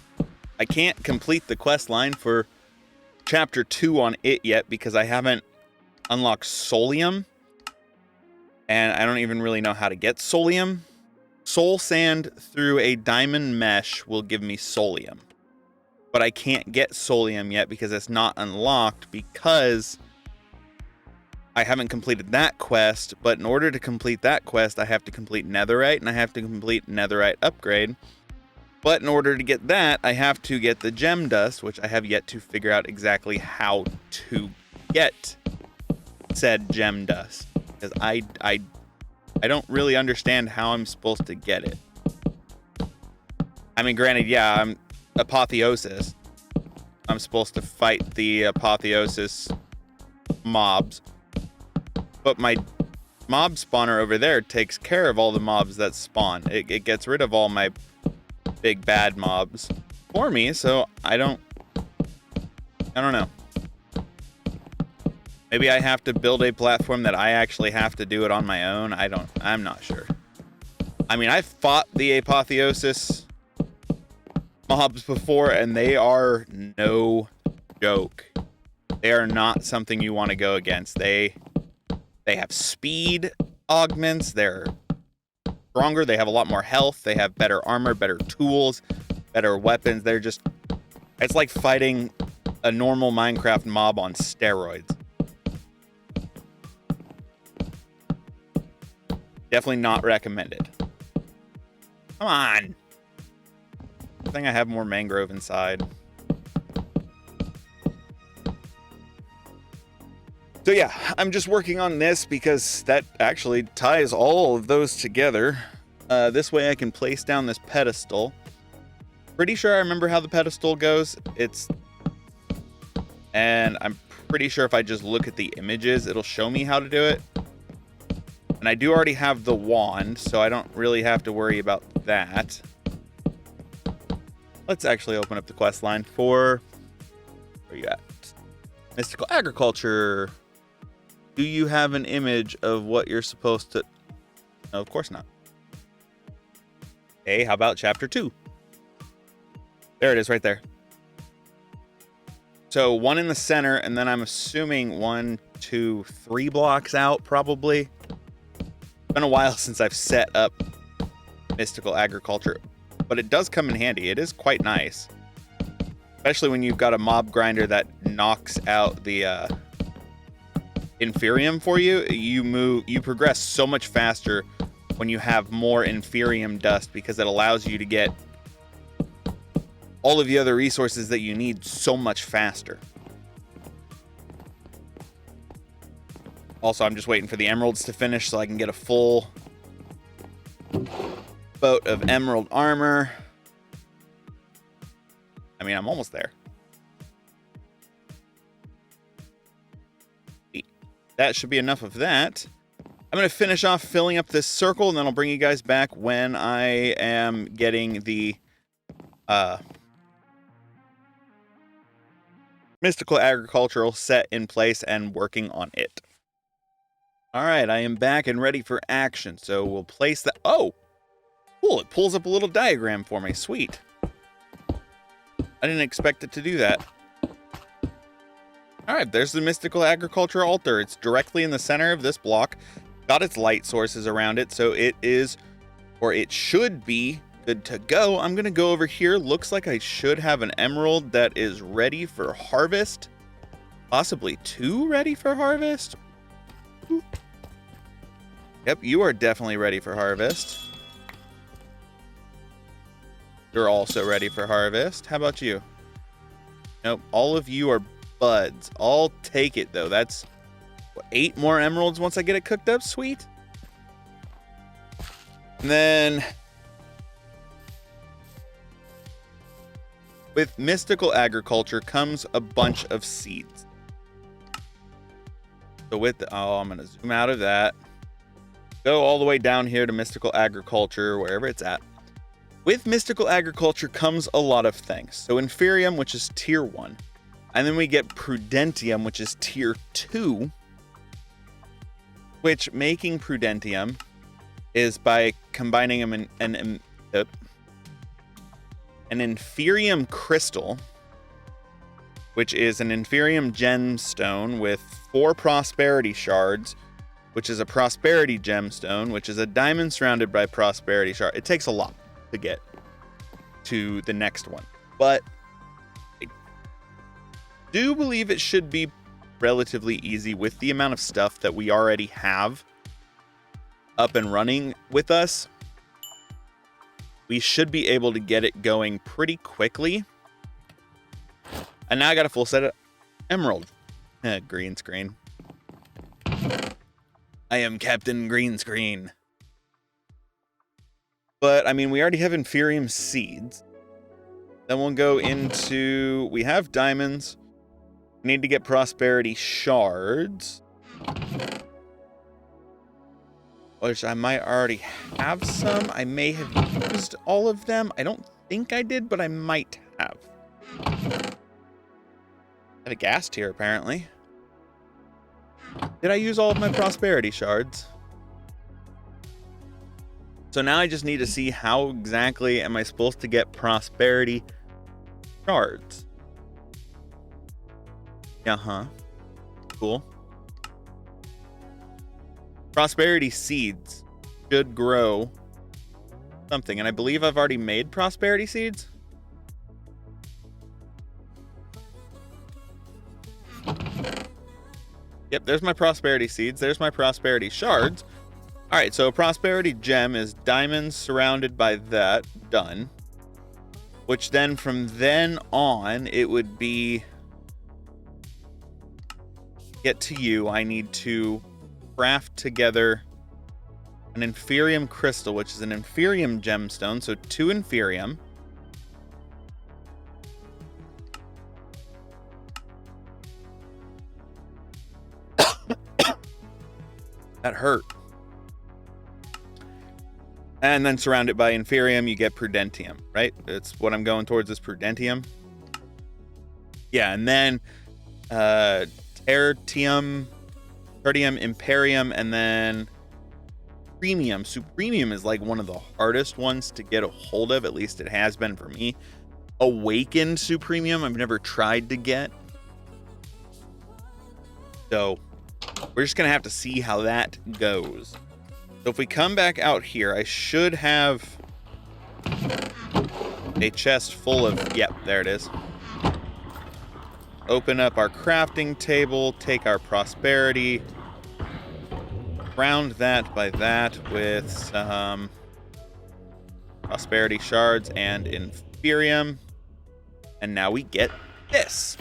I can't complete the quest line for chapter 2 on it yet because I haven't unlocked Solium. And I don't even really know how to get Solium. Soul sand through a diamond mesh will give me Solium. But I can't get Solium yet because it's not unlocked because I haven't completed that quest. But in order to complete that quest, I have to complete Netherite and I have to complete Netherite upgrade. But in order to get that, I have to get the gem dust, which I have yet to figure out exactly how to get said gem dust. Because I don't really understand how I'm supposed to get it. I mean, granted, yeah, I'm Apotheosis. I'm supposed to fight the Apotheosis mobs. But my mob spawner over there takes care of all the mobs that spawn. It gets rid of all my big bad mobs for me, so I don't know. Maybe I have to build a platform that I actually have to do it on my own. I'm not sure. I mean, I've fought the Apotheosis mobs before, and they are no joke. They are not something you want to go against. They have speed augments. They're stronger. They have a lot more health. They have better armor, better tools, better weapons. It's like fighting a normal Minecraft mob on steroids. Definitely not recommended. Come on. I think I have more mangrove inside. So yeah, I'm just working on this because that actually ties all of those together. This way I can place down this pedestal. Pretty sure I remember how the pedestal goes. And I'm pretty sure if I just look at the images, it'll show me how to do it. And I do already have the wand, so I don't really have to worry about that. Let's actually open up the quest line for... Where you at? Mystical Agriculture. Do you have an image of what you're supposed to... No, of course not. Hey, how about chapter 2? There it is right there. So 1 in the center, and then I'm assuming 1, 2, 3 blocks out, probably. It's been a while since I've set up Mystical Agriculture. but it does come in handy. It is quite nice. Especially when you've got a mob grinder that knocks out the inferium for you. You progress so much faster when you have more inferium dust, because it allows you to get all of the other resources that you need so much faster. Also, I'm just waiting for the emeralds to finish so I can get a full boat of emerald armor. I mean, I'm almost there. That should be enough of that. I'm going to finish off filling up this circle, and then I'll bring you guys back when I am getting the mystical agricultural set in place and working on it. All right, I am back and ready for action. So we'll place that. Oh, cool. It pulls up a little diagram for me. Sweet. I didn't expect it to do that. All right, there's the mystical agriculture altar. It's directly in the center of this block. Got its light sources around it, so it is, or it should be, good to go. I'm going to go over here. Looks like I should have an emerald that is ready for harvest. Possibly 2 ready for harvest. Yep, you are definitely ready for harvest. You're also ready for harvest. How about you? Nope, all of you are buds. I'll take it, though. That's, what, 8 more emeralds once I get it cooked up? Sweet. And then with mystical agriculture comes a bunch of seeds. So with the, oh, I'm going to zoom out of that. Go all the way down here to mystical agriculture, wherever it's at. With mystical agriculture comes a lot of things. So inferium, which is tier 1. And then we get prudentium, which is tier 2. Which making prudentium is by combining them in an inferium crystal, which is an inferium gemstone with 4 prosperity shards, which is a prosperity gemstone, which is a diamond surrounded by prosperity shard. It takes a lot to get to the next one, but I do believe it should be relatively easy with the amount of stuff that we already have up and running with us. We should be able to get it going pretty quickly. And now I got a full set of emerald. Green screen. I am Captain Green Screen. But, I mean, we already have inferium seeds. Then we'll go into... We have diamonds. We need to get prosperity shards. Which I might already have some. I may have used all of them. I don't think I did, but I might have. I have a gas tier, apparently. Did I use all of my prosperity shards? So now I just need to see how exactly am I supposed to get prosperity shards. Uh-huh. Cool. Prosperity seeds should grow something. And I believe I've already made prosperity seeds. Yep, there's my prosperity seeds. There's my prosperity shards. All right, so a prosperity gem is diamonds surrounded by that. Done. Which then, from then on, it would be... Get to you. I need to craft together an inferium crystal, which is an inferium gemstone. So 2 inferium. That hurt. And then surround it by inferium, you get prudentium, right? It's what I'm going towards is prudentium. Yeah, and then tertium, imperium, and then premium. Supremium is like one of the hardest ones to get a hold of, at least it has been for me. Awakened supremium, I've never tried to get. So we're just going to have to see how that goes. So if we come back out here, I should have a chest full of, yep, there it is. Open up our crafting table, take our prosperity, round that by that with some prosperity shards and inferium. And now we get this.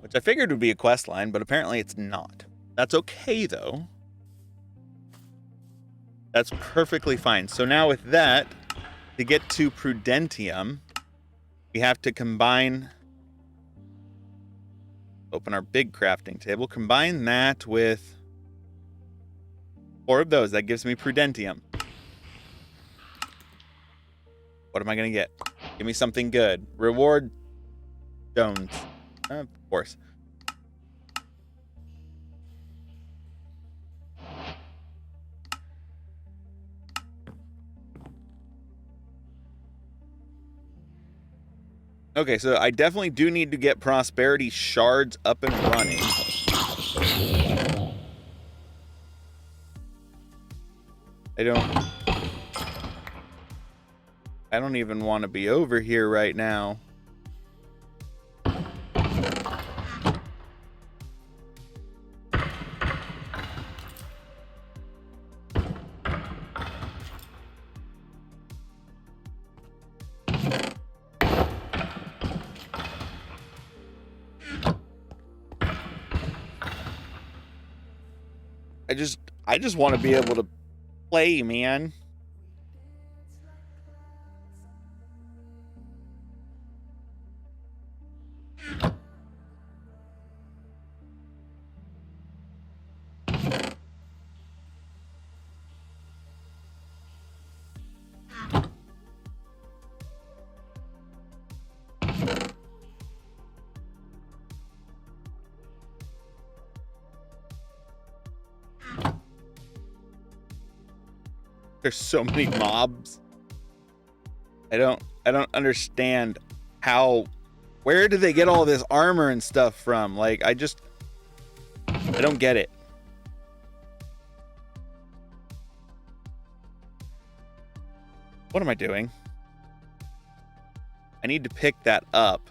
Which I figured would be a quest line, but apparently it's not. That's okay, though. That's perfectly fine. So now with that, to get to Prudentium, we have to combine... Open our big crafting table. Combine that with 4 of those. That gives me Prudentium. What am I going to get? Give me something good. Reward stones. Of course. Okay, so I definitely do need to get prosperity shards up and running. I don't even want to be over here right now. I just want to be able to play, man. There's so many mobs. I don't understand where did they get all this armor and stuff from? Like, I don't get it. What am I doing? I need to pick that up.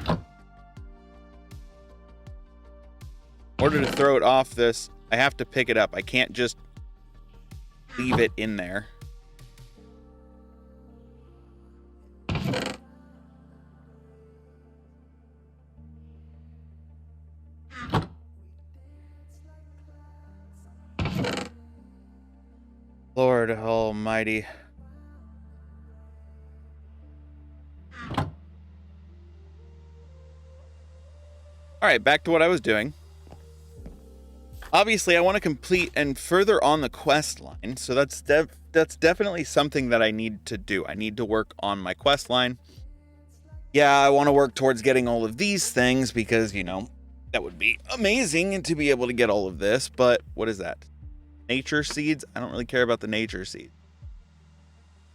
In order to throw it off this, I have to pick it up. I can't just leave it in there. Lord Almighty. All right, back to what I was doing. Obviously, I want to complete and further on the quest line, so that's definitely something that I need to do. I need to work on my quest line. Yeah, I want to work towards getting all of these things because, you know, that would be amazing to be able to get all of this, but what is that? Nature seeds? I don't really care about the nature seeds.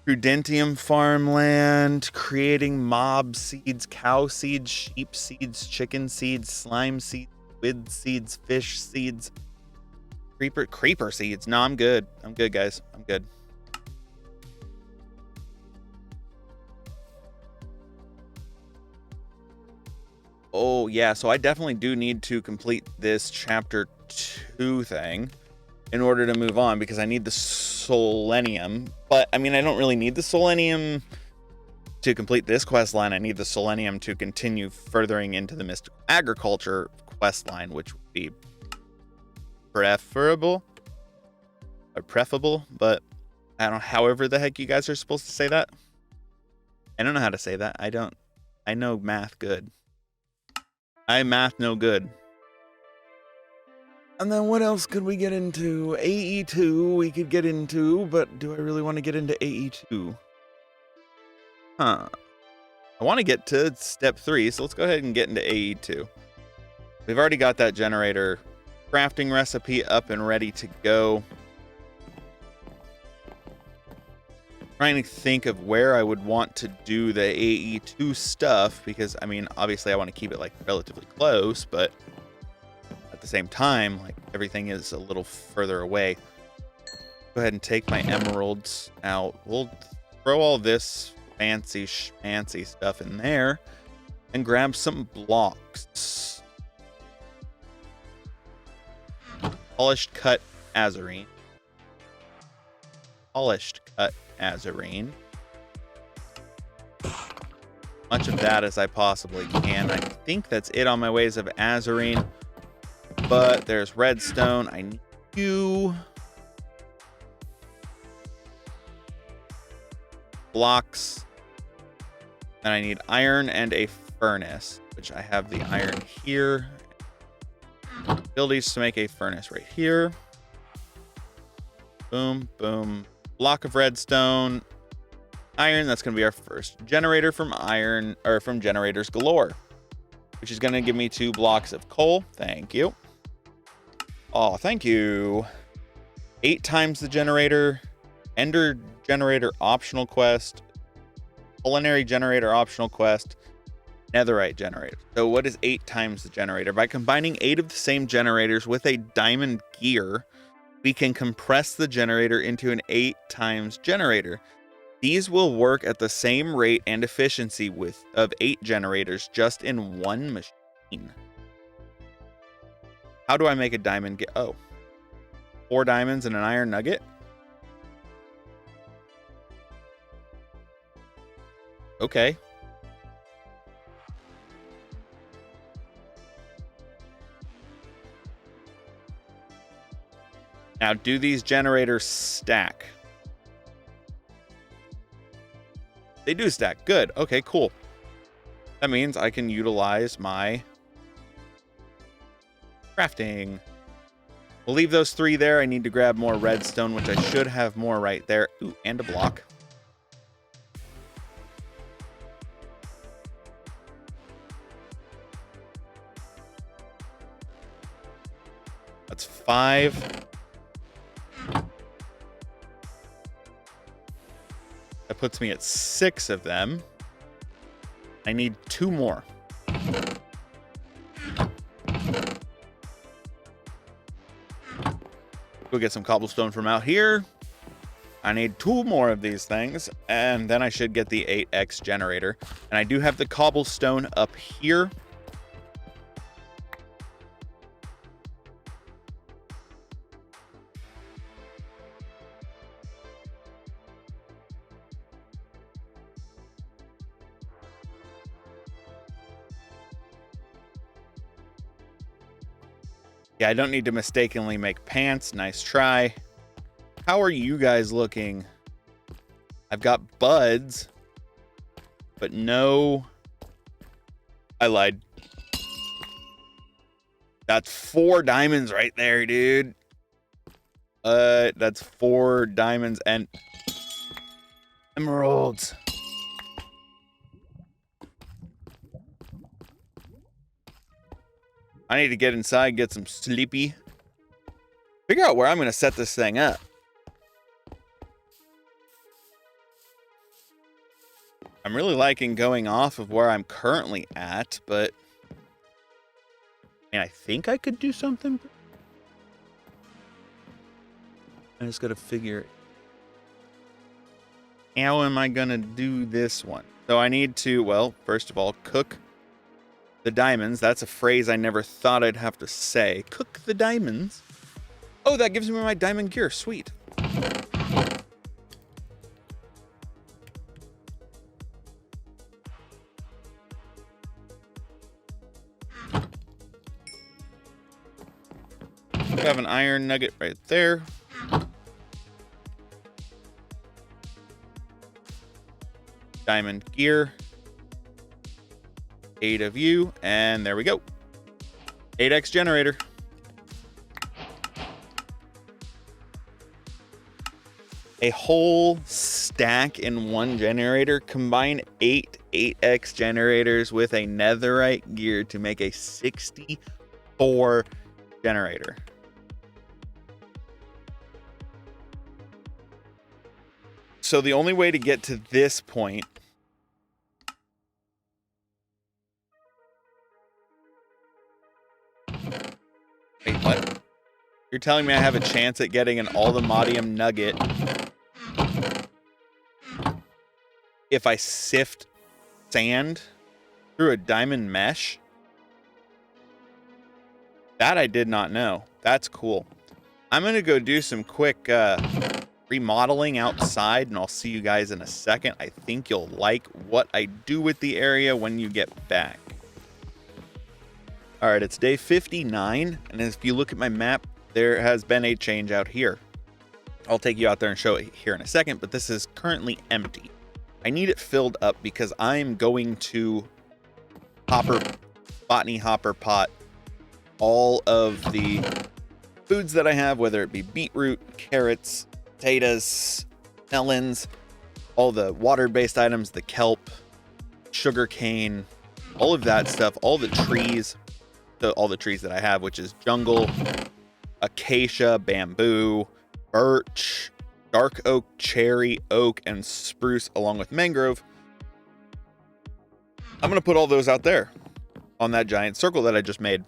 Prudentium farmland, creating mob seeds, cow seeds, sheep seeds, chicken seeds, slime seeds, squid seeds, fish seeds, creeper seeds. No, I'm good. I'm good, guys. I'm good. Oh, yeah. So I definitely do need to complete this chapter 2 thing in order to move on because I need the selenium. But, I mean, I don't really need the selenium to complete this quest line. I need the selenium to continue furthering into the mystical agriculture quest line, which would be preferable. Or preferable, but I don't know, however the heck you guys are supposed to say that. I don't know how to say that. I know math good. I math no good. And then what else could we get into? AE2 we could get into, but do I really want to get into AE2? Huh. I want to get to step 3, so let's go ahead and get into AE2. We've already got that generator crafting recipe up and ready to go. Trying to think of where I would want to do the AE2 stuff because, I mean, obviously I want to keep it like relatively close, but at the same time, like everything is a little further away. Go ahead and take my emeralds out. We'll throw all this fancy stuff in there and grab some blocks. Polished cut azurine. Polished cut azurine. Much of that as I possibly can. I think that's it on my ways of azurine. But there's redstone. I need you. Blocks. And I need iron and a furnace, which I have the iron here. Abilities to make a furnace right here. Boom, boom. Block of redstone. Iron, that's going to be our first generator from iron, or from generators galore, which is going to give me 2 blocks of coal. Thank you. Oh, thank you. 8 times the generator. Ender generator optional quest. Culinary generator optional quest. Netherite generator. So what is 8 times the generator? By combining 8 of the same generators with a diamond gear, we can compress the generator into an 8 times generator. These will work at the same rate and efficiency of 8 generators just in one machine. How do I make a diamond gear? Oh, 4 diamonds and an iron nugget. Okay. Now, do these generators stack? They do stack. Good. Okay, cool. That means I can utilize my crafting. We'll leave those 3 there. I need to grab more redstone, which I should have more right there. Ooh, and a block. That's 5. That puts me at 6 of them. I need 2 more. Go get some cobblestone from out here. I need 2 more of these things, and then I should get the 8x generator. And I do have the cobblestone up here. Yeah, I don't need to mistakenly make pants. Nice try. How are you guys looking? I've got buds, but no... I lied. That's 4 diamonds right there, dude. That's 4 diamonds and emeralds. I need to get inside, get some sleepy. Figure out where I'm going to set this thing up. I'm really liking going off of where I'm currently at, but... I think I could do something. I just got to figure... How am I going to do this one? So I need to, well, first of all, cook the diamonds. That's a phrase I never thought I'd have to say. Cook the diamonds. Oh, that gives me my diamond gear. Sweet. I have an iron nugget right there. Diamond gear. 8 of you, and there we go. 8x generator. A whole stack in one generator. Combine 8 8x generators with a netherite gear to make a 64 generator. So the only way to get to this point Wait, what? You're You're telling me I have a chance at getting an Aldermodium nugget if I sift sand through a diamond mesh? That I did not know. That's cool. I'm going to go do some quick remodeling outside, and I'll see you guys in a second. I think you'll like what I do with the area when you get back. All right, it's day 59, and if you look at my map, there has been a change out here. I'll take you out there and show it here in a second, but this is currently empty. I need it filled up because I'm going to botany hopper pot all of the foods that I have, whether it be beetroot, carrots, potatoes, melons, all the water-based items, the kelp, sugar cane, all of that stuff, all the trees, all the trees that I have, which is jungle, acacia, bamboo, birch, dark oak, cherry, oak, and spruce, along with mangrove. I'm going to put all those out there on that giant circle that I just made.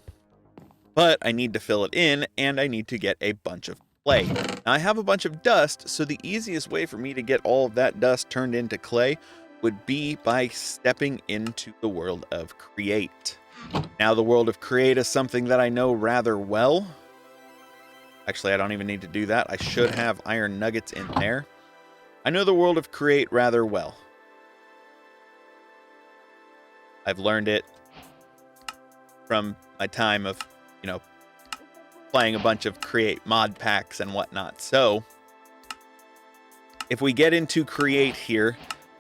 But I need to fill it in, and I need to get a bunch of clay. Now, I have a bunch of dust, so the easiest way for me to get all of that dust turned into clay would be by stepping into the world of Create. Now, the world of Create is something that I know rather well. Actually, I don't even need to do that. I should have iron nuggets in there. I know the world of Create rather well. I've learned it from my time of, playing a bunch of Create mod packs and whatnot. So, if we get into Create here,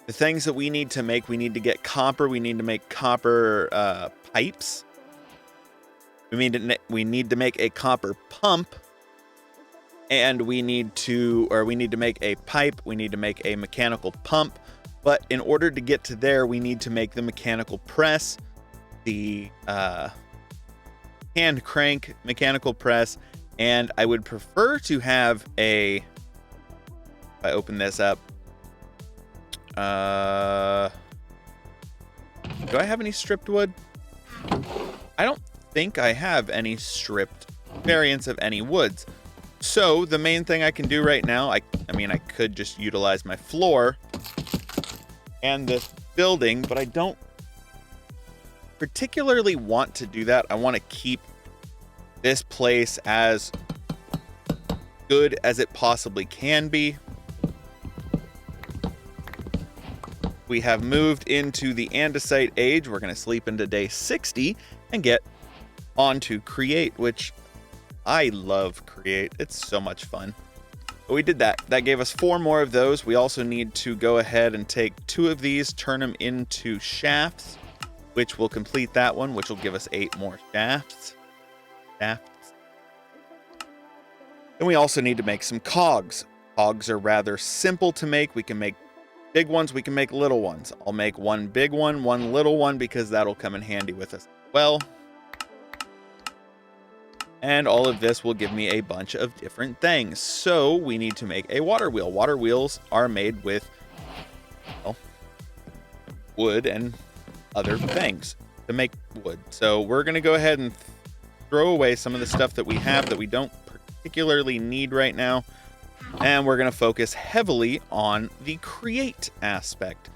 the things that we need to get copper. We need to make copper pipes. We need to make a copper pump. And we need to make a pipe. We need to make a mechanical pump. But in order to get to there, we need to make the mechanical press, the hand crank, mechanical press, and I would prefer to have if I open this up, do I have any stripped wood? I don't think I have any stripped variants of any woods. So the main thing I can do right now, I could just utilize my floor and this building, but I don't particularly want to do that. I want to keep this place as good as it possibly can be. We have moved into the andesite age. We're going to sleep into day 60 and get on to Create, which I love Create. It's so much fun. But we did that. That gave us 4 more of those. We also need to go ahead and take 2 of these, turn them into shafts, which will complete that one, which will give us 8 more shafts. And we also need to make some cogs. Cogs are rather simple to make. We can make big ones, we can make little ones. I'll make one big one, one little one, because that'll come in handy with us as well. And all of this will give me a bunch of different things. So we need to make a water wheel. Water wheels are made with, well, wood and other things to make wood. So we're going to go ahead and throw away some of the stuff that we have that we don't particularly need right now. And we're going to focus heavily on the Create aspect.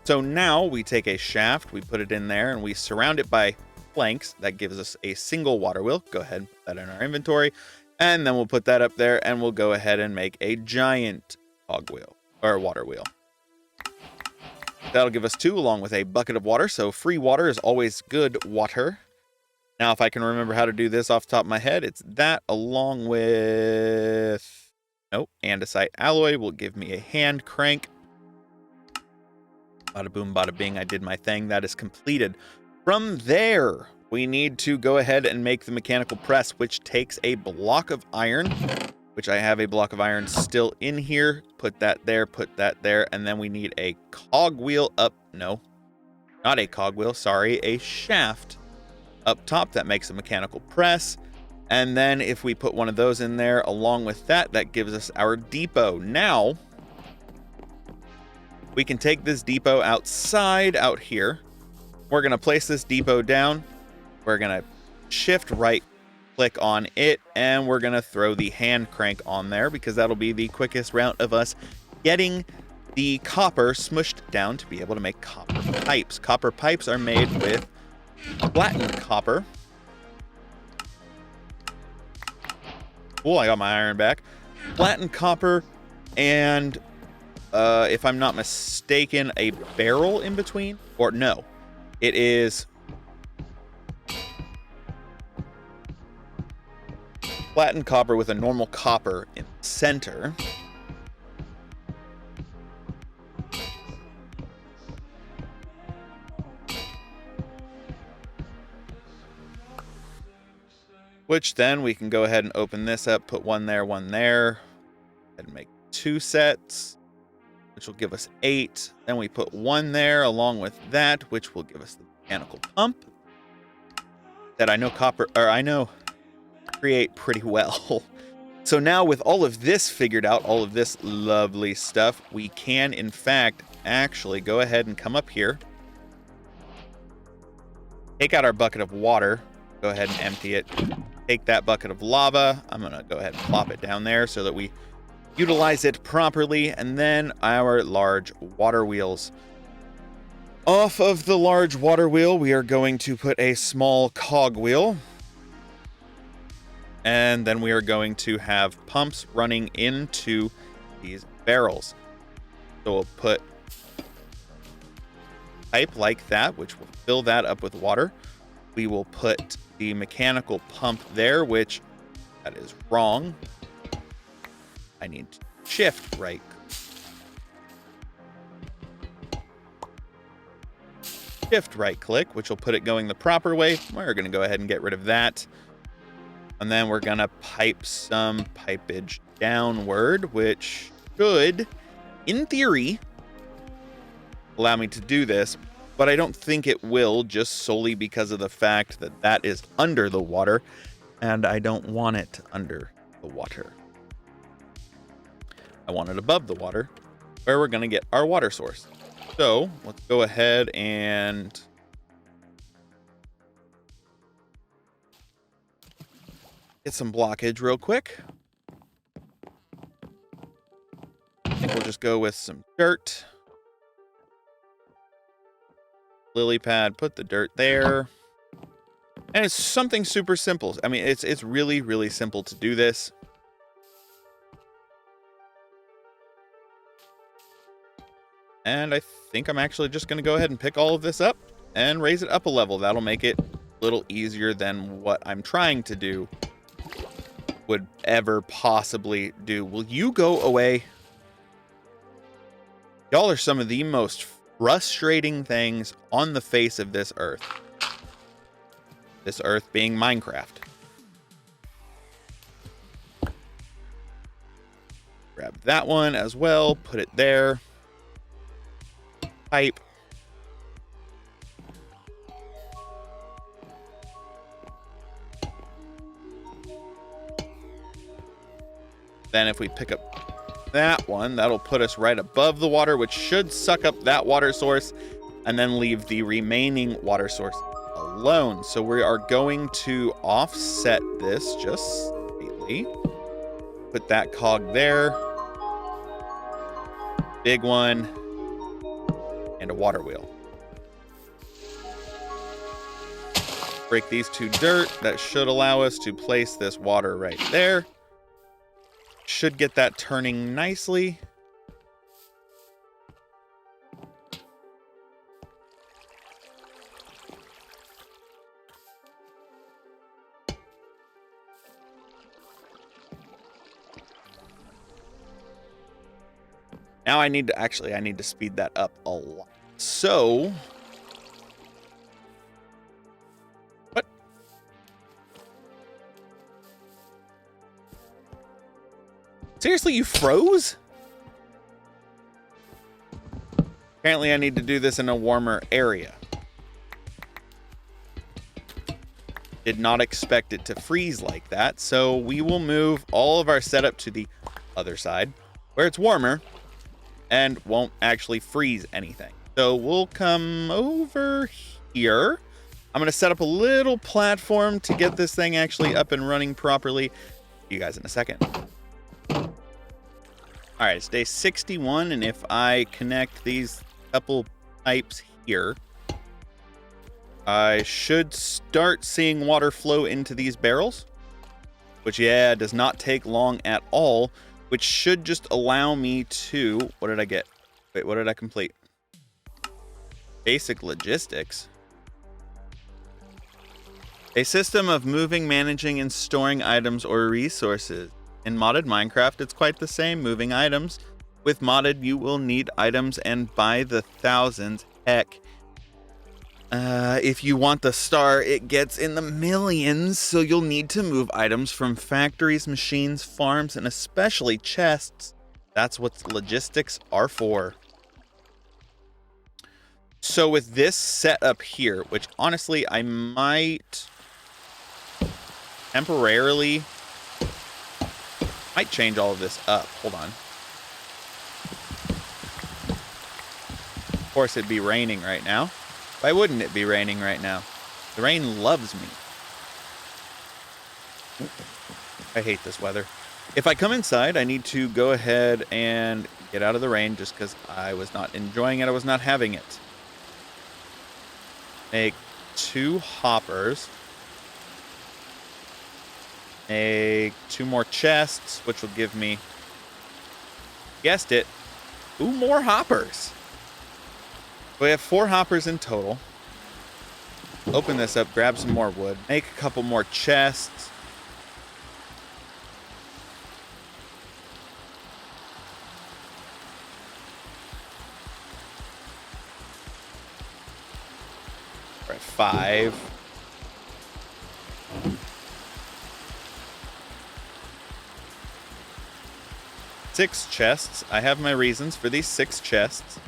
So now we take a shaft, we put it in there, and we surround it by planks. That gives us a single water wheel. Go ahead and put that in our inventory. And then we'll put that up there, and we'll go ahead and make a giant cog wheel, or water wheel. That'll give us 2 along with a bucket of water. So free water is always good water. Now, if I can remember how to do this off the top of my head, it's that along with... Nope, andesite alloy will give me a hand crank. Bada boom, bada bing, I did my thing. That is completed. From there, we need to go ahead and make the mechanical press, which takes a block of iron, which I have a block of iron still in here. Put that there, and then we need a cog wheel up. No, not a cog wheel, sorry, a shaft up top that makes a mechanical press. And then if we put one of those in there along with that, that gives us our depot. Now, we can take this depot outside out here. We're going to place this depot down. We're going to shift right click on it, and we're gonna throw the hand crank on there because that'll be the quickest route of us getting the copper smushed down to be able to make copper pipes. Copper pipes are made with flattened copper. Cool, I got my iron back. Flattened copper and, if I'm not mistaken, a barrel in between. Or no, it is flattened copper with a normal copper in the center. Which then we can go ahead and open this up, put one there, and make 2 sets, which will give us 8. Then we put one there along with that, which will give us the mechanical pump that I know create pretty well. So now with all of this figured out, all of this lovely stuff, we can in fact actually go ahead and come up here, take out our bucket of water, go ahead and empty it. Take that bucket of lava. I'm going to go ahead and plop it down there so that we utilize it properly. And then our large water wheels. Off of the large water wheel, we are going to put a small cog wheel. And then we are going to have pumps running into these barrels. So we'll put pipe like that, which will fill that up with water. We will put the mechanical pump there, which that is wrong. I need to shift right. Shift right click, which will put it going the proper way. We're going to go ahead and get rid of that. And then we're going to pipe some pipage downward, which should, in theory, allow me to do this. But I don't think it will, just solely because of the fact that that is under the water, and I don't want it under the water. I want it above the water, where we're going to get our water source. So let's go ahead and get some blockage real quick. I think we'll just go with some dirt. Lily pad, put the dirt there. And it's something super simple. I mean, it's really, really simple to do this. And I think I'm actually just going to go ahead and pick all of this up and raise it up a level. That'll make it a little easier than what I'm trying to do would ever possibly do. Will you go away? Y'all are some of the most frustrating things on the face of this earth. This earth being Minecraft. Grab that one as well, put it there. Pipe. Then if we pick up that one, that'll put us right above the water, which should suck up that water source and then leave the remaining water source alone. So we are going to offset this just slightly. Put that cog there. Big one. And a water wheel. Break these two dirt. That should allow us to place this water right there. Should get that turning nicely. Now I need to speed that up a lot. So, what? Seriously, you froze? Apparently I need to do this in a warmer area. Did not expect it to freeze like that, so we will move all of our setup to the other side, where it's warmer, and won't actually freeze anything. So we'll come over here, I'm going to set up a little platform to get this thing actually up and running properly. See you guys in a second. All right, it's day 61, and if I connect these couple pipes here, I should start seeing water flow into these barrels, which, yeah, does not take long at all, which should just allow me to... What did I get? Wait, what did I complete? Basic logistics. A system of moving, managing, and storing items or resources. In modded Minecraft, it's quite the same, moving items. With modded, you will need items and by the thousands. Heck, if you want the star, it gets in the millions, so you'll need to move items from factories, machines, farms, and especially chests. That's what logistics are for. So with this setup here, which honestly I might temporarily change all of this up. Hold on. Of course, it'd be raining right now. Why wouldn't it be raining right now? The rain loves me. I hate this weather. If I come inside, I need to go ahead and get out of the rain just because I was not enjoying it. I was not having it. Make 2 hoppers. Make 2 more chests, which will give me, guessed it, 2 more hoppers. We have 4 hoppers in total. Open this up, grab some more wood, make a couple more chests. We're at 5. Six chests. I have my reasons for these 6 chests.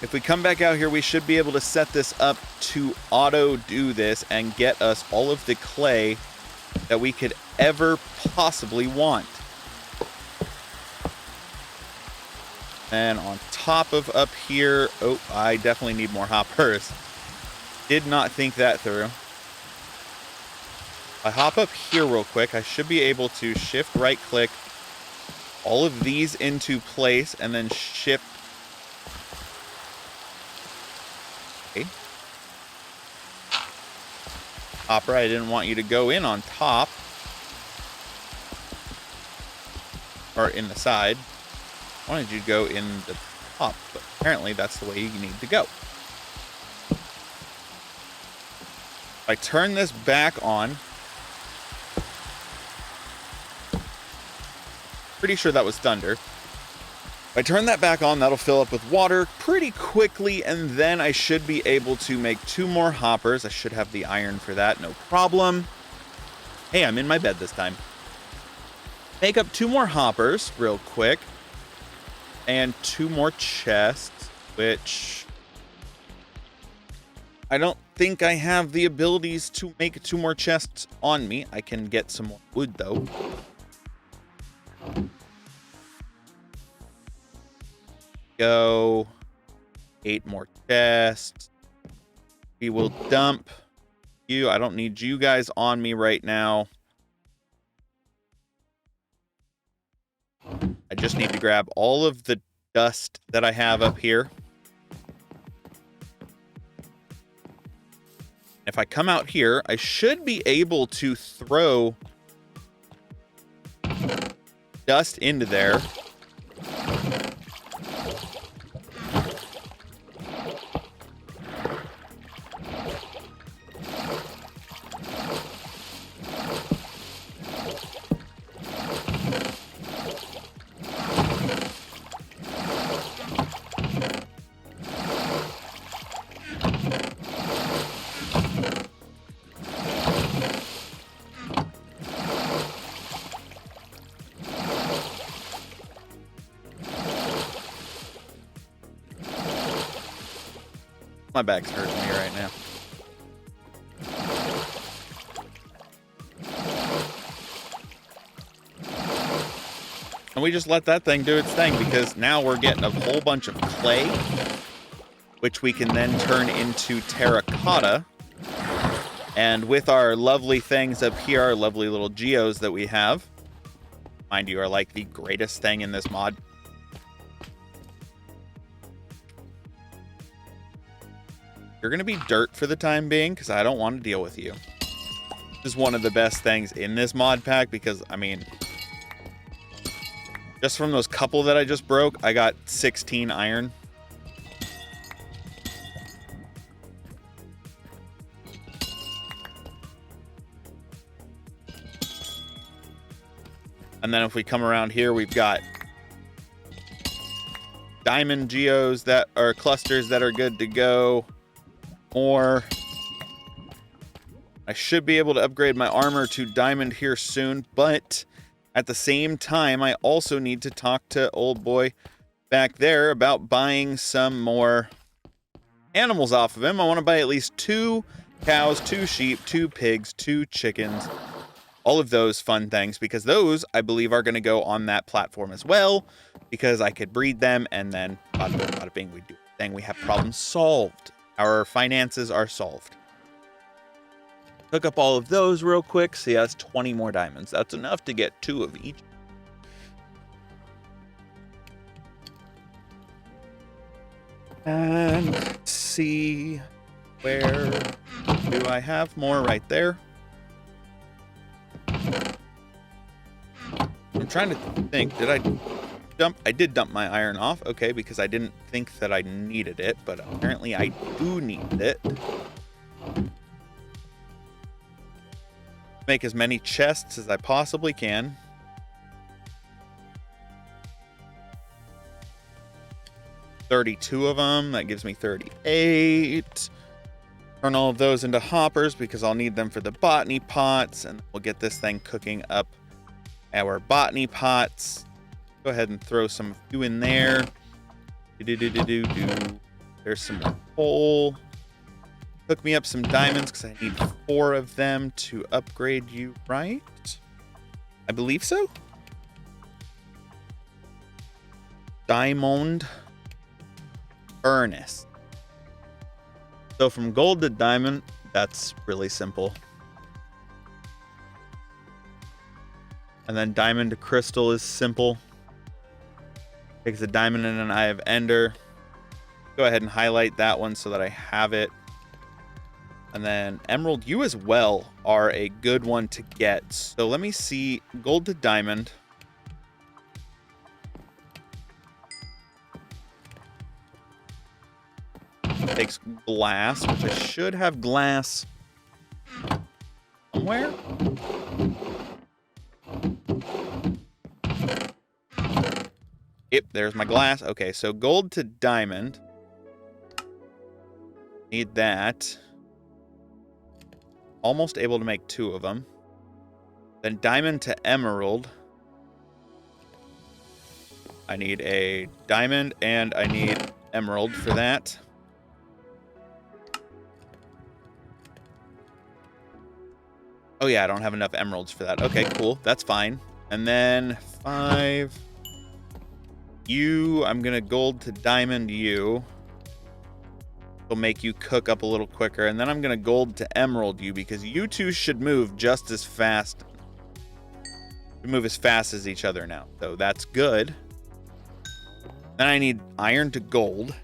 If we come back out here, we should be able to set this up to auto do this and get us all of the clay that we could ever possibly want. And on top of up here, oh, I definitely need more hoppers. Did not think that through. If I hop up here real quick, I should be able to shift right click all of these into place and then shift. Okay. Hopper, I didn't want you to go in on top. Or in the side. I wanted you to go in the top, but apparently that's the way you need to go. If I turn this back on, pretty sure that was thunder. If I turn that back on, that'll fill up with water pretty quickly, and then I should be able to make 2 more hoppers. I should have the iron for that, no problem. Hey, I'm in my bed this time. Make up 2 more hoppers real quick. And 2 more chests, which I don't think I have the abilities to make 2 more chests on me. I can get some more wood, though. Go. 8 more chests. We will dump you. I don't need you guys on me right now. I just need to grab all of the dust that I have up here. If I come out here, I should be able to throw dust into there. My back's hurting me right now. And we just let that thing do its thing because now we're getting a whole bunch of clay, which we can then turn into terracotta. And with our lovely things up here, our lovely little geos that we have, mind you, are like the greatest thing in this mod. You're going to be dirt for the time being because I don't want to deal with you. This is one of the best things in this mod pack because, I mean, just from those couple that I just broke, I got 16 iron. And then if we come around here, we've got diamond geos that are clusters that are good to go. Or I should be able to upgrade my armor to diamond here soon, but at the same time, I also need to talk to old boy back there about buying some more animals off of him. I want to buy at least 2 cows, 2 sheep, 2 pigs, 2 chickens, all of those fun things, because those, I believe, are going to go on that platform as well, because I could breed them, and then bada bing, bada bing, we do thing. We have problems solved. Our finances are solved. Hook up all of those real quick. See, that's 20 more diamonds. That's enough to get 2 of each. And see, where do I have more? Right there. I'm trying to think, did I dump? I did dump my iron off, okay, because I didn't think that I needed it, but apparently I do need it. Make as many chests as I possibly can. $32 of them, that gives me 38. Turn all of those into hoppers because I'll need them for the botany pots, and we'll get this thing cooking up our botany pots. Go ahead and throw some of you in there. There's some more coal. Hook me up some diamonds because I need 4 of them to upgrade you, right? I believe so. Diamond furnace. So from gold to diamond, that's really simple. And then diamond to crystal is simple. Takes a diamond and an eye of ender. Go ahead and highlight that one so that I have it. And then emerald, you as well are a good one to get. So let me see, gold to diamond. Takes glass, which I should have glass somewhere. Yep, there's my glass. Okay, so gold to diamond. Need that. Almost able to make 2 of them. Then diamond to emerald. I need a diamond and I need emerald for that. Oh yeah, I don't have enough emeralds for that. Okay, cool. That's fine. And then 5. You, I'm gonna gold to diamond you. Will make you cook up a little quicker. And then I'm gonna gold to emerald you because you two should move just as fast. Move as fast as each other now. So that's good. Then I need iron to gold.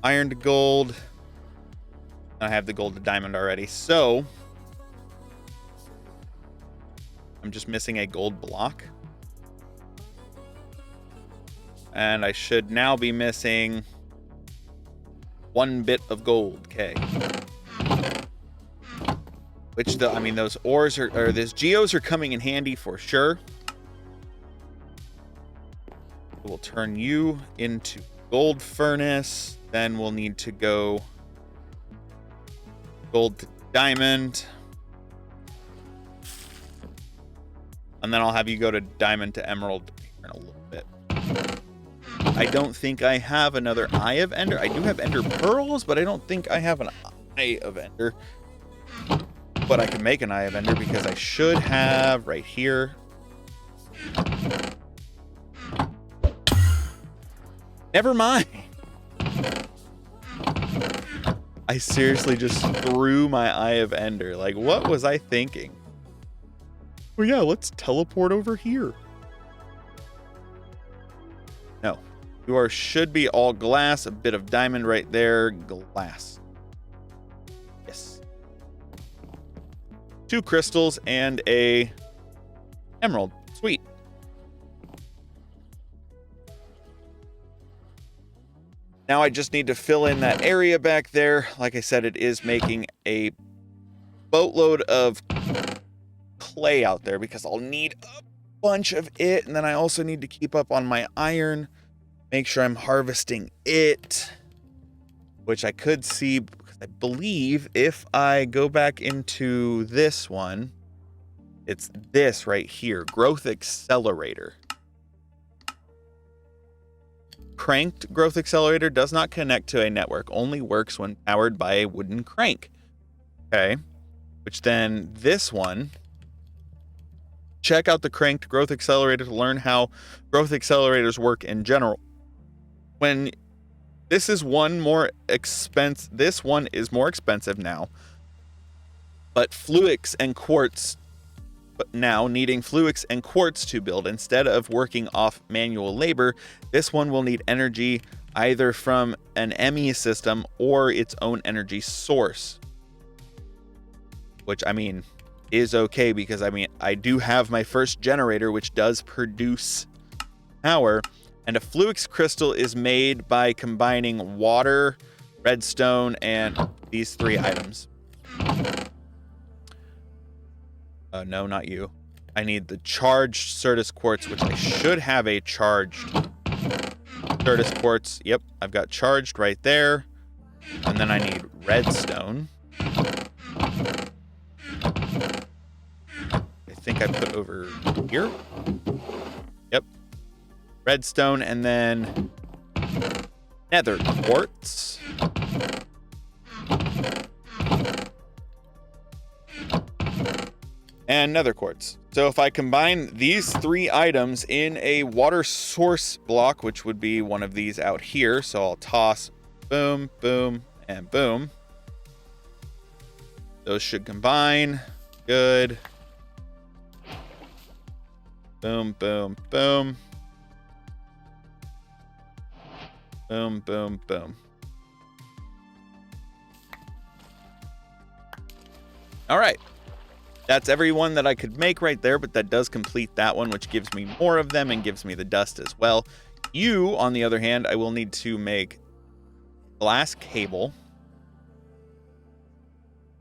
Iron to gold. I have the gold to diamond already. So I'm just missing a gold block. And I should now be missing 1 bit of gold. Okay. Which I mean, those ores or those geos are coming in handy for sure. We'll turn you into gold furnace. Then we'll need to go gold to diamond. And then I'll have you go to diamond to emerald in a little bit. I don't think I have another eye of ender. I do have ender pearls, but I don't think I have an eye of ender. But I can make an eye of ender because I should have right here. Never mind. I seriously just threw my Eye of Ender. Like, what was I thinking? Well, yeah, let's teleport over here. No. Should be all glass. A bit of diamond right there. Glass. Yes. 2 crystals and a emerald. Sweet. Now I just need to fill in that area back there. Like I said, it is making a boatload of clay out there because I'll need a bunch of it. And then I also need to keep up on my iron. Make sure I'm harvesting it. Which I could see, because I believe if I go back into this one, it's this right here. Growth Accelerator. Cranked growth accelerator does not connect to a network, only works when powered by a wooden crank. Okay. Which then this one, check out the cranked growth accelerator to learn how growth accelerators work in general. When this is one more expense, this one is more expensive now. But Fluix and Quartz, but now needing Fluix and Quartz to build instead of working off manual labor, this one will need energy either from an ME system or its own energy source. Which, I mean, is okay because, I mean, I do have my first generator which does produce power, and a Fluix crystal is made by combining water, redstone, and these 3 items. No, not you. I need the charged Certus Quartz, which I should have a charged Certus Quartz. Yep, I've got charged right there. And then I need redstone. I think I put over here. Yep. Redstone, and then nether quartz. And nether quartz. So if I combine these 3 items in a water source block, which would be one of these out here, so I'll toss boom, boom, and boom. Those should combine. Good. Boom, boom, boom. Boom, boom, boom. All right. That's every one that I could make right there, but that does complete that one, which gives me more of them and gives me the dust as well. You, on the other hand, I will need to make glass cable,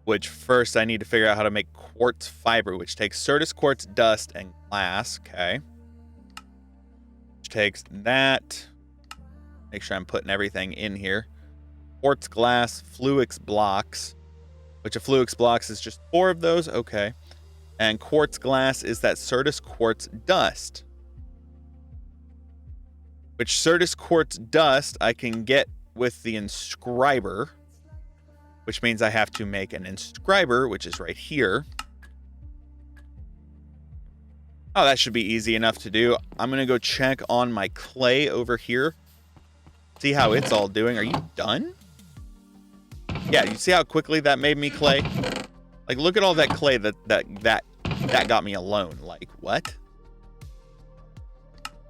which first I need to figure out how to make quartz fiber, which takes Certus Quartz, dust, and glass. Okay. Which takes that. Make sure I'm putting everything in here. Quartz glass, Fluix blocks, which a Fluix blocks is just 4 of those. Okay. And quartz glass is that Certus Quartz dust. Which Certus Quartz dust I can get with the inscriber, which means I have to make an inscriber, which is right here. Oh, that should be easy enough to do. I'm going to go check on my clay over here. See how it's all doing. Are you done? Yeah, you see how quickly that made me clay? Like, look at all that clay that got me alone. Like, what?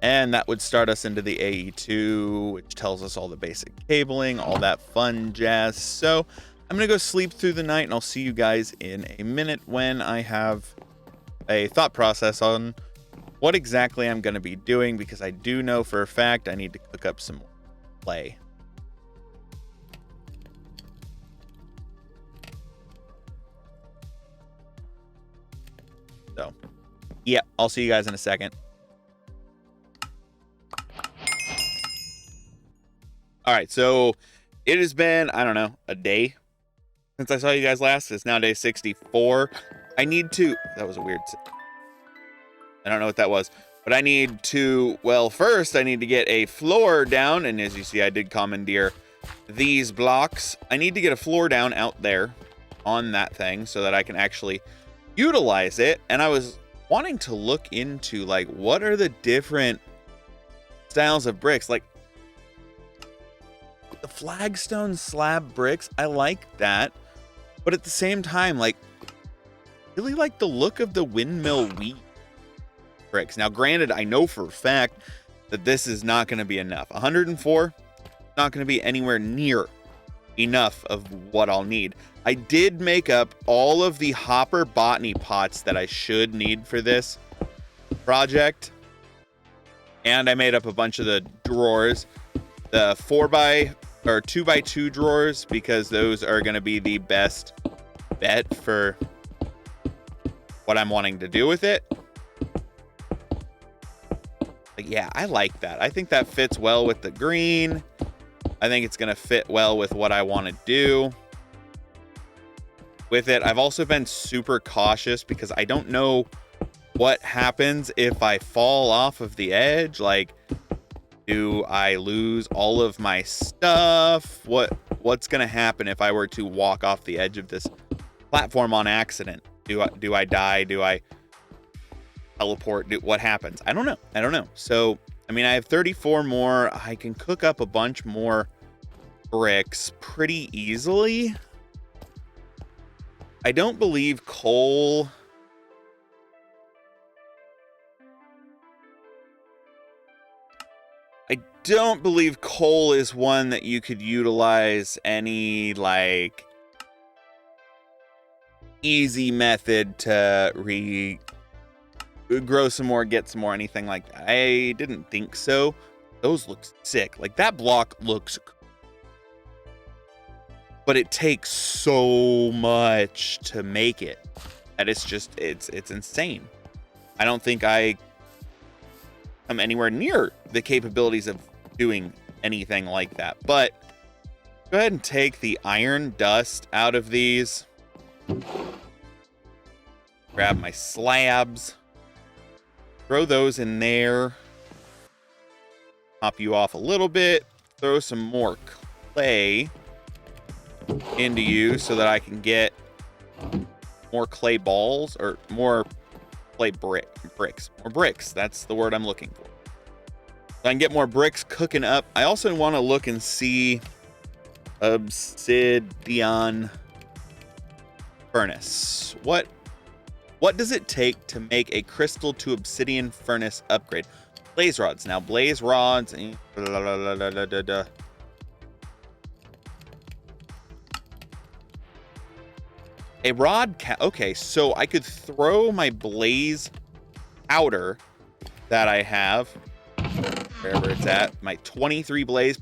And that would start us into the AE2, which tells us all the basic cabling, all that fun jazz. So I'm going to go sleep through the night, and I'll see you guys in a minute when I have a thought process on what exactly I'm going to be doing, because I do know for a fact I need to cook up some more clay. So, yeah, I'll see you guys in a second. All right, so it has been, I don't know, a day since I saw you guys last. It's now day 64. I need to, that was a weird, I don't know what that was, but I need to, well, first I need to get a floor down. And as you see, I did commandeer these blocks. I need to get a floor down out there on that thing so that I can actually utilize it. And I was wanting to look into, like, what are the different styles of bricks? Like, the flagstone slab bricks, I like that. But at the same time, like, really like the look of the windmill wheat bricks. Now, granted, I know for a fact that this is not going to be enough. 104, not going to be anywhere near enough of what I'll need. I did make up all of the hopper botany pots that I should need for this project. And I made up a bunch of the drawers, the 2x2 drawers, because those are going to be the best bet for what I'm wanting to do with it. But yeah, I like that. I think that fits well with the green. I think it's going to fit well with what I want to do with it. I've also been super cautious because I don't know what happens if I fall off of the edge. Like, do I lose all of my stuff? What's going to happen if I were to walk off the edge of this platform on accident? Do I die? Do I teleport? What happens? I don't know. So, I mean, I have 34 more. I can cook up a bunch more bricks pretty easily. I don't believe coal. I don't believe coal is one that you could utilize any, like, easy method to grow some more, get some more, anything like that. I didn't think so. Those look sick. Like, that block looks, but it takes so much to make it that it's just, it's insane. I don't think I come anywhere near the capabilities of doing anything like that. But go ahead and take the iron dust out of these. Grab my slabs. Throw those in there. Top you off a little bit. Throw some more clay into you so that I can get more clay balls, or more clay bricks. More bricks. That's the word I'm looking for. So I can get more bricks cooking up. I also want to look and see obsidian furnace. What does it take to make a crystal to obsidian furnace upgrade? Blaze rods. Now, blaze rods. A rod. Okay, so I could throw my blaze powder that I have, wherever it's at, my 23 blaze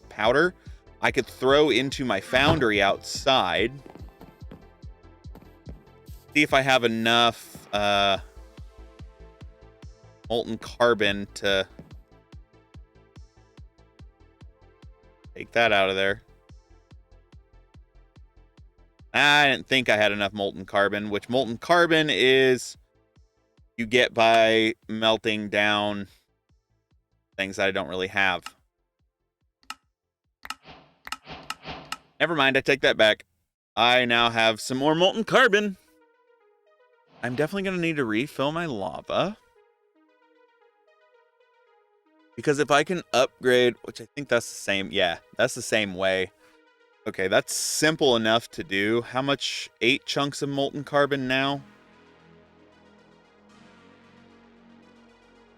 powder, I could throw into my foundry outside. See if I have enough molten carbon to take that out of there. I didn't think I had enough molten carbon, which molten carbon is you get by melting down things that I don't really have. Never mind, I take that back. I now have some more molten carbon. I'm definitely going to need to refill my lava. Because if I can upgrade, which I think that's the same. Yeah, that's the same way. Okay, that's simple enough to do. How much? 8 chunks of molten carbon now?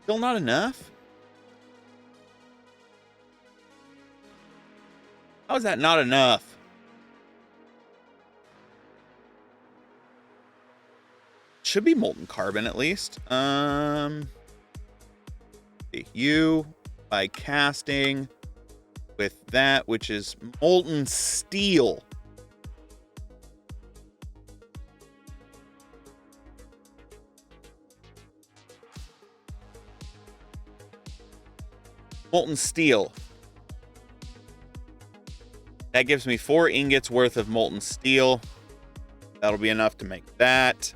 Still not enough? How is that not enough? Should be molten carbon at least. You by casting with that, which is molten steel. Molten steel. That gives me 4 ingots worth of molten steel. That'll be enough to make that.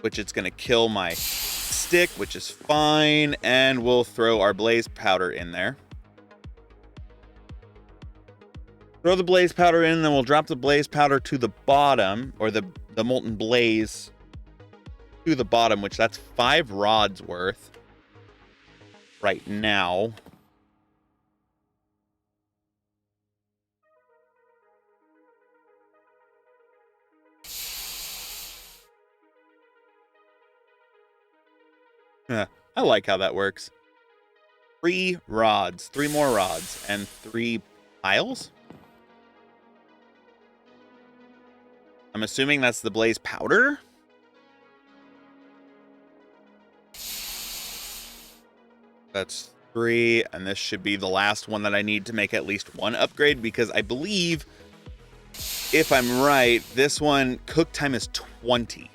Which it's going to kill my stick, which is fine. And we'll throw our blaze powder in there. Throw the blaze powder in, then we'll drop the blaze powder to the bottom, or the molten blaze to the bottom, which that's 5 rods worth right now. I like how that works. 3 rods, 3 more rods, and 3 piles. I'm assuming that's the blaze powder. That's 3, and this should be the last one that I need to make at least 1 upgrade, because I believe, if I'm right, this one cook time is 20.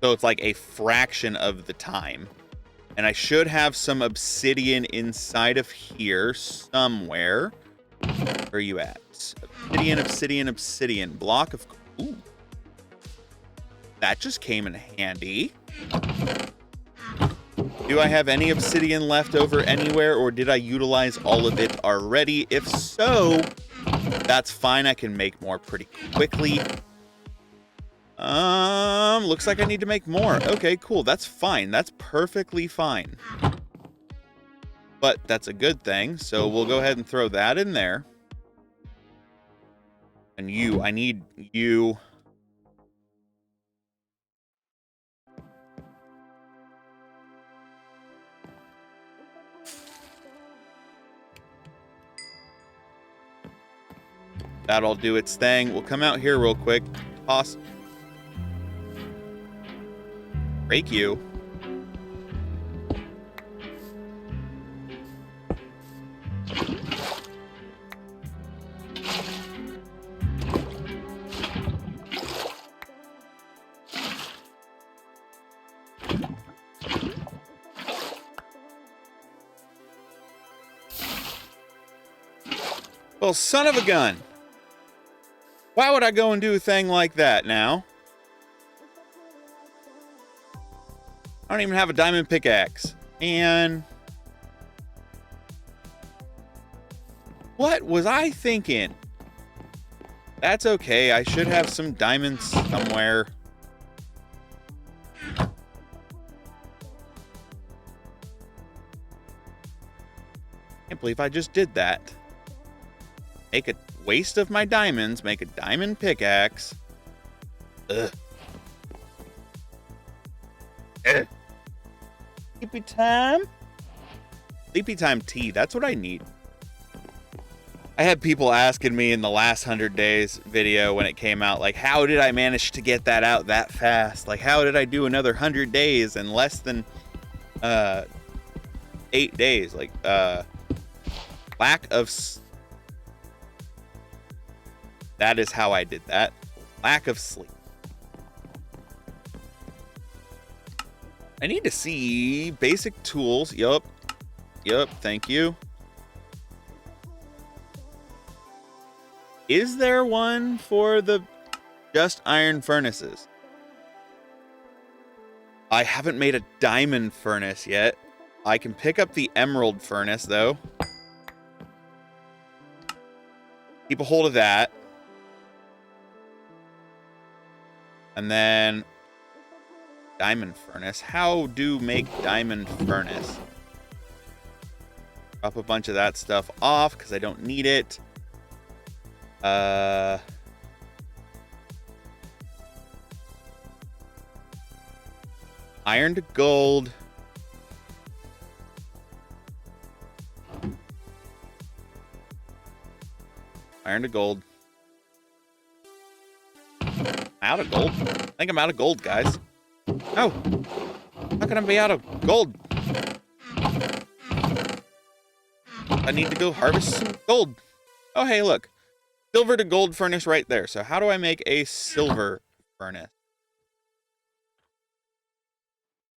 So it's like a fraction of the time. And I should have some obsidian inside of here somewhere. Where are you at? Obsidian, obsidian, obsidian. Block of... Ooh. That just came in handy. Do I have any obsidian left over anywhere, or did I utilize all of it already? If so, that's fine. I can make more pretty quickly. Looks like I need to make more. Okay, cool. That's fine. That's perfectly fine. But that's a good thing, so we'll go ahead and throw that in there. And you, I need you. That'll do its thing. We'll come out here real quick. Toss. Break you. Well, son of a gun. Why would I go and do a thing like that now? I don't even have a diamond pickaxe. And what was I thinking? That's okay. I should have some diamonds somewhere. Can't believe I just did that. Make a waste of my diamonds, make a diamond pickaxe. Ugh. Ugh. Sleepy time? Sleepy time tea, that's what I need. I had people asking me in the last 100 days video when it came out, like, how did I manage to get that out that fast? Like, how did I do another 100 days in less than 8 days? Like, lack of... That is how I did that. Lack of sleep. I need to see basic tools. Yup. Yup, thank you. Is there one for the just iron furnaces? I haven't made a diamond furnace yet. I can pick up the emerald furnace, though. Keep a hold of that. And then diamond furnace. How do make diamond furnace? Drop a bunch of that stuff off because I don't need it. Iron to gold. Iron to gold. Out of gold? I think I'm out of gold, guys. Oh! How can I be out of gold? I need to go harvest some gold. Oh, hey, look. Silver to gold furnace right there. So how do I make a silver furnace?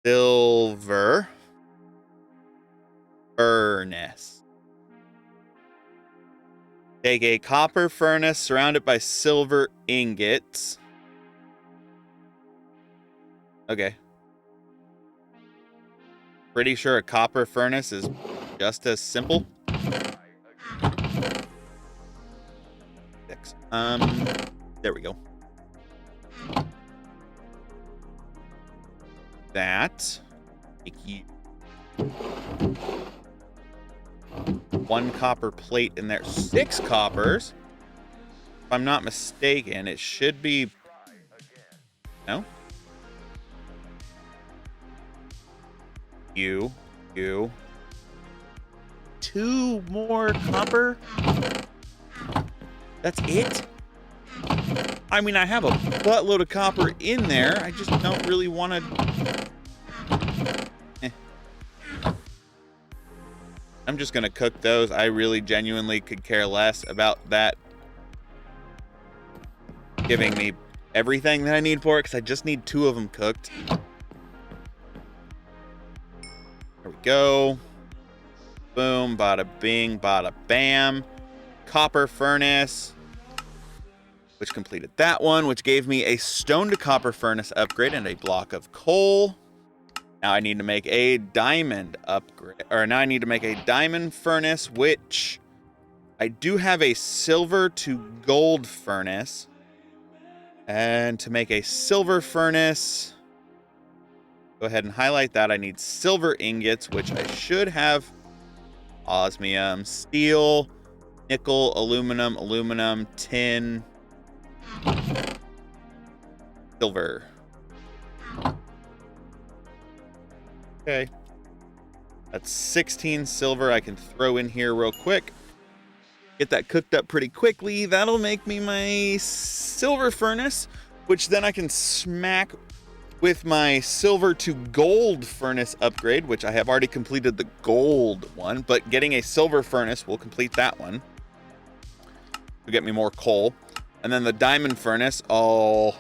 Silver furnace. Take a copper furnace, surround it by silver ingots. Okay. Pretty sure a copper furnace is just as simple. 6. There we go. That. Make you 1 copper plate in there. 6 coppers. If I'm not mistaken, it should be... No? You. 2 more copper? That's it? I mean, I have a buttload of copper in there. I just don't really want to... I'm just going to cook those. I really genuinely could care less about that giving me everything that I need for it, because I just need 2 of them cooked. There we go. Boom, bada bing, bada bam. Copper furnace, which completed that one, which gave me a stone to copper furnace upgrade and a block of coal. Now I need to make a diamond upgrade, or now I need to make a diamond furnace, which I do have a silver to gold furnace. And to make a silver furnace, go ahead and highlight that. I need silver ingots, which I should have. Osmium, steel, nickel, aluminum, tin, silver. Okay. That's 16 silver I can throw in here real quick. Get that cooked up pretty quickly. That'll make me my silver furnace, which then I can smack with my silver to gold furnace upgrade, which I have already completed the gold one, but getting a silver furnace will complete that one to get me more coal. And then the diamond furnace, all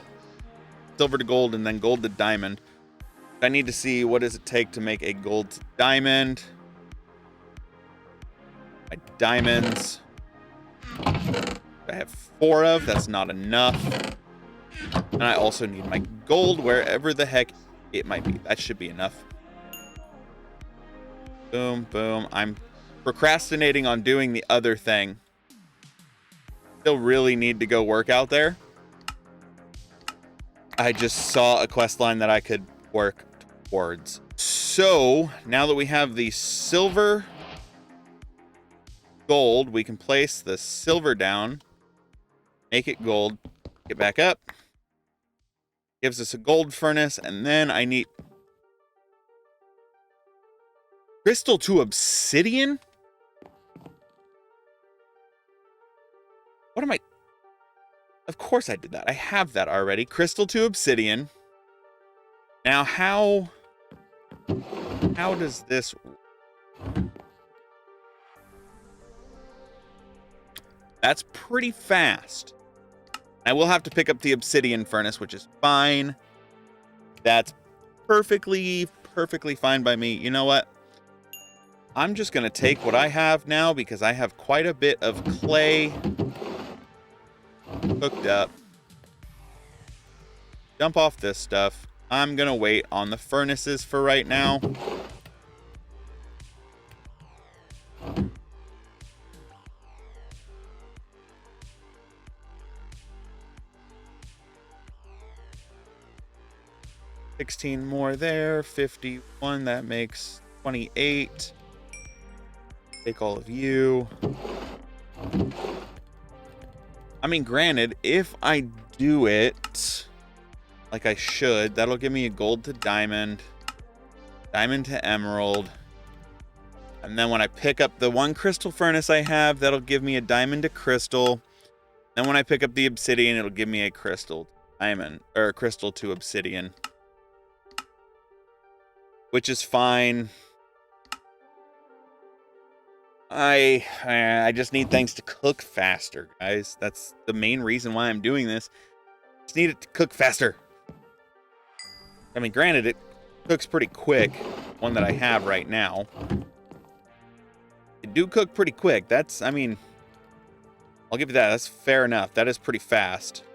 silver to gold and then gold to diamond. I need to see what does it take to make a gold to diamond. My diamonds, I have 4 of, that's not enough. And I also need my gold wherever the heck it might be. That should be enough. Boom, boom. I'm procrastinating on doing the other thing. Still really need to go work out there. I just saw a quest line that I could work towards. So now that we have the silver gold, we can place the silver down, make it gold, get back up. Gives us a gold furnace, and then I need crystal to obsidian. What am I? Of course I did that. I have that already. Crystal to obsidian. Now how does this? That's pretty fast. I will have to pick up the obsidian furnace, which is fine. That's perfectly fine by me. You know what? I'm just going to take what I have now because I have quite a bit of clay hooked up. Dump off this stuff. I'm going to wait on the furnaces for right now. $16 more there, 51, that makes 28. Take all of you. I mean, granted, if I do it like I should, that'll give me a gold to diamond, diamond to emerald. And then when I pick up the 1 crystal furnace I have, that'll give me a diamond to crystal. Then when I pick up the obsidian, it'll give me a crystal diamond, or a crystal to obsidian. Which is fine. I just need things to cook faster, guys. That's the main reason why I'm doing this. Just need it to cook faster. I mean, granted, it cooks pretty quick. One that I have right now. It do cook pretty quick. That's, I mean, I'll give you that. That's fair enough. That is pretty fast.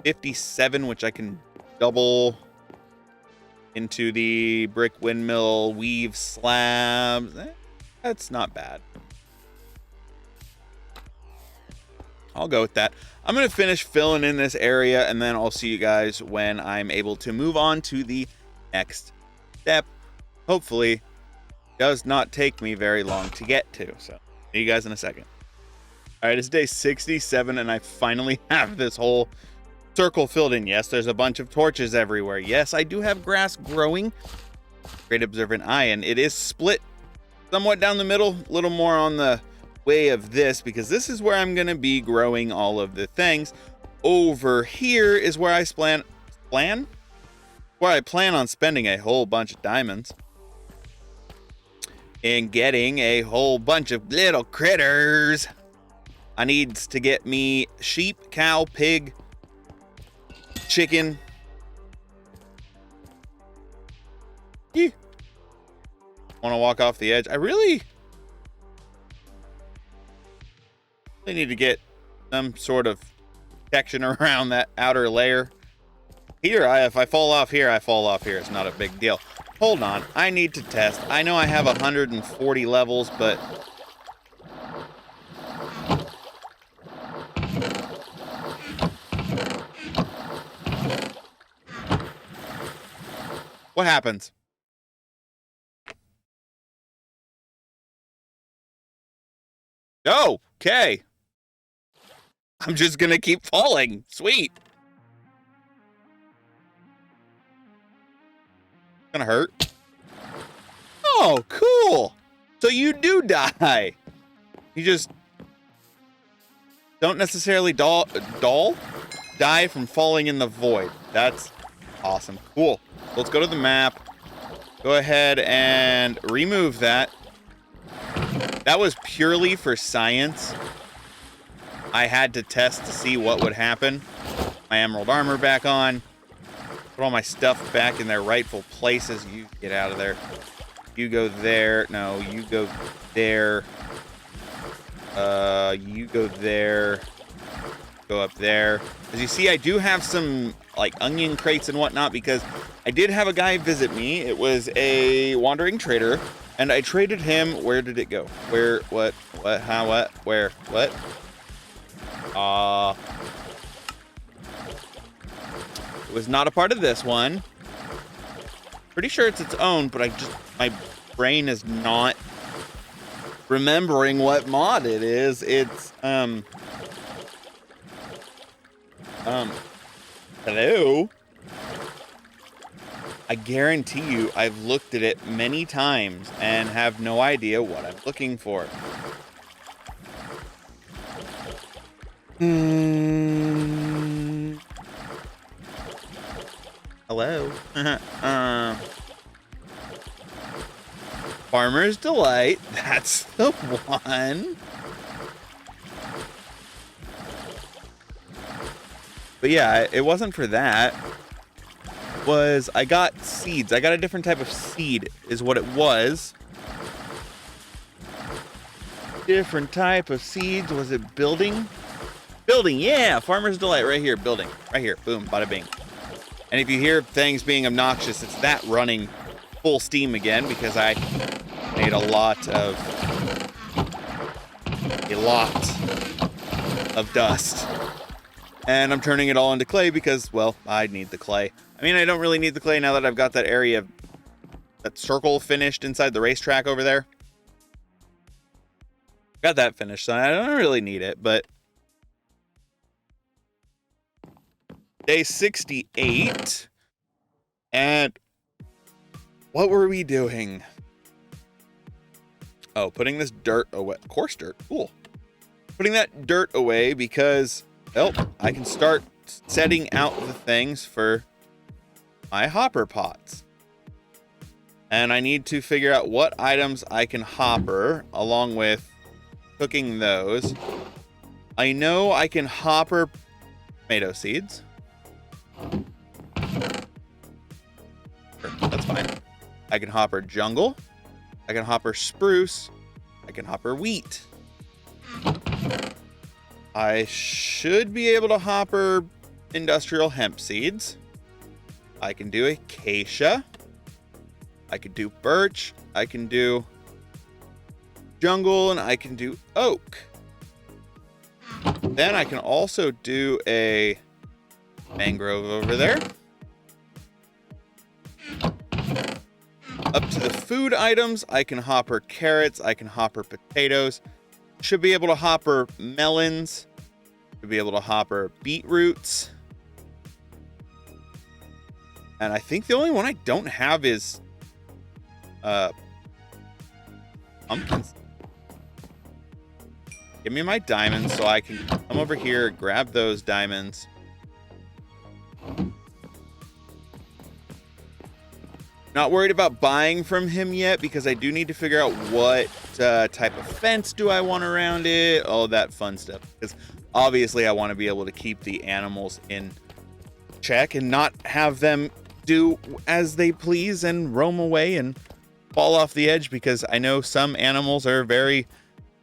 57, which I can double into the brick windmill weave slabs. That's not bad. I'll go with that. I'm going to finish filling in this area, and then I'll see you guys when I'm able to move on to the next step. Hopefully, does not take me very long to get to. So, see you guys in a second. All right, it's day 67, and I finally have this whole circle filled in. Yes, there's a bunch of torches everywhere. Yes, I do have grass growing. Great observant eye, and it is split somewhat down the middle, a little more on the way of this, because this is where I'm going to be growing all of the things. Over here is where I plan on spending a whole bunch of diamonds and getting a whole bunch of little critters. I needs to get me sheep, cow, pig, chicken. Yeah. Want to walk off the edge? I really need to get some sort of protection around that outer layer. Here, if I fall off here, I fall off here. It's not a big deal. Hold on. I need to test. I know I have 140 levels, but... what happens? Oh, okay. I'm just gonna keep falling. Sweet. Gonna hurt. Oh, cool. So you do die. You just don't necessarily die from falling in the void. That's awesome. Cool. Let's go to the map. Go ahead and remove that. That was purely for science. I had to test to see what would happen. My emerald armor back on. Put all my stuff back in their rightful places. You get out of there. You go there. No, you go there. You go there. Go up there. As you see, I do have some like onion crates and whatnot because I did have a guy visit me. It was a wandering trader, and I traded him. Where did it go? Where? What? How? What? Where? What? It was not a part of this one. Pretty sure it's its own, but my brain is not remembering what mod it is. It's hello. I guarantee you I've looked at it many times and have no idea what I'm looking for. Hello. Farmer's Delight. That's the one. But yeah, it wasn't for that. I got seeds. I got a different type of seed is what it was. Different type of seeds. Was it building? Building, yeah. Farmer's Delight right here. Building. Right here. Boom. Bada bing. And if you hear things being obnoxious, it's that running full steam again because I made a lot of dust. And I'm turning it all into clay because, well, I need the clay. I mean, I don't really need the clay now that I've got that area, that circle finished inside the racetrack over there. Got that finished, so I don't really need it, but... Day 68. And what were we doing? Oh, putting this dirt away. Coarse dirt. Cool. Putting that dirt away because, well, I can start setting out the things for my hopper pots. And I need to figure out what items I can hopper along with cooking those. I know I can hopper tomato seeds. Sure, that's fine. I can hopper jungle. I can hopper spruce. I can hopper wheat. I should be able to hopper industrial hemp seeds. I can do acacia. I can do birch. I can do jungle, and I can do oak. Then I can also do a mangrove over there. Up to the food items, I can hopper carrots, I can hopper potatoes. Should be able to hopper melons. Should be able to hopper beetroots. And I think the only one I don't have is pumpkins. Give me my diamonds so I can come over here, grab those diamonds. Not worried about buying from him yet because I do need to figure out what type of fence do I want around it, all that fun stuff. Because obviously I want to be able to keep the animals in check and not have them do as they please and roam away and fall off the edge, because I know some animals are very,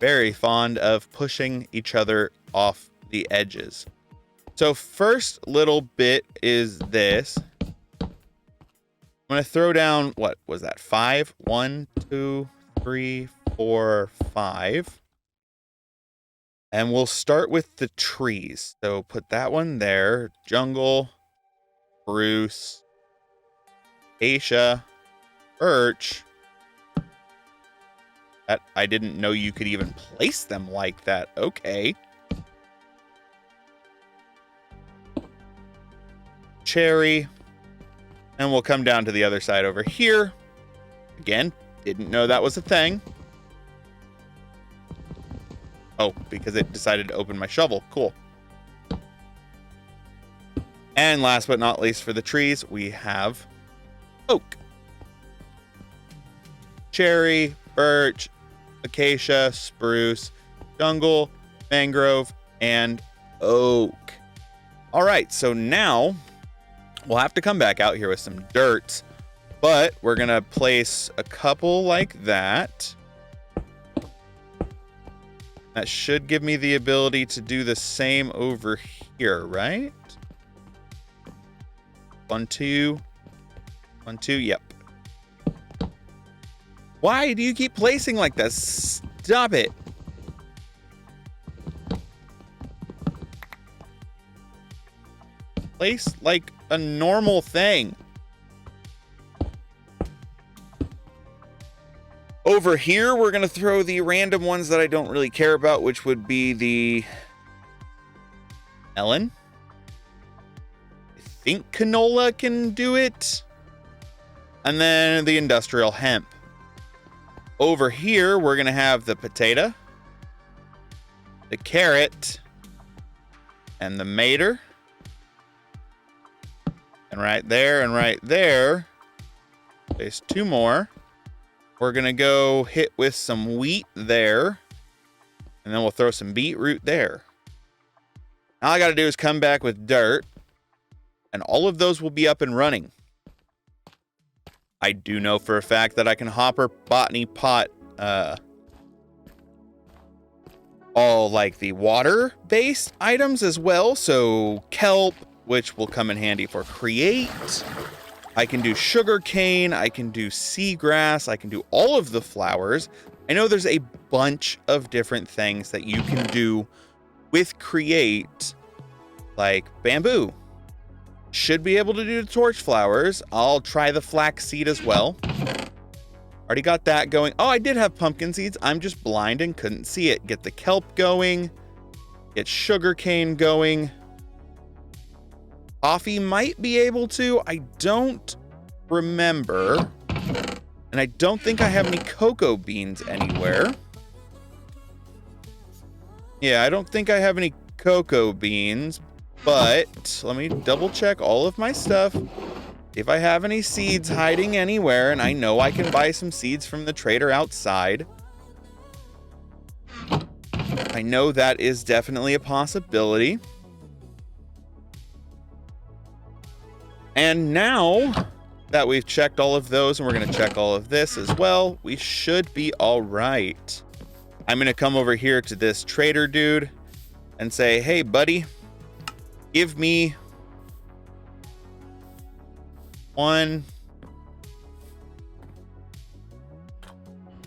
very fond of pushing each other off the edges. So first little bit is this. I'm going to throw down, what was that? 5? 1, 2, 3, 4, 5. And we'll start with the trees. So put that one there. Jungle, spruce, acacia, birch. That, I didn't know you could even place them like that. Okay. Cherry. And we'll come down to the other side over here. Again, didn't know that was a thing. Oh, because it decided to open my shovel. Cool. And last but not least for the trees, we have oak. Cherry, birch, acacia, spruce, jungle, mangrove, and oak. All right, so now we'll have to come back out here with some dirt, but we're going to place a couple like that. That should give me the ability to do the same over here, right? 1, 2. 1, 2, yep. Why do you keep placing like this? Stop it. Place like a normal thing. Over here, we're going to throw the random ones that I don't really care about, which would be the melon. I think canola can do it. And then the industrial hemp. Over here, we're going to have the potato, the carrot, and the mater. And right there, there's 2 more. We're going to go hit with some wheat there. And then we'll throw some beetroot there. All I got to do is come back with dirt. And all of those will be up and running. I do know for a fact that I can hopper botany pot all like the water-based items as well. So kelp, which will come in handy for create. I can do sugar cane. I can do seagrass. I can do all of the flowers. I know there's a bunch of different things that you can do with create, like bamboo. Should be able to do the torch flowers. I'll try the flax seed as well. Already got that going. Oh, I did have pumpkin seeds. I'm just blind and couldn't see it. Get the kelp going. Get sugar cane going. Coffee might be able to. I don't remember. And I don't think I have any cocoa beans anywhere. Yeah, I don't think I have any cocoa beans. But let me double check all of my stuff. If I have any seeds hiding anywhere, and I know I can buy some seeds from the trader outside. I know that is definitely a possibility. And now that we've checked all of those, and we're going to check all of this as well, we should be all right. I'm going to come over here to this trader dude and say, hey, buddy, give me 1.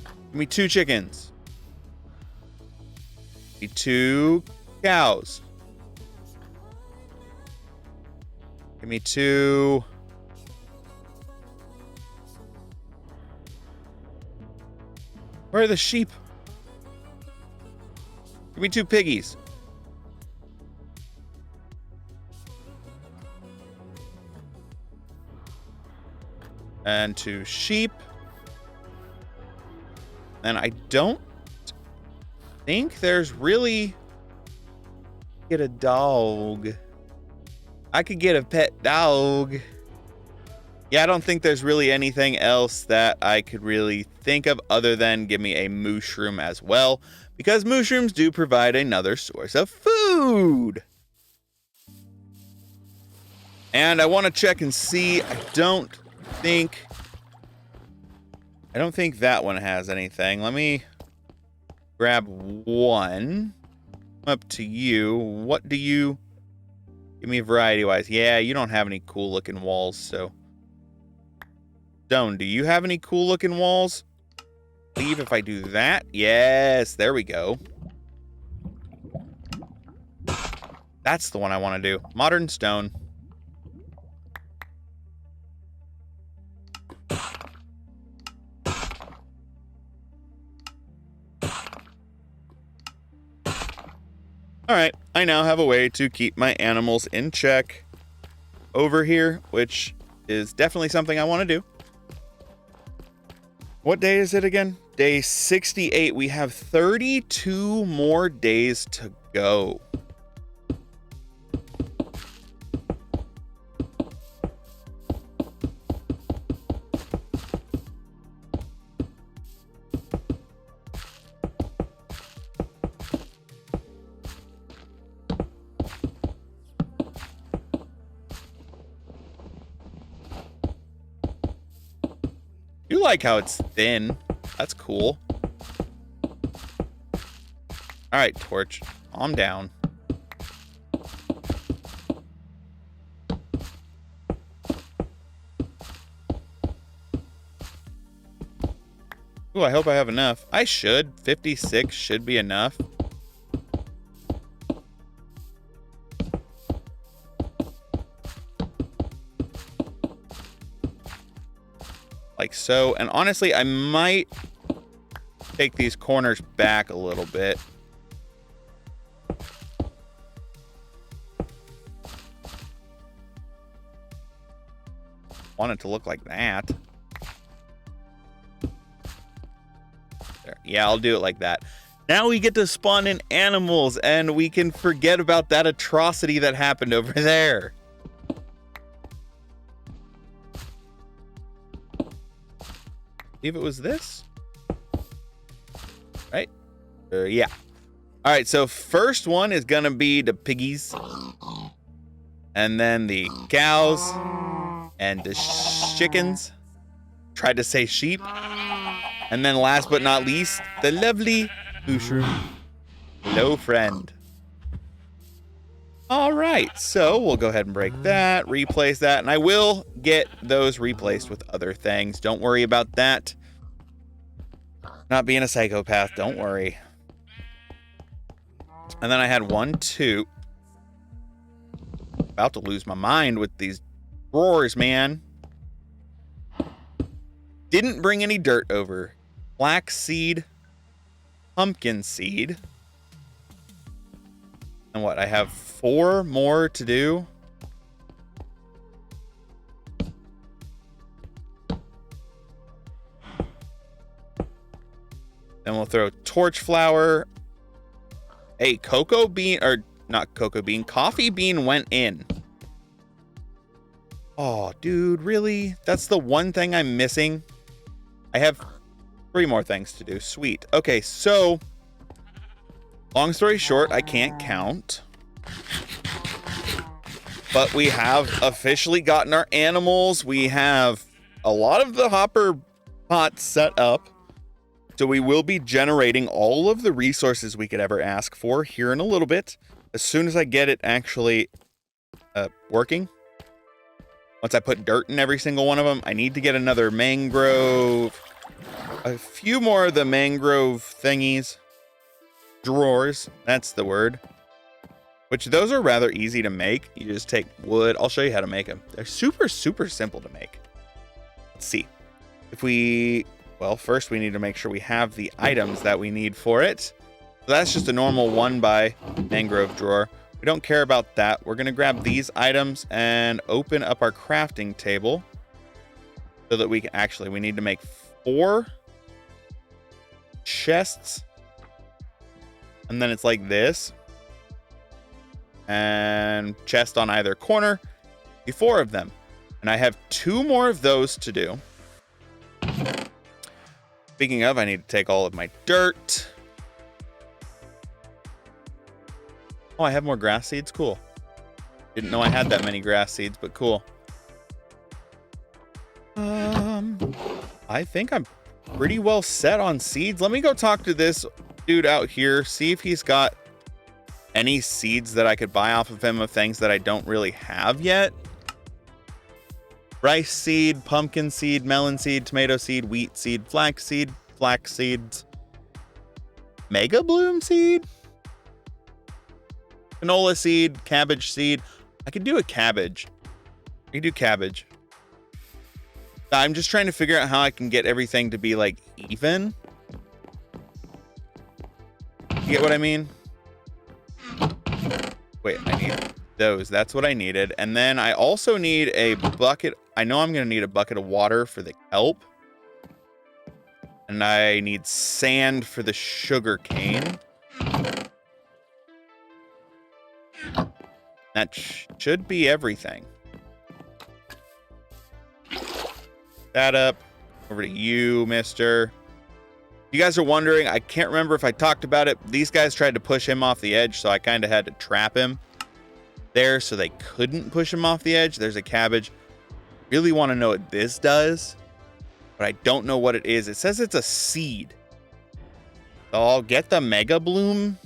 Give me 2 chickens. Give me 2 cows. Give me 2. Where are the sheep? Give me 2 piggies. And 2 sheep. And I don't think there's really... Get a dog. I could get a pet dog. Yeah, I don't think there's really anything else that I could really think of other than give me a mushroom as well, because mushrooms do provide another source of food. And I want to check and see. I don't think that one has anything. Let me grab one. Up to you. What do you... Give me variety-wise. Yeah, you don't have any cool-looking walls, so... Stone, do you have any cool-looking walls? Leave if I do that. Yes, there we go. That's the one I want to do. Modern stone. Alright, I now have a way to keep my animals in check over here, which is definitely something I want to do. What day is it again? Day 68. We have 32 more days to go. I like how it's thin. That's cool. All right, Torch, calm down. Ooh, I hope I have enough. I should. 56 should be enough. Like so. And honestly, I might take these corners back a little bit. Want it to look like that. There. Yeah, I'll do it like that. Now we get to spawn in animals and we can forget about that atrocity that happened over there. If it was this, right? Yeah. All right. So first one is gonna be the piggies, and then the cows, and the chickens. Tried to say sheep, and then last but not least, the lovely mushroom. Hello, friend. All right. So we'll go ahead and break that, replace that, and I will get those replaced with other things. Don't worry about that. Not being a psychopath, don't worry. And then I had 1, 2. About to lose my mind with these drawers, man. Didn't bring any dirt over. Flaxseed, pumpkin seed. And what? I have 4 more to do. Then we'll throw torch flower. Hey, cocoa bean, or not cocoa bean, coffee bean went in. Oh, dude, really? That's the one thing I'm missing? I have 3 more things to do. Sweet. Okay, so long story short, I can't count. But we have officially gotten our animals. We have a lot of the hopper pots set up. So we will be generating all of the resources we could ever ask for here in a little bit. As soon as I get it actually working. Once I put dirt in every single one of them, I need to get another mangrove. A few more of the mangrove thingies. Drawers, that's the word. Which those are rather easy to make. You just take wood. I'll show you how to make them. They're super, super simple to make. Let's see. If we... Well, first we need to make sure we have the items that we need for it. So that's just a normal 1 by mangrove drawer. We don't care about that. We're going to grab these items and open up our crafting table. so that we can actually, we need to make 4 chests. And then it's like this. And chest on either corner. 4 of them. And I have 2 more of those to do. Speaking of, I need to take all of my dirt. Oh, I have more grass seeds? Cool. Didn't know I had that many grass seeds, but cool. I think I'm pretty well set on seeds. Let me go talk to this dude out here, see if he's got any seeds that I could buy off of him of things that I don't really have yet. Rice seed, pumpkin seed, melon seed, tomato seed, wheat seed, flax seeds, mega bloom seed, canola seed, cabbage seed. I could do a cabbage. I could do cabbage. I'm just trying to figure out how I can get everything to be like even. You get what I mean? Wait, I need those. That's what I needed. And then I also need a bucket. I know I'm going to need a bucket of water for the kelp. And I need sand for the sugar cane. That should be everything. That up. Over to you, mister. You guys are wondering, I can't remember if I talked about it. These guys tried to push him off the edge, so I kind of had to trap him there so they couldn't push him off the edge. There's a cabbage. Really want to know what this does, but I don't know what it is. It says it's a seed. So I'll get the mega bloom,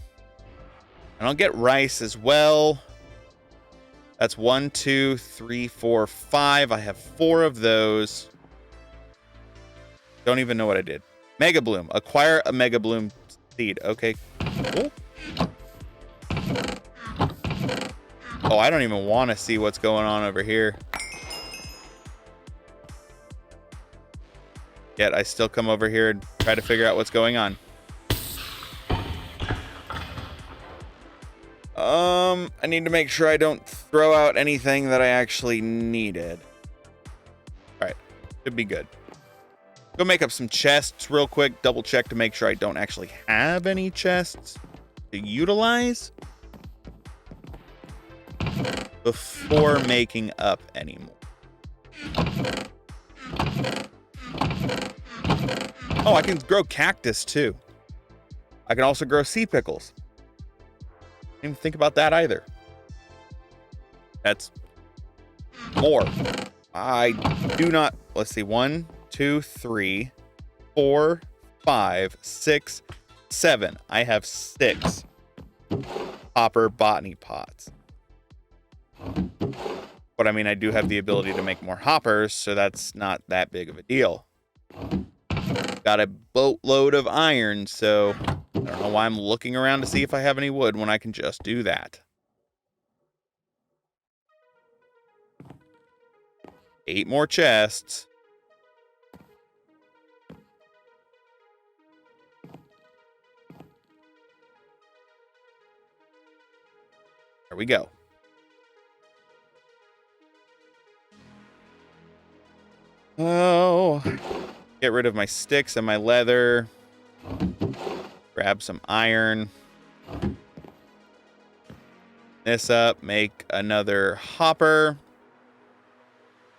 and I'll get rice as well. That's 1, 2, 3, 4, 5. I have 4 of those. Don't even know what I did. Mega bloom. Acquire a mega bloom seed. Okay, cool. Oh, I don't even want to see what's going on over here. Yet I still come over here and try to figure out what's going on. I need to make sure I don't throw out anything that I actually needed. All right, should be good. Go make up some chests real quick. Double check to make sure I don't actually have any chests to utilize before making up any more. Oh, I can grow cactus too. I can also grow sea pickles. Didn't even think about that either. That's more. I do not. Let's see. 1, 2, 3, 4, 5, 6, 7. I have 6 hopper botany pots. But I mean, I do have the ability to make more hoppers, so that's not that big of a deal. Got a boatload of iron, so I don't know why I'm looking around to see if I have any wood when I can just do that. 8 more chests. There we go. Oh, get rid of my sticks and my leather. Grab some iron. This up, make another hopper.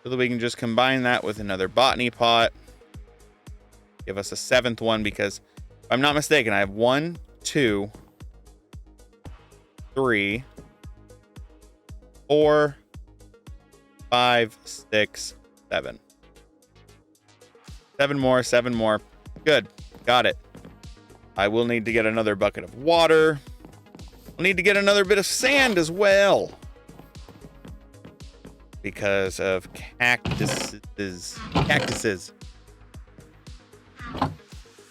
So that we can just combine that with another botany pot. Give us a 7th one because, if I'm not mistaken, I have 1, 2, 3, 4, 5, 6, 7. 7 more, 7 more. Good. Got it. I will need to get another bucket of water. I'll need to get another bit of sand as well. Because of cactuses.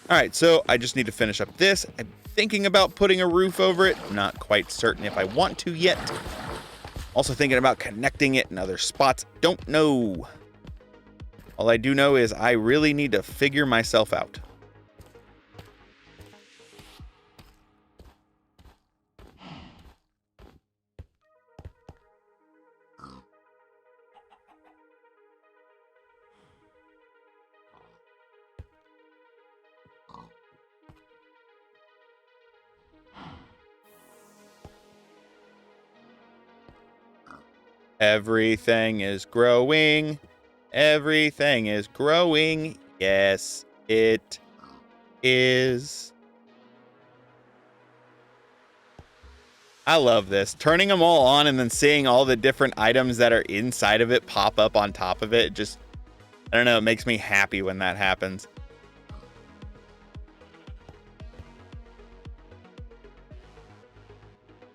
Alright, so I just need to finish up this. I'm thinking about putting a roof over it. I'm not quite certain if I want to yet. Also thinking about connecting it in other spots. Don't know. All I do know is I really need to figure myself out. Everything is growing. Everything is growing. Yes, it is. I love this. Turning them all on and then seeing all the different items that are inside of it pop up on top of it. Just, I don't know, it makes me happy when that happens.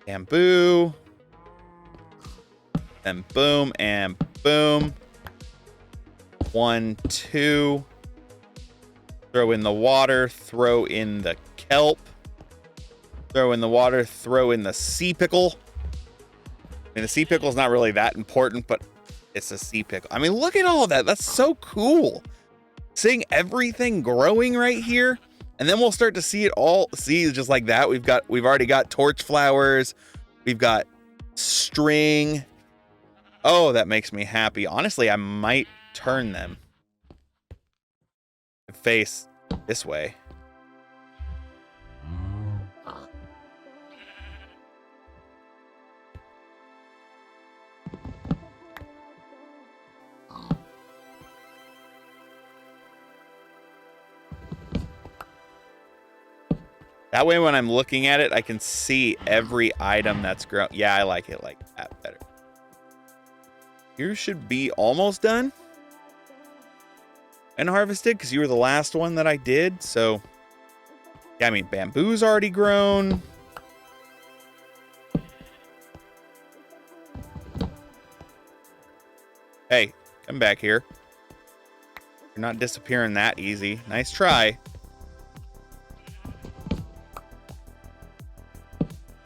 Bamboo. And boom and boom. 1, 2. Throw in the water. Throw in the kelp. Throw in the water. Throw in the sea pickle. I mean, the sea pickle is not really that important, but it's a sea pickle. I mean, look at all of that. That's so cool. Seeing everything growing right here. And then we'll start to see it all. See, just like that. We've already got torch flowers. We've got string. Oh, that makes me happy. Honestly, I might turn them. Face this way. That way, when I'm looking at it, I can see every item that's grown. Yeah, I like it like that better. You should be almost done and harvested because you were the last one that I did. So, yeah, I mean, bamboo's already grown. Hey, come back here. You're not disappearing that easy. Nice try.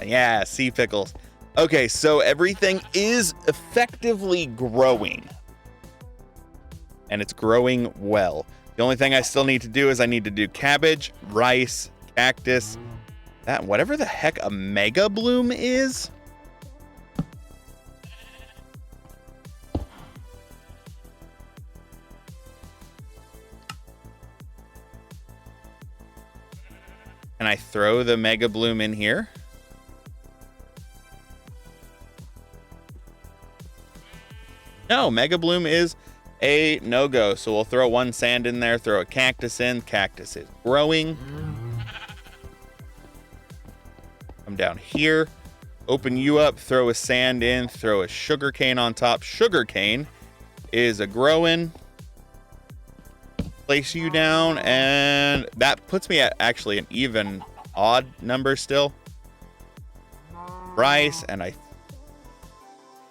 Yeah, sea pickles. Okay, so everything is effectively growing. And it's growing well. The only thing I still need to do is I need to do cabbage, rice, cactus, that whatever the heck a mega bloom is. Can I throw the mega bloom in here? No, Mega Bloom is a no-go. So we'll throw one sand in there, throw a cactus in. Cactus is growing. Come down here, open you up, throw a sand in, throw a sugarcane on top. Sugarcane is a growing. Place you down, and that puts me at actually an even odd number still. Rice, and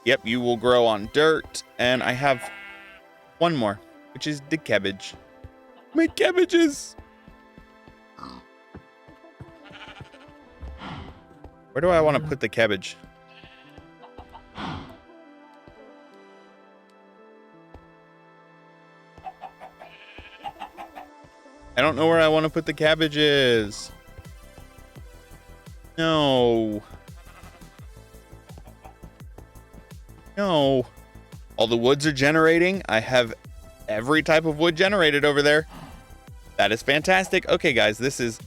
yep, you will grow on dirt. And I have one more, which is the cabbage. My cabbages. Where do I want to put the cabbage? I don't know where I want to put the cabbages. No. No. All the woods are generating. I have every type of wood generated over there. That is fantastic. Okay, guys, this is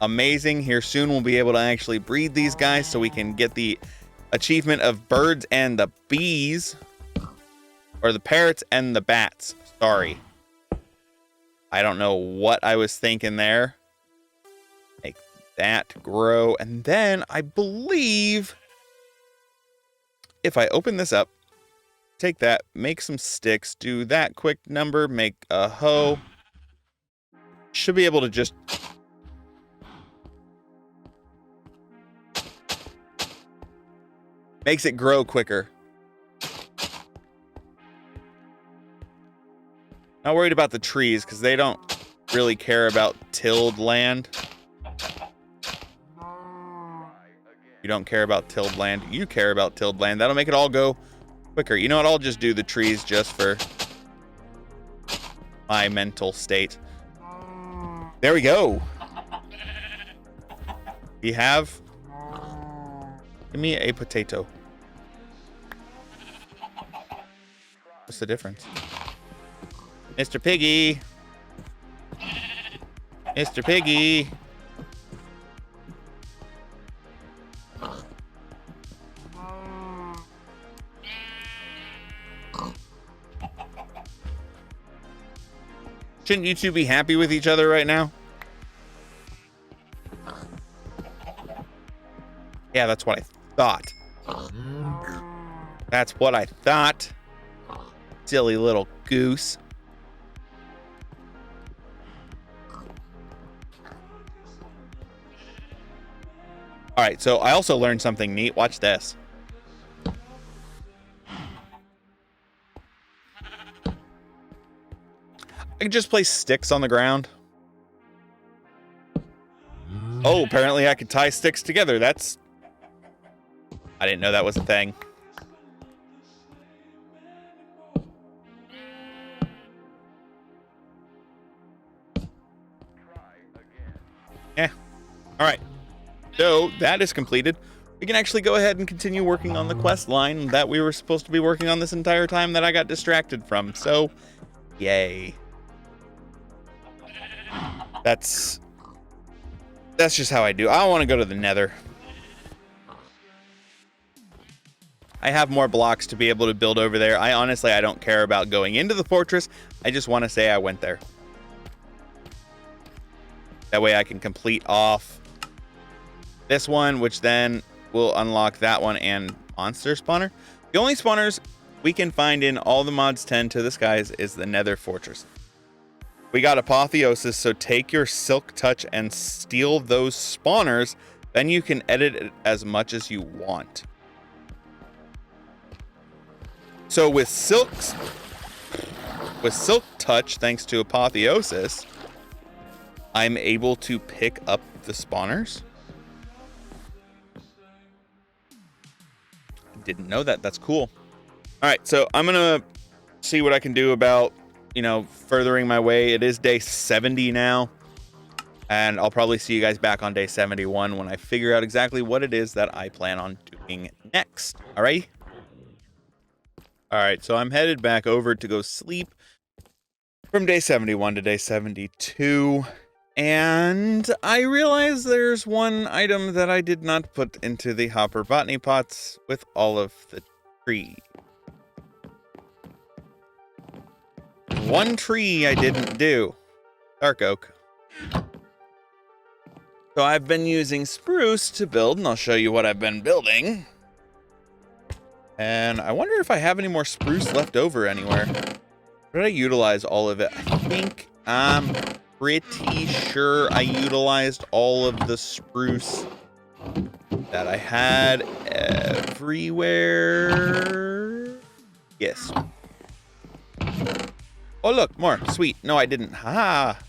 amazing. Here soon we'll be able to actually breed these guys so we can get the achievement of birds and the bees. Or the parrots and the bats. Sorry. I don't know what I was thinking there. Make that grow. And then I believe if I open this up, take that, make some sticks, do that quick number, make a hoe. Should be able to just makes it grow quicker. Not worried about the trees because they don't really care about tilled land. You don't care about tilled land. You care about tilled land. That'll make it all go quicker. You know what? I'll just do the trees just for my mental state. There we go. We have... Give me a potato. What's the difference? Mr. Piggy. Mr. Piggy. Shouldn't you two be happy with each other right now? Yeah, that's what I thought. That's what I thought. Silly little goose. All right, so I also learned something neat. Watch this. I can just place sticks on the ground. Oh, apparently I could tie sticks together. I didn't know that was a thing. Yeah. All right. So that is completed. We can actually go ahead and continue working on the quest line that we were supposed to be working on this entire time that I got distracted from. So, yay. That's just how I do. I want to go to the Nether. I have more blocks to be able to build over there. I don't care about going into the fortress. I just want to say I went there. That way I can complete off this one, which then will unlock that one and monster spawner. The only spawners we can find in all the mods 10 to the skies is the Nether fortress. We got apotheosis, so take your silk touch and steal those spawners. Then you can edit it as much as you want. So with silk touch, thanks to apotheosis, I'm able to pick up the spawners. I didn't know that. That's cool. All right, so I'm gonna see what I can do about, furthering my way. It is day 70 now, and I'll probably see you guys back on day 71 when I figure out exactly what it is that I plan on doing next. All right. All right, so I'm headed back over to go sleep from day 71 to day 72. And I realize there's one item that I did not put into the hopper botany pots with all of the tree. One tree I didn't do. Dark oak. So I've been using spruce to build, and I'll show you what I've been building. And I wonder if I have any more spruce left over anywhere. Did I utilize all of it? I think I'm pretty sure I utilized all of the spruce that I had everywhere. Yes. Oh, look, more. Sweet. No, I didn't. Ha!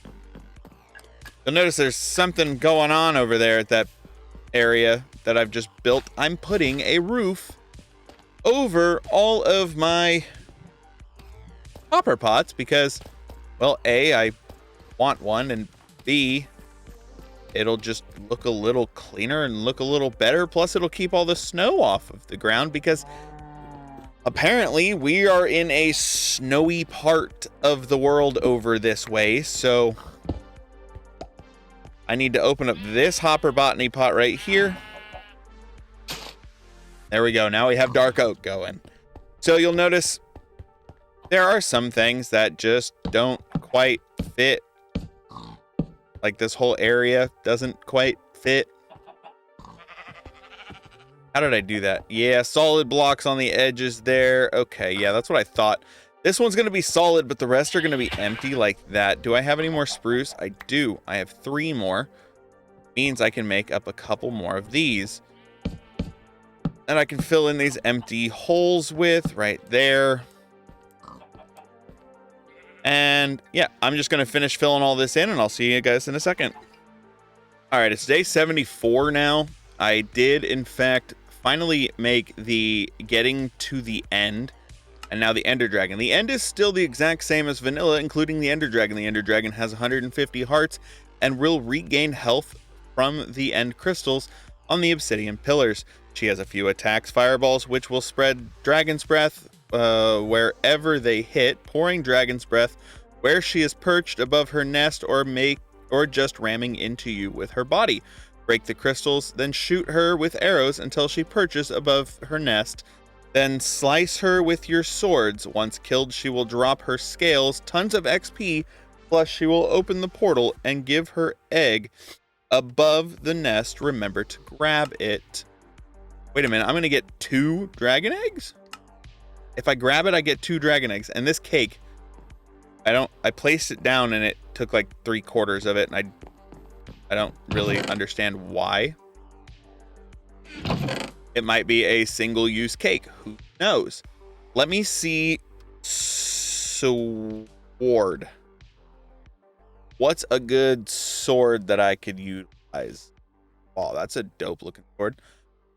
You'll notice there's something going on over there at that area that I've just built. I'm putting a roof over all of my hopper pots because, well, A, I want one, and B, it'll just look a little cleaner and look a little better. Plus, it'll keep all the snow off of the ground because apparently we are in a snowy part of the world over this way. So I need to open up this hopper botany pot right here. There we go. Now we have dark oak going. So you'll notice there are some things that just don't quite fit. Like this whole area doesn't quite fit. How did I do that? Yeah, solid blocks on the edges there. Okay, yeah, that's what I thought. This one's going to be solid, but the rest are going to be empty like that. Do I have any more spruce? I do. I have 3 more. Means I can make up a couple more of these. And I can fill in these empty holes with right there. And yeah, I'm just going to finish filling all this in and I'll see you guys in a second. All right, it's day 74 now. I did, in fact, finally make the getting to the end. And now the Ender Dragon. The end is still the exact same as vanilla, including the Ender Dragon. The Ender Dragon has 150 hearts and will regain health from the end crystals on the obsidian pillars. She has a few attacks, fireballs, which will spread Dragon's Breath wherever they hit, pouring Dragon's Breath where she is perched above her nest or just ramming into you with her body. Break the crystals, then shoot her with arrows until she perches above her nest. Then slice her with your swords. Once killed, she will drop her scales, tons of XP, Plus, she will open the portal and give her egg above the nest. Remember to grab it. Wait a minute, I'm gonna get 2 dragon eggs? If I grab it, I get 2 dragon eggs. And this cake, I placed it down and it took like 3/4 of it, and I don't really understand why. It might be a single-use cake. Who knows? Let me see. Sword. What's a good sword that I could utilize? Wow, that's a dope-looking sword.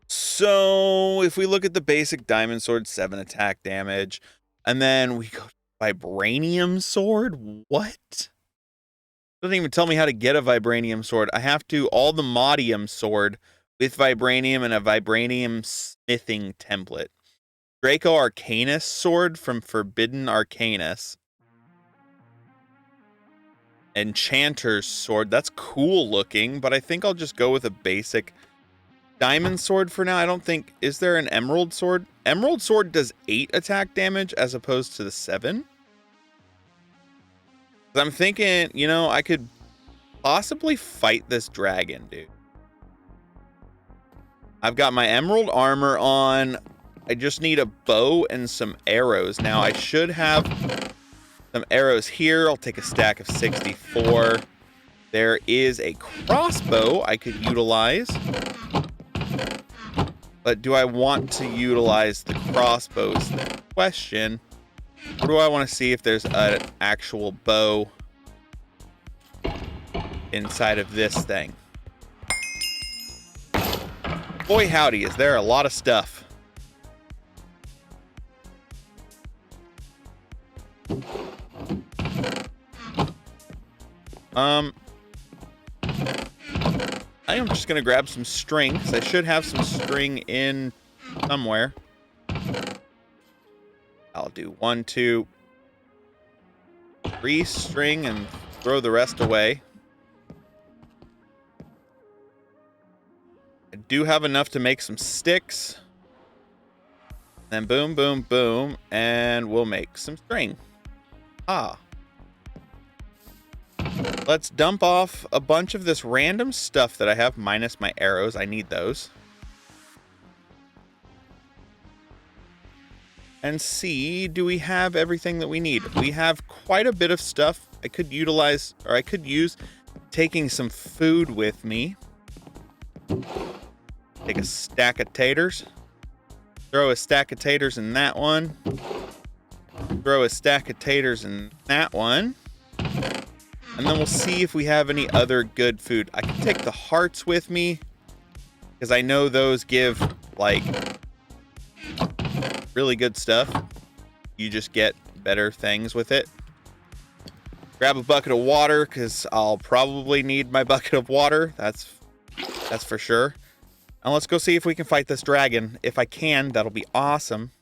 So if we look at the basic diamond sword, 7 attack damage, and then we go to vibranium sword. What? Doesn't even tell me how to get a vibranium sword. I have to all the modium sword with vibranium and a vibranium smithing template. Draco Arcanus sword from Forbidden Arcanus. Enchanter's sword. That's cool looking, but I think I'll just go with a basic diamond sword for now. I don't think... Is there an emerald sword? Emerald sword does 8 attack damage as opposed to the 7. I'm thinking, you know, I could possibly fight this dragon, dude. I've got my emerald armor on. I just need a bow and some arrows. Now, I should have some arrows here. I'll take a stack of 64. There is a crossbow I could utilize. But do I want to utilize the crossbow is the question. Or do I want to see if there's an actual bow inside of this thing? Boy, howdy, is there a lot of stuff. I am just going to grab some string, because I should have some string in somewhere. I'll do 1, 2, 3 string and throw the rest away. I do have enough to make some sticks. Then boom, boom, boom, and we'll make some string. Ah. Let's dump off a bunch of this random stuff that I have, minus my arrows. I need those. And see, do we have everything that we need? We have quite a bit of stuff I could utilize, or I could use taking some food with me. Take a stack of taters. Throw a stack of taters in that one. Throw a stack of taters in that one. And then we'll see if we have any other good food. I can take the hearts with me, because I know those give, like, really good stuff. You just get better things with it. Grab a bucket of water, because I'll probably need my bucket of water. That's for sure. And let's go see if we can fight this dragon. If I can, that'll be awesome.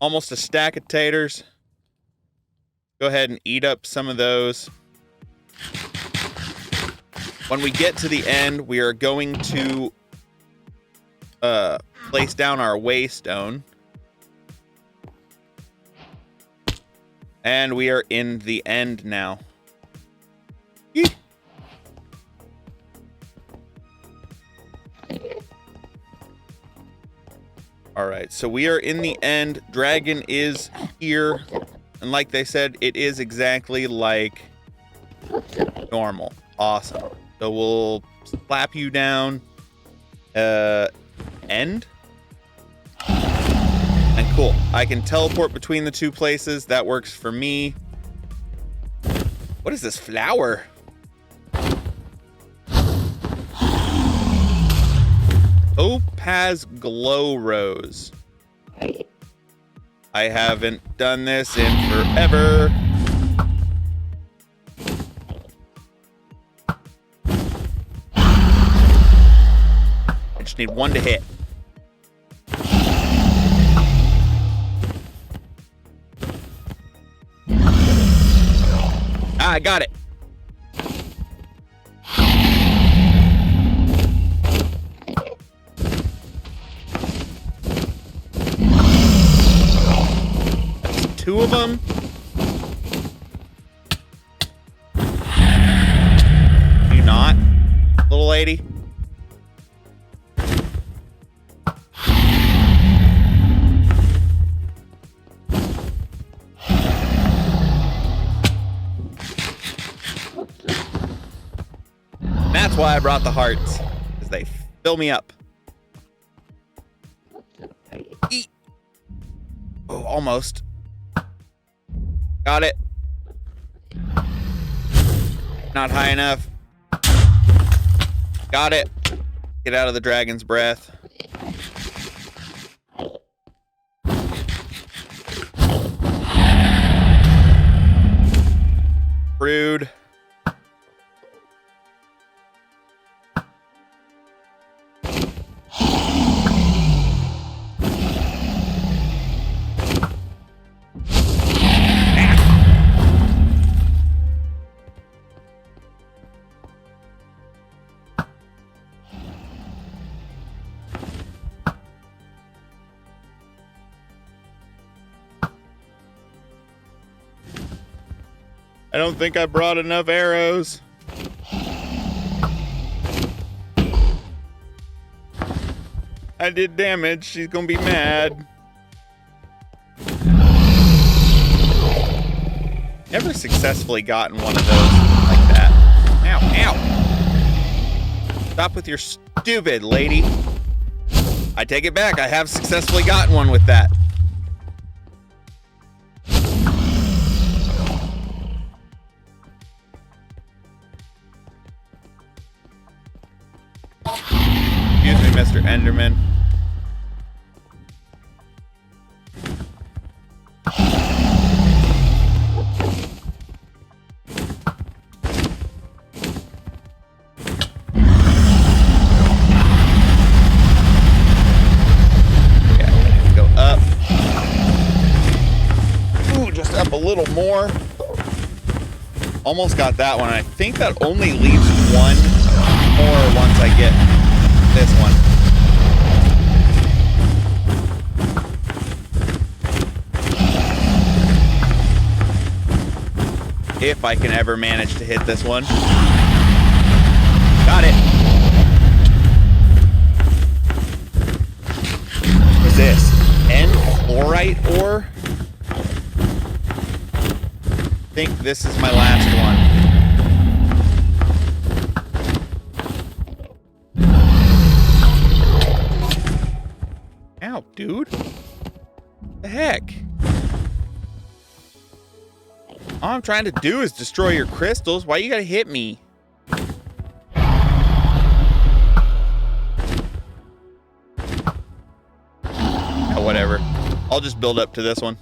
Almost a stack of taters. Go ahead and eat up some of those. When we get to the end, we are going to place down our waystone. And we are in the end now. Yeet. All right, so we are in the end. Dragon is here. And like they said, it is exactly like normal. Awesome. So we'll slap you down. End. And cool. I can teleport between the two places. That works for me. What is this flower? Topaz Glow Rose. I haven't done this in forever. I just need one to hit. Ah, I got it. two of them. You not, little lady? That's why I brought the hearts, because they fill me up. Eat. Oh, almost. Got it. Not high enough. Got it. Get out of the dragon's breath. Rude. I don't think I brought enough arrows. I did damage. She's gonna be mad. Never successfully gotten one of those like that. Ow, ow. Stop with your stupid lady. I take it back. I have successfully gotten one with that. Excuse me, Mr. Enderman. Yeah, go up. Ooh, just up a little more. Almost got that one. I think that only leaves one more once I get this one. If I can ever manage to hit this one. Got it. What's this? Fluorite ore? I think this is my last one. Ow, dude. The heck? All I'm trying to do is destroy your crystals. Why you gotta hit me? Oh, whatever. I'll just build up to this one.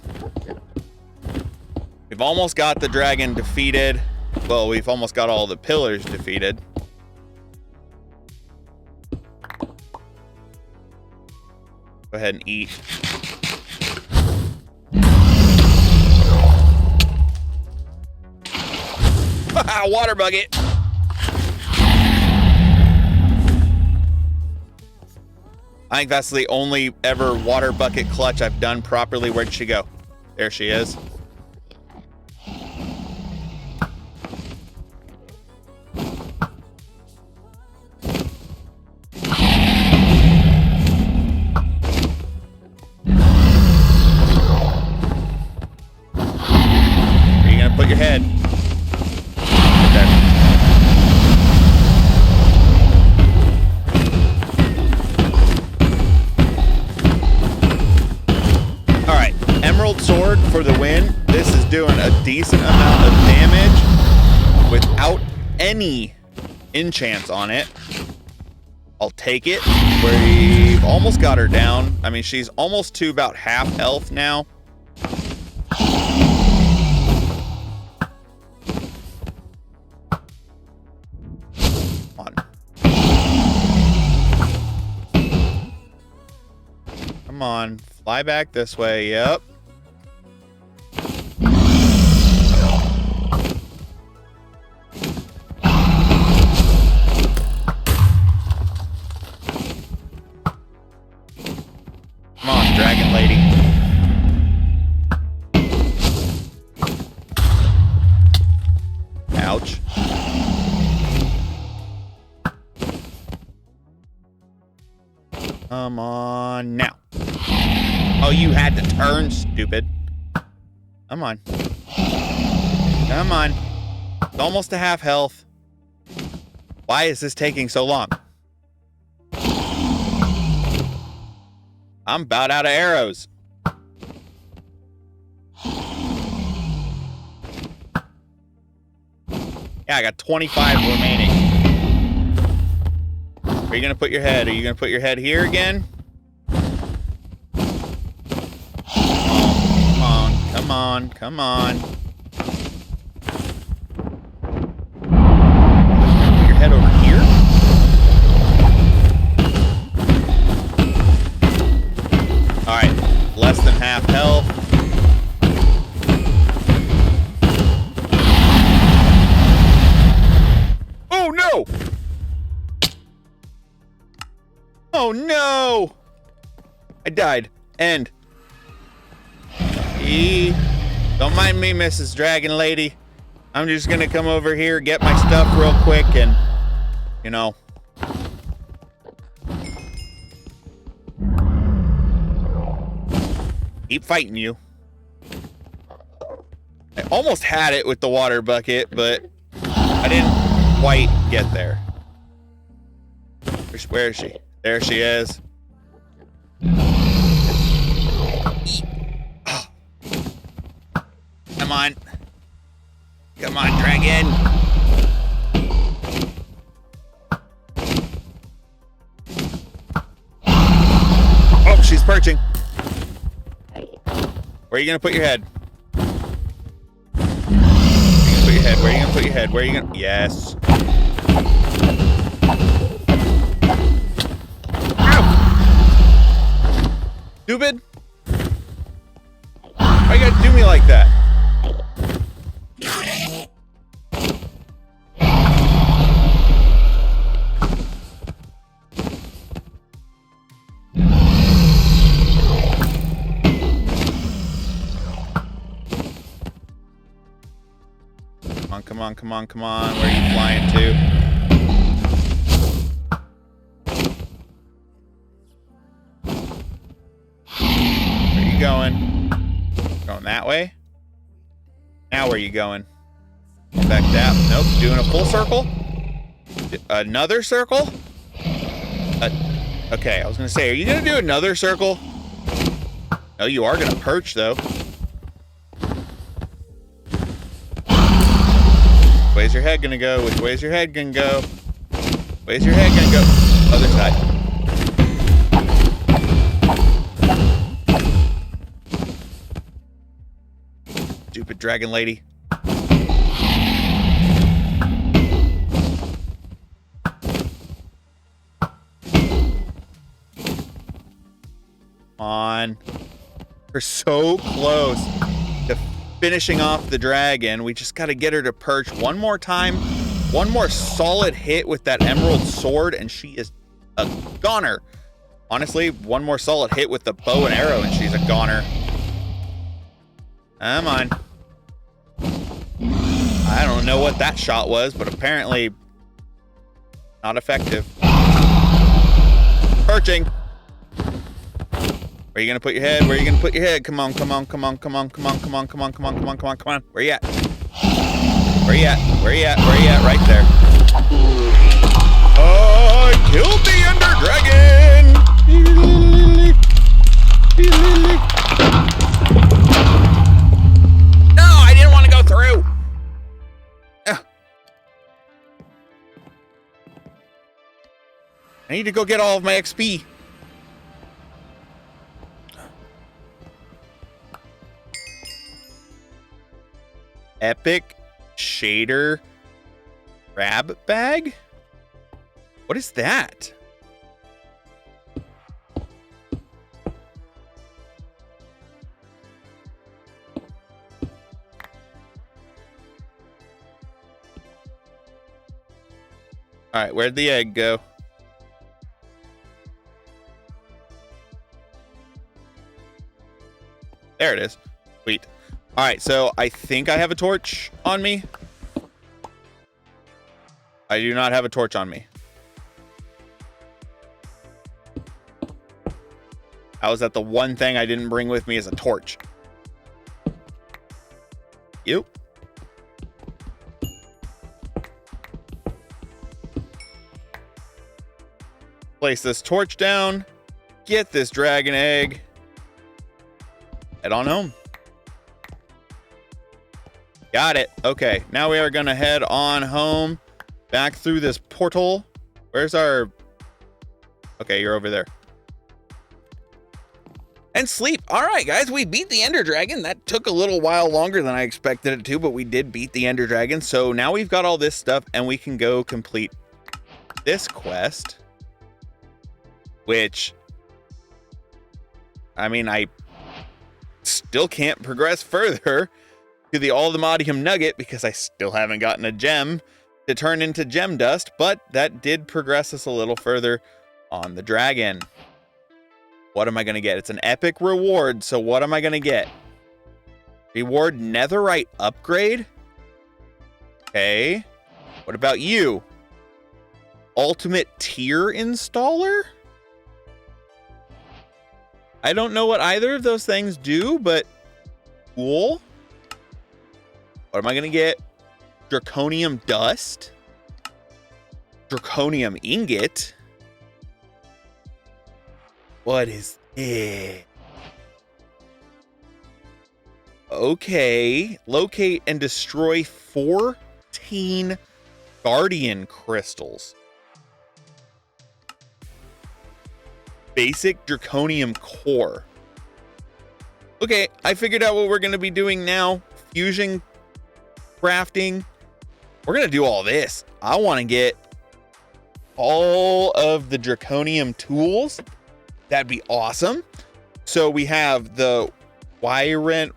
We've almost got the dragon defeated. Well, we've almost got all the pillars defeated. Go ahead and eat. Water bucket. I think that's the only ever water bucket clutch I've done properly. Where'd she go? There she is. Where are you gonna put your head? Sword for the win. This is doing a decent amount of damage without any enchants on it. I'll take it. We've almost got her down. I mean, she's almost to about half health now. Come on, fly back this way. Yep. Come on, dragon lady. Come on now. Oh, you had to turn, stupid. Come on. Come on. It's almost to half health. Why is this taking so long? I'm about out of arrows. Yeah, I got 25 remaining. Where are you going to put your head? Are you going to put your head here again? Come on, come on, come on. Put your head over here? Alright, less than half health. Oh no! Oh no! I died. End. Don't mind me, Mrs. Dragon Lady. I'm just gonna come over here, get my stuff real quick, and, you know. Keep fighting you. I almost had it with the water bucket, but I didn't quite get there. Where is she? There she is. Oh. Come on. Come on, dragon. Oh, she's perching. Where are you gonna put your head? Where are you gonna put your head? Where are you gonna? Yes. Ow! Stupid. Why you gotta do me like that? Come on, come on, come on. Where are you flying to? Where are you going? Going that way? Now where are you going? Back that. Nope. Doing a full circle? Another circle? Okay, I was going to say, are you going to do another circle? No, you are going to perch, though. Where's your head gonna go? Which way's your head gonna go? Where's your head gonna go? Other side. Stupid dragon lady. Come on. We're so close to finishing off the dragon. We just got to get her to perch one more time. One more solid hit with that emerald sword, and she is a goner. Honestly, one more solid hit with the bow and arrow, and she's a goner. Come on. I don't know what that shot was, but apparently not effective. Perching. Where are you gonna put your head? Where are you gonna put your head? Come on, come on, come on, come on, come on, come on, come on, come on, come on, come on, come on. Where you at? Where you at? Where you at? Where you at? Right there. I killed the Ender Dragon! No, I didn't want to go through! I need to go get all of my XP. Epic shader grab bag? What is that? All right, where'd the egg go? There it is. Sweet. All right, so I think I have a torch on me. I do not have a torch on me. How is that the one thing I didn't bring with me as a torch? You. Place this torch down. Get this dragon egg. Head on home. Got it. Okay, now we are going to head on home. Back through this portal. Where's our... Okay, you're over there. And sleep. All right, guys, we beat the Ender Dragon. That took a little while longer than I expected it to, but we did beat the Ender Dragon. So now we've got all this stuff, and we can go complete this quest. Which, I mean, I still can't progress further to the Allthemodium Nugget because I still haven't gotten a gem to turn into gem dust, but that did progress us a little further on the dragon. What am I going to get? It's an epic reward, so what am I going to get? Reward netherite upgrade? Okay. What about you? Ultimate tier installer? I don't know what either of those things do, but cool. What am I going to get? Draconium dust? Draconium ingot? What is it? Okay. Locate and destroy 14 guardian crystals. Basic draconium core. Okay, I figured out what we're going to be doing now. Fusion crafting. We're going to do all this. I want to get all of the draconium tools. That'd be awesome. So we have the wyvern,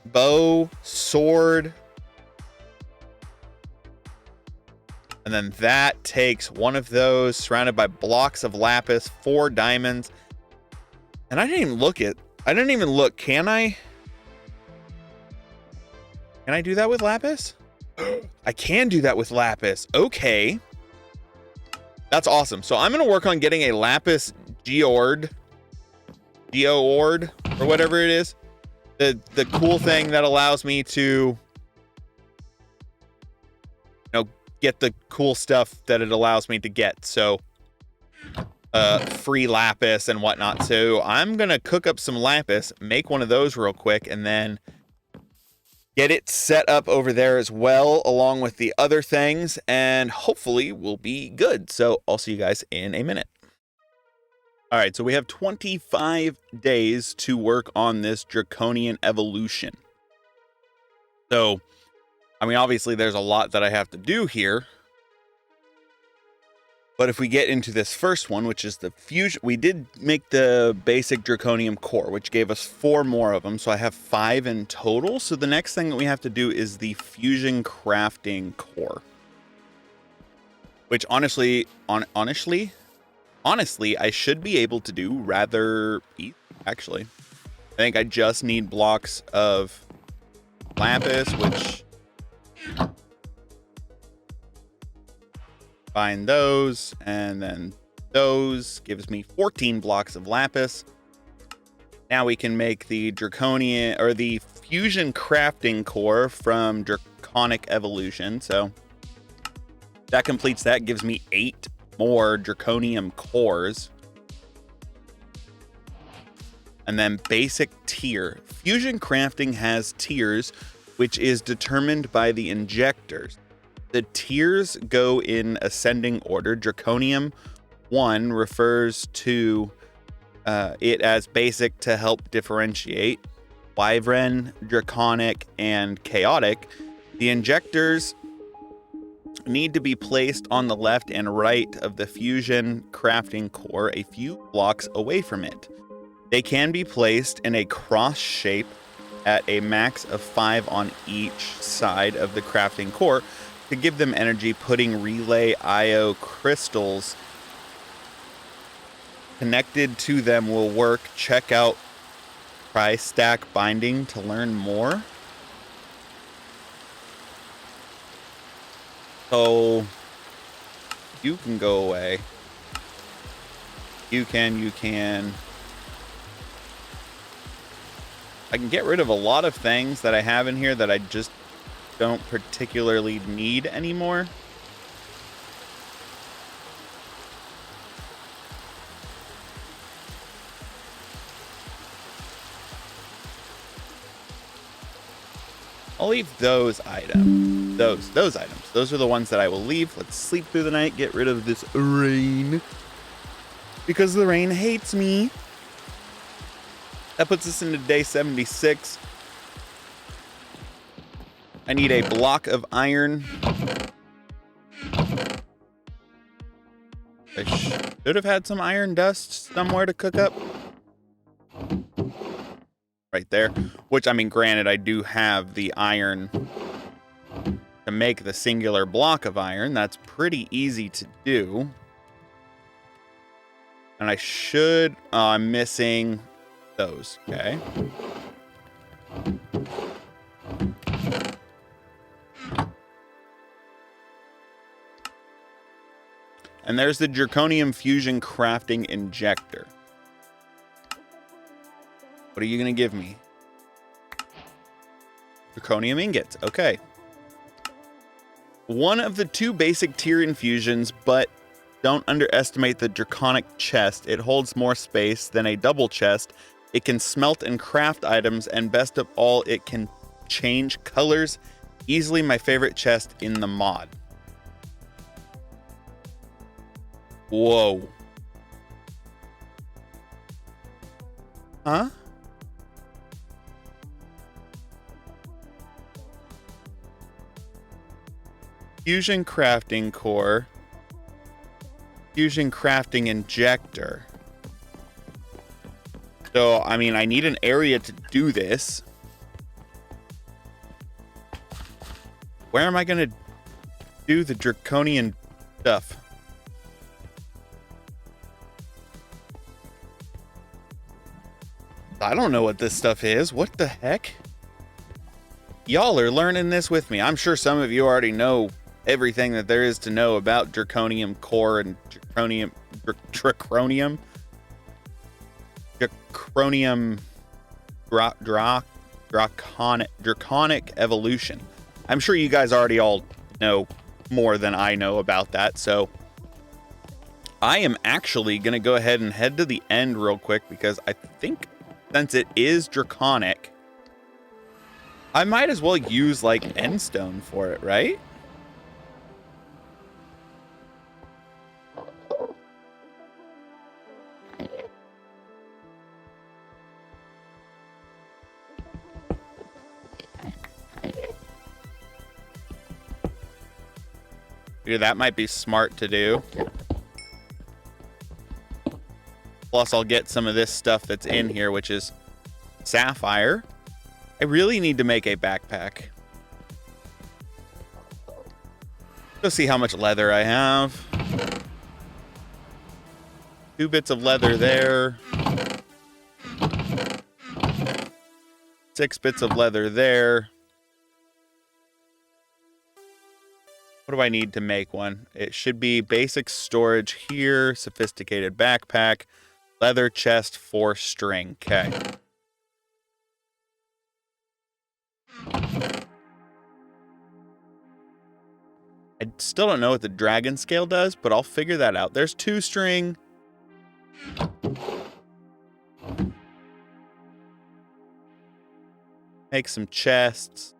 bow, sword. And then that takes one of those, surrounded by blocks of lapis, 4 diamonds. And I didn't even look. Can I do that with lapis? I can do that with lapis. Okay. That's awesome. So I'm going to work on getting a lapis geode or whatever it is. The cool thing that allows me to, get the cool stuff that it allows me to get. So free lapis and whatnot. So I'm going to cook up some lapis, make one of those real quick, and then get it set up over there as well, along with the other things, and hopefully we'll be good. So I'll see you guys in a minute. All right, so we have 25 days to work on this draconian evolution. So, I mean, obviously there's a lot that I have to do here. But if we get into this first one, which is the fusion, we did make the basic draconium core, which gave us 4 more of them. So I have 5 in total. So the next thing that we have to do is the fusion crafting core, which honestly, I should be able to do rather easy, actually. I think I just need blocks of lapis, which find those, and then those gives me 14 blocks of lapis. Now we can make the draconian or the fusion crafting core from draconic evolution. So that completes that, gives me 8 more draconium cores. And then basic tier. Fusion crafting has tiers, which is determined by the injectors. The tiers go in ascending order. Draconium 1 refers to it as basic to help differentiate. Wyvern, draconic, and chaotic. The injectors need to be placed on the left and right of the fusion crafting core, a few blocks away from it. They can be placed in a cross shape at a max of 5 on each side of the crafting core to give them energy. Putting relay IO crystals connected to them will work. Check out Tri-Stack Binding to learn more. So You can go away. You can. I can get rid of a lot of things that I have in here that I just don't particularly need anymore. I'll leave those items. Those items. Those are the ones that I will leave. Let's sleep through the night. Get rid of this rain. Because the rain hates me. That puts us into day 76. I need a block of iron. I should have had some iron dust somewhere to cook up. Right there. Which, I mean, granted, I do have the iron to make the singular block of iron. That's pretty easy to do. And I should... I'm missing those. Okay. And there's the Draconium Fusion Crafting Injector. What are you going to give me? Draconium ingots. Okay. One of the 2 basic tier infusions, but don't underestimate the Draconic chest. It holds more space than a double chest. It can smelt and craft items, and best of all, it can change colors. Easily my favorite chest in the mod. Whoa. Huh? Fusion Crafting Core. Fusion Crafting Injector. So, I mean, I need an area to do this. Where am I going to do the draconian stuff? I don't know what this stuff is. What the heck? Y'all are learning this with me. I'm sure some of you already know everything that there is to know about Draconium Core and Draconium Draconic Evolution. I'm sure you guys already all know more than I know about that, so I am actually going to go ahead and head to the end real quick because I think since it is Draconic, I might as well use, like, Endstone for it, right? Yeah, that might be smart to do. Plus, I'll get some of this stuff that's in here, which is sapphire. I really need to make a backpack. Go see how much leather I have. 2 bits of leather there. 6 bits of leather there. What do I need to make one? It should be basic storage here, sophisticated backpack, leather chest, 4 string. Okay. I still don't know what the dragon scale does, but I'll figure that out. There's 2 string. Make some chests.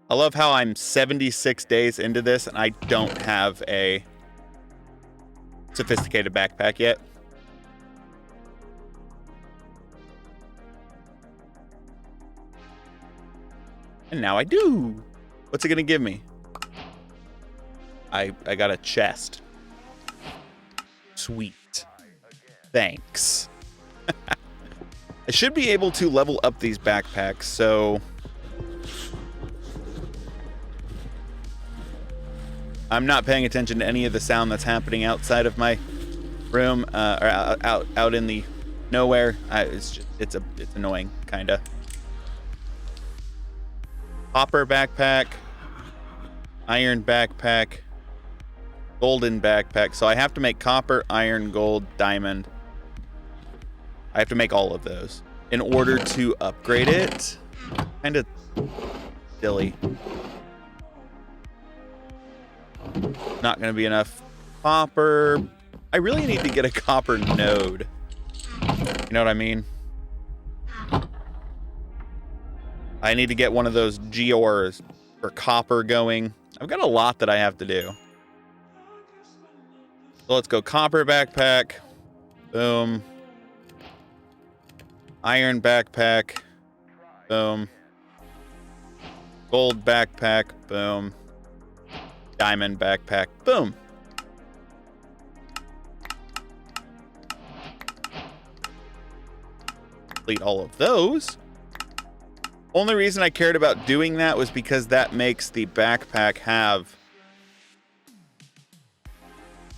I love how I'm 76 days into this and I don't have a sophisticated backpack yet. And now I do. What's it gonna give me? I got a chest. Sweet. Thanks. I should be able to level up these backpacks, so I'm not paying attention to any of the sound that's happening outside of my room, or out in the nowhere. It's annoying, kinda. Hopper backpack. Iron backpack. Golden backpack. So I have to make copper, iron, gold, diamond. I have to make all of those in order to upgrade it. Kind of silly. Not going to be enough copper. I really need to get a copper node. You know what I mean? I need to get one of those geors for copper going. I've got a lot that I have to do. So let's go copper backpack. Boom. Iron backpack. Boom. Gold backpack. Boom. Diamond backpack. Boom. Complete all of those. Only reason I cared about doing that was because that makes the backpack have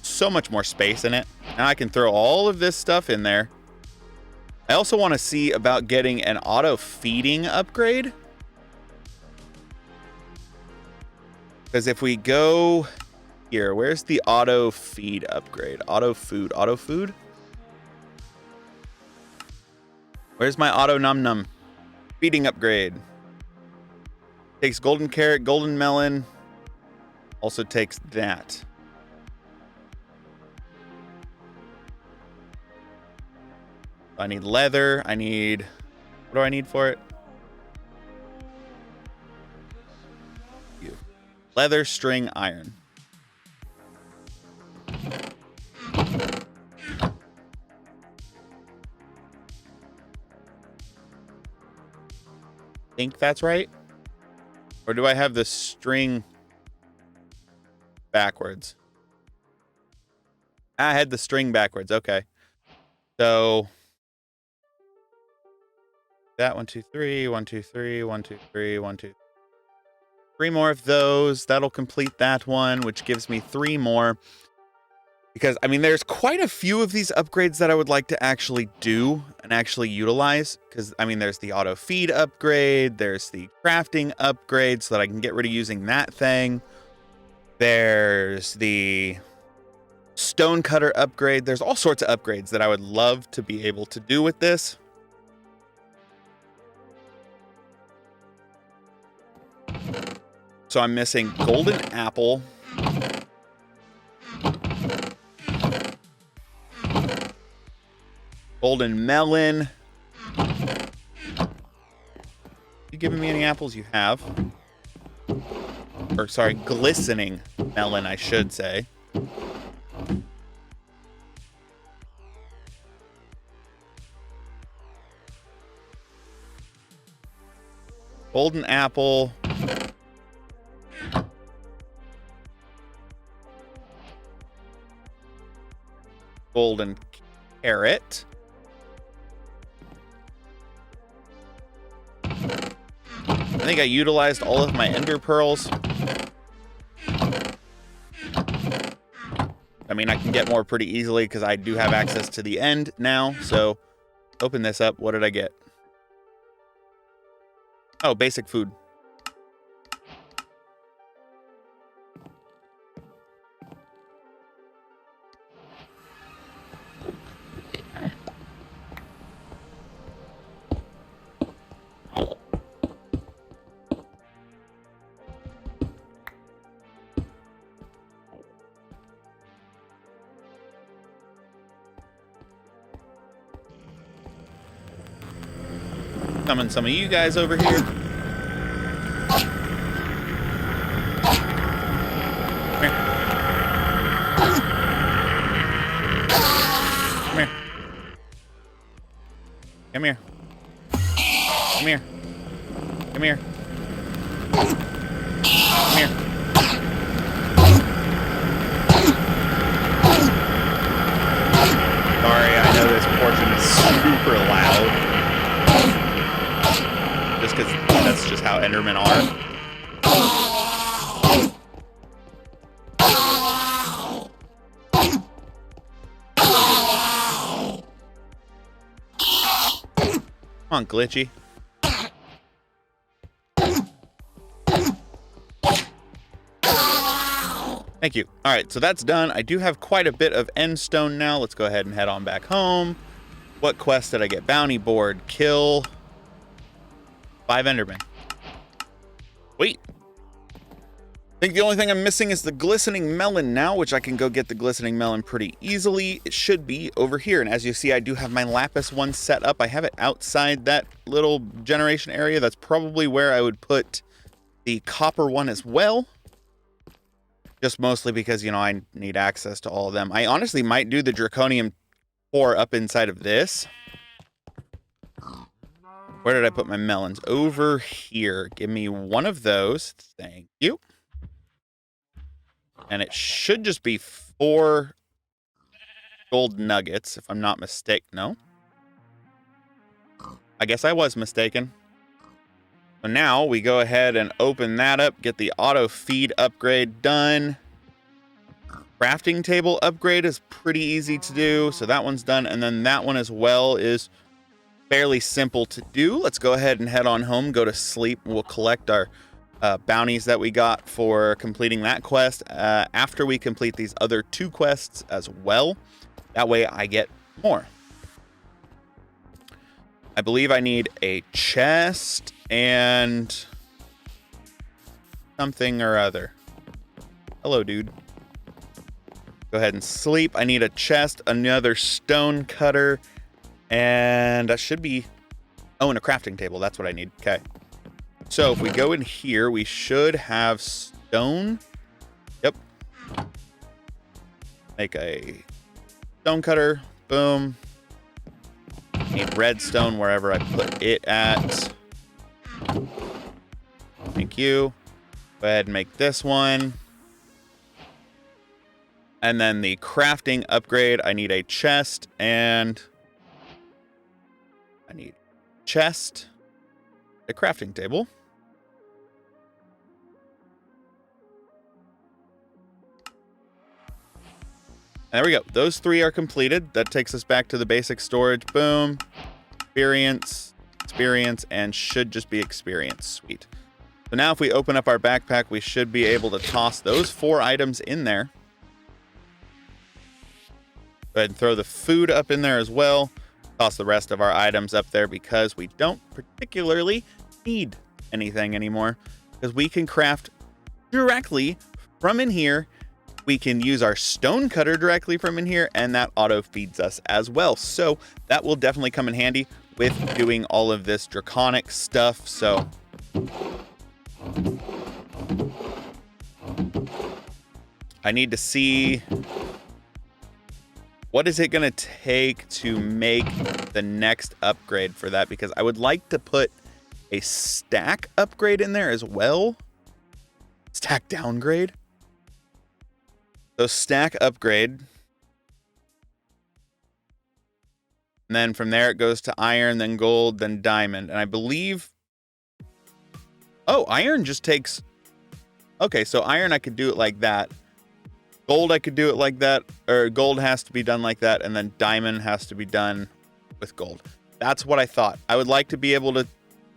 so much more space in it. Now I can throw all of this stuff in there. I also want to see about getting an auto feeding upgrade. Because if we go here, where's the auto feed upgrade? Auto food. Where's my auto num num feeding upgrade? Takes golden carrot, golden melon. Also takes that. I need leather. I need, what do I need for it? Leather, string, iron. Think that's right? Or do I have the string backwards? I had the string backwards. Okay. So that 1, 2, 3, 1, 2, 3, 1, 2, 3, 1, 2. 3 more of those. That'll complete that one, which gives me 3 more. Because, I mean, there's quite a few of these upgrades that I would like to actually do and actually utilize. Because, I mean, there's the auto feed upgrade. There's the crafting upgrade so that I can get rid of using that thing. There's the stone cutter upgrade. There's all sorts of upgrades that I would love to be able to do with this. So I'm missing golden apple. Golden melon. You giving me any apples? You have. Or sorry, glistening melon, I should say. Golden apple. Golden carrot. I think I utilized all of my ender pearls. I mean, I can get more pretty easily because I do have access to the end now. So open this up. What did I get? Oh, basic food. Summon some of you guys over here. Come here. Come here. Come here. Come here. Come here. Sorry, I know this portion is super loud. Just because that's just how Endermen are. Come on, Glitchy. Thank you. All right, so that's done. I do have quite a bit of end stone now. Let's go ahead and head on back home. What quest did I get? Bounty board. Kill 5 Endermen. Wait. I think the only thing I'm missing is the glistening melon now, which I can go get the glistening melon pretty easily. It should be over here. And as you see, I do have my lapis one set up. I have it outside that little generation area. That's probably where I would put the copper one as well. Just mostly because, you know, I need access to all of them. I honestly might do the draconium ore up inside of this. Where did I put my melons? Over here. Give me one of those. Thank you. And it should just be 4 gold nuggets, if I'm not mistaken. No? I guess I was mistaken. So now we go ahead and open that up, get the auto feed upgrade done. Crafting table upgrade is pretty easy to do, so that one's done. And then that one as well is fairly simple to do. Let's go ahead and head on home, go to sleep. We'll collect our bounties that we got for completing that quest after we complete these other 2 quests as well. That way I get more. I believe I need a chest and something or other. Hello, dude. Go ahead and sleep. I need a chest, another stone cutter, and that should be... Oh, and a crafting table. That's what I need. Okay. So if we go in here, we should have stone. Yep. Make a stone cutter. Boom. Need redstone wherever I put it at. Thank you. Go ahead and make this one. And then the crafting upgrade, I need a chest and I need chest, a crafting table. And there we go. Those 3 are completed. That takes us back to the basic storage. Boom. Experience, and should just be experience. Sweet. So now if we open up our backpack, we should be able to toss those 4 items in there. Go ahead and throw the food up in there as well. Toss the rest of our items up there because we don't particularly need anything anymore. Because we can craft directly from in here. We can use our stone cutter directly from in here, and that auto feeds us as well. So that will definitely come in handy with doing all of this draconic stuff. So I need to see... What is it going to take to make the next upgrade for that? Because I would like to put a stack upgrade in there as well. Stack downgrade. So stack upgrade. And then from there it goes to iron, then gold, then diamond. And I believe... Oh, iron just takes... Okay, so iron I could do it like that. Gold, I could do it like that, or gold has to be done like that, and then diamond has to be done with gold. That's what I thought. I would like to be able to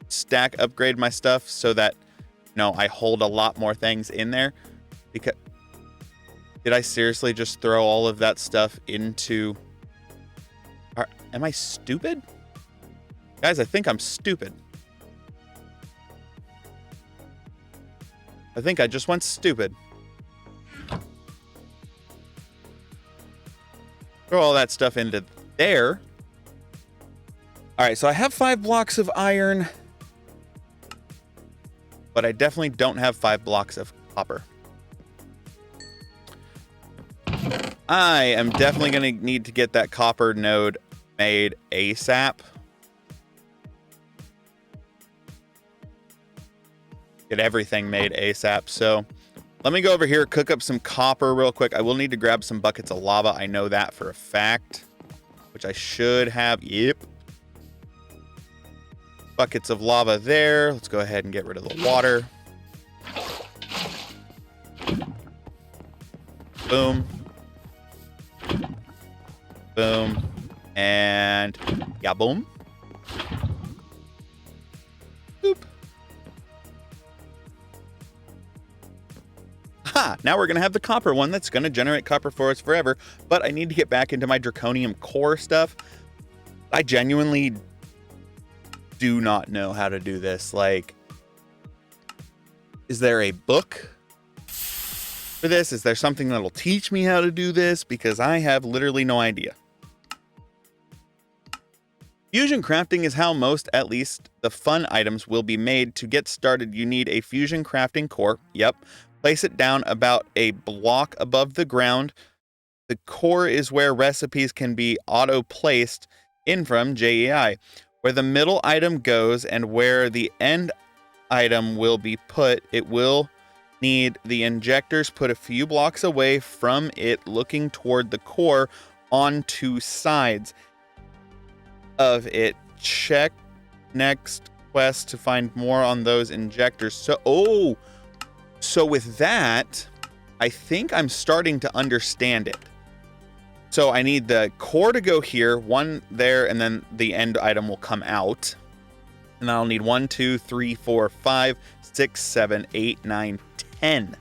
stack upgrade my stuff so that, you know, I hold a lot more things in there. Because did I seriously just throw all of that stuff into... Am I stupid? Guys, I think I'm stupid. I think I just went stupid. Throw all that stuff into there. All right, so I have 5 blocks of iron, but I definitely don't have 5 blocks of copper. I am definitely going to need to get that copper node made ASAP. Get everything made ASAP, so... Let me go over here, cook up some copper real quick. I will need to grab some buckets of lava. I know that for a fact, which I should have. Yep. Buckets of lava there. Let's go ahead and get rid of the water. Boom. Boom. And yeah, boom. Boop. Ha! Now we're going to have the copper one that's going to generate copper for us forever. But I need to get back into my draconium core stuff. I genuinely do not know how to do this. Like, is there a book for this? Is there something that'll teach me how to do this? Because I have literally no idea. Fusion crafting is how most, at least, the fun items will be made. To get started, you need a fusion crafting core. Yep. Place it down about a block above the ground. The core is where recipes can be auto-placed in from JEI. Where the middle item goes and where the end item will be put, it will need the injectors put a few blocks away from it, looking toward the core on two sides of it. Check next quest to find more on those injectors. So with that, I think I'm starting to understand it. So I need the core to go here, one there, and then the end item will come out. And I'll need 1, 2, 3, 4, 5, 6, 7, 8, 9, 10.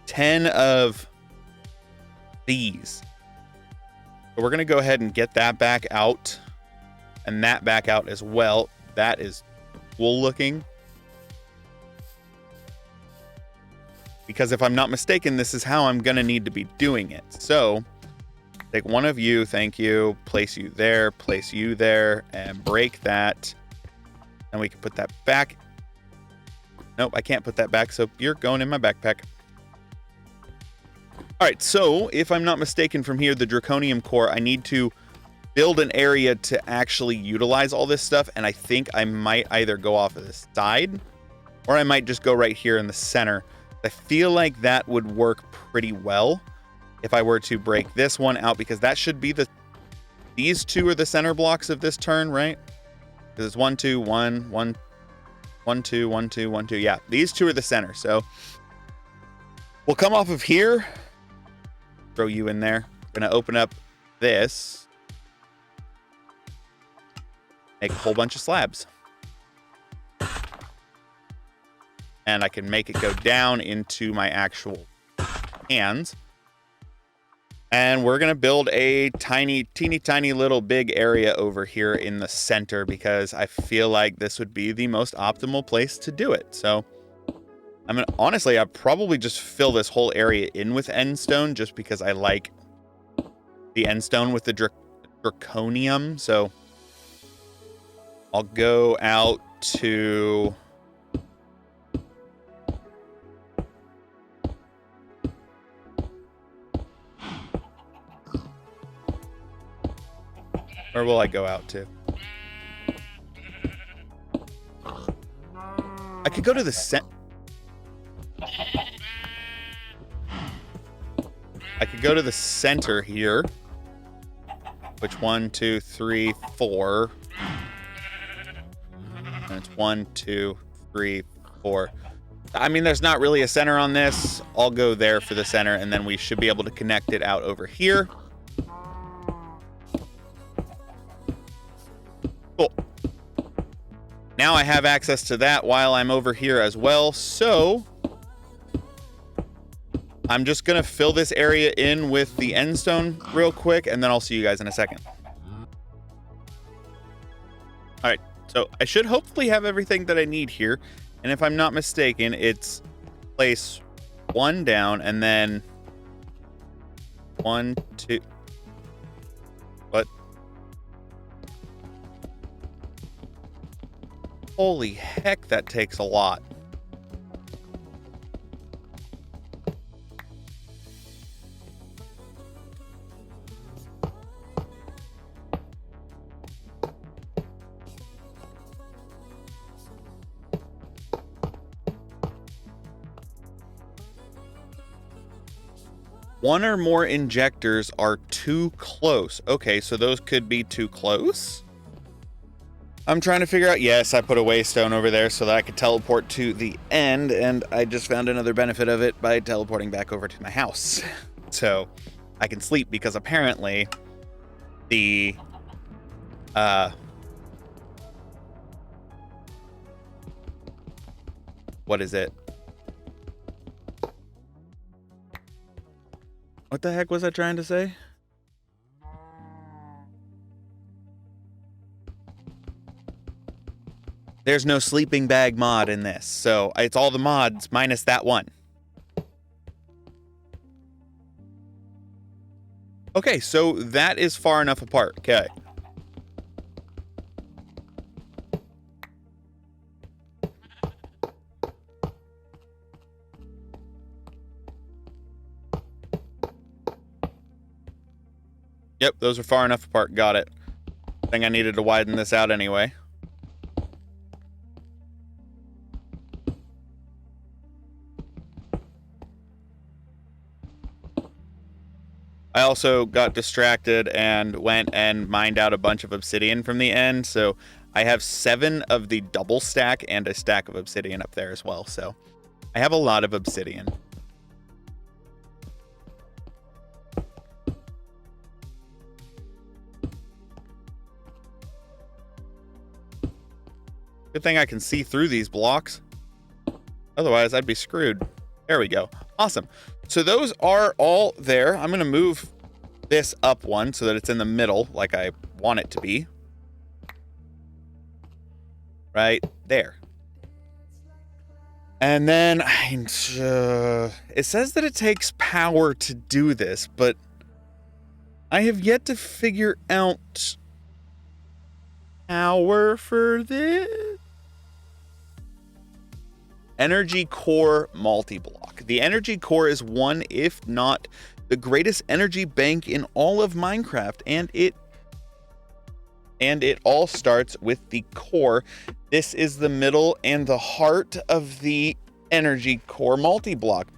10 of these. So we're going to go ahead and get that back out and that back out as well. That is cool looking. Because if I'm not mistaken, this is how I'm going to need to be doing it. So take one of you, thank you, place you there, and break that. And we can put that back. Nope, I can't put that back, so you're going in my backpack. All right, so if I'm not mistaken from here, the draconium core, I need to build an area to actually utilize all this stuff, and I think I might either go off of the side, or I might just go right here in the center. I feel like that would work pretty well if I were to break this one out, because that should be these two are the center blocks of this turn, right? Because it's 1, 2, 1, 1, 1, 2, 1, 2, 1, 2. Yeah, these two are the center. So we'll come off of here. Throw you in there. We're going to open up this. Make a whole bunch of slabs. And I can make it go down into my actual hands. And we're going to build a teeny tiny little big area over here in the center, because I feel like this would be the most optimal place to do it. So I mean, honestly, I'd probably just fill this whole area in with end stone, just because I like the end stone with the draconium. So I'll go out to... Where will I go out to? I could go to the I could go to the center here. Which 1, 2, 3, 4. And it's 1, 2, 3, 4. I mean, there's not really a center on this. I'll go there for the center, and then we should be able to connect it out over here. Cool. Now I have access to that while I'm over here as well. So I'm just going to fill this area in with the end stone real quick, and then I'll see you guys in a second. All right. So I should hopefully have everything that I need here. And if I'm not mistaken, it's place 1 down and then 1, 2. What? Holy heck, that takes a lot. One or more injectors are too close. Okay, so those could be too close? I'm trying to figure out... Yes, I put a waystone over there so that I could teleport to the end, and I just found another benefit of it by teleporting back over to my house. So I can sleep, because apparently the... what is it? What the heck was I trying to say? There's no sleeping bag mod in this, so it's all the mods minus that one. Okay, so that is far enough apart. Okay. Yep, those are far enough apart. Got it. I think I needed to widen this out anyway. I also got distracted and went and mined out a bunch of obsidian from the end, so I have 7 of the double stack and a stack of obsidian up there as well, so I have a lot of obsidian. Good thing I can see through these blocks. Otherwise, I'd be screwed. There we go. Awesome. So those are all there. I'm going to move this up one so that it's in the middle like I want it to be. Right there. And then it says that it takes power to do this, but I have yet to figure out power for this. Energy core multi-block. The energy core is one, if not the greatest energy bank in all of Minecraft, and it all starts with the core. This is the middle and the heart of the energy core multi-block.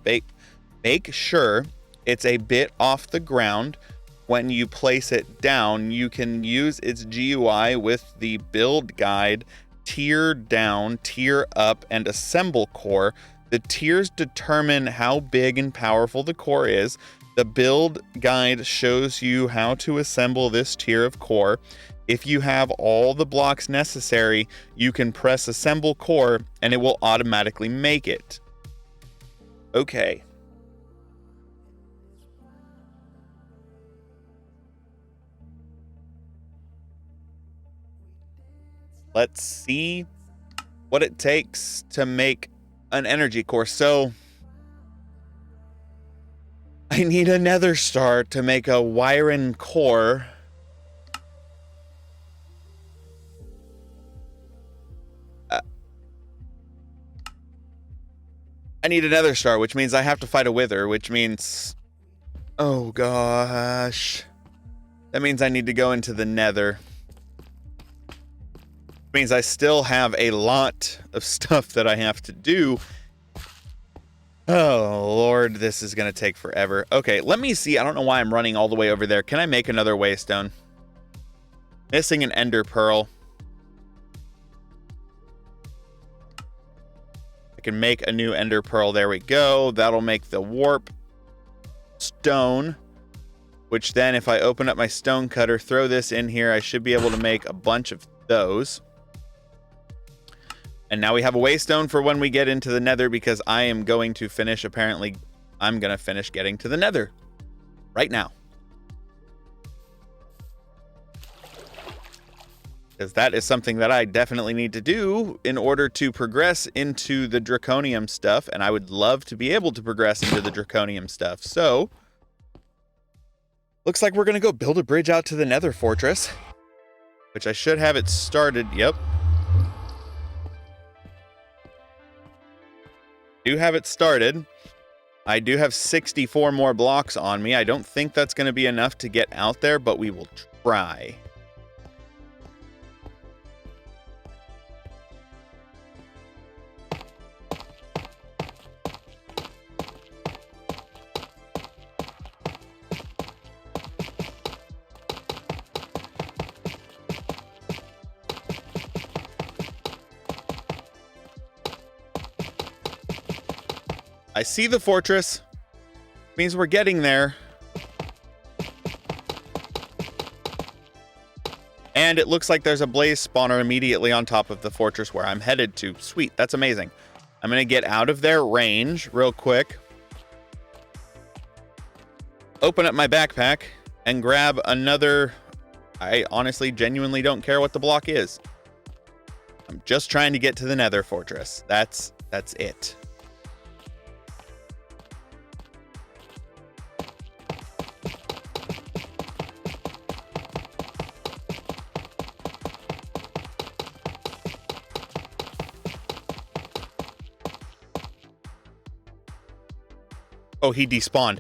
Make sure it's a bit off the ground when you place it down. You can use its GUI with the build guide, tier down, tier up, and assemble core. The tiers determine how big and powerful the core is. The build guide shows you how to assemble this tier of core. If you have all the blocks necessary, you can press assemble core and it will automatically make it. Okay. Let's see what it takes to make an energy core. So I need a nether star to make a iron core. I need a nether star, which means I have to fight a wither, which means... Oh gosh. That means I need to go into the nether. Means I still have a lot of stuff that I have to do. Oh Lord, this is gonna take forever. Okay, let me see. I don't know why I'm running all the way over there. Can I make another waystone? Missing an ender pearl. I can make a new ender pearl. There we go. That'll make the warp stone, which then if I open up my stone cutter, throw this in here, I should be able to make a bunch of those. And now we have a waystone for when we get into the nether, because I am going to finish, apparently, I'm going to finish getting to the nether right now. Because that is something that I definitely need to do in order to progress into the draconium stuff. And I would love to be able to progress into the draconium stuff. So, looks like we're going to go build a bridge out to the nether fortress, which I should have it started. Yep. Do have it started. I do have 64 more blocks on me. I don't think that's going to be enough to get out there, but we will try. I see the fortress. Means we're getting there. And it looks like there's a blaze spawner immediately on top of the fortress where I'm headed to. Sweet, that's amazing. I'm going to get out of their range real quick. open up my backpack and grab another. I honestly, genuinely don't care what the block is. I'm just trying to get to the Nether Fortress. That's it. Oh, he despawned.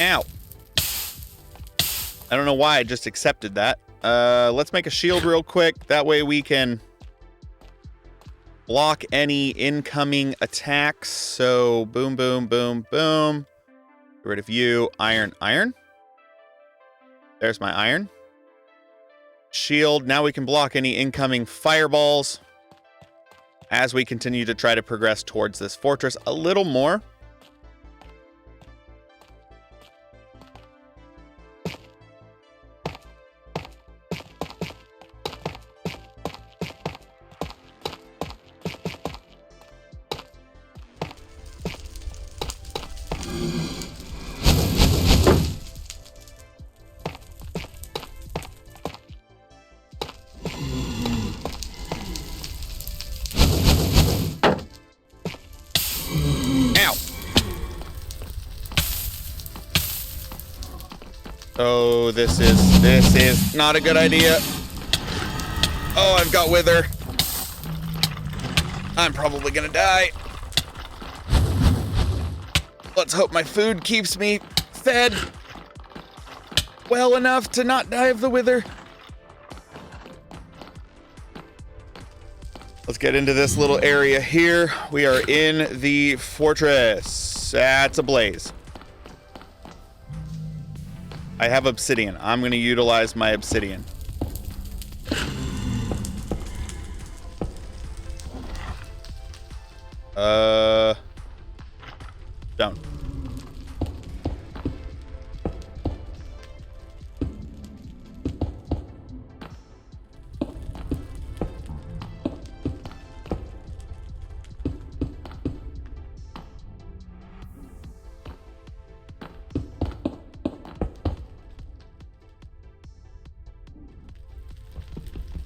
Ow. I don't know why I just accepted that. Let's make a shield real quick. That way we can block any incoming attacks. So boom, boom, boom, boom. Get rid of you. Iron. There's my iron. Shield. Now we can block any incoming fireballs as we continue to try to progress towards this fortress a little more. Oh, this is not a good idea. Oh, I've got wither. I'm probably gonna die. Let's hope my food keeps me fed well enough to not die of the wither. Let's get into this little area here. We are in the fortress. That's ablaze. I have obsidian. I'm going to utilize my obsidian. Down.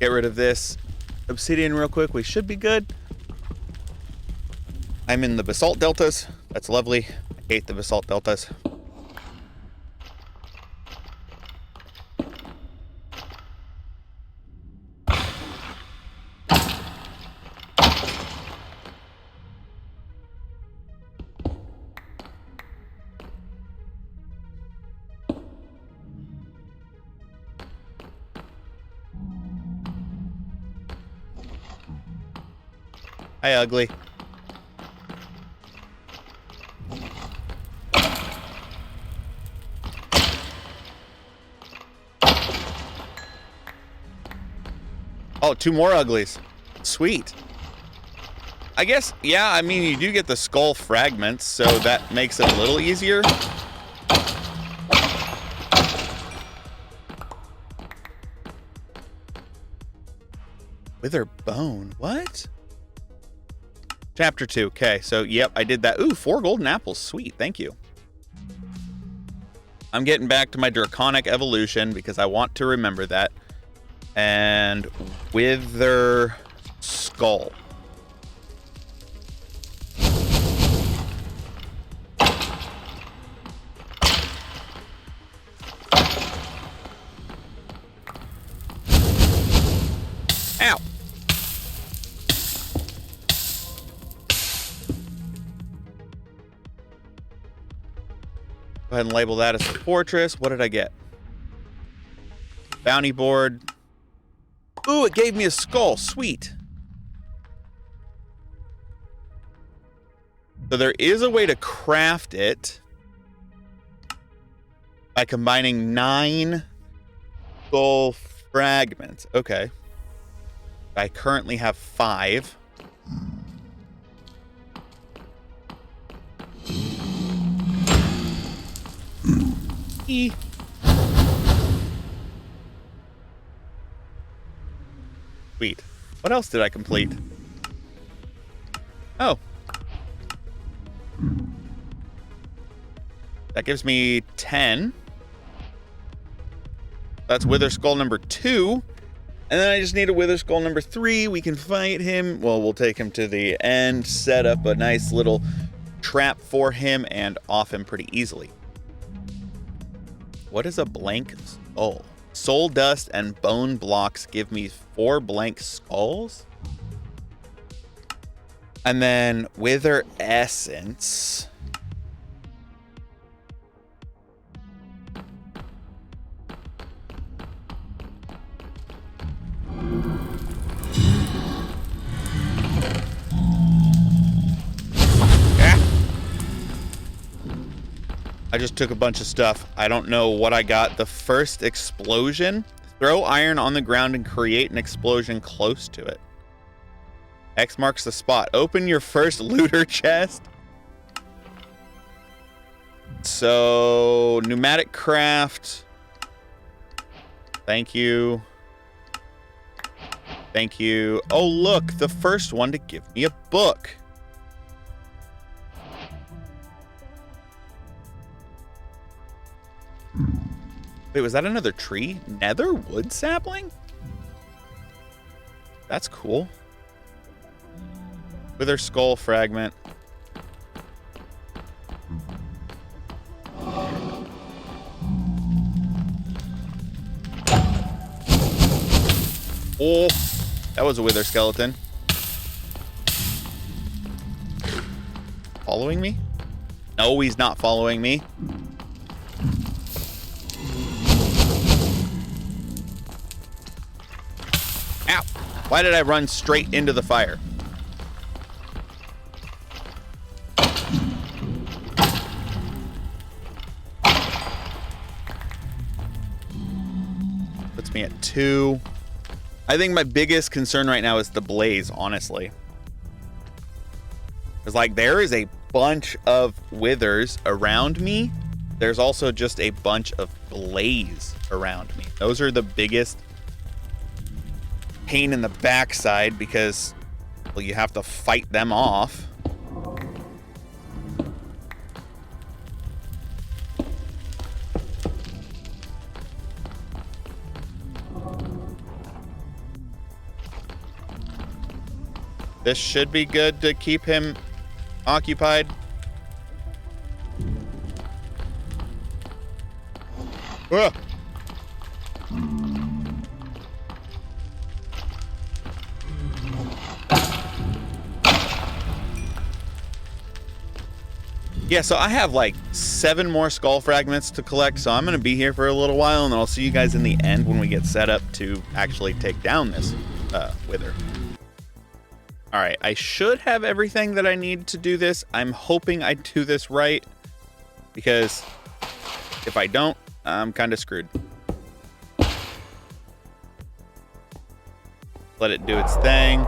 Get rid of this obsidian real quick. We should be good. I'm in the basalt deltas. That's lovely. I hate the basalt deltas. Hi, ugly. Oh, 2 more uglies. Sweet. I guess, yeah, I mean, you do get the skull fragments, so that makes it a little easier. Wither bone. What? Chapter 2. Okay, so, yep, I did that. Ooh, 4 golden apples. Sweet. Thank you. I'm getting back to my draconic evolution because I want to remember that. And wither skull. Ow. Go ahead and label that as a fortress. What did I get? Bounty board. Ooh, it gave me a skull. Sweet. So there is a way to craft it by combining 9 skull fragments. Okay. I currently have 5. Sweet. What else did I complete? Oh. That gives me 10. That's Wither Skull number 2. And then I just need a Wither Skull number 3. We can fight him. Well, we'll take him to the end, set up a nice little trap for him, and off him pretty easily. What is a blank skull? Soul dust and bone blocks give me 4 blank skulls. And then Wither Essence. I just took a bunch of stuff. I don't know what I got. The first explosion. Throw iron on the ground and create an explosion close to it. X marks the spot. Open your first looter chest. So, pneumatic craft. Thank you. Thank you. Oh, look. The first one to give me a book. Wait, was that another tree? Nether wood sapling? That's cool. Wither skull fragment. Oh, that was a wither skeleton. Following me? No, he's not following me. Ow! Why did I run straight into the fire? Puts me at 2. I think my biggest concern right now is the blaze, honestly. Because, like, there is a bunch of withers around me. There's also just a bunch of blaze around me. Those are the biggest pain in the backside because, well, you have to fight them off. This should be good to keep him occupied. Ugh. Yeah, so I have like 7 more skull fragments to collect, so I'm going to be here for a little while, and then I'll see you guys in the end when we get set up to actually take down this wither. All right, I should have everything that I need to do this. I'm hoping I do this right, because if I don't, I'm kind of screwed. Let it do its thing.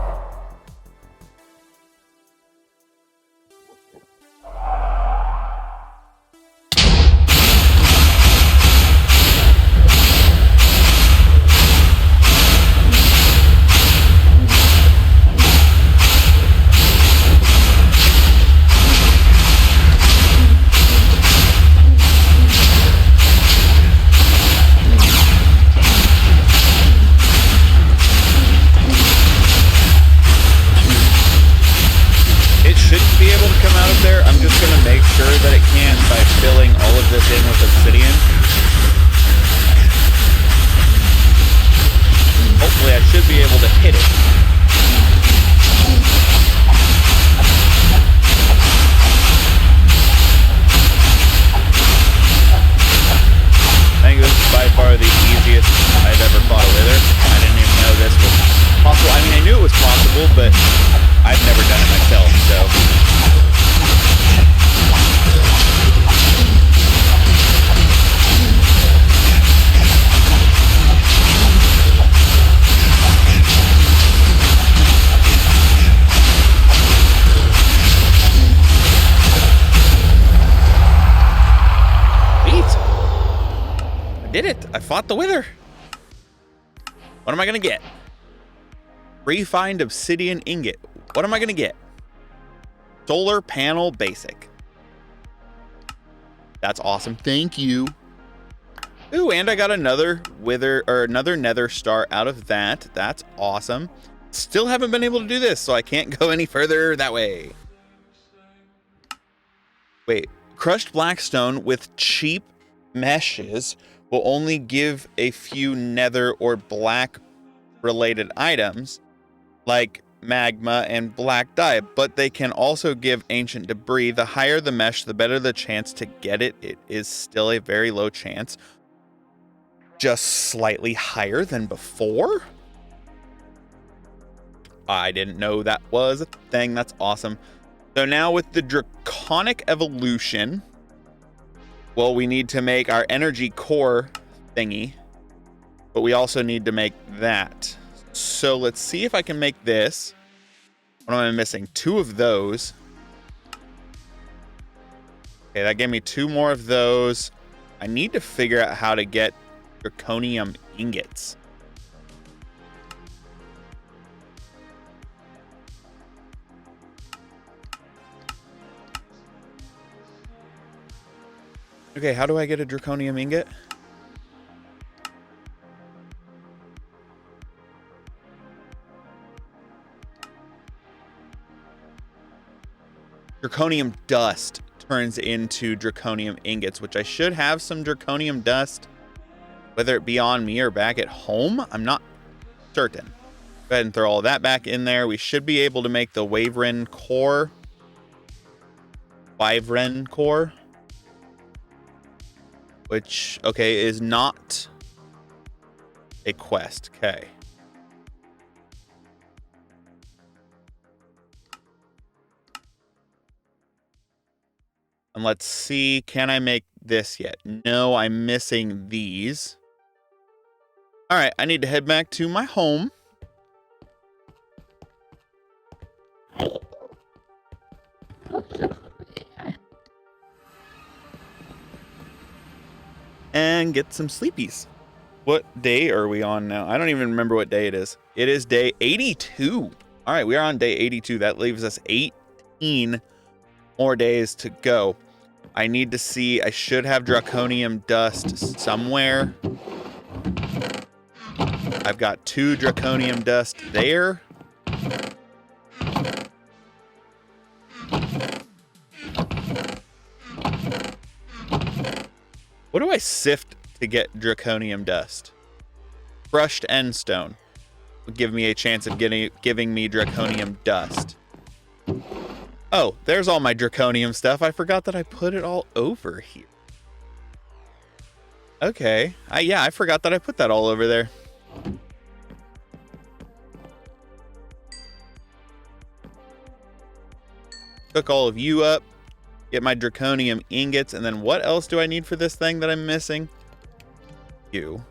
Did it! I fought the wither! What am I gonna get? Refined obsidian ingot. What am I going to get? Solar panel basic. That's awesome. Thank you. Ooh, and I got another nether star out of that. That's awesome. Still haven't been able to do this, so I can't go any further that way. Wait, crushed blackstone with cheap meshes will only give a few nether or black related items like magma and black dye, but they can also give ancient debris. The higher the mesh, the better the chance to get it. It is still a very low chance, just slightly higher than before. I didn't know that was a thing. That's awesome. So now with the draconic evolution, well, we need to make our energy core thingy, but we also need to make that. So let's see if I can make this. What am I missing? 2 of those. Okay, that gave me 2 more of those. I need to figure out how to get draconium ingots. Okay, how do I get a draconium ingot? Draconium dust turns into draconium ingots, which I should have some draconium dust, whether it be on me or back at home. I'm not certain. Go ahead and throw all that back in there. We should be able to make the Wyvern core. Which, okay, is not a quest. Okay. And let's see, can I make this yet? No, I'm missing these. All right, I need to head back to my home. And get some sleepies. What day are we on now? I don't even remember what day it is. It is day 82. All right, we are on day 82. That leaves us 18 more days to go. I need to see, I should have draconium dust somewhere. I've got 2 draconium dust there. What do I sift to get draconium dust? Crushed end stone will give me a chance of giving me draconium dust. Oh, there's all my draconium stuff. I forgot that I put it all over here. Okay. Yeah, I forgot that I put that all over there. Cook all of you up. Get my draconium ingots. And then what else do I need for this thing that I'm missing? You.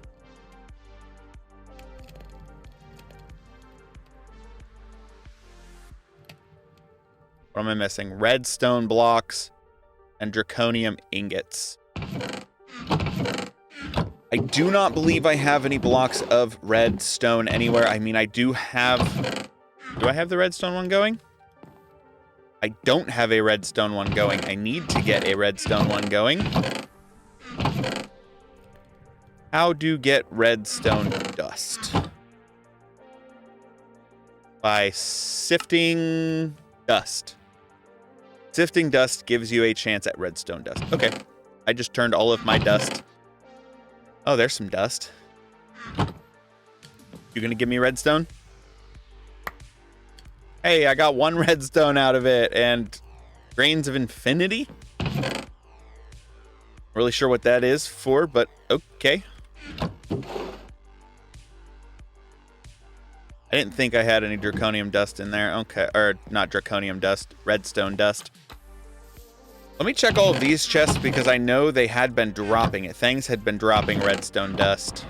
What am I missing? Redstone blocks and draconium ingots. I do not believe I have any blocks of redstone anywhere. I mean, I do have... Do I have the redstone one going? I don't have a redstone one going. I need to get a redstone one going. How to get redstone dust? By sifting dust. Sifting dust gives you a chance at redstone dust. Okay. I just turned all of my dust. Oh, there's some dust. You gonna give me redstone? Hey, I got 1 redstone out of it, and grains of infinity? Not really sure what that is for, but okay. I didn't think I had any draconium dust in there. Okay, or not draconium dust, redstone dust. Let me check all of these chests because I know they had been dropping it. Things had been dropping redstone dust.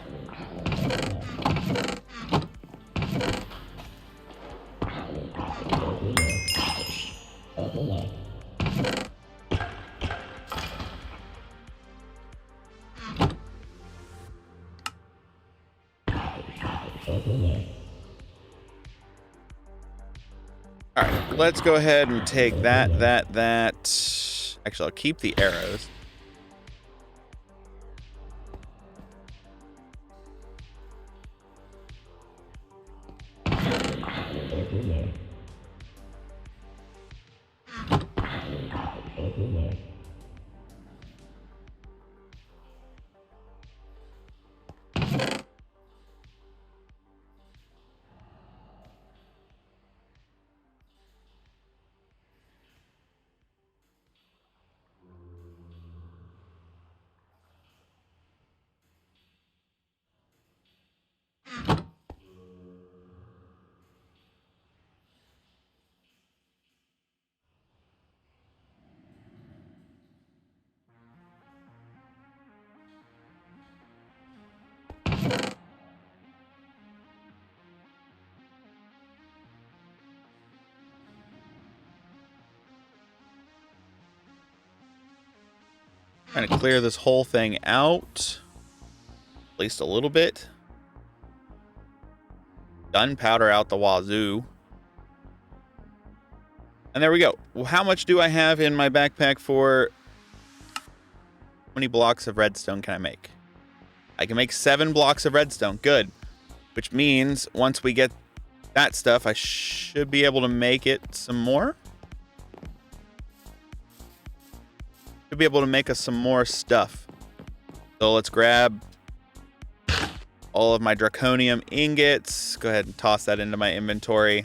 let's go ahead and take that. Actually, I'll keep the arrows. Trying to clear this whole thing out. At least a little bit. Gunpowder out the wazoo. And there we go. Well, how much do I have in my backpack for... How many blocks of redstone can I make? I can make 7 blocks of redstone. Good. Which means once we get that stuff, I should be able to make it some more. Should be able to make us some more stuff. So let's grab all of my draconium ingots. Go ahead and toss that into my inventory.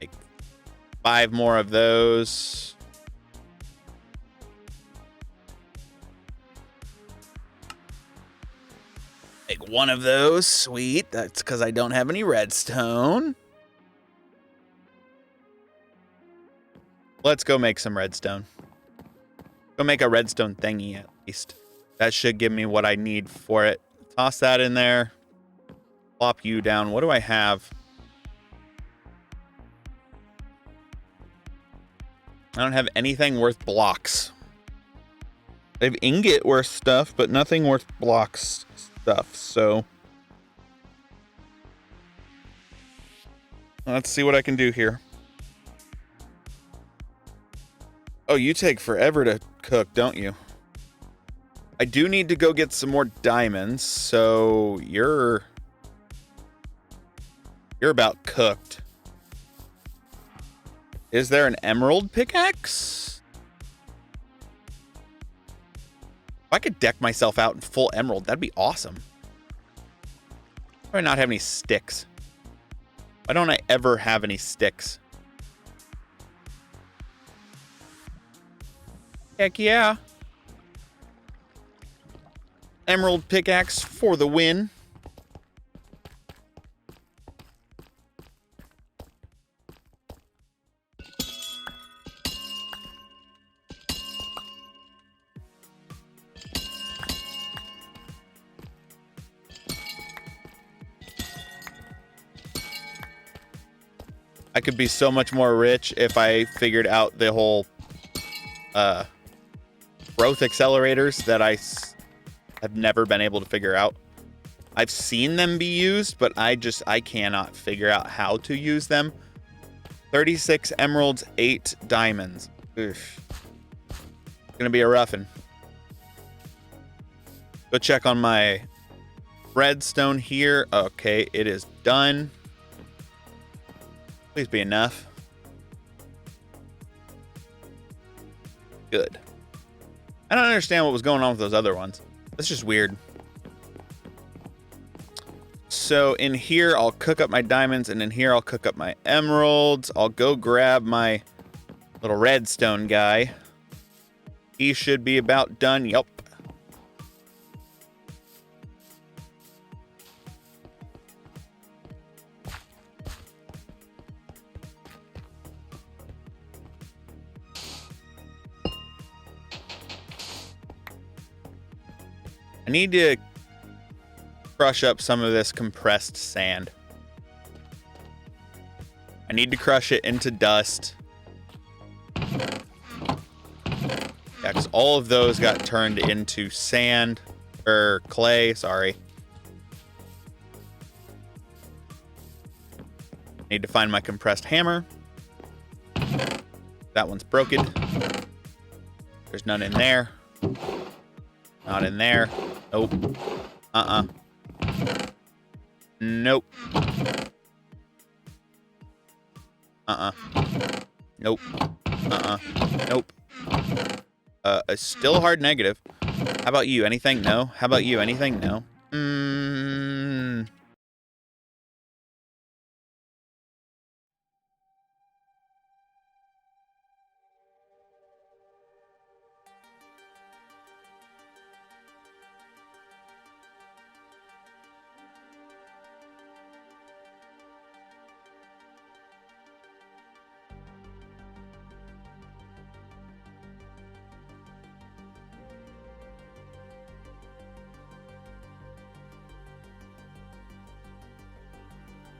Make 5 more of those. Make 1 of those. Sweet. That's because I don't have any redstone. Let's go make some redstone. Go make a redstone thingy at least. That should give me what I need for it. Toss that in there. Plop you down. What do I have? I don't have anything worth blocks. I have ingot worth stuff, but nothing worth blocks stuff, so... Let's see what I can do here. Oh, you take forever to cook, don't you? I do need to go get some more diamonds, so you're about cooked. Is there an emerald pickaxe? If I could deck myself out in full emerald, that'd be awesome. Why do I not have any sticks? Why don't I ever have any sticks? Heck yeah. Emerald pickaxe for the win. I could be so much more rich if I figured out the whole growth accelerators that I have never been able to figure out. I've seen them be used, but I cannot figure out how to use them. 36 emeralds, 8 diamonds. Oof. It's gonna be a roughin'. Go check on my redstone here. Okay, it is done. Please be enough. Good. I don't understand what was going on with those other ones. That's just weird. So in here, I'll cook up my diamonds, and in here, I'll cook up my emeralds. I'll go grab my little redstone guy. He should be about done. Yup. I need to crush up some of this compressed sand. I need to crush it into dust. Yeah, because all of those got turned into sand, or clay, sorry. Need to find my compressed hammer. That one's broken. There's none in there. Not in there. Nope. Nope. Nope. Nope. Still hard negative. How about you? Anything? No. How about you? Anything? No.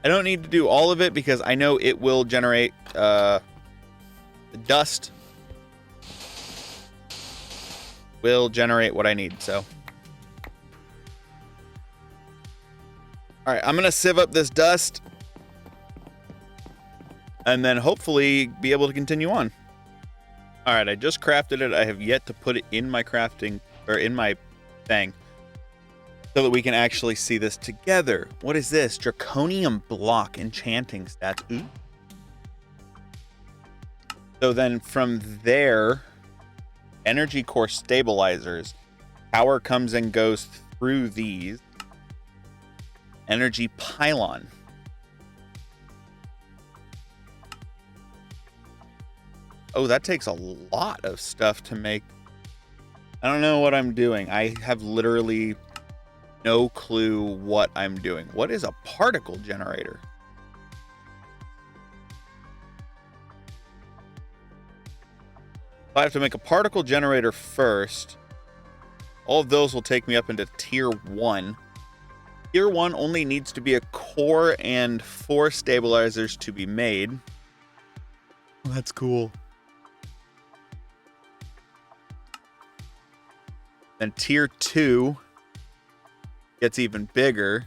I don't need to do all of it because I know it will generate dust. Will generate what I need, so. All right, I'm going to sieve up this dust. And then hopefully be able to continue on. All right, I just crafted it. I have yet to put it in my crafting, or in my thing, so that we can actually see this together. What is this? Draconium block enchanting stats. Ooh. So then from there, energy core stabilizers. Power comes and goes through these. Energy pylon. Oh, that takes a lot of stuff to make. I don't know what I'm doing. I have literally no clue what I'm doing. What is a particle generator? I have to make a particle generator first. All of those will take me up into tier 1. Tier 1 only needs to be a core and 4 stabilizers to be made. Oh, that's cool. Then tier 2 gets even bigger.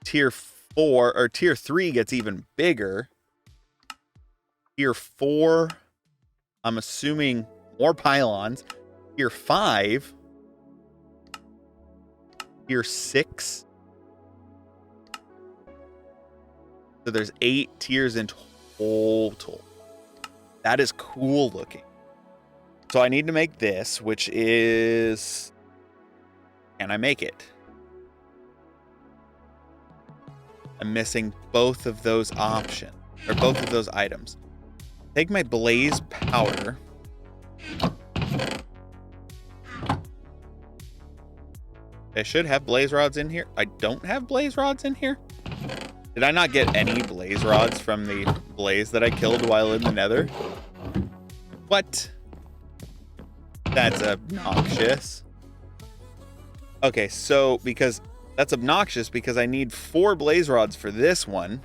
Tier 4 or tier 3 gets even bigger. Tier 4, I'm assuming more pylons. Tier 5. Tier 6. So there's 8 tiers in total. That is cool looking. So I need to make this, which is... Can I make it? I'm missing both of those options, or both of those items. Take my blaze powder. I should have blaze rods in here. I don't have blaze rods in here. Did I not get any blaze rods from the blaze that I killed while in the nether? What? That's obnoxious. Okay, so because that's obnoxious because I need 4 blaze rods for this one.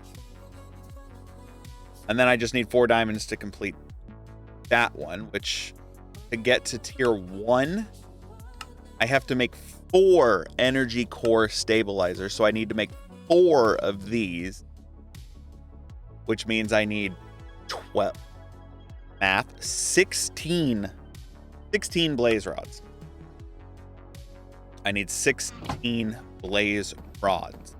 And then I just need 4 diamonds to complete that one, which to get to tier 1, I have to make 4 energy core stabilizers. So I need to make 4 of these, which means I need 12 math 16 blaze rods. I need 16 blaze rods.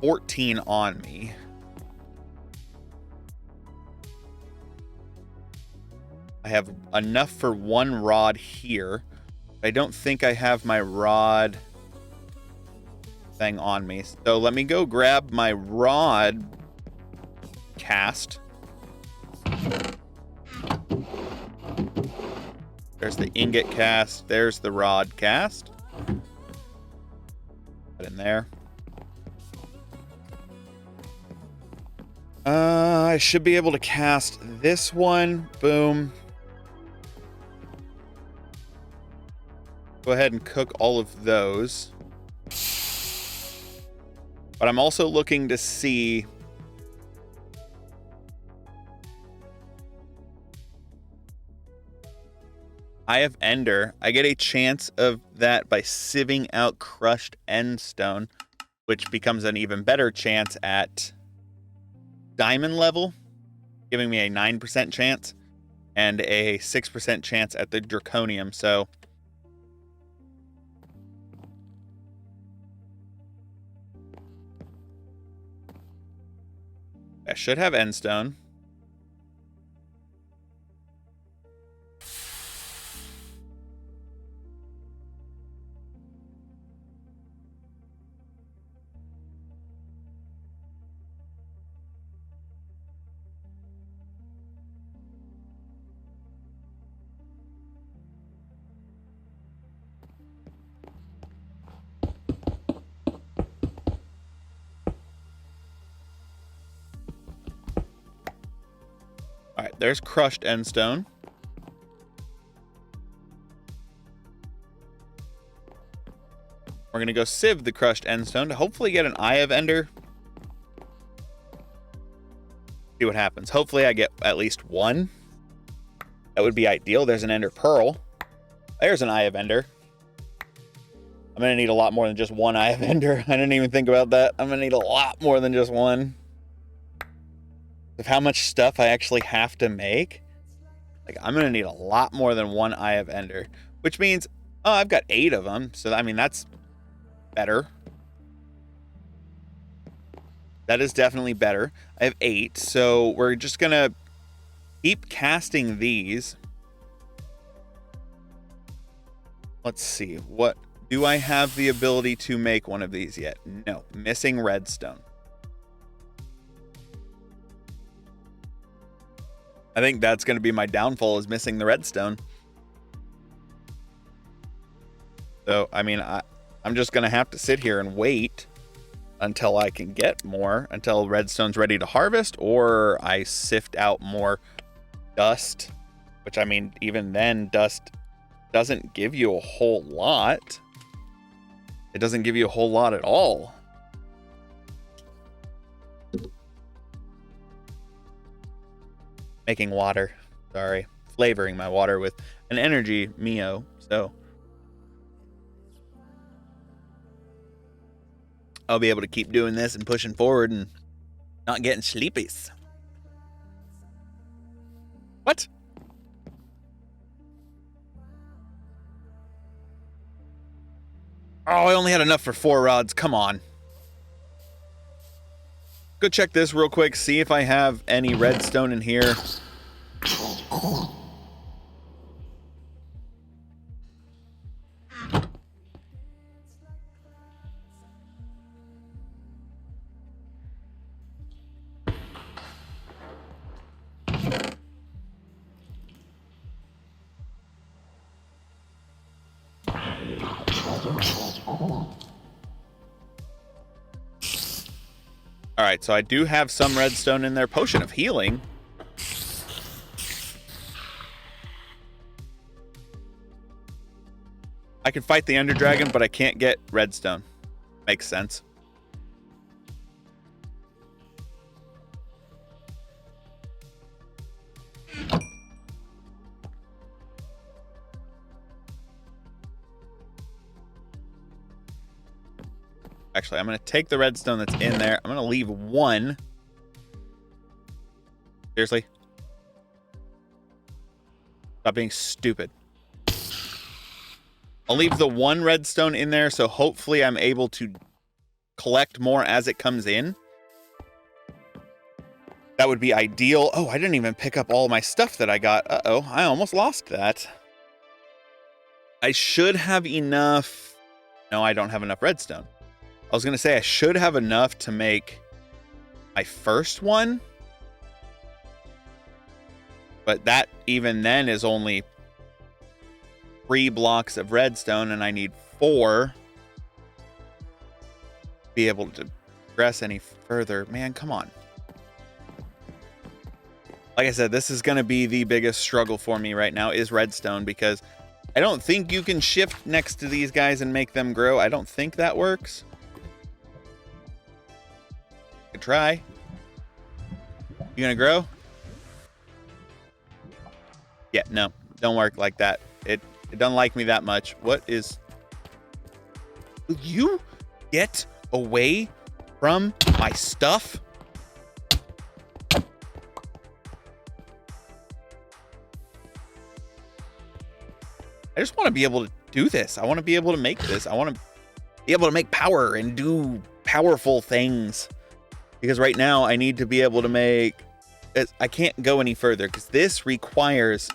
14 on me. I have enough for 1 rod here. I don't think I have my rod thing on me. So let me go grab my rod cast. There's the ingot cast. There's the rod cast. Put in there. I should be able to cast this one. Boom. Go ahead and cook all of those. But I'm also looking to see... Eye of Ender. I get a chance of that by sieving out crushed end stone, which becomes an even better chance at diamond level, giving me a 9% chance and a 6% chance at the draconium. So I should have end stone. All right, there's crushed end stone. We're going to go sieve the crushed end stone to hopefully get an Eye of Ender. See what happens. Hopefully I get at least one. That would be ideal. There's an Ender Pearl. There's an Eye of Ender. I'm going to need a lot more than just one Eye of Ender. I didn't even think about that. I'm going to need a lot more than just one. Of how much stuff I actually have to make. Like, I'm going to need a lot more than one Eye of Ender. Which means, oh, I've got 8 of them. So, I mean, that's better. That is definitely better. I have 8. So, we're just going to keep casting these. Let's see. What do I have the ability to make one of these yet? No. Missing redstone. I think that's going to be my downfall, is missing the redstone. So, I mean, I'm just going to have to sit here and wait until I can get more, until redstone's ready to harvest, or I sift out more dust, which, I mean, even then, dust doesn't give you a whole lot. It doesn't give you a whole lot at all. Making water. Sorry. Flavoring my water with an energy Mio. So I'll be able to keep doing this and pushing forward and not getting sleepies. What? Oh, I only had enough for 4 rods. Come on. Go check this real quick. See if I have any redstone in here. All right, so I do have some redstone in there. Potion of healing. I can fight the Ender Dragon, but I can't get redstone. Makes sense. Actually, I'm going to take the redstone that's in there. I'm going to leave 1. Seriously? Stop being stupid. I'll leave the 1 redstone in there, so hopefully I'm able to collect more as it comes in. That would be ideal. Oh, I didn't even pick up all my stuff that I got. Uh-oh, I almost lost that. I should have enough. No, I don't have enough redstone. I was going to say I should have enough to make my first one. But that, even then, is only 3 blocks of redstone, and I need 4 to be able to progress any further. Man, come on. Like I said, this is going to be the biggest struggle for me right now, is redstone, because I don't think you can shift next to these guys and make them grow. I don't think that works. Could try. You gonna grow? Yeah, no, don't work like that. It doesn't like me that much. What is... Will you get away from my stuff? I just want to be able to do this. I want to be able to make this. I want to be able to make power and do powerful things. Because right now I need to be able to make... I can't go any further because this requires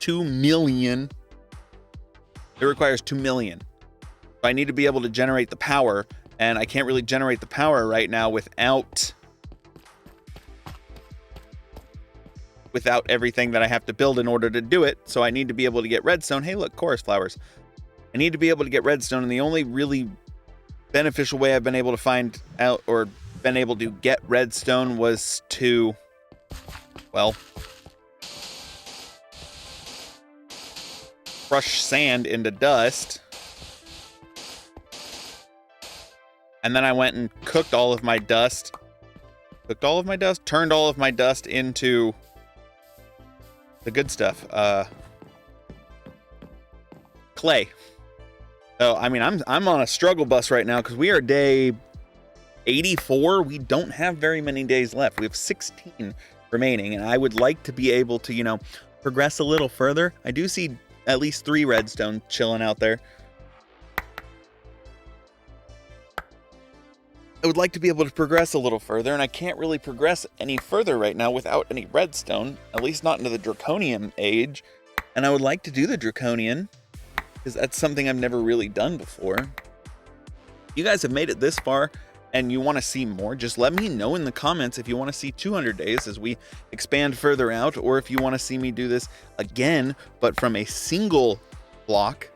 2 million. It requires 2 million. So I need to be able to generate the power, and I can't really generate the power right now without everything that I have to build in order to do it. So I need to be able to get redstone. Hey, look, chorus flowers. I need to be able to get redstone, and the only really beneficial way I've been able to find out or been able to get redstone was to, well, crush sand into dust. And then I went and cooked all of my dust. Turned all of my dust into the good stuff. Clay. So, I mean, I'm on a struggle bus right now because we are day 84. We don't have very many days left. We have 16 remaining, and I would like to be able to, you know, progress a little further. I do see at least 3 redstone chilling out there. I would like to be able to progress a little further, and I can't really progress any further right now without any redstone, at least not into the draconian age. And I would like to do the draconian because that's something I've never really done before. You guys have made it this far and you want to see more, just let me know in the comments if you want to see 200 days as we expand further out, or if you want to see me do this again, but from a single block.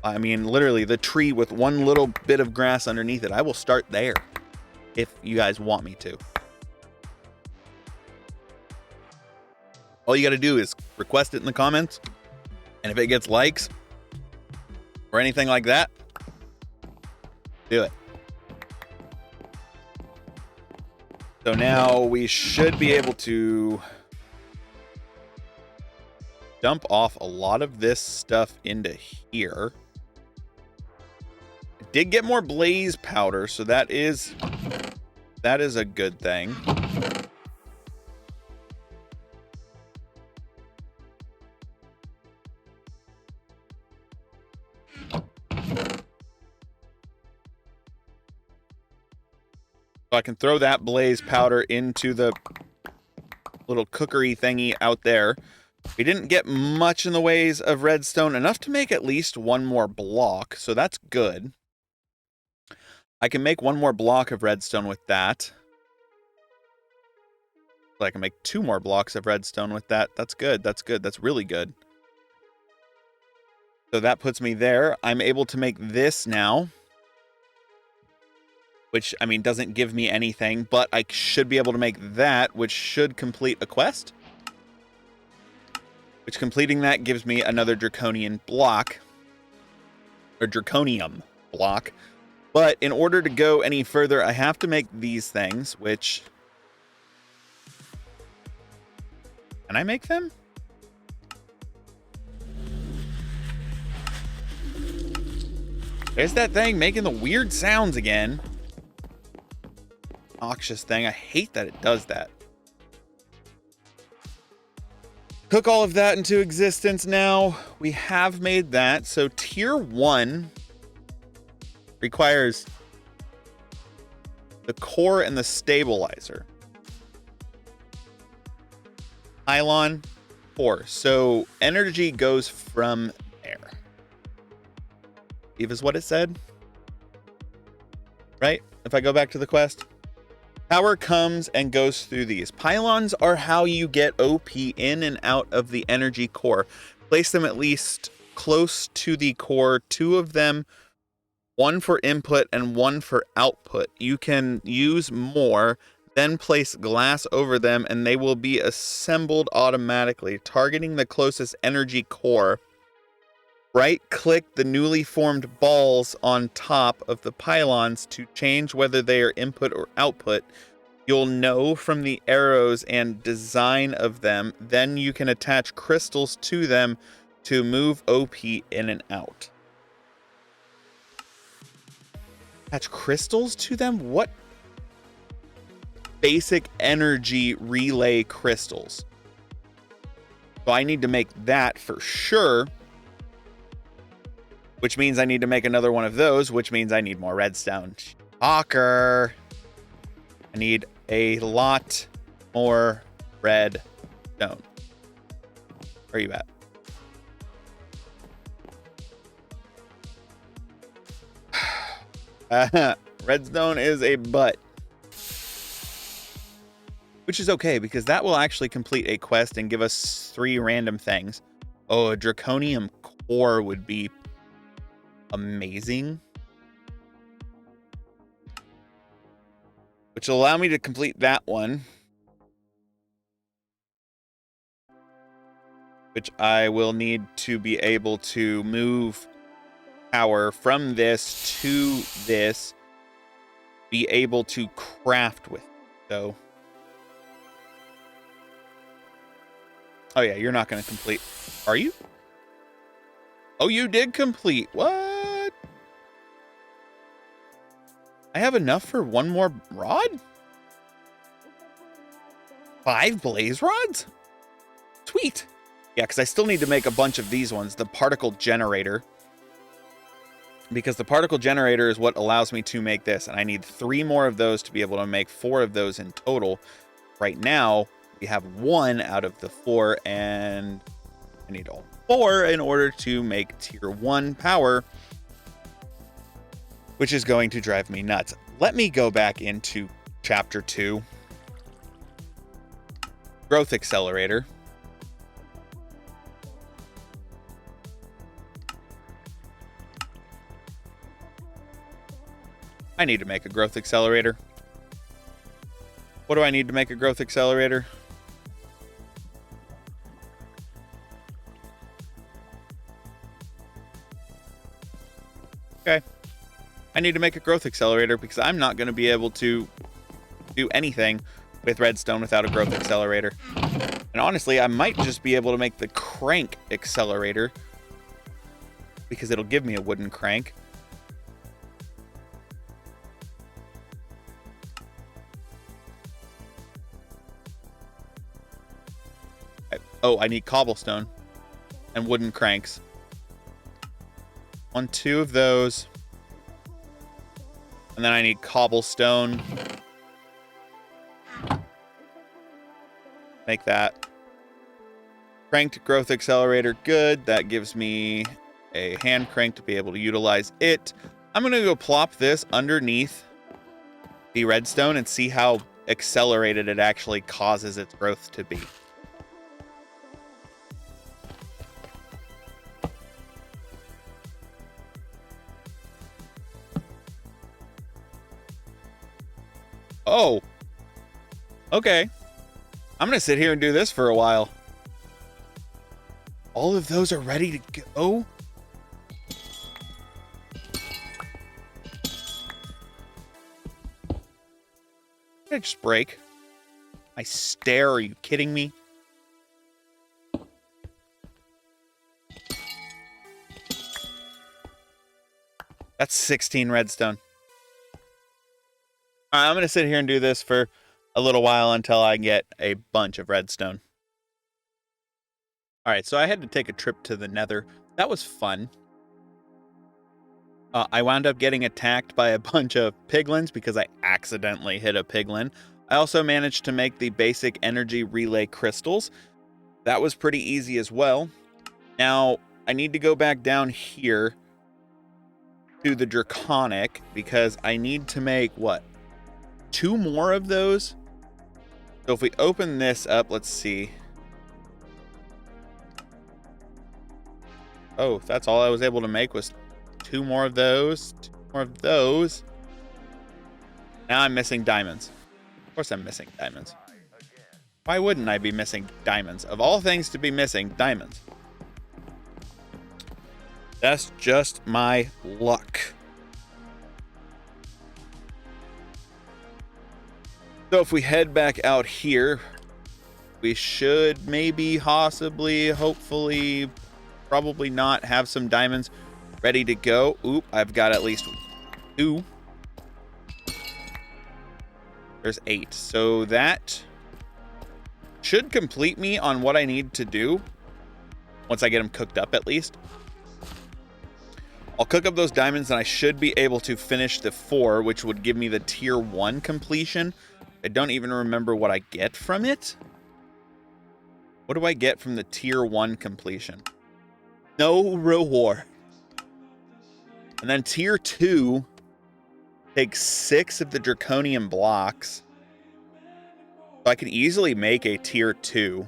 I mean, literally the tree with one little bit of grass underneath it. I will start there if you guys want me to. All you got to do is request it in the comments, and if it gets likes or anything like that, do it. So now we should be able to dump off a lot of this stuff into here. I did get more blaze powder, so that is a good thing. So I can throw that blaze powder into the little cookery thingy out there. We didn't get much in the ways of redstone, enough to make at least one more block, so that's good. I can make one more block of redstone with that. So I can make 2 more blocks of redstone with that. That's good, that's good, that's really good. So that puts me there. I'm able to make this now, which, I mean, doesn't give me anything, but I should be able to make that, which should complete a quest. Which, completing that gives me another draconian block. Or draconium block. But in order to go any further, I have to make these things, which... Can I make them? There's that thing making the weird sounds again. Noxious thing. I hate that it does that. Cook all of that into existence now. We have made that. So tier 1 requires the core and the stabilizer. Pylon 4. So energy goes from there. Eve is what it said. Right? If I go back to the quest. Power comes and goes through these. Pylons are how you get OP in and out of the energy core. Place them at least close to the core. 2 of them, 1 for input and 1 for output. You can use more, then place glass over them and they will be assembled automatically, targeting the closest energy core. Right-click the newly formed balls on top of the pylons to change whether they are input or output. You'll know from the arrows and design of them. Then you can attach crystals to them to move OP in and out. Attach crystals to them? What? Basic energy relay crystals. So I need to make that for sure. Which means I need to make another one of those, which means I need more redstone. Hawker. I need a lot more redstone. Where are you at? Redstone is a butt. Which is okay, because that will actually complete a quest and give us 3 random things. Oh, a draconium core would be amazing. Which will allow me to complete that one. Which I will need to be able to move power from this to this. Be able to craft with it, so. Oh yeah, you're not going to complete. Are you? Oh, you did complete. What? I have enough for 1 more rod? 5 blaze rods? Sweet. Yeah, because I still need to make a bunch of these ones. The particle generator. Because the particle generator is what allows me to make this. And I need 3 more of those to be able to make 4 of those in total. Right now, we have 1 out of the 4. And I need all 4 in order to make tier 1 power. Which is going to drive me nuts. Let me go back into chapter 2. Growth accelerator. I need to make a growth accelerator. What do I need to make a growth accelerator? Okay. I need to make a growth accelerator because I'm not going to be able to do anything with redstone without a growth accelerator. And honestly, I might just be able to make the crank accelerator because it'll give me a wooden crank. Oh, I need cobblestone and wooden cranks. 1, 2 of those. And then I need cobblestone. Make that. Cranked growth accelerator, good. That gives me a hand crank to be able to utilize it. I'm going to go plop this underneath the redstone and see how accelerated it actually causes its growth to be. Oh, okay. I'm going to sit here and do this for a while. All of those are ready to go. Did I just break? My stair, are you kidding me? That's 16 redstone. All right, I'm going to sit here and do this for a little while until I get a bunch of redstone. All right, so I had to take a trip to the Nether. That was fun. I wound up getting attacked by a bunch of piglins because I accidentally hit a piglin. I also managed to make the basic energy relay crystals. That was pretty easy as well. Now, I need to go back down here to the draconic because I need to make, what, 2 more of those? So if we open this up, let's see. Oh, that's all I was able to make was 2 more of those, 2 more of those. Now I'm missing diamonds. Of course I'm missing diamonds. Why wouldn't I be missing diamonds? Of all things to be missing, diamonds. That's just my luck. So if we head back out here, we should maybe, possibly, hopefully, probably not have some diamonds ready to go. Oop, I've got at least 2. There's 8. So that should complete me on what I need to do. Once I get them cooked up, at least. I'll cook up those diamonds and I should be able to finish the 4, which would give me the tier 1 completion. I don't even remember what I get from it. What do I get from the tier 1 completion? No reward. And then tier 2 takes 6 of the draconium blocks. So I can easily make a tier 2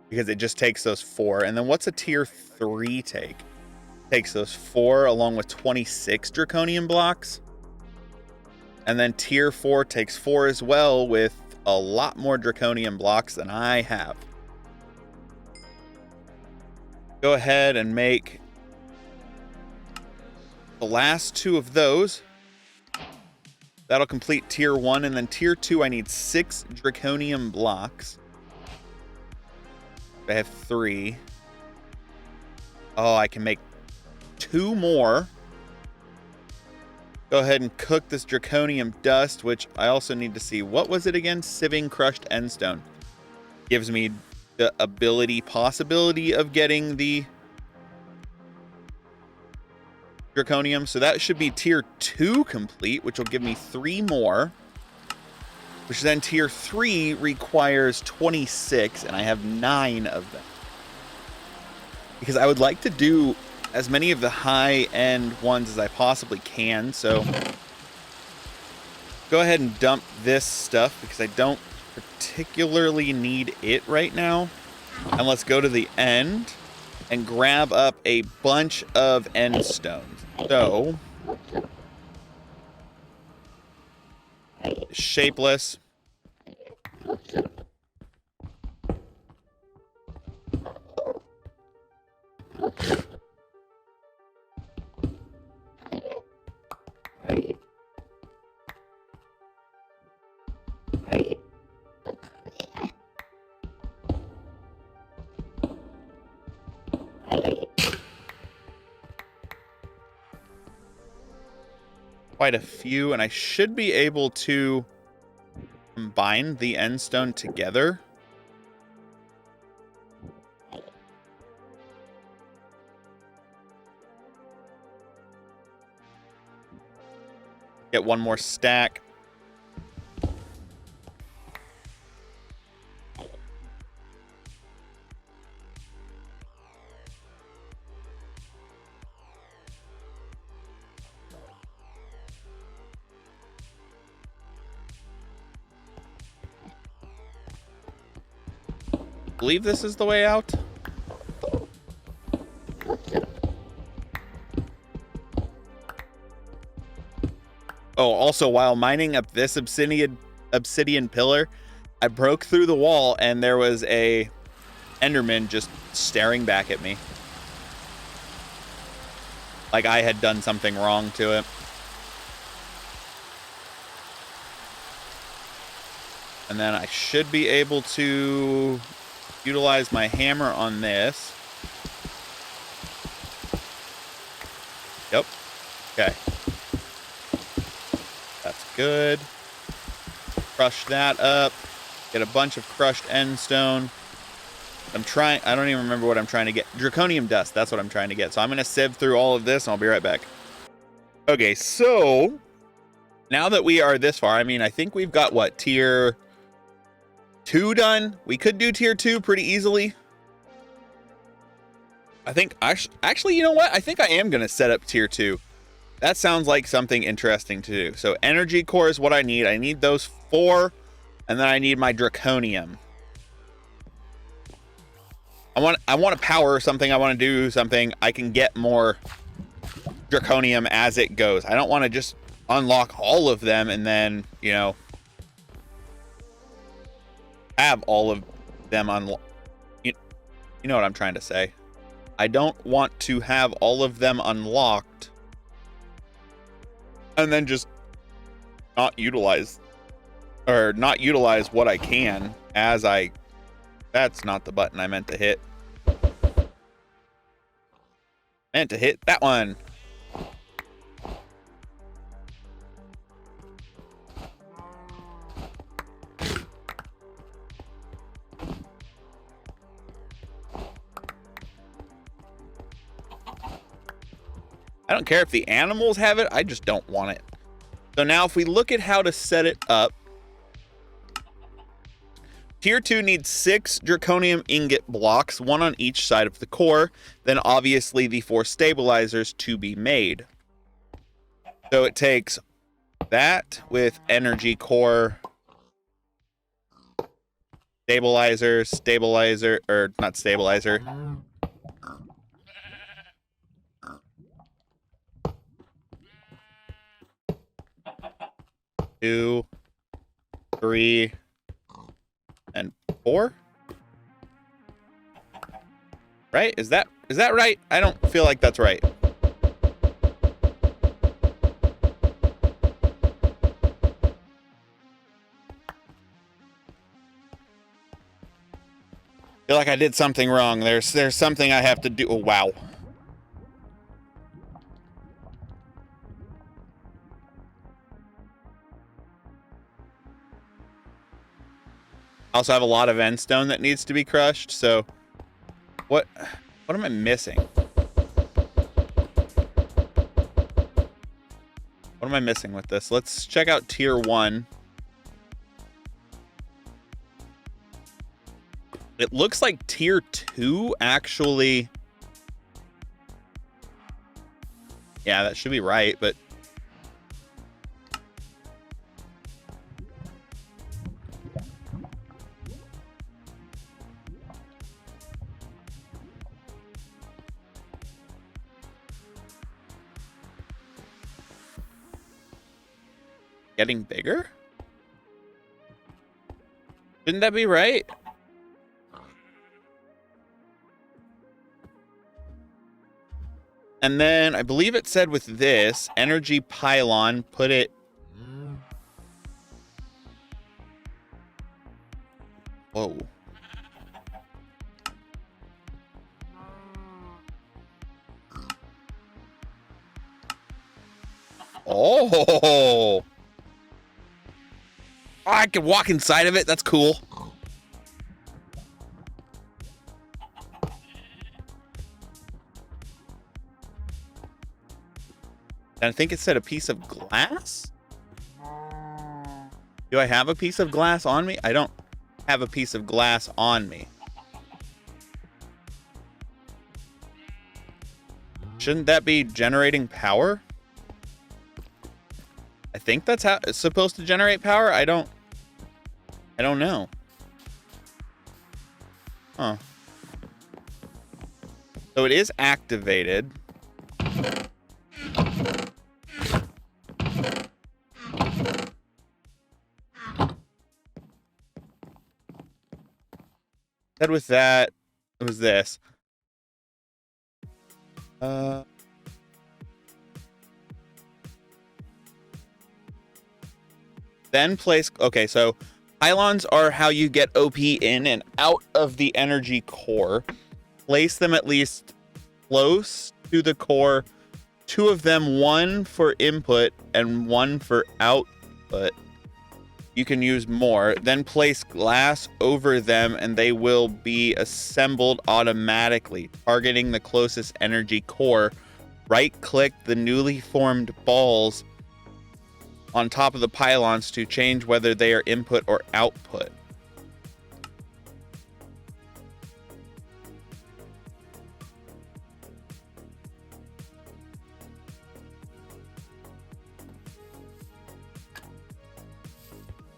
because it just takes those 4. And then what's a tier 3 take? Takes those 4 along with 26 draconium blocks. And then tier 4 takes 4 as well with a lot more draconium blocks than I have. Go ahead and make the last 2 of those. That'll complete tier 1. And then tier 2, I need 6 draconium blocks. I have 3. Oh, I can make 2 more. Go ahead and cook this draconium dust, which I also need to see. What was it again? Sieving crushed endstone. Gives me the possibility of getting the draconium. So that should be tier 2 complete, which will give me 3 more. Which then tier 3 requires 26, and I have 9 of them. Because I would like to do as many of the high-end ones as I possibly can, so go ahead and dump this stuff because I don't particularly need it right now. And let's go to the end and grab up a bunch of end stones. So, shapeless. Quite a few, and I should be able to combine the end stone together. Get 1 more stack. I believe this is the way out. Oh, also, while mining up this obsidian pillar, I broke through the wall and there was a Enderman just staring back at me. Like I had done something wrong to it. And then I should be able to utilize my hammer on this. Yep. Okay. That's good. Crush that up. Get a bunch of crushed end stone. I don't even remember what I'm trying to get. Draconium dust, that's what I'm trying to get. So I'm gonna sieve through all of this and I'll be right back. Okay, so now that we are this far, I mean, I think we've got what, tier 2 done? We could do tier 2 pretty easily. I think, actually, you know what? I think I am gonna set up tier 2. That sounds like something interesting to do. So energy core is what I need. I need those 4, and then I need my draconium. I want to power something. I want to do something. I can get more draconium as it goes. I don't want to just unlock all of them and then, you know, have all of them unlocked. You know what I'm trying to say. I don't want to have all of them unlocked and then just not utilize what I can as I... That's not the button I meant to hit. Meant to hit that one. I don't care if the animals have it, I just don't want it. So now if we look at how to set it up, Tier 2 needs 6 draconium ingot blocks, 1 on each side of the core, then obviously the 4 stabilizers to be made. So it takes that with energy core, stabilizer, or not stabilizer. Two, 3, and 4. Right? Is that right? I don't feel like that's right. Feel like I did something wrong. There's something I have to do. Oh, wow. I also have a lot of end stone that needs to be crushed, so what am I missing? What am I missing with this? Let's check out tier 1. It looks like tier 2 actually. Yeah, that should be right, but getting bigger? Shouldn't that be right? And then I believe it said with this energy pylon, put it. Whoa. Oh. I can walk inside of it. That's cool. And I think it said a piece of glass. Do I have a piece of glass on me? I don't have a piece of glass on me. Shouldn't that be generating power? I think that's how it's supposed to generate power. I don't know. Huh. So it is activated. Said with that, it was this. Then place, okay, so pylons are how you get OP in and out of the energy core. Place them at least close to the core. 2 of them, 1 for input and 1 for output. You can use more. Then place glass over them and they will be assembled automatically, targeting the closest energy core. Right-click the newly formed balls on top of the pylons to change whether they are input or output.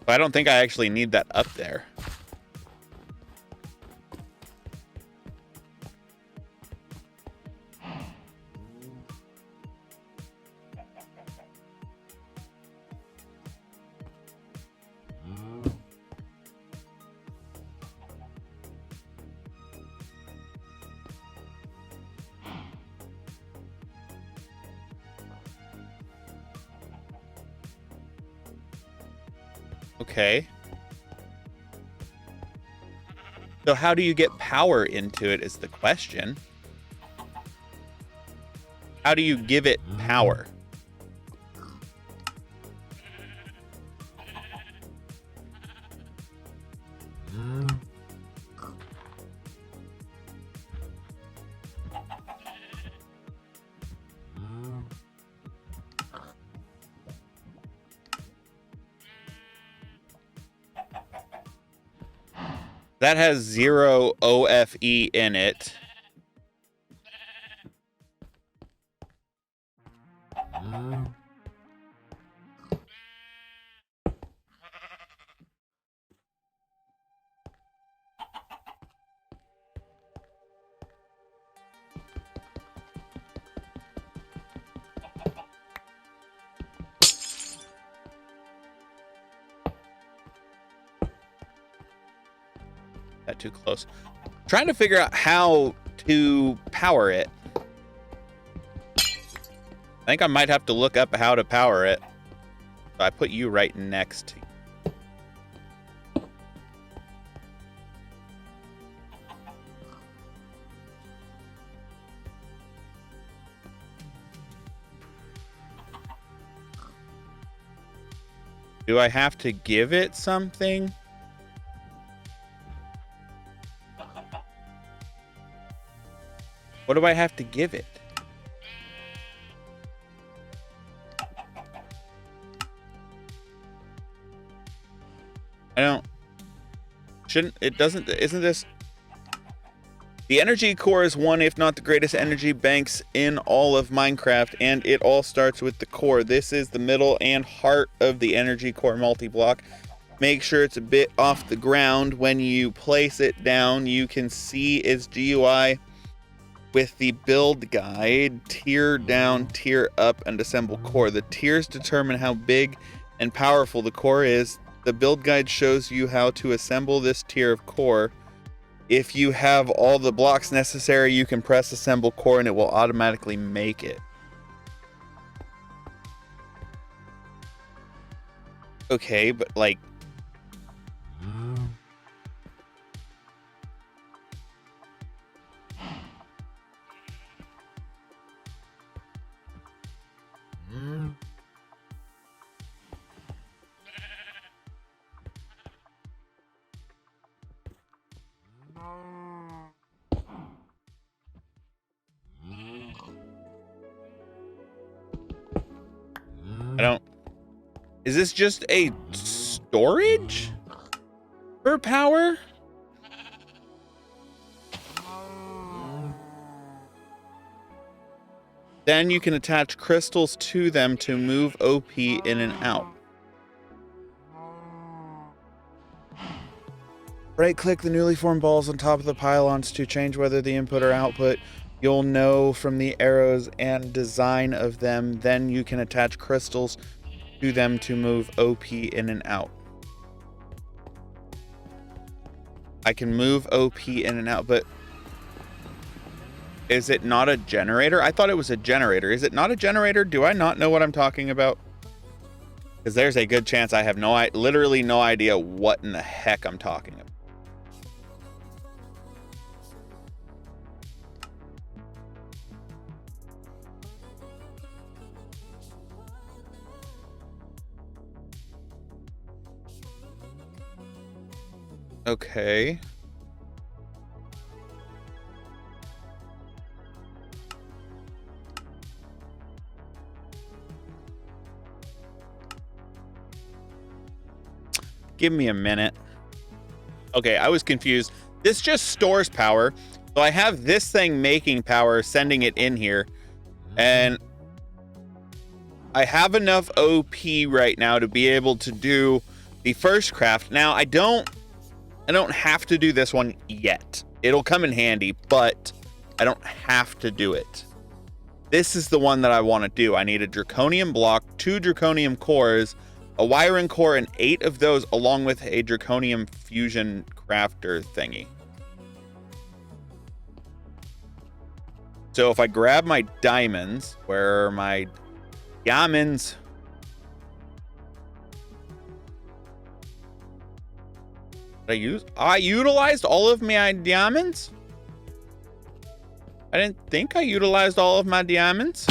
But I don't think I actually need that up there. Okay. So how do you get power into it is the question. How do you give it power? That has 0 OFE in it. That too close. Trying to figure out how to power it. I think I might have to look up how to power it. So I put you right next to you. Do I have to give it something? What do I have to give it? I don't... Shouldn't... It doesn't... Isn't this... The energy core is one, if not the greatest energy banks in all of Minecraft, and it all starts with the core. This is the middle and heart of the energy core multi-block. Make sure it's a bit off the ground. When you place it down, you can see its GUI with the build guide, tier down, tier up, and assemble core. The tiers determine how big and powerful the core is. The build guide shows you how to assemble this tier of core. If you have all the blocks necessary, you can press assemble core and it will automatically make it. Okay, but like... I don't... Is this just a storage for power? Then you can attach crystals to them to move OP in and out. Right-click the newly formed balls on top of the pylons to change whether the input or output. You'll know from the arrows and design of them. Then you can attach crystals to them to move OP in and out. I can move OP in and out, but is it not a generator? I thought it was a generator. Is it not a generator? Do I not know what I'm talking about? Because there's a good chance I have literally no idea what in the heck I'm talking about. Okay. Give me a minute. Okay, I was confused. This just stores power. So I have this thing making power, sending it in here. And I have enough OP right now to be able to do the first craft. Now, I don't have to do this one yet. It'll come in handy, but I don't have to do it. This is the one that I want to do. I need a draconium block, 2 draconium cores, a wiring core, and 8 of those, along with a draconium fusion crafter thingy. So if I grab my diamonds, where are my diamonds? I utilized all of my diamonds? I didn't think I utilized all of my diamonds.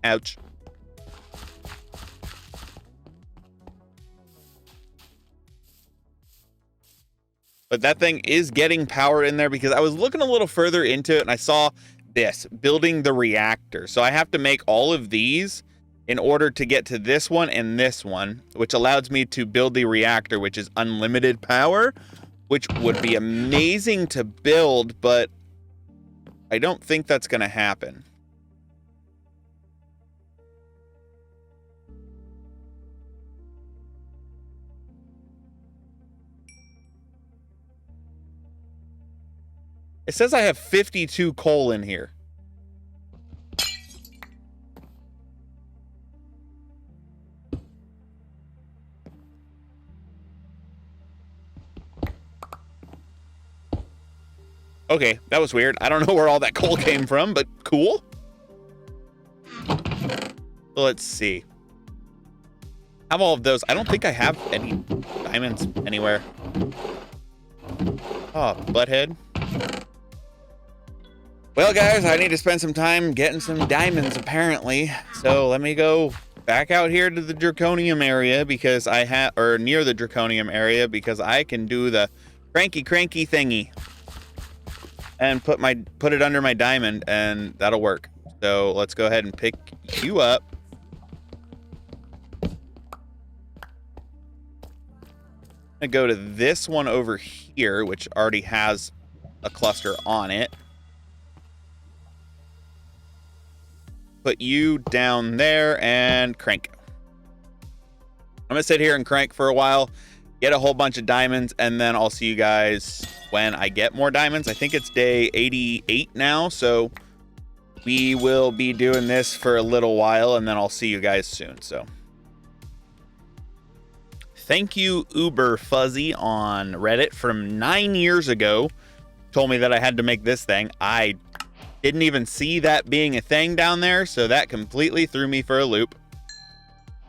Ouch. But that thing is getting power in there because I was looking a little further into it and I saw this, building the reactor. So I have to make all of these in order to get to this one and this one, which allows me to build the reactor, which is unlimited power, which would be amazing to build, but I don't think that's going to happen. It says I have 52 coal in here. Okay, that was weird. I don't know where all that coal came from, but cool. Let's see. I have all of those. I don't think I have any diamonds anywhere. Oh, butthead. Well, guys, I need to spend some time getting some diamonds, apparently. So let me go back out here to the Draconium area because I have, or near the Draconium area, because I can do the cranky thingy and put it under my diamond, and that'll work. So let's go ahead and pick you up. I'm gonna go to this one over here, which already has a cluster on it. Put you down there and crank. I'm gonna sit here and crank for a while, get a whole bunch of diamonds, and then I'll see you guys when I get more diamonds. I think it's day 88 now, so we will be doing this for a little while, and then I'll see you guys soon. So thank you, Uber Fuzzy on Reddit from 9 years ago. Told me that I had to make this thing. I didn't even see that being a thing down there, so that completely threw me for a loop.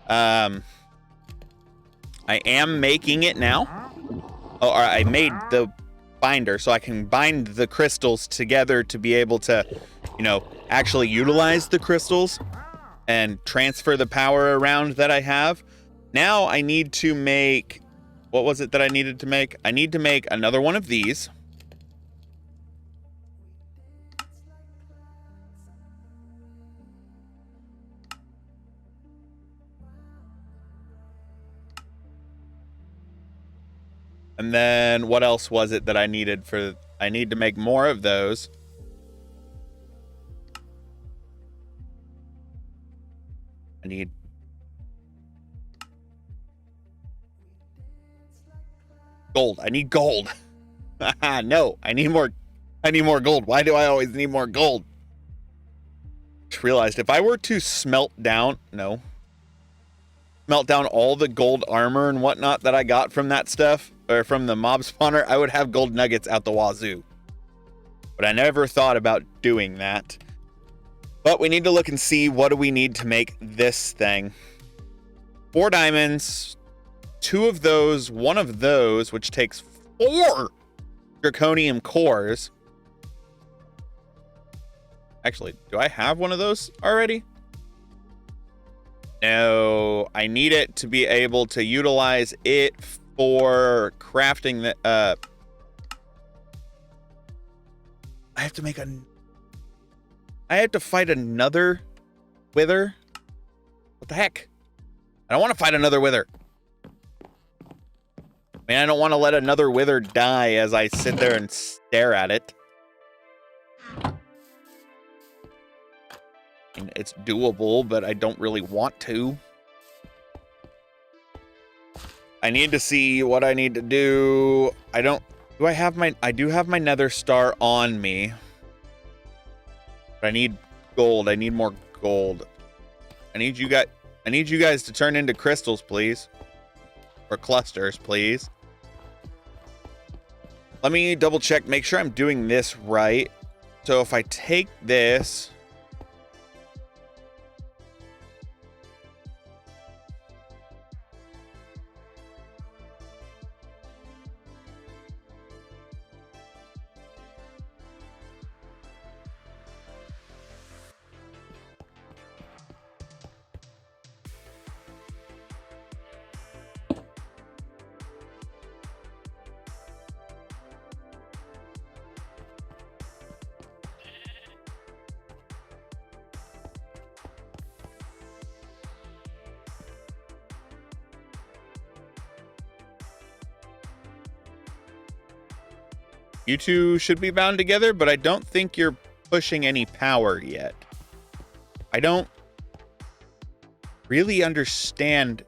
I am making it now. Oh, I made the binder so I can bind the crystals together to be able to, you know, actually utilize the crystals and transfer the power around that I have. Now I need to make, what was it that I needed to make? I need to make another one of these. And then what else was it that I needed for, I need to make more of those. I need gold. I need gold. No, I need more gold. Why do I always need more gold? Just realized if I were to smelt down all the gold armor and whatnot that I got from that stuff, or from the mob spawner, I would have gold nuggets out the wazoo. But I never thought about doing that. But we need to look and see what do we need to make this thing. 4 diamonds, 2 of those, 1 of those, which takes 4 draconium cores. Actually, do I have one of those already? No, I need it to be able to utilize it for crafting the, I have to fight another wither? What the heck? I don't want to fight another wither. Man, I don't want to let another wither die as I sit there and stare at it. And it's doable, but I don't really want to. I need to see what I need to do. I do have my nether star on me. But I need gold. I need more gold. I need you guys to turn into crystals, please. Or clusters, please. Let me double check, make sure I'm doing this right. So if I take this, You two should be bound together, but I don't think you're pushing any power yet. I don't really understand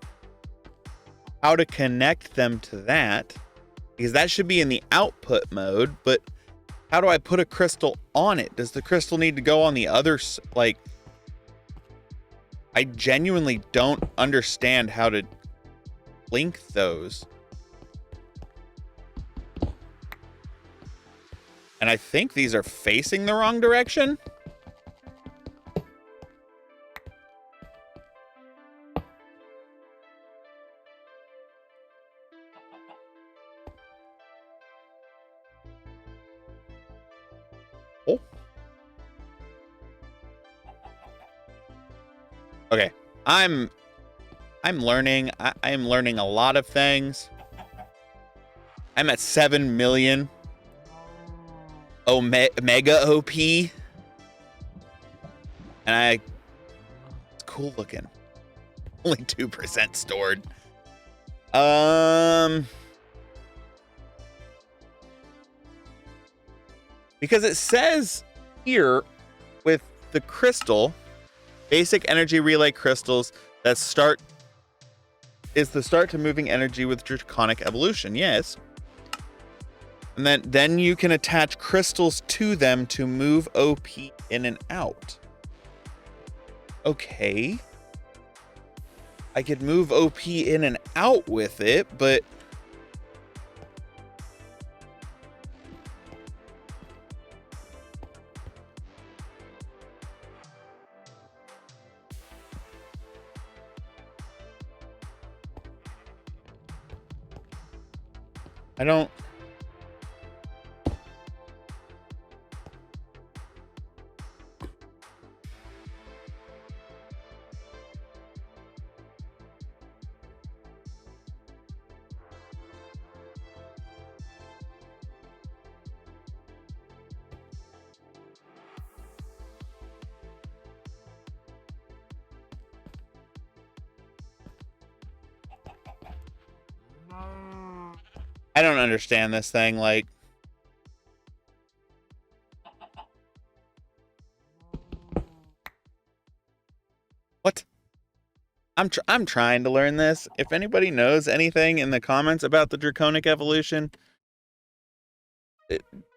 how to connect them to that, because that should be in the output mode, but how do I put a crystal on it? Does the crystal need to go on the other, like, I genuinely don't understand how to link those. And I think these are facing the wrong direction. Oh. Okay. I'm learning. I'm learning a lot of things. I'm at 7 million. Mega OP. And it's cool looking. Only 2% stored. Because it says here with the crystal, basic energy relay crystals that is the start to moving energy with draconic evolution. Yes. And then you can attach crystals to them to move OP in and out. Okay. I could move OP in and out with it, but I don't. I don't understand this thing. Like, what? I'm trying to learn this. If anybody knows anything in the comments about the draconic evolution,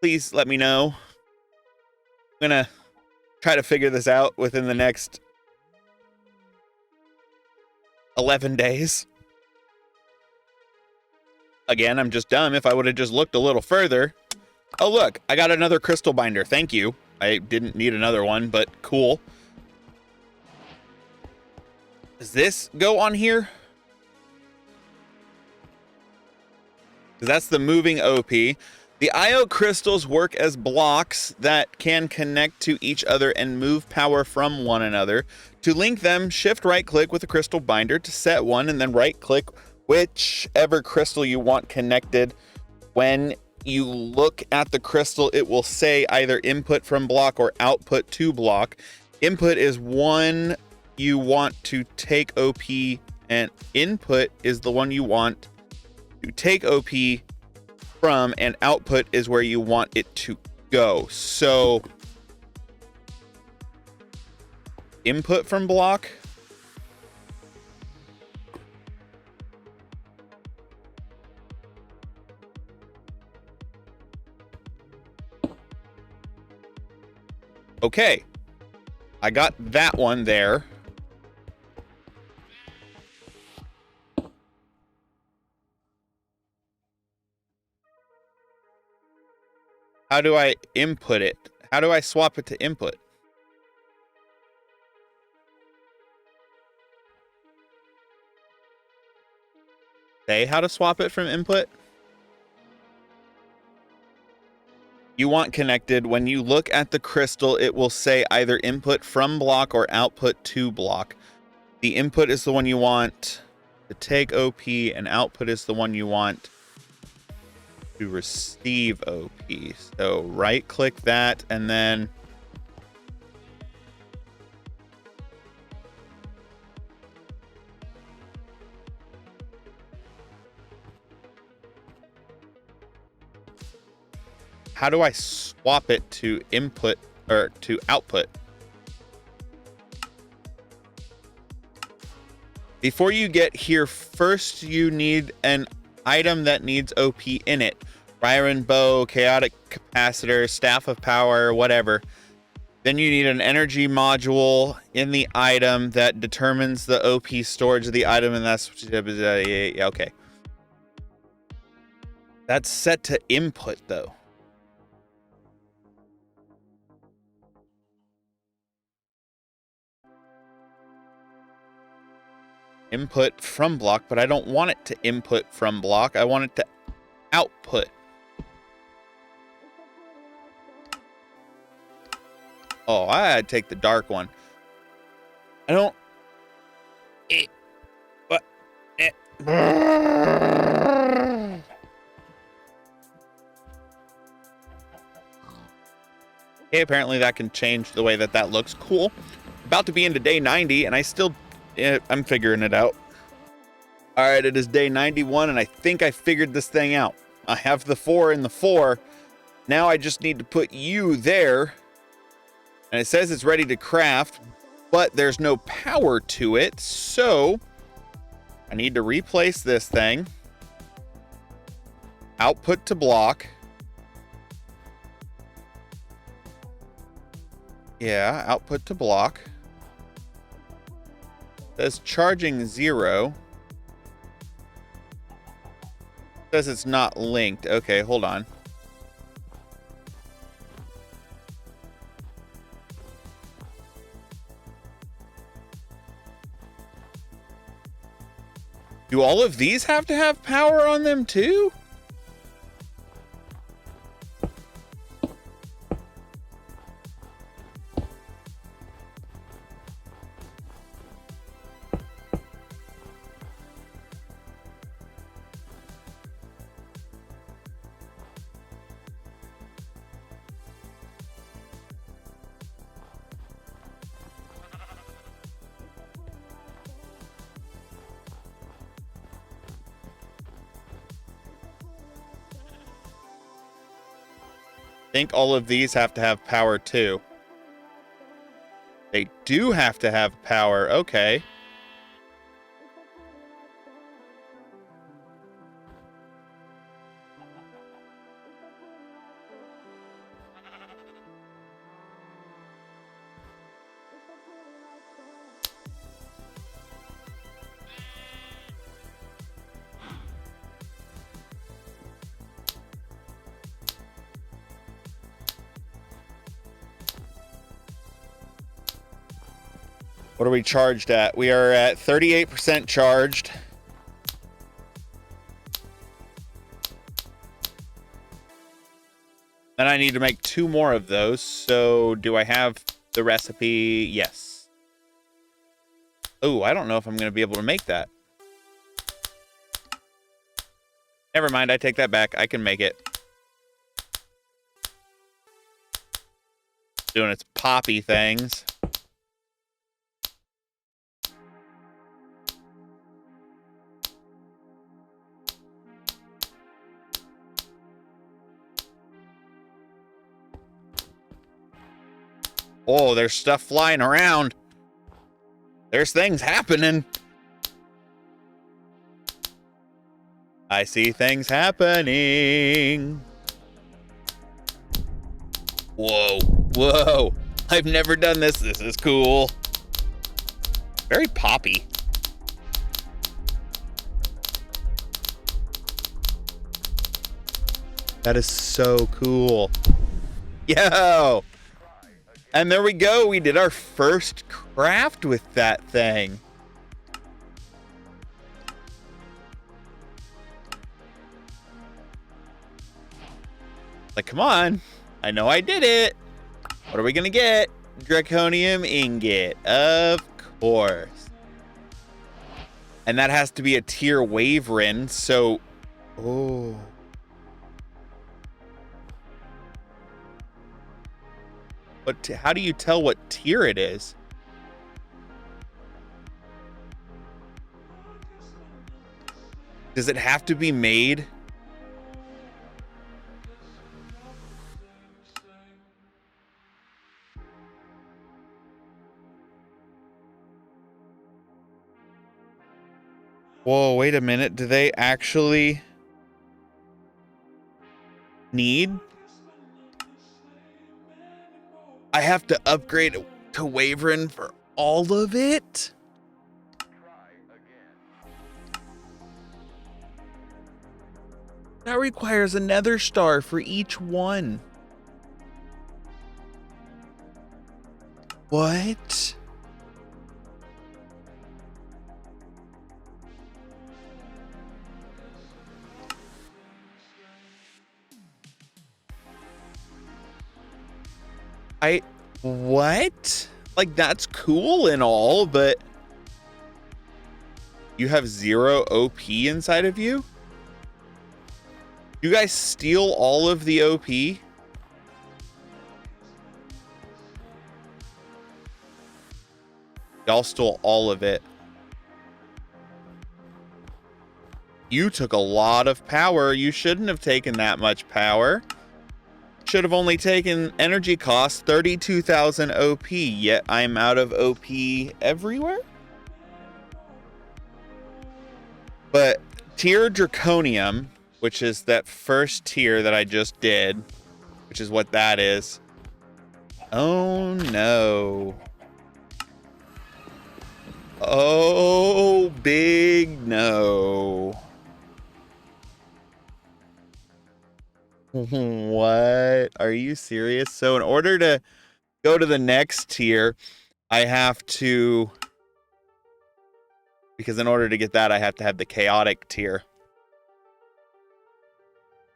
please let me know. I'm gonna try to figure this out within the next 11 days. Again, I'm just dumb. If I would have just looked a little further. Oh, look, I got another crystal binder. Thank you. I didn't need another one, but cool. Does this go on here? Because that's the moving OP. The IO crystals work as blocks that can connect to each other and move power from one another. To link them, shift right click with the crystal binder to set one, and then right click whichever crystal you want connected. When you look at the crystal, it will say either input from block or output to block. Input is one you want to take OP, and input is the one you want to take OP from, and output is where you want it to go. So input from block. Okay, I got that one there. How do I input it? How do I swap it to input? Say how to swap it from input? You want connected. When you look at the crystal, it will say either input from block or output to block. The input is the one you want to take OP, and output is the one you want to receive OP. So right click that, and then how do I swap it to input or to output? Before you get here, first you need an item that needs OP in it. Iron bow, chaotic capacitor, staff of power, whatever. Then you need an energy module in the item that determines the OP storage of the item, and that's okay. That's set to input though. Input from block, but I don't want it to input from block. I want it to output. Oh, I'd take the dark one. I don't. What? Okay, apparently that can change the way that that looks. Cool. About to be into day 90, and I still, I'm figuring it out. All right, it is day 91, and I think I figured this thing out. I have the 4 in the 4. Now I just need to put you there. And it says it's ready to craft, but there's no power to it. So I need to replace this thing. Output to block. Yeah, output to block. It says charging 0. It says it's not linked. Okay, hold on. Do all of these have to have power on them too? I think all of these have to have power too. They do have to have power. Okay. What are we charged at? We are at 38% charged. Then I need to make 2 more of those. So do I have the recipe? Yes. Oh, I don't know if I'm going to be able to make that. Never mind, I take that back. I can make it. Doing its poppy things. Oh, there's stuff flying around. There's things happening. I see things happening. Whoa, whoa. I've never done this. This is cool. Very poppy. That is so cool. Yo. And there we go. We did our first craft with that thing. Like, come on. I know I did it. What are we going to get? Draconium ingot. Of course. And that has to be a tier Waverin. So, oh. But how do you tell what tier it is? Does it have to be made? Whoa, wait a minute. Do they actually need? I have to upgrade to Wyvern for all of it? That requires another star for each one. What? What? Like, that's cool and all, but you have 0 OP inside of you? You guys steal all of the OP? Y'all stole all of it. You took a lot of power. You shouldn't have taken that much power. Should have only taken energy cost 32,000 OP, yet I'm out of OP everywhere? But tier Draconium, which is that first tier that I just did, which is what that is. Oh no. Oh, big no. What? Are you serious? So in order to go to the next tier, I have to, because in order to get that, I have to have the chaotic tier.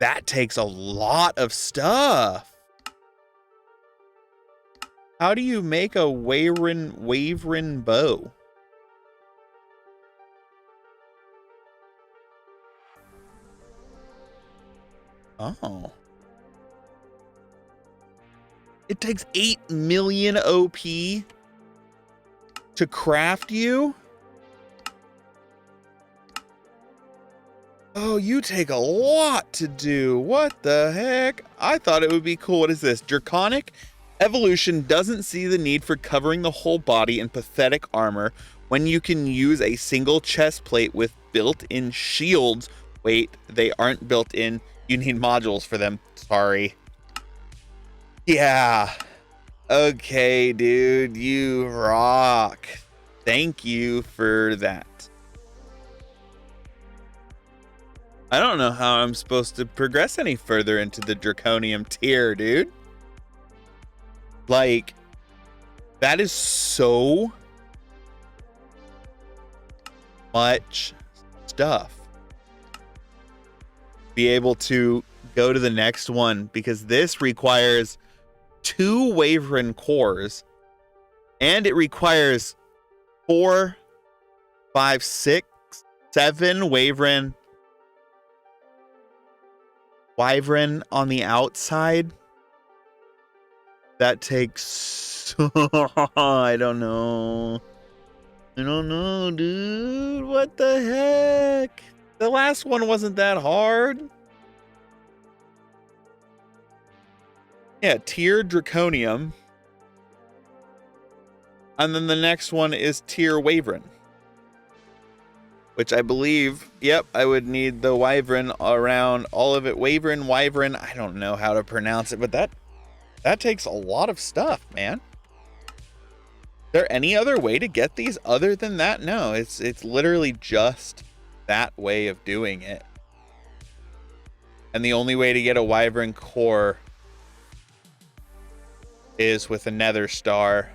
That takes a lot of stuff. How do you make a Wyvern bow? Oh. It takes 8 million OP to craft you? Oh, you take a lot to do. What the heck? I thought it would be cool. What is this? Draconic evolution doesn't see the need for covering the whole body in pathetic armor when you can use a single chest plate with built-in shields. Wait, they aren't built in. You need modules for them. Sorry. Yeah. Okay, dude. You rock. Thank you for that. I don't know how I'm supposed to progress any further into the Draconium tier, dude. Like, that is so much stuff. Be able to go to the next one, because this requires 2 Wyvern cores, and it requires 4, 5, 6, 7 Wyvern on the outside. That takes I don't know, dude. What the heck? The last one wasn't that hard. Yeah, tier Draconium. And then the next one is tier Wyvern, which I believe, yep, I would need the Wyvern around all of it. Wyvern. I don't know how to pronounce it, but that takes a lot of stuff, man. Is there any other way to get these other than that? No, it's literally just that way of doing it. And the only way to get a Wyvern core is with a Nether star.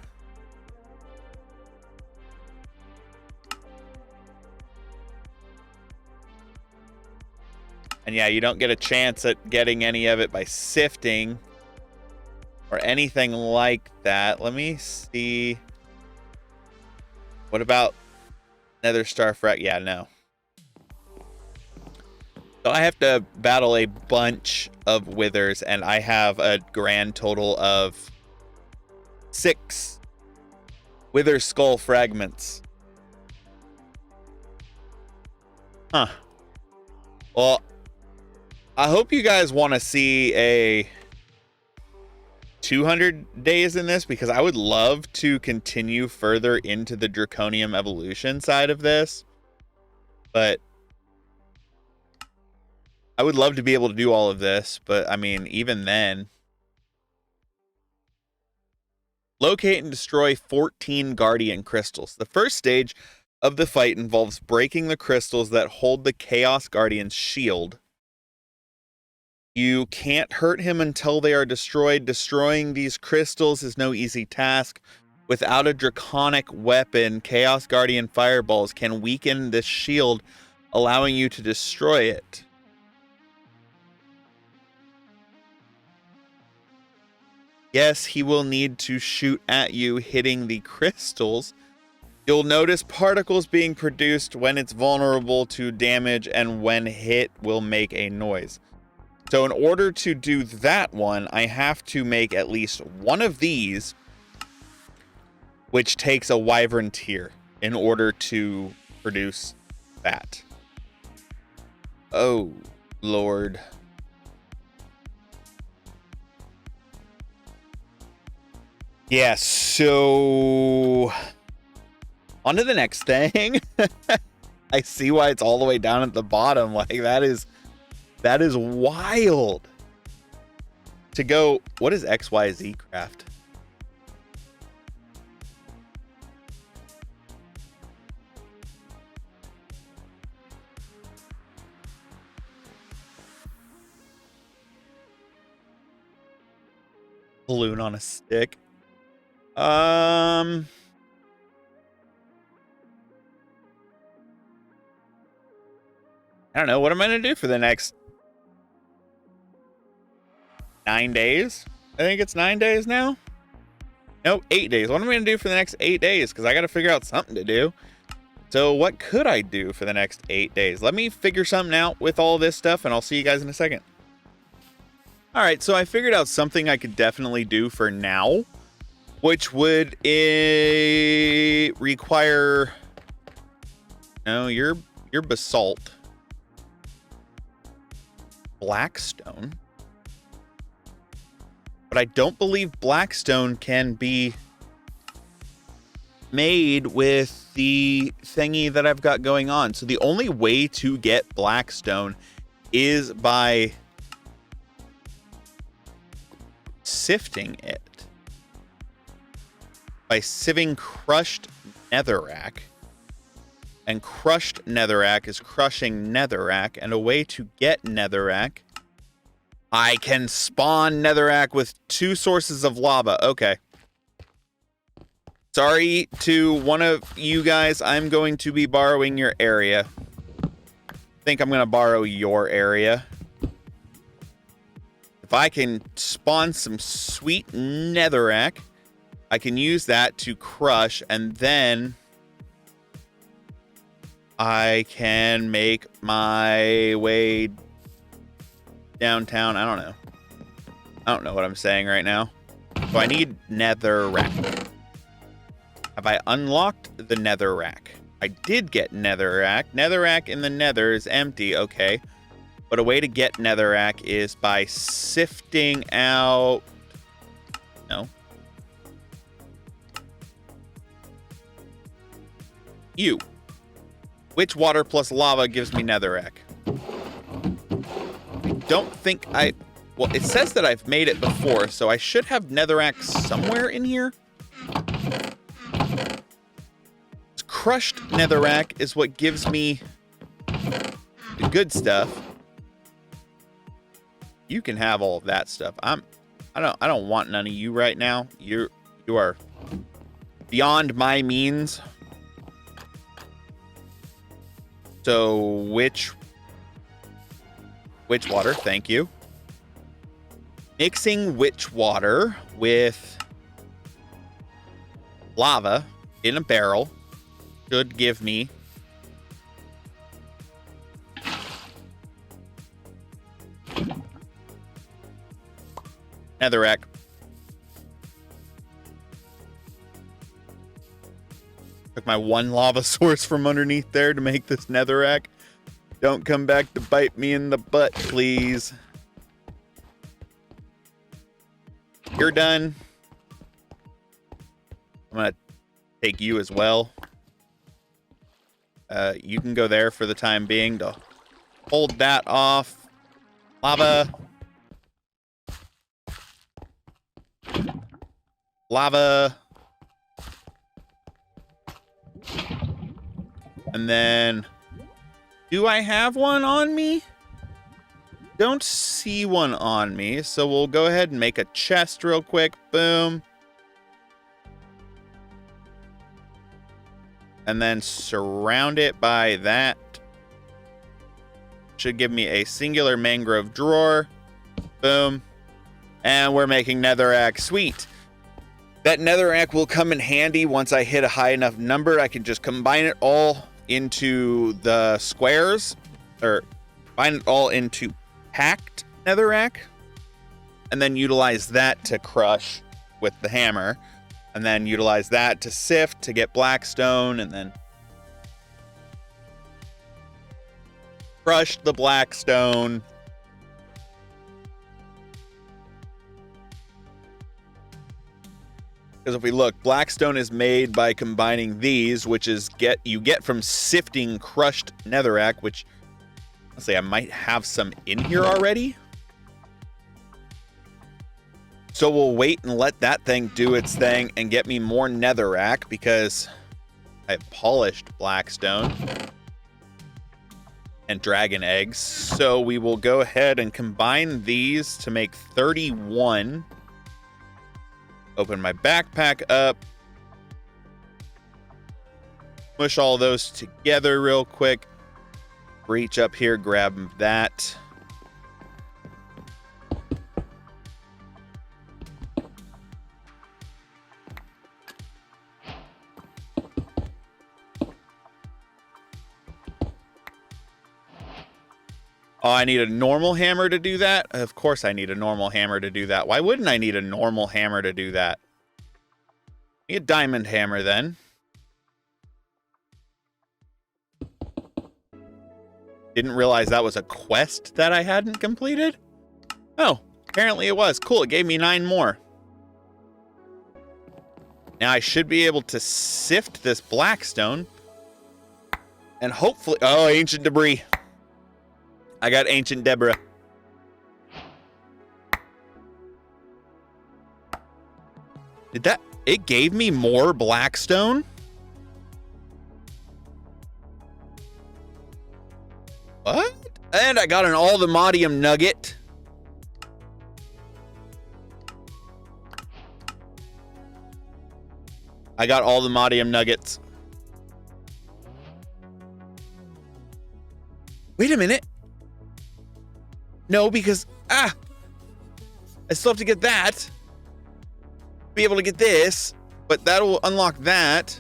And yeah, you don't get a chance at getting any of it by sifting or anything like that. Let me see. What about Nether star frag? Yeah, no. So I have to battle a bunch of withers, and I have a grand total of 6 wither skull fragments. Huh. Well, I hope you guys want to see a 200 days in this, because I would love to continue further into the Draconium evolution side of this. But I would love to be able to do all of this, but I mean, even then. Locate and destroy 14 Guardian crystals. The first stage of the fight involves breaking the crystals that hold the Chaos Guardian's shield. You can't hurt him until they are destroyed. Destroying these crystals is no easy task. Without a draconic weapon, Chaos Guardian fireballs can weaken this shield, allowing you to destroy it. Yes, he will need to shoot at you, hitting the crystals. You'll notice particles being produced when it's vulnerable to damage, and when hit will make a noise. So in order to do that one, I have to make at least one of these, which takes a wyvern tear in order to produce that. Oh, Lord. Yeah, so on to the next thing. I see why it's all the way down at the bottom. Like, that is wild. To go, what is XYZ craft? Balloon on a stick. I don't know. What am I going to do for the next 9 days? I think it's 9 days now. No, 8 days. What am I going to do for the next 8 days? Because I got to figure out something to do. So what could I do for the next 8 days? Let me figure something out with all this stuff, and I'll see you guys in a second. All right, so I figured out something I could definitely do for now, which would require... No, you're basalt. Blackstone. But I don't believe Blackstone can be made with the thingy that I've got going on. So the only way to get Blackstone is by sifting it. By sieving crushed netherrack. And crushed netherrack is crushing netherrack. And a way to get netherrack, I can spawn netherrack with 2 sources of lava. Okay. Sorry to one of you guys. I'm going to be borrowing your area. I think I'm going to borrow your area. If I can spawn some sweet netherrack, I can use that to crush, and then I can make my way downtown. I don't know what I'm saying right now. So I need netherrack. Have I unlocked the netherrack? I did get netherrack. Netherrack in the nether is empty. Okay. But a way to get netherrack is by sifting out... No. You. Which water plus lava gives me netherrack? I don't think I... Well, it says that I've made it before, so I should have netherrack somewhere in here. Crushed netherrack is what gives me the good stuff. You can have all of that stuff. I don't want none of you right now. You are beyond my means. So which water? Thank you. Mixing witch water with lava in a barrel should give me netherrack. Took my one lava source from underneath there to make this netherrack. Don't come back to bite me in the butt, please. You're done. I'm gonna take you as well. You can go there for the time being to hold that off. Lava. Lava. And then, do I have one on me? Don't see one on me, so we'll go ahead and make a chest real quick. Boom. And then surround it by that. Should give me a singular mangrove drawer. Boom. And we're making netherrack. Sweet. That netherrack will come in handy once I hit a high enough number. I can just combine it all into the squares, or combine it all into packed netherrack, and then utilize that to crush with the hammer, and then utilize that to sift to get blackstone, and then crush the blackstone. Because if we look, blackstone is made by combining these, which is you get from sifting crushed netherrack, which let's say I might have some in here already. So we'll wait and let that thing do its thing and get me more netherrack because I polished blackstone and dragon eggs. So we will go ahead and combine these to make 31. Open my backpack up. Mush all those together real quick. Reach up here, grab that. Oh, I need a normal hammer to do that? Of course I need a normal hammer to do that. Why wouldn't I need a normal hammer to do that? Need a diamond hammer then. Didn't realize that was a quest that I hadn't completed. Oh, apparently it was. Cool, it gave me 9 more. Now I should be able to sift this blackstone. And hopefully... Oh, ancient debris. I got ancient Deborah. Did that... It gave me more blackstone? What? And I got an all-the-modium nugget. I got all the modium nuggets. Wait a minute. No, because... I still have to get that. Be able to get this. But that'll unlock that.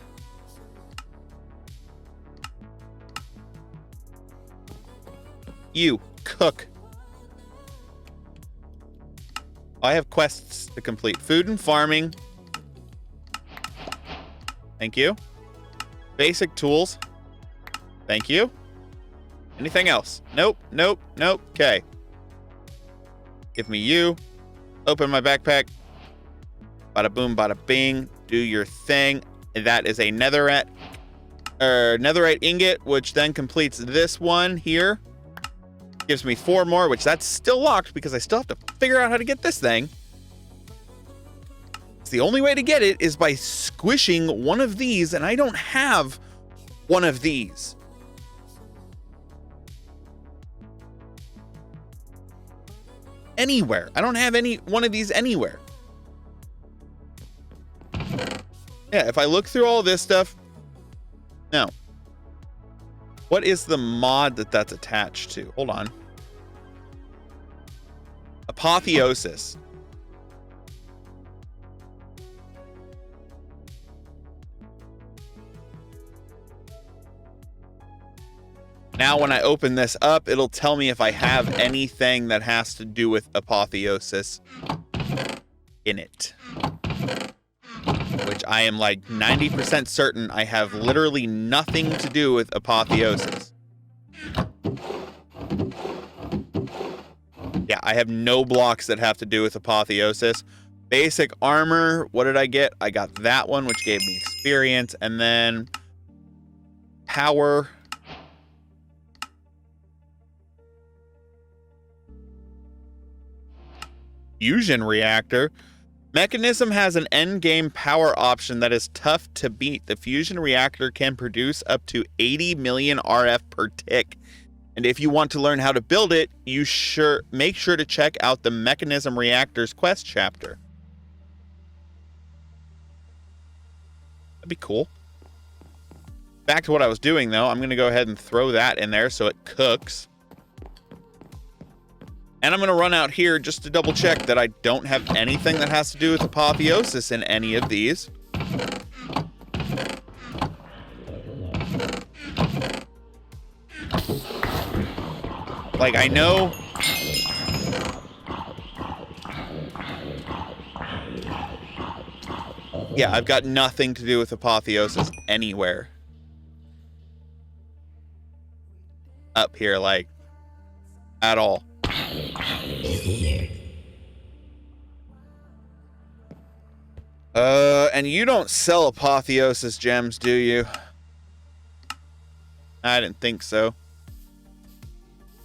You, cook. I have quests to complete. Food and farming. Thank you. Basic tools. Thank you. Anything else? Nope, nope, nope. Okay. Give me you. Open my backpack. Bada boom, bada bing. Do your thing. That is a netherite ingot, which then completes this one here. Gives me 4 more, which that's still locked because I still have to figure out how to get this thing. It's the only way to get it is by squishing one of these, and I don't have one of these. Anywhere. I don't have any one of these anywhere. Yeah, if I look through all this stuff. Now, what is the mod that's attached to? Hold on. Apotheosis. Now when I open this up, it'll tell me if I have anything that has to do with apotheosis in it. Which I am like 90% certain I have literally nothing to do with apotheosis. Yeah, I have no blocks that have to do with apotheosis. Basic armor, what did I get? I got that one, which gave me experience, and then power. Fusion reactor. Mechanism has an endgame power option that is tough to beat. The fusion reactor can produce up to 80 million RF per tick. And if you want to learn how to build it, make sure to check out the Mechanism Reactors quest chapter. That'd be cool. Back to what I was doing, though. I'm going to go ahead and throw that in there so it cooks. And I'm going to run out here just to double check that I don't have anything that has to do with apotheosis in any of these. Like, I know... Yeah, I've got nothing to do with apotheosis anywhere. Up here, like, at all. And you don't sell apotheosis gems, do you? I didn't think so.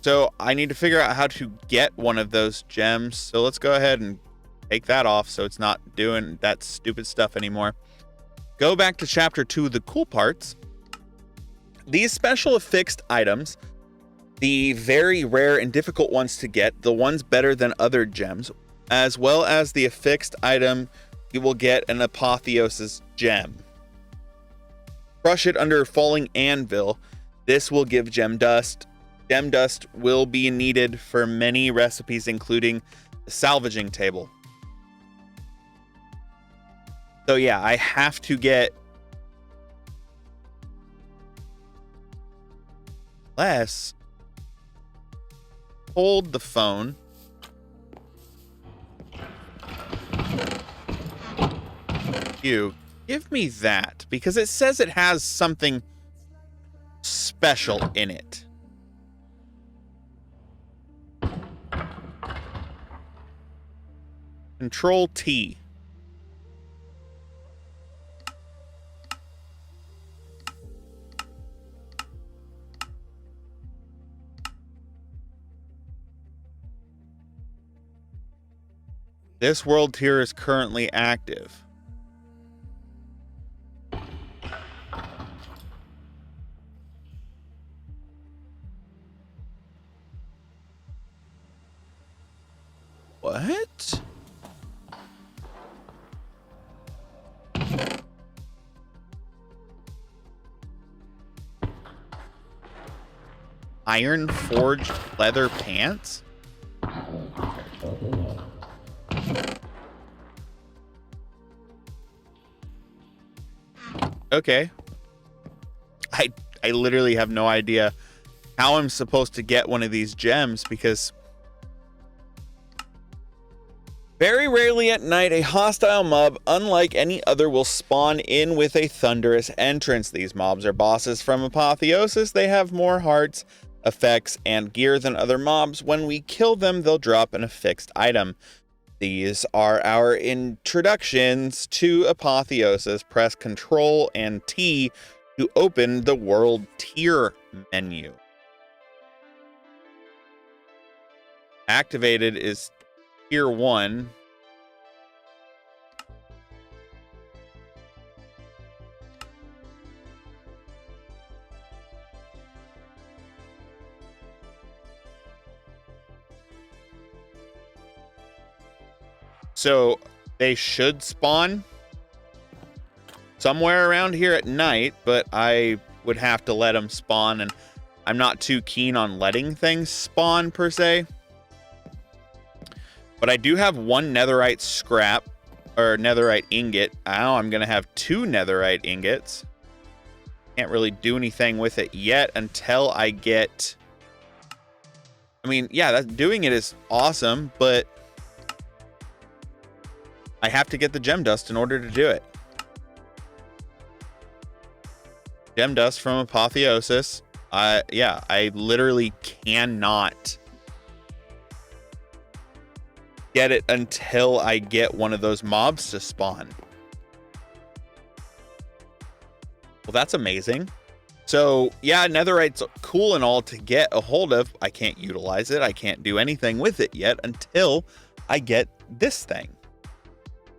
So I need to figure out how to get one of those gems. So let's go ahead and take that off so it's not doing that stupid stuff anymore. Go back to chapter 2, the cool parts. These special affixed items, the very rare and difficult ones to get, the ones better than other gems, as well as the affixed item, you will get an apotheosis gem. Crush it under falling anvil. This will give gem dust. Gem dust will be needed for many recipes, including the salvaging table. So yeah, I have to get less. Hold the phone. You give me that because it says it has something special in it. Control T. This world tier is currently active. What? Iron forged leather pants? Okay. I literally have no idea how I'm supposed to get one of these gems because very rarely at night a hostile mob unlike any other will spawn in with a thunderous entrance. These mobs are bosses from Apotheosis. They have more hearts, effects, and gear than other mobs. When we kill them, they'll drop an affixed item. These are our introductions to Apotheosis. Press Control and T to open the world tier menu. Activated is tier 1. So they should spawn somewhere around here at night, but I would have to let them spawn, and I'm not too keen on letting things spawn per se. But I do have one netherite scrap, or netherite ingot. Now I'm going to have 2 netherite ingots. Can't really do anything with it yet until I get... I mean, yeah, doing it is awesome, but I have to get the gem dust in order to do it. Gem dust from Apotheosis. Yeah, I literally cannot get it until I get one of those mobs to spawn. Well, that's amazing. So, yeah, netherite's cool and all to get a hold of. I can't utilize it. I can't do anything with it yet until I get this thing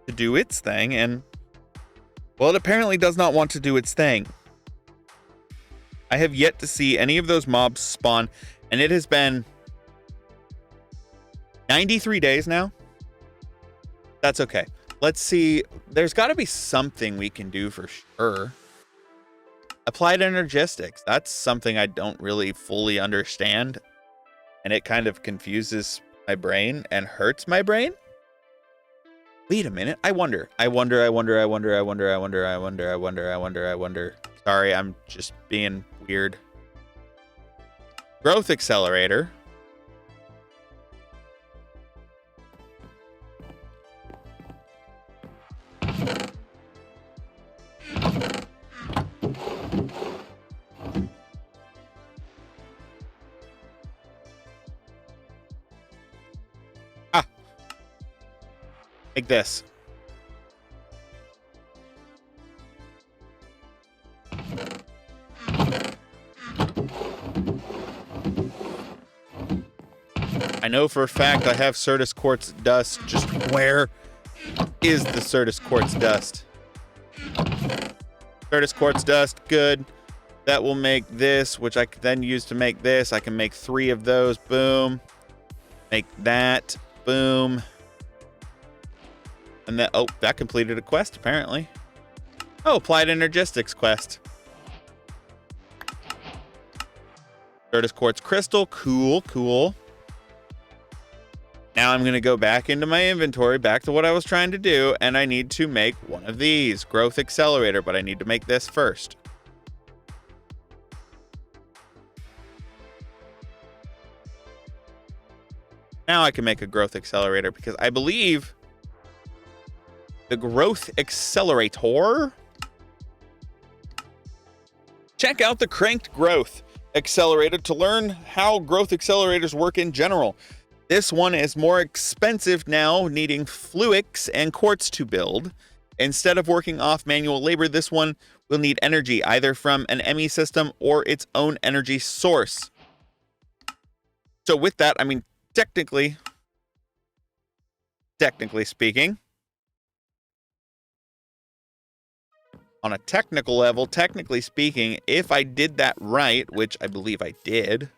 to do its thing, and well, it apparently does not want to do its thing. I have yet to see any of those mobs spawn, and it has been 93 days now. That's okay. Let's see. There's got to be something we can do for sure. Applied energistics. That's something I don't really fully understand, and it kind of confuses my brain and hurts my brain. Wait a minute. I wonder. Sorry, I'm just being weird. Growth accelerator. Like this. I know for a fact I have Certus Quartz dust. Just where is the Certus Quartz dust? Certus Quartz dust, good. That will make this, which I can then use to make this. I can make 3 of those. Boom. Make that. Boom. And that, oh, that completed a quest, apparently. Oh, applied energistics quest. Certus Quartz crystal, cool, cool. Now I'm going to go back into my inventory, back to what I was trying to do, and I need to make one of these. Growth accelerator, but I need to make this first. Now I can make a growth accelerator because I believe the growth accelerator. Check out the cranked growth accelerator to learn how growth accelerators work in general. This one is more expensive now, needing fluix and quartz to build. Instead of working off manual labor, this one will need energy, either from an ME system or its own energy source. So with that, I mean, technically speaking, on a technical level, technically speaking, if I did that right, which I believe I did,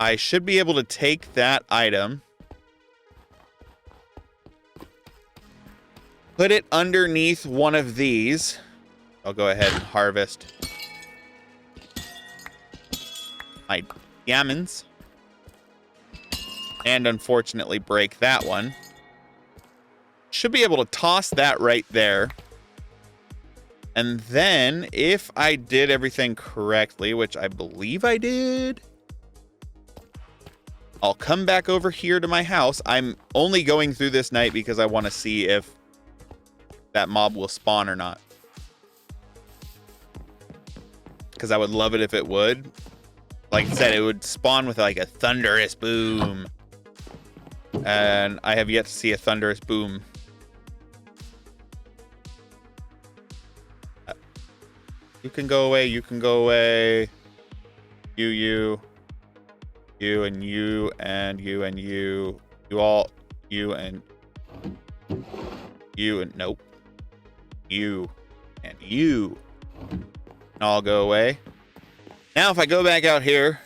I should be able to take that item, put it underneath one of these. I'll go ahead and harvest my diamonds, and unfortunately break that one. Should be able to toss that right there. And then, if I did everything correctly, which I believe I did, I'll come back over here to my house. I'm only going through this night because I want to see if that mob will spawn or not. Because I would love it if it would. Like I said, it would spawn with like a thunderous boom. And I have yet to see a thunderous boom. You can go away, you can go away. You and you and you and you. You all, you and nope. You and you. And all go away. Now if I go back out here,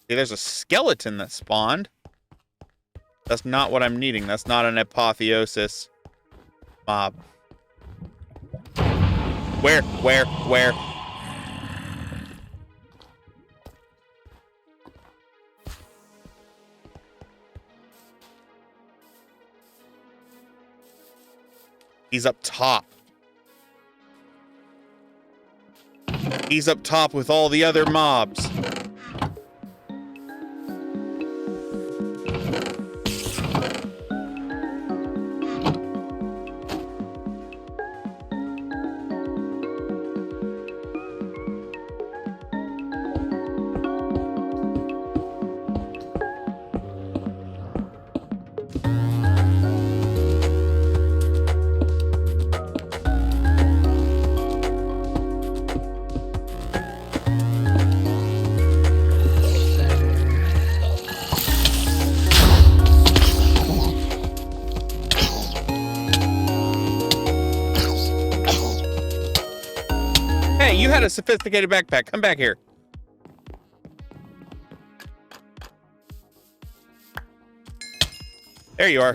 see there's a skeleton that spawned. That's not what I'm needing. That's not an apotheosis mob. Where? He's up top. He's up top with all the other mobs. got a sophisticated backpack. Come back here. There you are.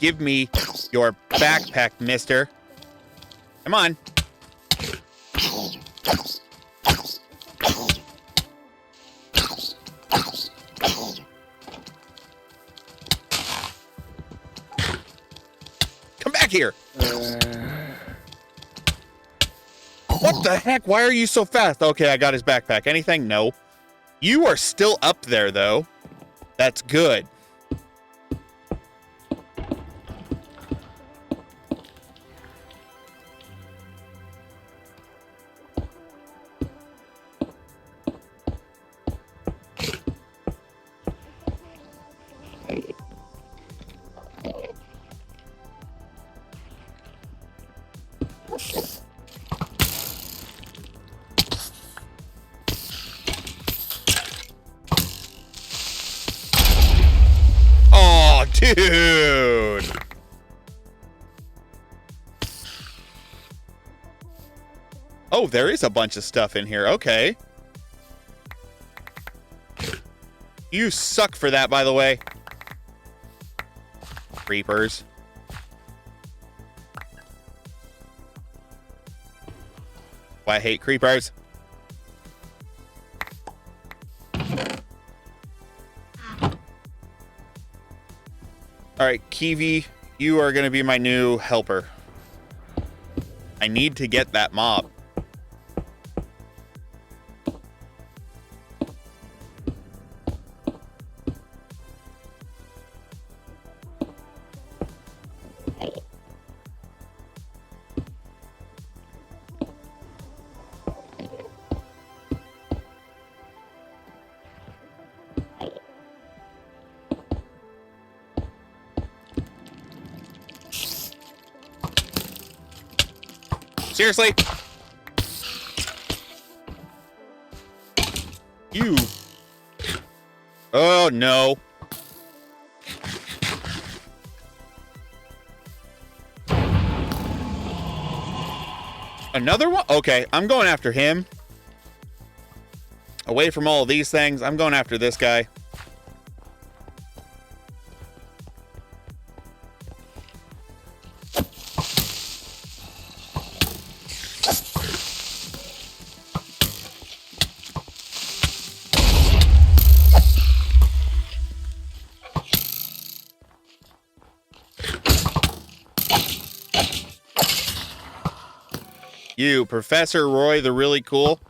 Give me your backpack, mister. Come on. Come back here. What the heck? Why are you so fast? Okay, I got his backpack. Anything? No. You are still up there, though. That's good. Oh, dude. Oh, there is a bunch of stuff in here. Okay. You suck for that, by the way. Creepers. Why I hate creepers. All right, Kiwi, you are going to be my new helper. I need to get that mob. Seriously? You. Oh, no. Another one? Okay, I'm going after him. Away from all of these things, I'm going after this guy. You, Professor Roy, the really cool.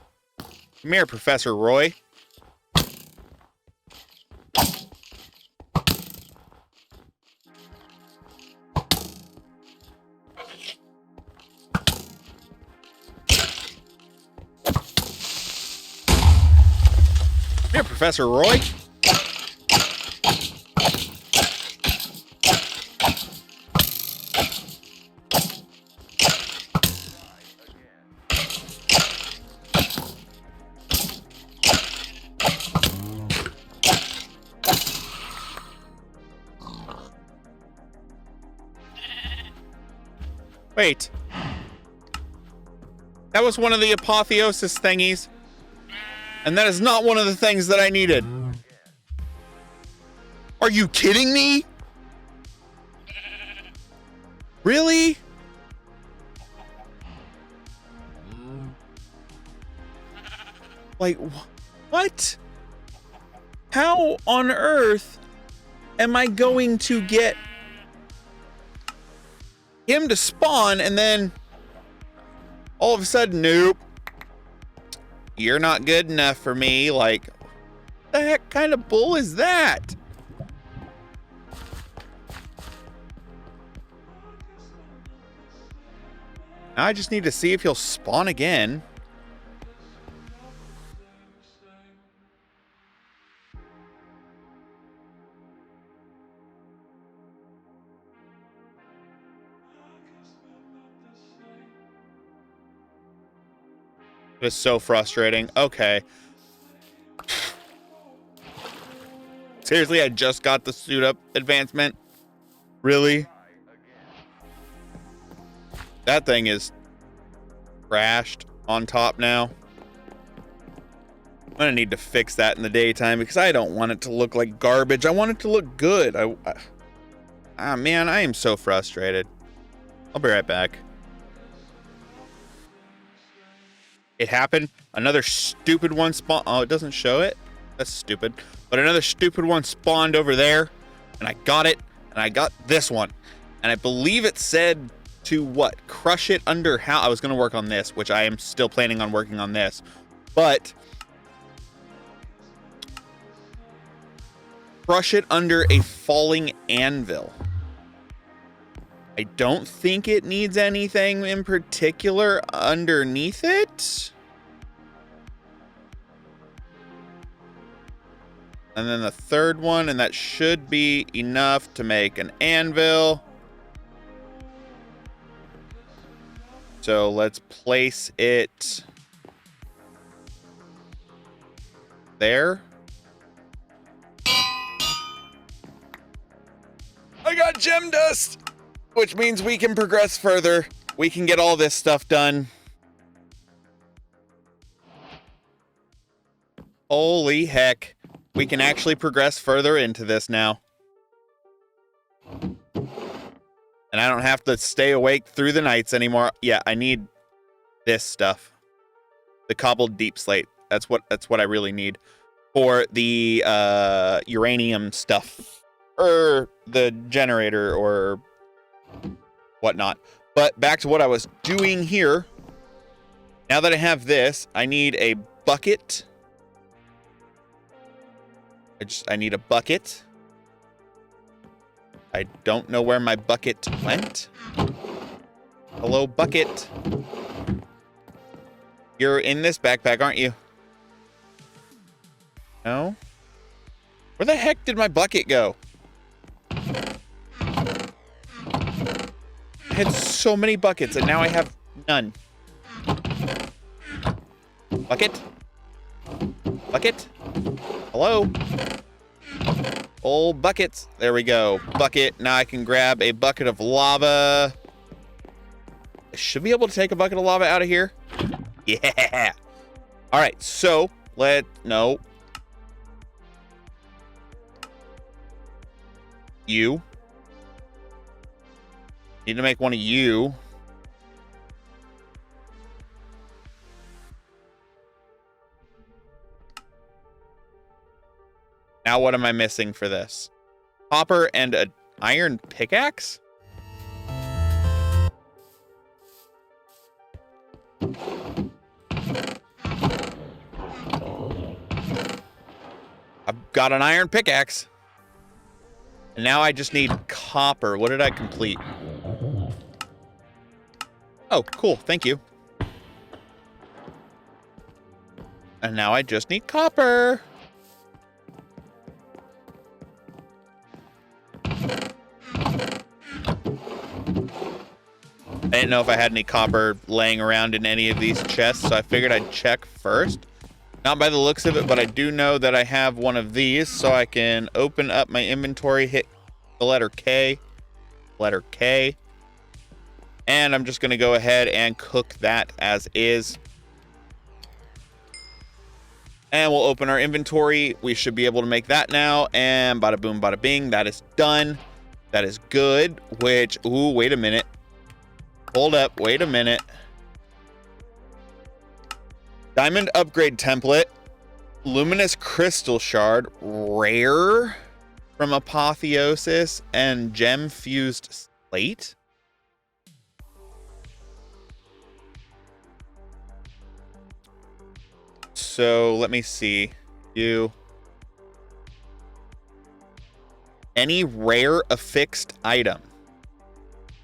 Come here, Professor Roy. Come here, Professor Roy. Wait. That was one of the apotheosis thingies. And that is not one of the things that I needed. Are you kidding me? Really? Like, what? How on earth am I going to get him to spawn and then all of a sudden, nope, you're not good enough for me? Like, what the heck kind of bull is that? Now I just need to see if he'll spawn again. It was so frustrating. Okay. Seriously, I just got the suit up advancement. Really? That thing is crashed on top now. I'm gonna need to fix that in the daytime because I don't want it to look like garbage. I want it to look good. Man, I am so frustrated. I'll be right back. It happened. Another stupid one spawned. Oh, it doesn't show it. That's stupid. But another stupid one spawned over there, and I got it, and I got this one. And I believe it said to what? Crush it under how? I was going to work on this, which I am still planning on working on this. But crush it under a falling anvil. I don't think it needs anything in particular underneath it. And then the third one, and that should be enough to make an anvil. So let's place it there. I got gem dust, which means we can progress further. We can get all this stuff done. Holy heck. We can actually progress further into this now. And I don't have to stay awake through the nights anymore. Yeah, I need this stuff. The cobbled deep slate. That's what I really need for the uranium stuff. Or the generator or whatnot. But back to what I was doing here. Now that I have this, I need a bucket. I need a bucket. I don't know where my bucket went. Hello, bucket. You're in this backpack, aren't you? No? Where the heck did my bucket go? I had so many buckets, and now I have none. Bucket? Bucket? Hello? Old buckets. There we go. Bucket. Now I can grab a bucket of lava. I should be able to take a bucket of lava out of here. Yeah. All right. So no. You. Need to make one of you. Now what am I missing for this? Copper and an iron pickaxe? I've got an iron pickaxe. And now I just need copper. What did I complete? Oh, cool. Thank you. And now I just need copper. I didn't know if I had any copper laying around in any of these chests, so I figured I'd check first. Not by the looks of it, but I do know that I have one of these, so I can open up my inventory, hit the letter K, and I'm just going to go ahead and cook that as is. And we'll open our inventory. We should be able to make that now, and bada boom, bada bing, that is done. That is good, which, ooh, wait a minute. Hold up, wait a minute. Diamond upgrade template. Luminous crystal shard. Rare from apotheosis and gem fused slate. So let me see. Any rare affixed item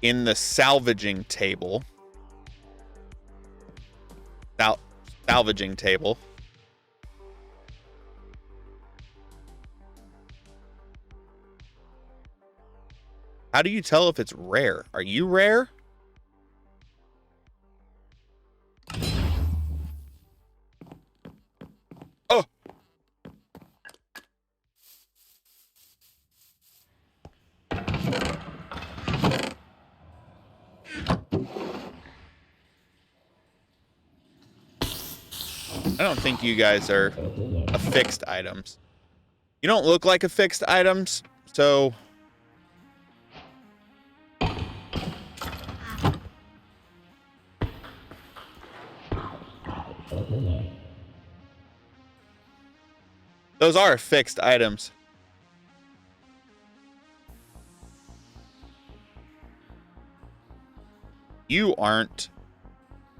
in the salvaging table. Salvaging table. How do you tell if it's rare? Are you rare? Oh! I don't think you guys are affixed items. You don't look like affixed items, so... Those are affixed items. You aren't.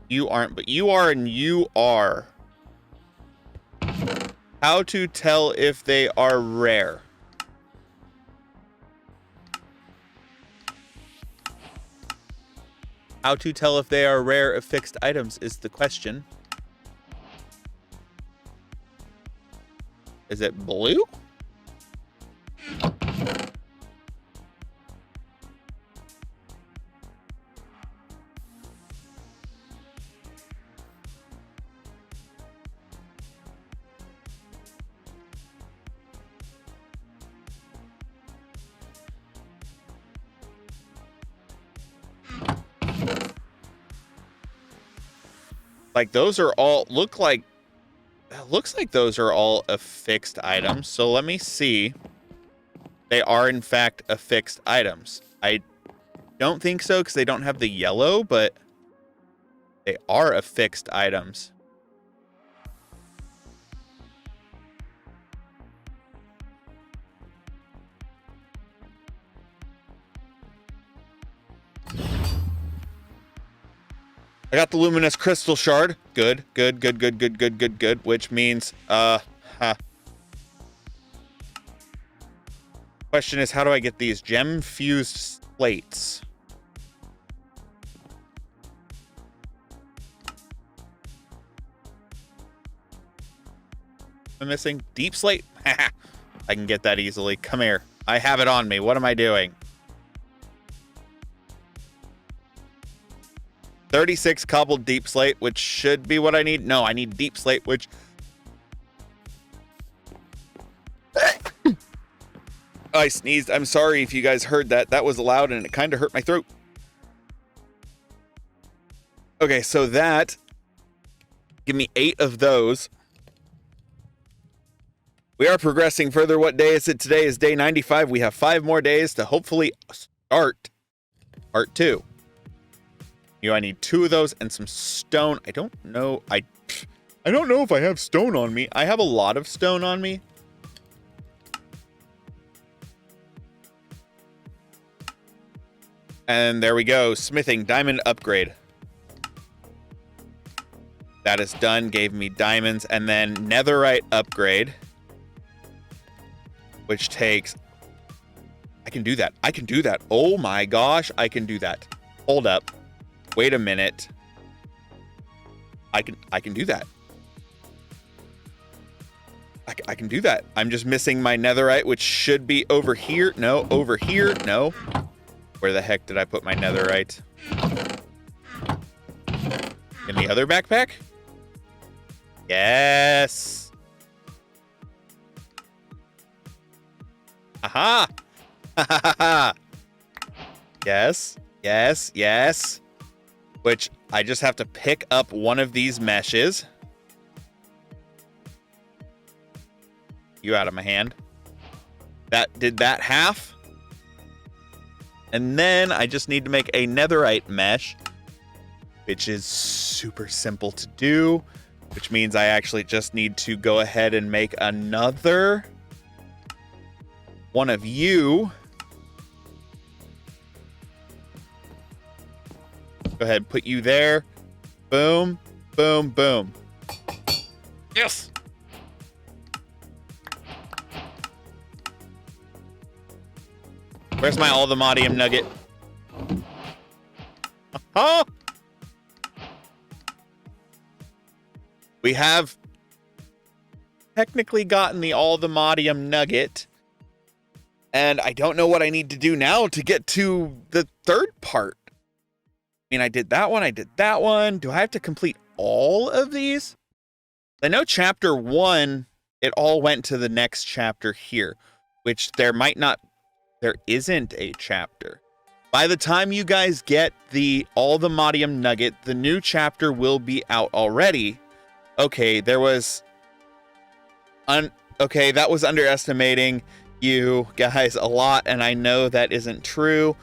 You aren't, but you are and you are. How to tell if they are rare? How to tell if they are rare affixed items is the question. Is it blue? Like those are all looks like those are all affixed items. So let me see. They are in fact affixed items. I don't think so because they don't have the yellow, but they are affixed items. I got the luminous crystal shard. Good. Which means, Question is, how do I get these gem-fused slates? I'm missing deep slate. I can get that easily. Come here. I have it on me. What am I doing? 36 cobbled deep slate, which should be what I need. No, I need deep slate, which... I sneezed. I'm sorry if you guys heard that. That was loud and it kind of hurt my throat. Okay, so that... Give me 8 of those. We are progressing further. What day is it? Today is day 95. We have 5 more days to hopefully start part 2. I need 2 of those and some stone. I don't know. I don't know if I have stone on me. I have a lot of stone on me. And there we go. Smithing diamond upgrade. That is done. Gave me diamonds. And then netherite upgrade. Which takes... I can do that. I can do that. Oh my gosh. I can do that. Hold up. Wait a minute. I can do that. I can do that. I'm just missing my netherite, which should be over here. No, over here. No. Where the heck did I put my netherite? In the other backpack? Yes. Aha. Ha ha ha. Yes. Yes. Yes. Which I just have to pick up one of these meshes. You out of my hand. That did that half. And then I just need to make a netherite mesh, which is super simple to do, which means I actually just need to go ahead and make another one of you. Go ahead, put you there. Boom, boom, boom. Yes. Where's my all-the-modium nugget? Oh! We have technically gotten the all-the-modium nugget. And I don't know what I need to do now to get to the third part. I mean, I did that one. I did that one. Do I have to complete all of these? I know chapter 1, it all went to the next chapter here, which there isn't a chapter. By the time you guys get all the modium nugget, the new chapter will be out already. Okay, there was... Okay, that was underestimating you guys a lot, and I know that isn't true.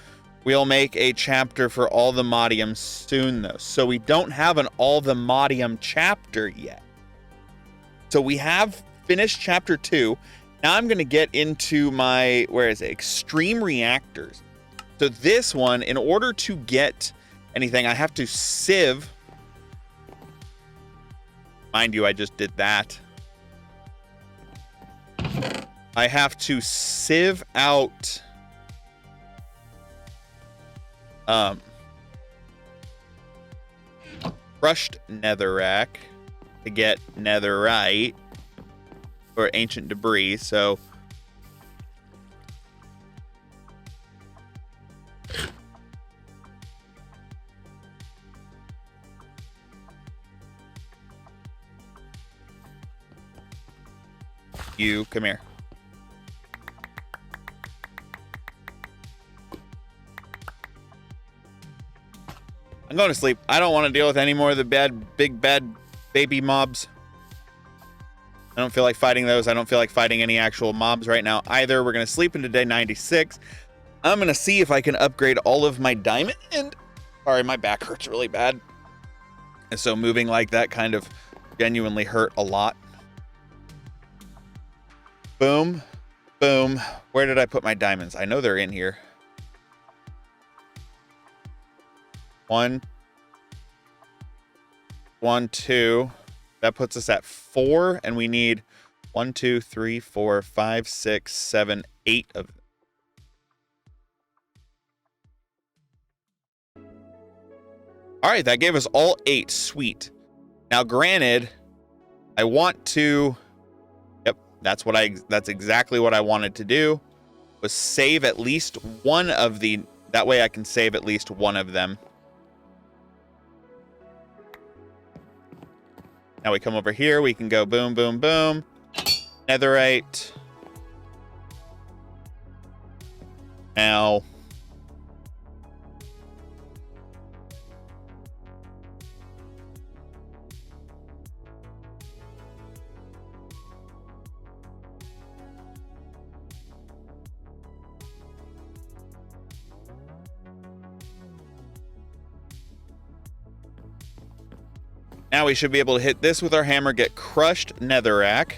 We'll make a chapter for all the Modium soon, though. So we don't have an all the Modium chapter yet. So we have finished chapter 2. Now I'm going to get into my, where is it? Extreme reactors. So this one, in order to get anything, I have to sieve. Mind you, I just did that. I have to sieve out crushed netherrack to get netherite or ancient debris. So you come here. I'm going to sleep. I don't want to deal with any more of the big bad baby mobs. I don't feel like fighting those. I don't feel like fighting any actual mobs right now either. We're going to sleep into day 96. I'm going to see if I can upgrade all of my diamond. And sorry, my back hurts really bad. And so moving like that kind of genuinely hurt a lot. Boom. Boom. Where did I put my diamonds? I know they're in here. 1, 2. That puts us at 4, and we need 1, 2, 3, 4, 5, 6, 7, 8 of them. All right, that gave us all 8. Sweet. Now, granted, I want to. Yep, that's exactly what I wanted to do. Was save at least one of the. That way, I can save at least one of them. Now we come over here, we can go boom, boom, boom. Netherite. Now. Now we should be able to hit this with our hammer, get crushed netherrack.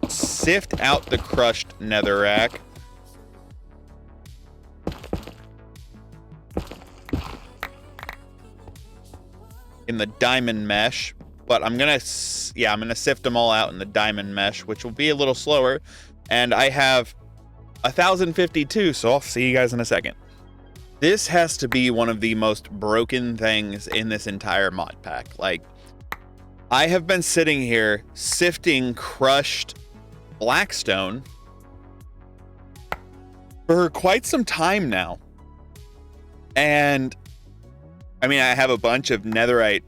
Sift out the crushed netherrack. In the diamond mesh. But I'm going to sift them all out in the diamond mesh, which will be a little slower. And I have 1,052, so I'll see you guys in a second. This has to be one of the most broken things in this entire mod pack. Like, I have been sitting here sifting crushed blackstone for quite some time now. And, I mean, I have a bunch of netherite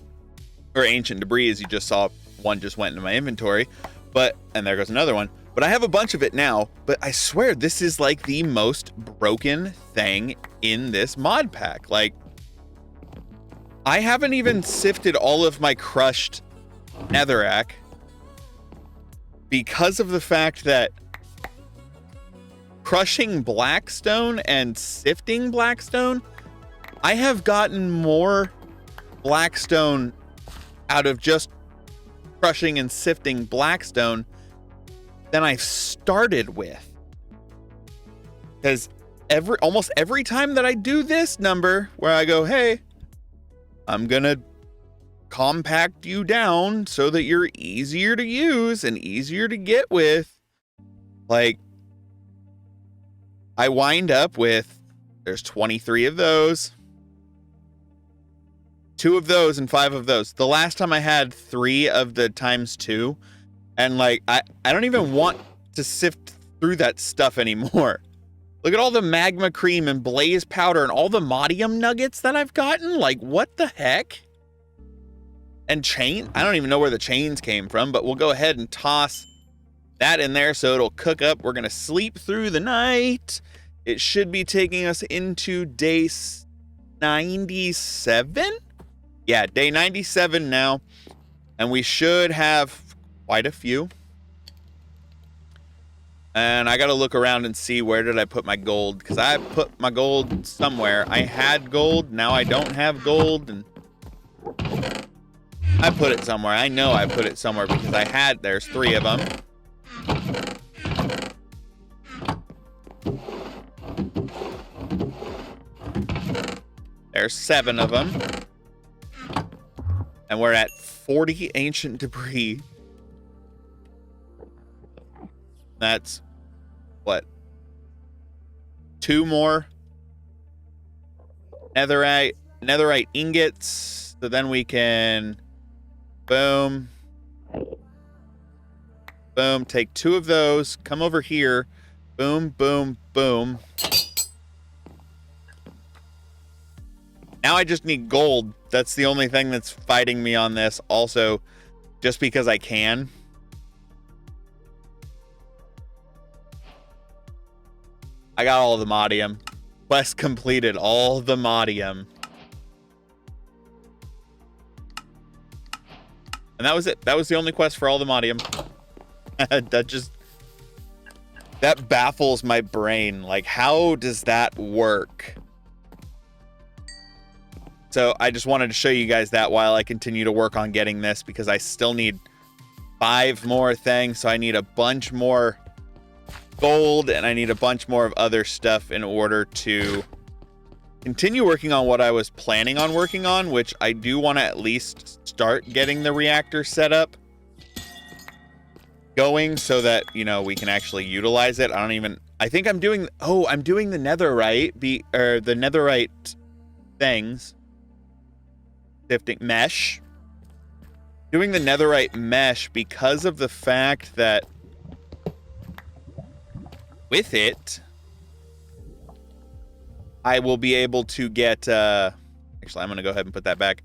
or ancient debris, as you just saw. One just went into my inventory, and there goes another one. But I have a bunch of it now, but I swear this is like the most broken thing in this mod pack. Like, I haven't even sifted all of my crushed netherrack because of the fact that crushing blackstone and sifting blackstone, I have gotten more blackstone out of just crushing and sifting blackstone than I started with. Because almost every time that I do this number where I go, hey, I'm gonna compact you down so that you're easier to use and easier to get with, like, I wind up with, there's 23 of those, 2 of those and 5 of those. The last time I had 3 of the ×2, and like, I don't even want to sift through that stuff anymore. Look at all the magma cream and blaze powder and all the modium nuggets that I've gotten. Like, what the heck? And chain? I don't even know where the chains came from, but we'll go ahead and toss that in there so it'll cook up. We're going to sleep through the night. It should be taking us into day 97? Yeah, day 97 now. And we should have quite a few. And I got to look around and see where did I put my gold. Because I put my gold somewhere. I had gold. Now I don't have gold. And I put it somewhere. I know I put it somewhere because I had... There's 3 of them. There's 7 of them. And we're at 40 ancient debris. That's... what? 2 more netherite ingots. So then we can boom. Boom. Take 2 of those. Come over here. Boom, boom, boom. Now I just need gold. That's the only thing that's fighting me on this. Also, just because I can. I got all the modium. Quest completed. All the modium. And that was it. That was the only quest for all the modium. That baffles my brain. Like, how does that work? So I just wanted to show you guys that while I continue to work on getting this, because I still need 5 more things. So I need a bunch more gold, and I need a bunch more of other stuff in order to continue working on what I was planning on working on, which I do want to at least start getting the reactor set up going so that, you know, we can actually utilize it. I think I'm doing, I'm doing the netherite, the netherite things. Sifting mesh. Doing the netherite mesh because of the fact that with it, I will be able to get, actually, I'm going to go ahead and put that back.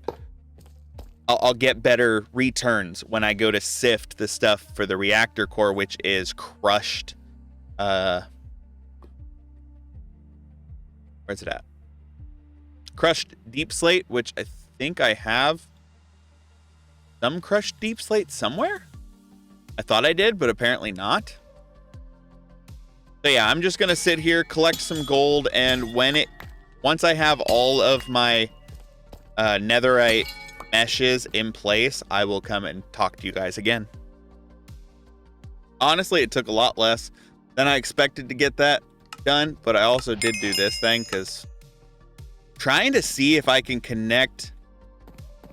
I'll get better returns when I go to sift the stuff for the reactor core, which is crushed. Where's it at? Crushed deep slate, which I think I have some crushed deep slate somewhere. I thought I did, but apparently not. So yeah, I'm just gonna sit here, collect some gold, and once I have all of my netherite meshes in place, I will come and talk to you guys again. Honestly, it took a lot less than I expected to get that done, but I also did do this thing because trying to see if I can connect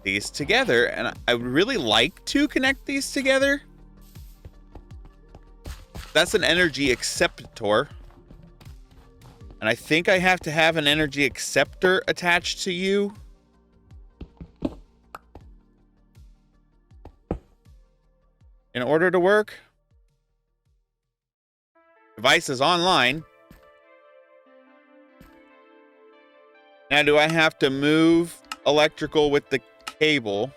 these together, and I would really like to connect these together. That's an energy acceptor, and I think I have to have an energy acceptor attached to you. In order to work. Device is online. Now, do I have to move electrical with the cable?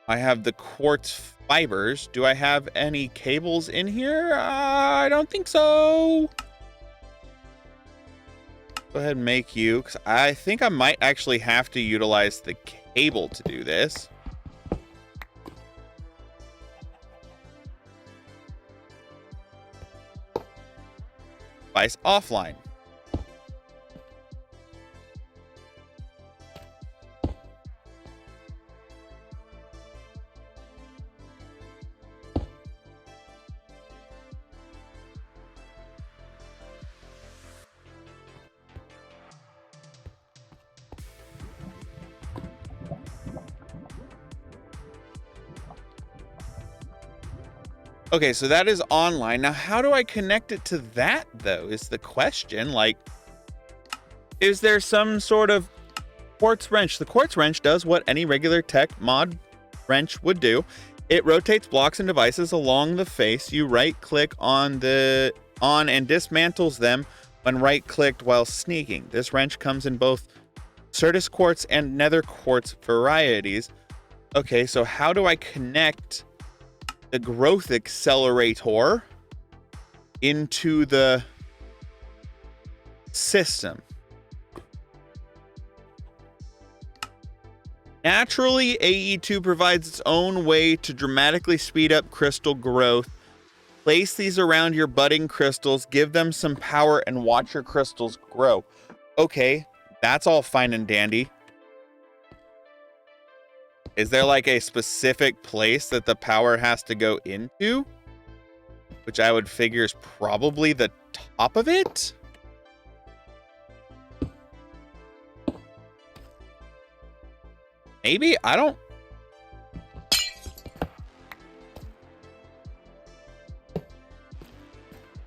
I have the quartz fibers. Do I have any cables in here? I don't think so. Go ahead and make you, because I think I might actually have to utilize the cable to do this. Device offline. Okay, so that is online. Now, how do I connect it to that, though, is the question. Like, is there some sort of quartz wrench? The quartz wrench does what any regular tech mod wrench would do. It rotates blocks and devices along the face. You right-click on and dismantles them when right-clicked while sneaking. This wrench comes in both Certus quartz and nether quartz varieties. Okay, so how do I connect the growth accelerator into the system? Naturally, AE2 provides its own way to dramatically speed up crystal growth. Place these around your budding crystals, give them some power, and watch your crystals grow. Okay, that's all fine and dandy. Is there like a specific place that the power has to go into? Which I would figure is probably the top of it? Maybe? I don't...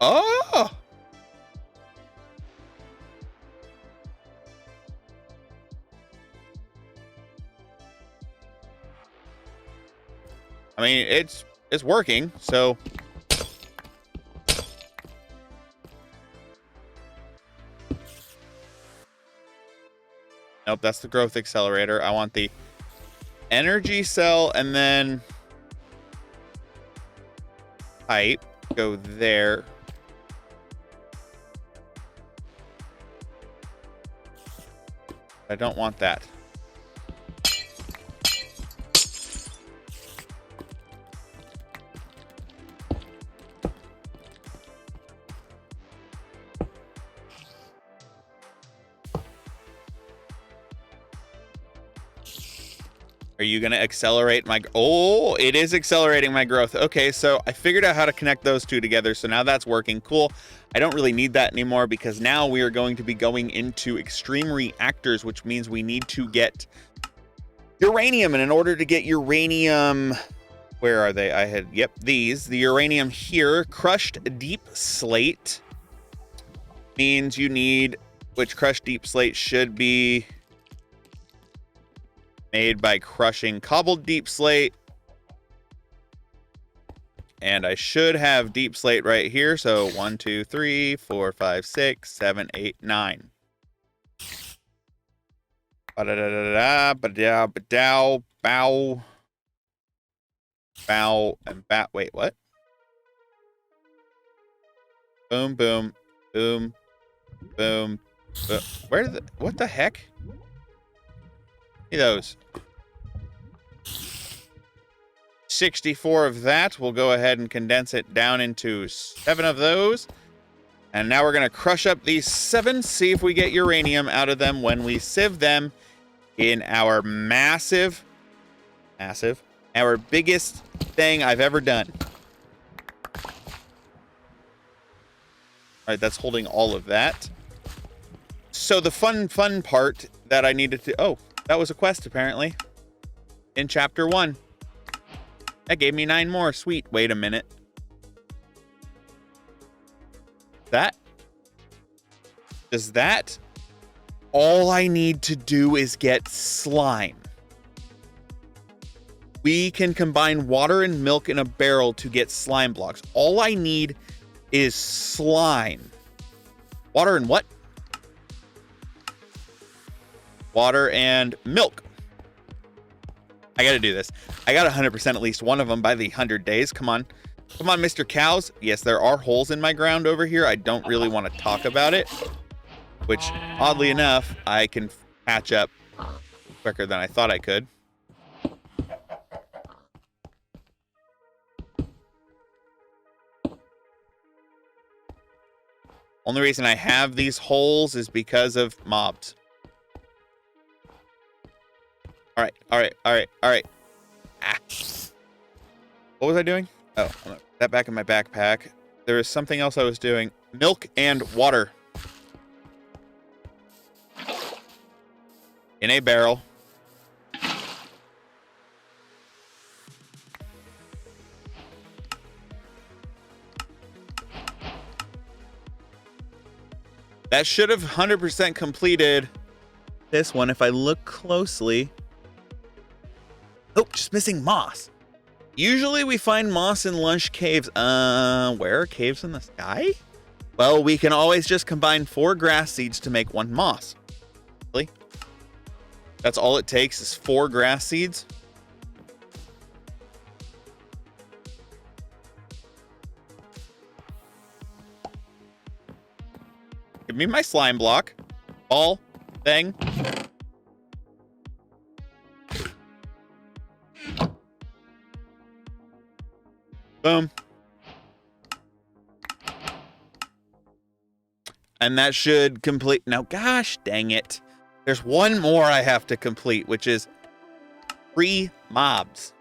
Oh! I mean, it's working, so... Nope, that's the growth accelerator. I want the energy cell and then pipe go there. I don't want that. Are you going to accelerate my... Oh, it is accelerating my growth. Okay, so I figured out how to connect those two together. So now that's working. Cool. I don't really need that anymore because now we are going to be going into extreme reactors, which means we need to get uranium. And in order to get uranium... Where are they? I had... Yep, these. The uranium here. Crushed deep slate means you need... Which crushed deep slate should be... made by crushing cobbled deep slate. And I should have deep slate right here. So 1, 2, 3, 4, 5, 6, 7, 8, 9. Ba-da-da-da-da, ba-da, ba-dow, bow. Bow and bat. Wait, what? Boom, boom, boom, boom. Where the... What the heck? See those. 64 of that. We'll go ahead and condense it down into 7 of those. And now we're going to crush up these 7, see if we get uranium out of them when we sieve them in our our biggest thing I've ever done. All right, that's holding all of that. So the fun part that I needed to... Oh, that was a quest, apparently. In Chapter 1. That gave me 9 more. Sweet. Wait a minute. Does that... All I need to do is get slime. We can combine water and milk in a barrel to get slime blocks. All I need is slime. Water and what? Water and milk. I gotta do this. I got 100% at least one of them by the 100 days. Come on. Come on, Mr. Cows. Yes, there are holes in my ground over here. I don't really want to talk about it. Which, oddly enough, I can patch up quicker than I thought I could. Only reason I have these holes is because of mobs. All right. Ah. What was I doing? Oh, I'm gonna put that back in my backpack. There is something else I was doing. Milk and water. In a barrel. That should have 100% completed this one if I look closely. Oh, just missing moss. Usually we find moss in lush caves. Where are caves in the sky? Well, we can always just combine 4 grass seeds to make 1 moss. Really? That's all it takes is 4 grass seeds? Give me my slime block. Ball. Thing. Boom. And that should complete. Now, gosh dang it. There's one more I have to complete, which is 3 mobs.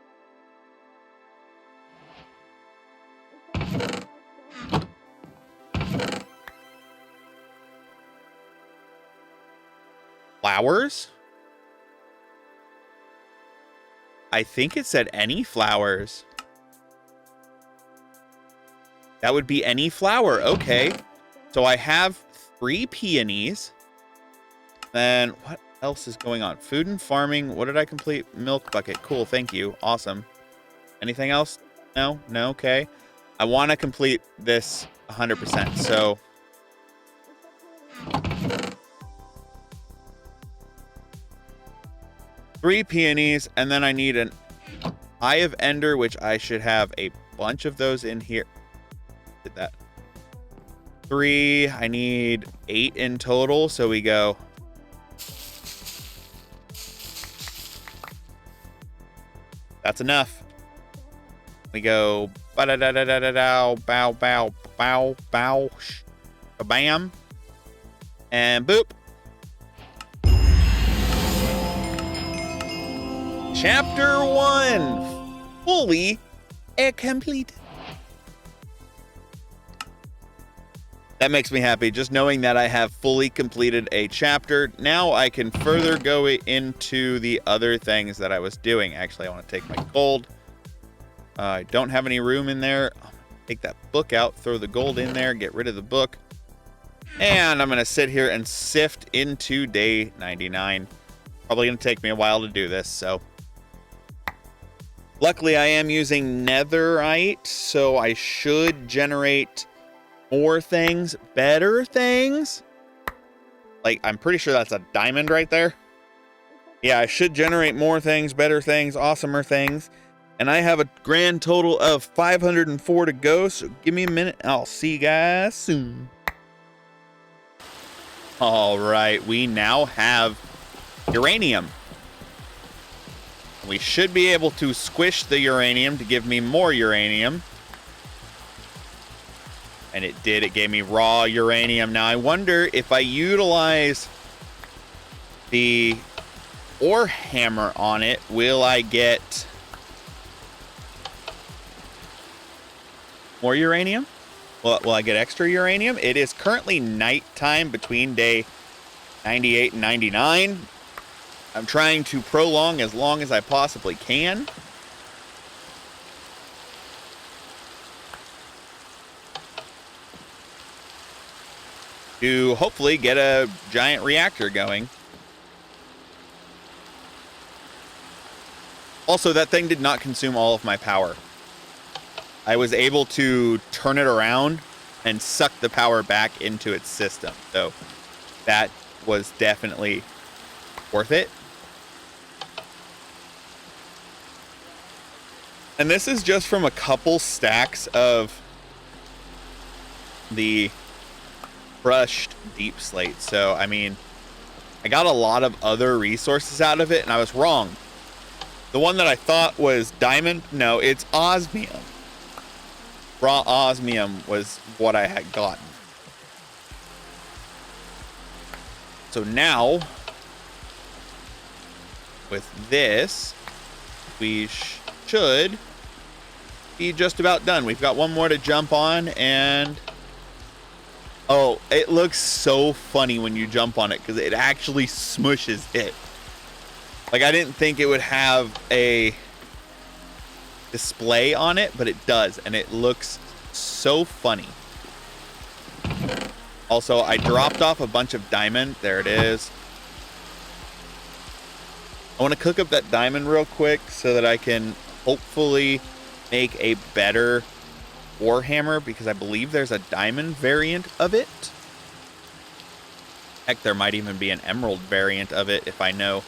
Flowers? I think it said any flowers. That would be any flower. Okay. So I have 3 peonies. Then what else is going on? Food and farming. What did I complete? Milk bucket. Cool. Thank you. Awesome. Anything else? No? No? Okay. I want to complete this 100%. So 3 peonies, and then I need an Eye of Ender, which I should have a bunch of those in here. Did that. 3. I need 8 in total, so we go. That's enough. We go ba-da-da-da-da-da, bow, bow, bow, bow, bam, and boop. Chapter 1 fully complete. That makes me happy, just knowing that I have fully completed a chapter. Now I can further go into the other things that I was doing. Actually, I want to take my gold. I don't have any room in there. Take that book out, throw the gold in there, get rid of the book. And I'm going to sit here and sift into day 99. Probably going to take me a while to do this, so. Luckily, I am using netherite, so I should generate more things, better things. Like, I'm pretty sure that's a diamond right there. Yeah, I should generate more things, better things, awesomer things. And I have a grand total of 504 to go, so give me a minute. I'll see you guys soon. All right, we now have uranium. We should be able to squish the uranium to give me more uranium. And it did. It gave me raw uranium. Now, I wonder if I utilize the ore hammer on it, will I get more uranium? Will I get extra uranium? It is currently nighttime between day 98 and 99. I'm trying to prolong as long as I possibly can. To hopefully get a giant reactor going. Also, that thing did not consume all of my power. I was able to turn it around and suck the power back into its system. So that was definitely worth it. And this is just from a couple stacks of the crushed deep slate. So, I mean, I got a lot of other resources out of it, and I was wrong. The one that I thought was diamond, no, it's osmium. Raw osmium was what I had gotten. So now, with this, we should be just about done. We've got one more to jump on, and oh, it looks so funny when you jump on it because it actually smushes it. Like, I didn't think it would have a display on it, but it does, and it looks so funny. Also, I dropped off a bunch of diamond. There it is. I want to cook up that diamond real quick so that I can hopefully make a better warhammer, because I believe there's a diamond variant of it. Heck, there might even be an emerald variant of it if I know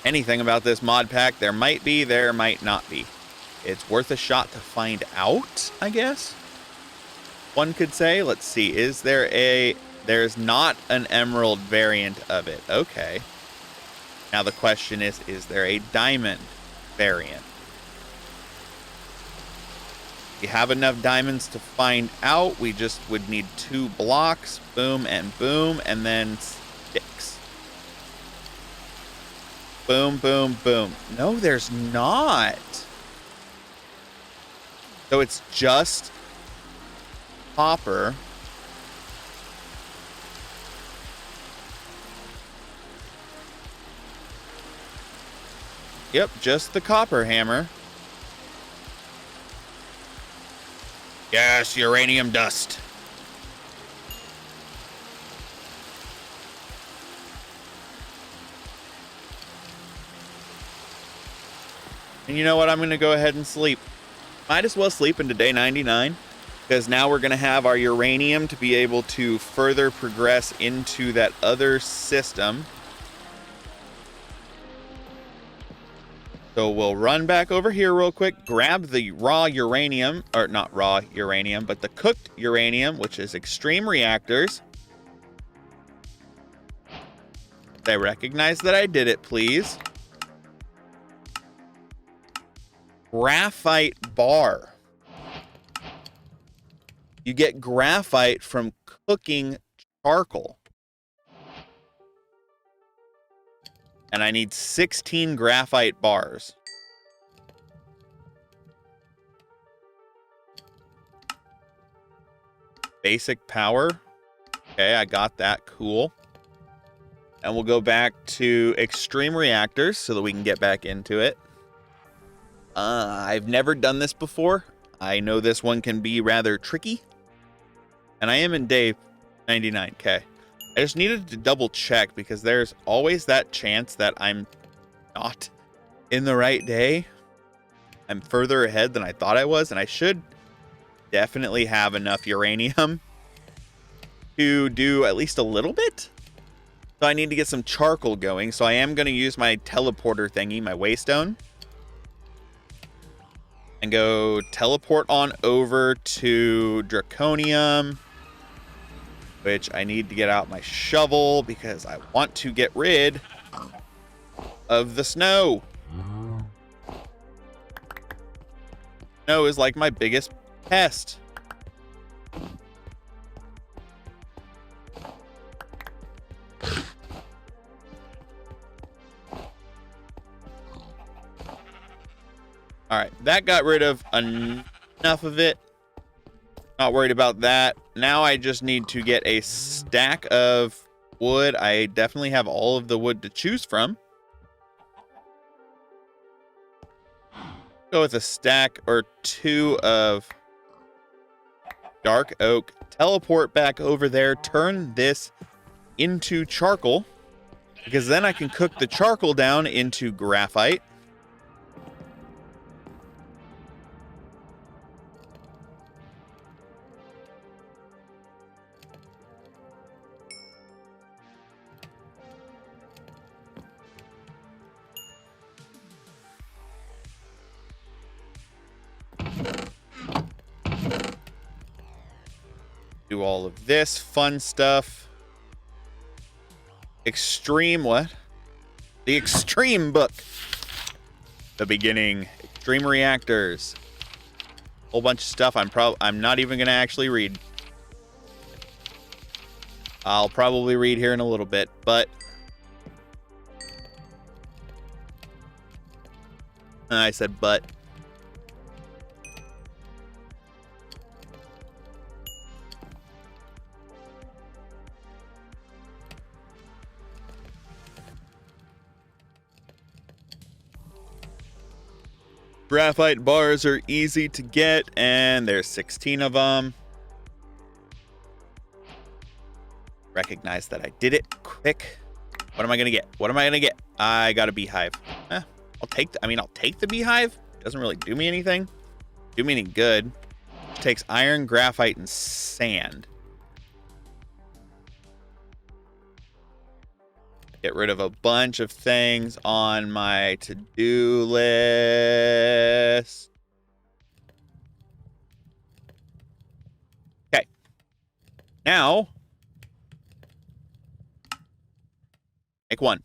anything about this mod pack. There might be, there might not be. It's worth a shot to find out, I guess. One could say. Let's see. Is there a... There's not an emerald variant of it. Okay. Now the question is there a diamond variant? We have enough diamonds to find out. We just would need 2 blocks. Boom and boom. And then sticks. Boom, boom, boom. No, there's not. So it's just copper. Yep, just the copper hammer. Yes, uranium dust. And you know what? I'm going to go ahead and sleep. Might as well sleep into day 99. Because now we're going to have our uranium to be able to further progress into that other system. So we'll run back over here real quick, grab the raw uranium, or not raw uranium, but the cooked uranium, which is extreme reactors. I recognize that I did it, please. Graphite bar. You get graphite from cooking charcoal. And I need 16 graphite bars. Basic power. Okay, I got that. Cool. And we'll go back to extreme reactors so that we can get back into it. I've never done this before. I know this one can be rather tricky. And I am in day 99. Okay. I just needed to double check because there's always that chance that I'm not in the right day. I'm further ahead than I thought I was, and I should definitely have enough uranium to do at least a little bit. So I need to get some charcoal going. So I am going to use my teleporter thingy, my waystone, and go teleport on over to Draconium, which I need to get out my shovel because I want to get rid of the snow. Snow is like my biggest pest. All right, that got rid of enough of it. Not worried about that. Now I just need to get a stack of wood. I definitely have all of the wood to choose from. Go with a stack or 2 of dark oak. Teleport back over there. Turn this into charcoal, because then I can cook the charcoal down into graphite. Do all of this fun stuff. Extreme what? The extreme book. The beginning. Extreme reactors. Whole bunch of stuff I'm not even gonna actually read. I'll probably read here in a little bit, but I said but. Graphite bars are easy to get, and there's 16 of them. Recognize that I did it quick. What am I gonna get? What am I gonna get? I got a beehive. I'll take the beehive. Doesn't really do me anything. Do me any good. It takes iron, graphite, and sand. Get rid of a bunch of things on my to-do list. Okay. Now, make 1.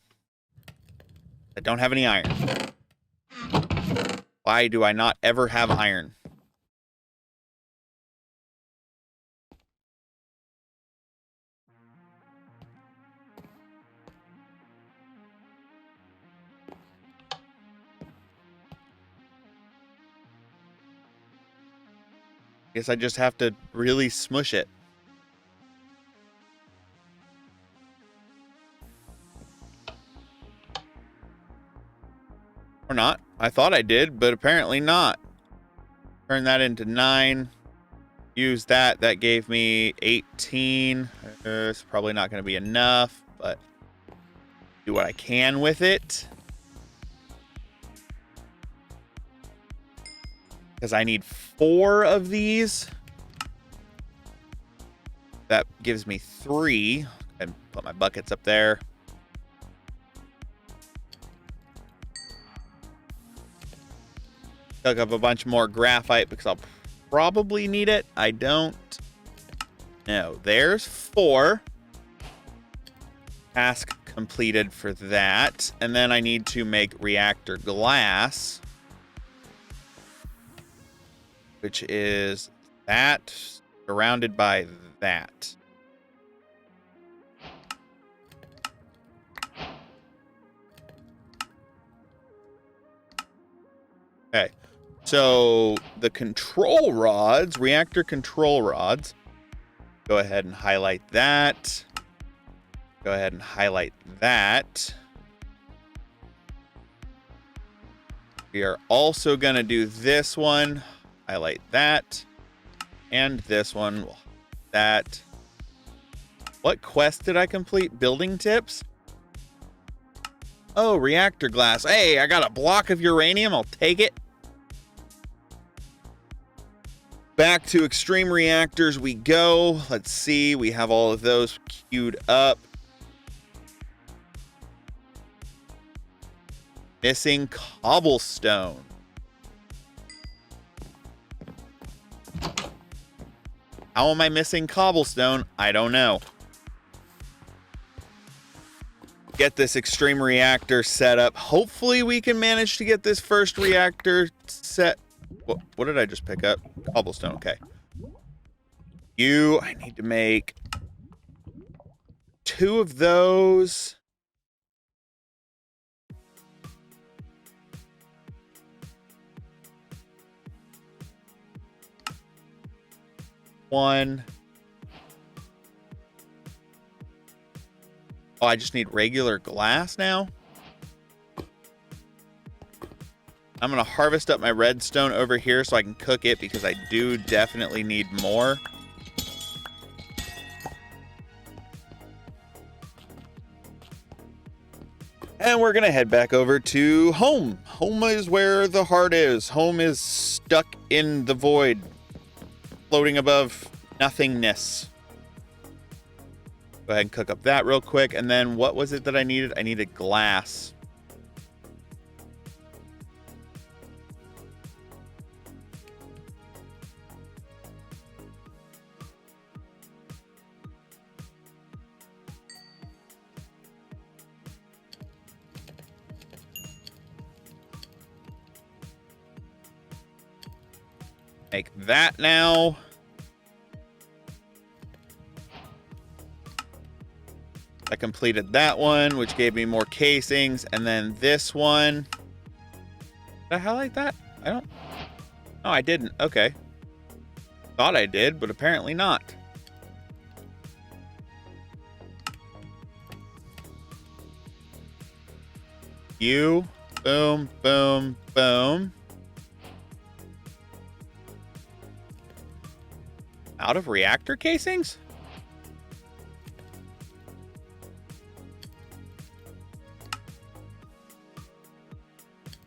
I don't have any iron. Why do I not ever have iron? Guess I just have to really smush it. Or not. I thought I did, but apparently not. Turn that into 9. Use that. That gave me 18. It's probably not going to be enough, but do what I can with it. Because I need 4 of these. That gives me 3. And put my buckets up there. Cook up a bunch more graphite because I'll probably need it. I don't know. There's 4. Task completed for that. And then I need to make reactor glass, which is that surrounded by that. Okay. So the control rods, reactor control rods, go ahead and highlight that. Go ahead and highlight that. We are also going to do this one. Highlight that. And this one. That. What quest did I complete? Building tips? Oh, reactor glass. Hey, I got a block of uranium. I'll take it. Back to extreme reactors we go. Let's see. We have all of those queued up. Missing cobblestone. How am I missing cobblestone? I don't know. Get this extreme reactor set up. Hopefully we can manage to get this first reactor set. What did I just pick up? Cobblestone, okay. I need to make 2 of those. One. Oh, I just need regular glass now? I'm going to harvest up my redstone over here so I can cook it because I do definitely need more. And we're going to head back over to home. Home is where the heart is. Home is stuck in the void, floating above nothingness. Go ahead and cook up that real quick. And then what was it that I needed? I needed glass. Make that now. I completed that one, which gave me more casings. And then this one. Did I highlight that? I don't. No, I didn't. Okay. Thought I did, but apparently not. Boom, boom, boom. Out of reactor casings?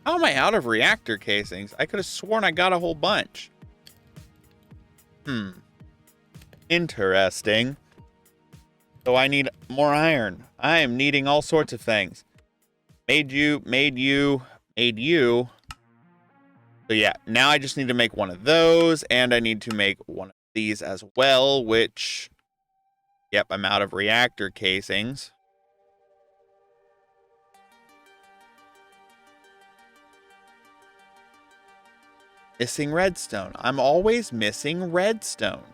How am I out of reactor casings? I could have sworn I got a whole bunch. Interesting. So I need more iron. I am needing all sorts of things. Made you. So yeah, now I just need to make one of those, and I need to make one of these as well, which, yep, I'm out of reactor casings. Missing redstone. I'm always missing redstone.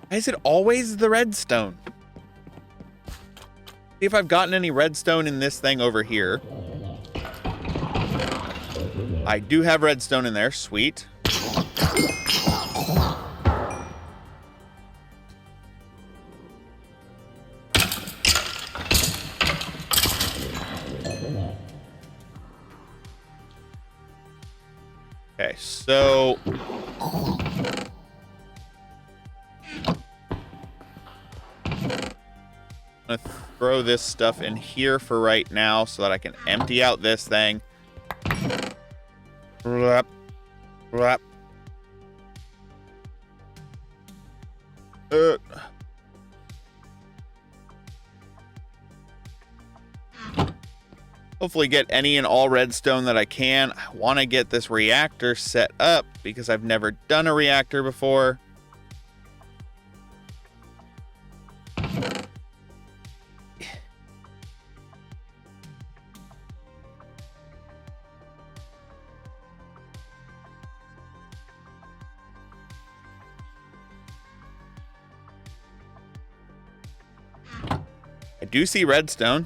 Why is it always the redstone? See if I've gotten any redstone in this thing over here. I do have redstone in there. Sweet. Okay, so I'm gonna throw this stuff in here for right now so that I can empty out this thing. Blap, blap. Hopefully get any and all redstone that I can. I want to get this reactor set up because I've never done a reactor before. I do see redstone.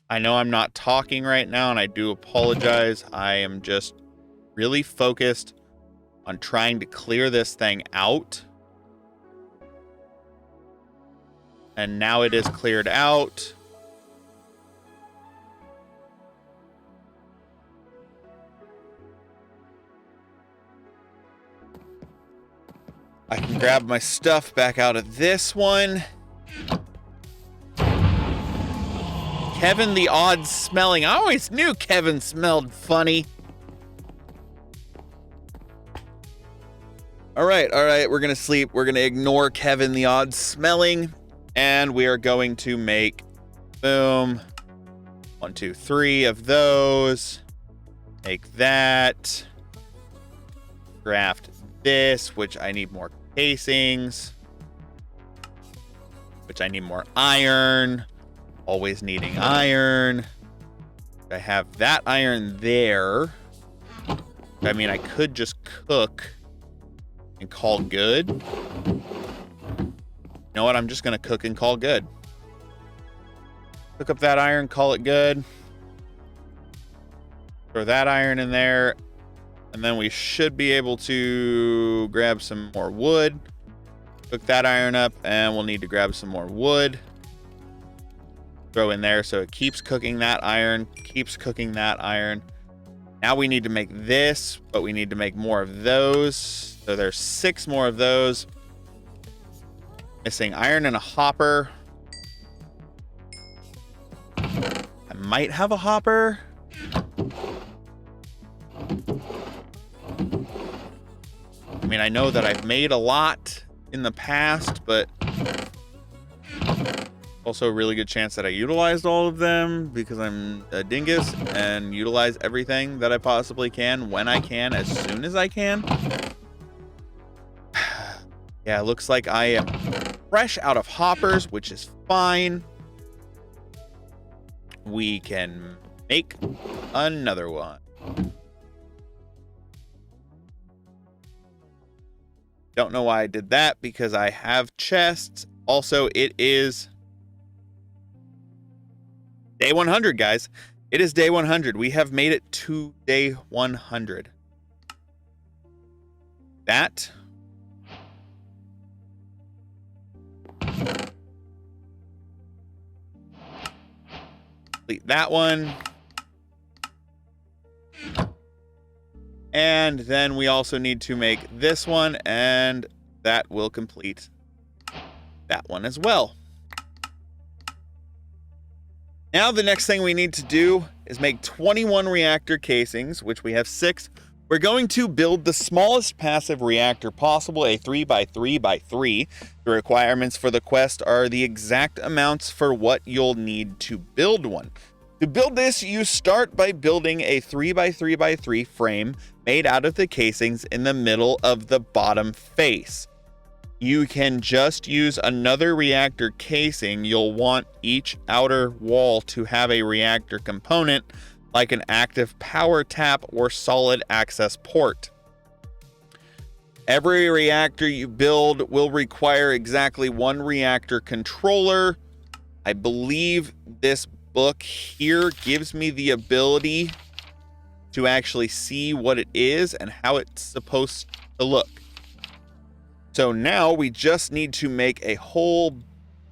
I know I'm not talking right now, and I do apologize. I am just really focused on trying to clear this thing out. And now it is cleared out. I can grab my stuff back out of this one. Kevin the odd smelling. I always knew Kevin smelled funny. All right. We're going to sleep. We're going to ignore Kevin the odd smelling. And we are going to make, boom, 1, 2, 3 of those. Make that. Craft this, which I need more casings. Which I need more iron. Always needing iron. I have that iron there. I mean, I could just cook and call good. You know what? I'm just going to cook and call good. Cook up that iron, call it good. Throw that iron in there. And then we should be able to grab some more wood. Cook that iron up, and we'll need to grab some more wood. Throw in there so it keeps cooking that iron, keeps cooking that iron. Now we need to make this, but we need to make more of those. So there's 6 more of those. Missing iron and a hopper. I might have a hopper. I mean, I know that I've made a lot in the past, but also a really good chance that I utilized all of them because I'm a dingus and utilize everything that I possibly can when I can, as soon as I can. Yeah, it looks like I am fresh out of hoppers, which is fine. We can make another one. Don't know why I did that, because I have chests. Also, it is day 100, guys. It is day 100. We have made it to day 100. That. Complete that one. And then we also need to make this one, and that will complete that one as well. Now the next thing we need to do is make 21 reactor casings, which we have 6. We're going to build the smallest passive reactor possible, a 3x3x3. The requirements for the quest are the exact amounts for what you'll need to build one. To build this, you start by building a 3x3x3 frame made out of the casings in the middle of the bottom face. You can just use another reactor casing. You'll want each outer wall to have a reactor component, like an active power tap or solid access port. Every reactor you build will require exactly one reactor controller. I believe this book here gives me the ability to actually see what it is and how it's supposed to look. So now we just need to make a whole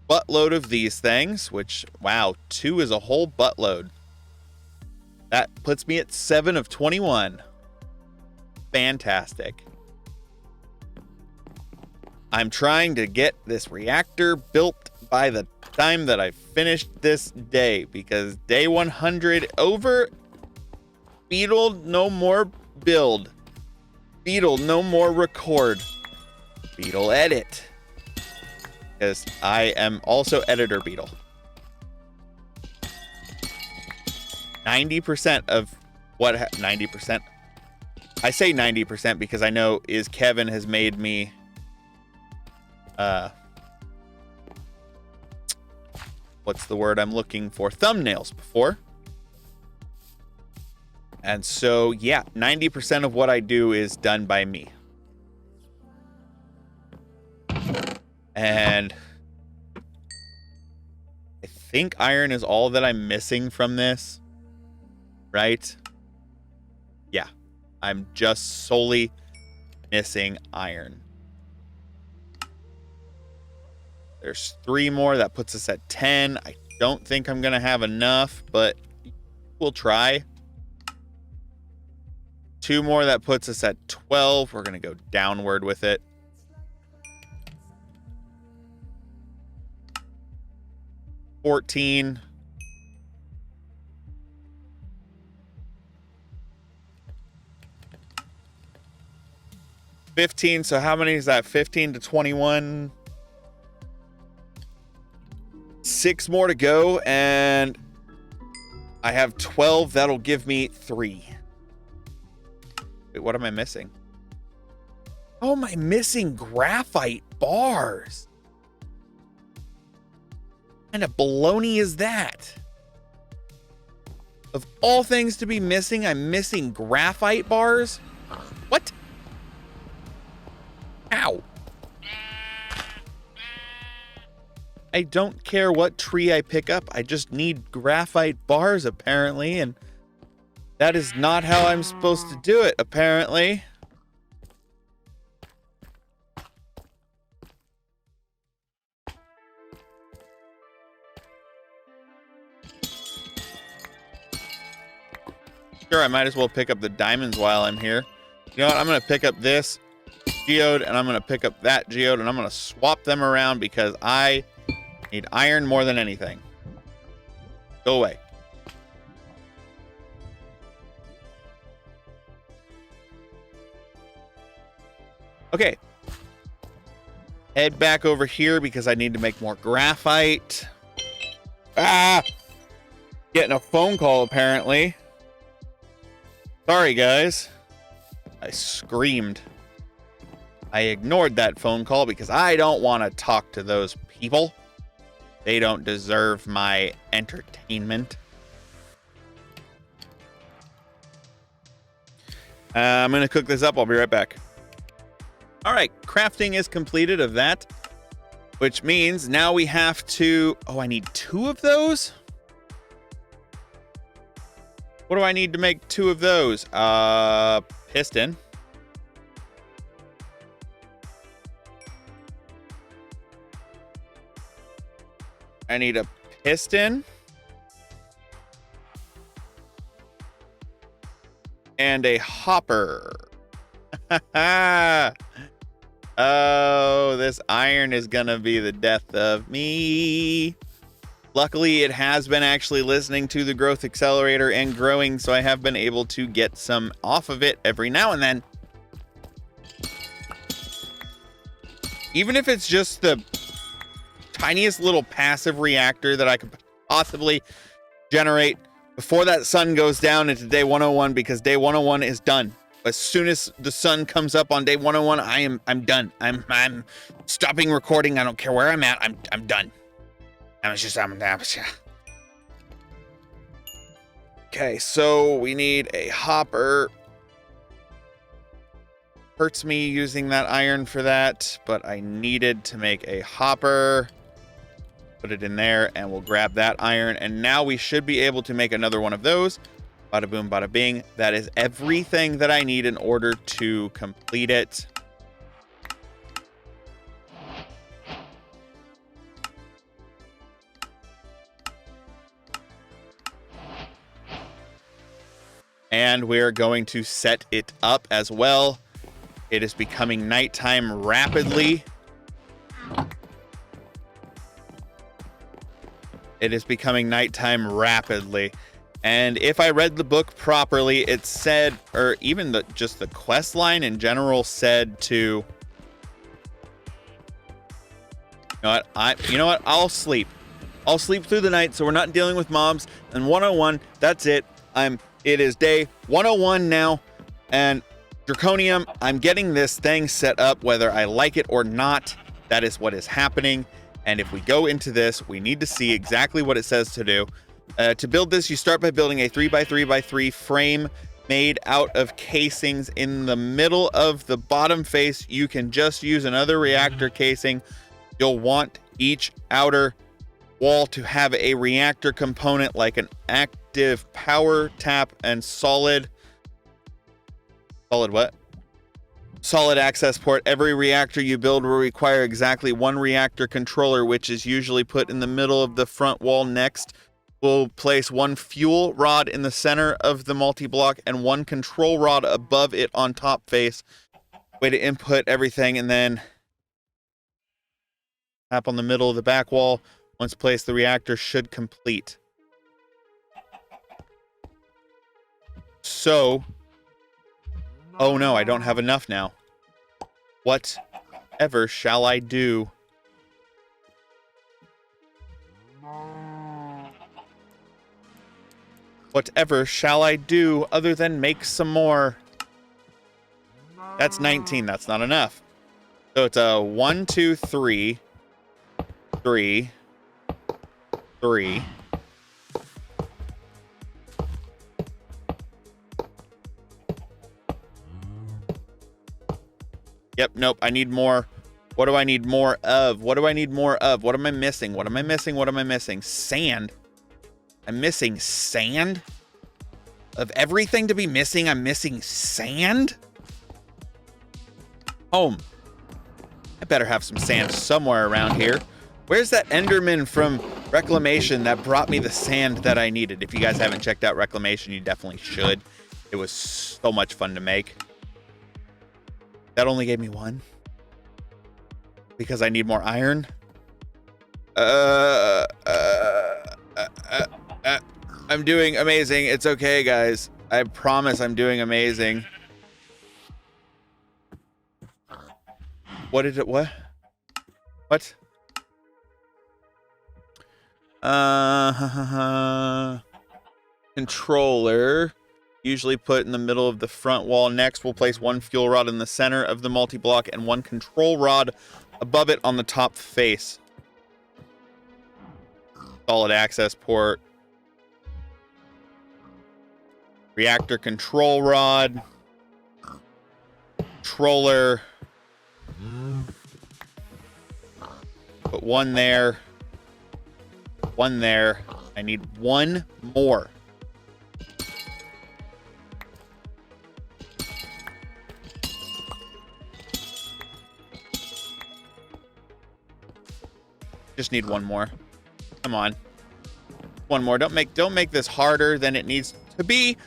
buttload of these things, which, wow, 2 is a whole buttload. That puts me at 7 of 21. Fantastic. I'm trying to get this reactor built by the time that I finish this day, because day 100 over. Beetle, no more build. Beetle, no more record. Beetle, edit. Because I am also editor Beetle. 90% of what... 90%? I say 90% because I know Kevin has made me... what's the word I'm looking for? Thumbnails before. And so, yeah, 90% of what I do is done by me. And I think iron is all that I'm missing from this, right? Yeah, I'm just solely missing iron. There's 3 more. That puts us at 10. I don't think I'm going to have enough, but we'll try. 2 more. That puts us at 12. We're going to go downward with it. $14. $15. So how many is that? 15 to 21. 6 more to go, and I have 12. That'll give me 3. Wait, what am I missing? Oh, am I missing graphite bars? What kind of baloney is that? Of all things to be missing, I'm missing graphite bars? What? Ow. I don't care what tree I pick up. I just need graphite bars, apparently, and that is not how I'm supposed to do it, apparently. Sure, I might as well pick up the diamonds while I'm here. You know what? I'm going to pick up this geode, and I'm going to pick up that geode, and I'm going to swap them around because I need iron more than anything. Go away. Okay. Head back over here because I need to make more graphite. Ah! Getting a phone call, apparently. Sorry, guys. I screamed. I ignored that phone call because I don't want to talk to those people. They don't deserve my entertainment. I'm going to cook this up. I'll be right back. All right, crafting is completed of that, which means now we have to... Oh, I need 2 of those? What do I need to make 2 of those? Piston. I need a piston. And a hopper. Oh, this iron is gonna be the death of me. Luckily, it has been actually listening to the growth accelerator and growing, so I have been able to get some off of it every now and then. Even if it's just the tiniest little passive reactor that I could possibly generate before that sun goes down into day 101, because day 101 is done. As soon as the sun comes up on day 101, I'm done. I'm stopping recording. I don't care where I'm at. I'm done. Okay, so we need a hopper. hurts me using that iron for that, but I needed to make a hopper. Put it in there, and we'll grab that iron, and now we should be able to make another one of those. Bada boom, bada bing. That is everything that I need in order to complete it. And we're going to set it up as well. It is becoming nighttime rapidly. It is becoming nighttime rapidly. And if I read the book properly, it said, or even just the quest line in general said to, you know what? I'll sleep. I'll sleep through the night so we're not dealing with mobs. And 101, that's it. It is day 101 now, and Draconium, I'm getting this thing set up whether I like it or not. That is what is happening. And if we go into this, we need to see exactly what it says to do. To build this, you start by building a 3x3x3 frame made out of casings. In the middle of the bottom face, you can just use another reactor casing. You'll want each outer wall to have a reactor component like an active power tap and solid access port. Every reactor you build will require exactly one reactor controller, which is usually put in the middle of the front wall. Next, we'll place one fuel rod in the center of the multi-block and one control rod above it on top face. Way to input everything, and then tap on the middle of the back wall. Once placed, the reactor should complete. So, oh no, I don't have enough now. Whatever shall I do? Whatever shall I do other than make some more? That's 19. That's not enough. So it's a 1, 2, 3, 3, 3. Yep, nope, I need more. What do I need more of? What do I need more of? What am I missing? What am I missing? What am I missing? Sand. I'm missing sand? Of everything to be missing, I'm missing sand? Home. I better have some sand somewhere around here. Where's that Enderman from Reclamation that brought me the sand that I needed? If you guys haven't checked out Reclamation, you definitely should. It was so much fun to make. That only gave me one. Because I need more iron. I'm doing amazing. It's okay, guys. I promise I'm doing amazing. What did it, what? What? Controller. Usually put in the middle of the front wall. Next, we'll place one fuel rod in the center of the multi-block and one control rod above it on the top face. Solid access port. Reactor control rod. Controller. Put one there. One there. I need one more. Just need one more. Come on. One more. Don't make this harder than it needs to be.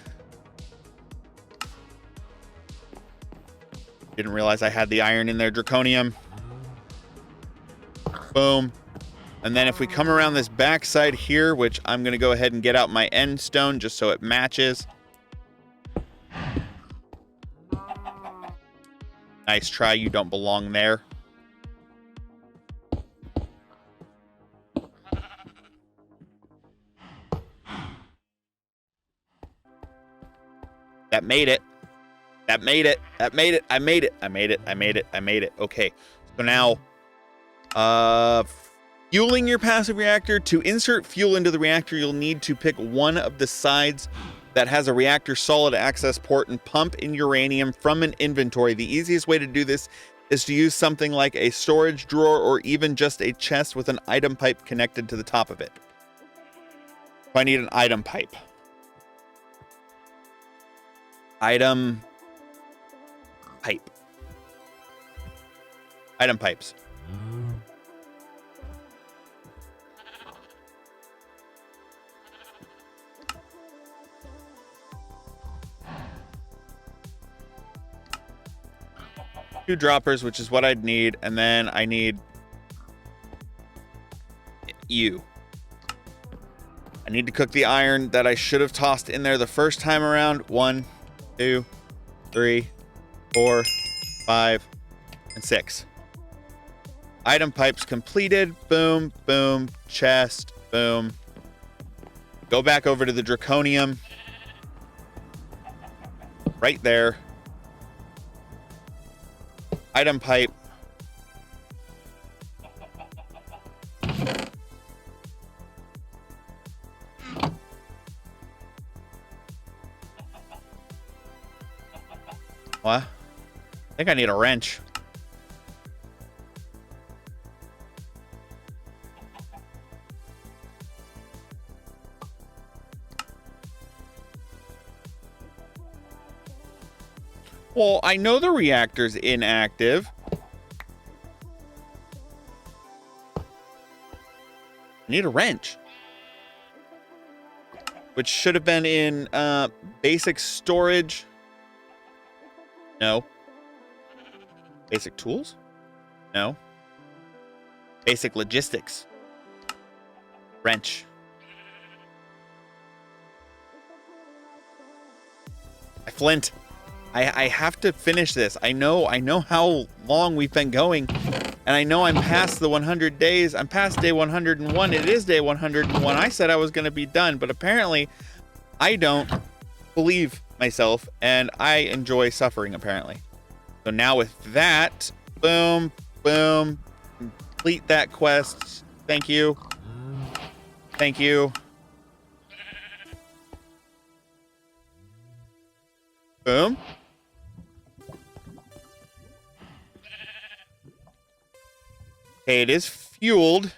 Didn't realize I had the iron in there. Draconium. Boom. And then if we come around this backside here, which I'm going to go ahead and get out my end stone just so it matches. Nice try. You don't belong there. That made it. That made it. That made it. I made it. I made it. I made it. I made it. Okay. So now, fueling your passive reactor. To insert fuel into the reactor, you'll need to pick one of the sides that has a reactor solid access port and pump in uranium from an inventory. The easiest way to do this is to use something like a storage drawer or even just a chest with an item pipe connected to the top of it. So I need an item pipe. Item pipe. Item pipes. Two droppers, which is what I'd need, and then I need you. I need to cook the iron that I should have tossed in there the first time around. 1, 2, 3, 4, 5, and 6. Item pipes completed. Boom, boom, chest, boom. Go back over to the draconium. Right there. Item pipe. What? I think I need a wrench. Well, I know the reactor's inactive. I need a wrench. Which should have been in basic storage. No. Basic tools? No. Basic logistics. Wrench. Flint. I have to finish this. I know how long we've been going, and I know I'm past the 100 days. I'm past day 101. It is day 101. I said I was going to be done, but apparently I don't believe myself, and I enjoy suffering, apparently. So now with that, boom, boom, complete that quest. Thank you. Thank you. Boom. Okay, it is fueled.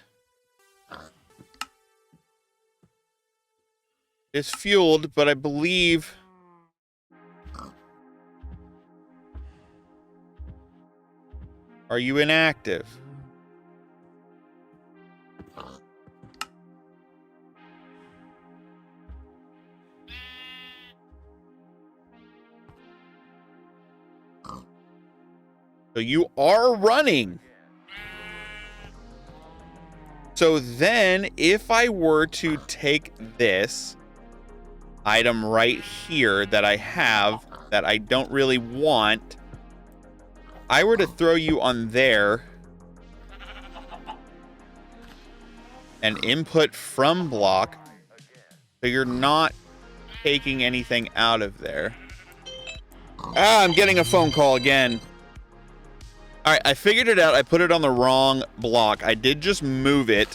It's fueled, but I believe... Are you inactive? So you are running. So then, if I were to take this item right here that I have, that I don't really want, I were to throw you on there and input from block, so you're not taking anything out of there. Ah, I'm getting a phone call again. All right, I figured it out. I put it on the wrong block. I did just move it,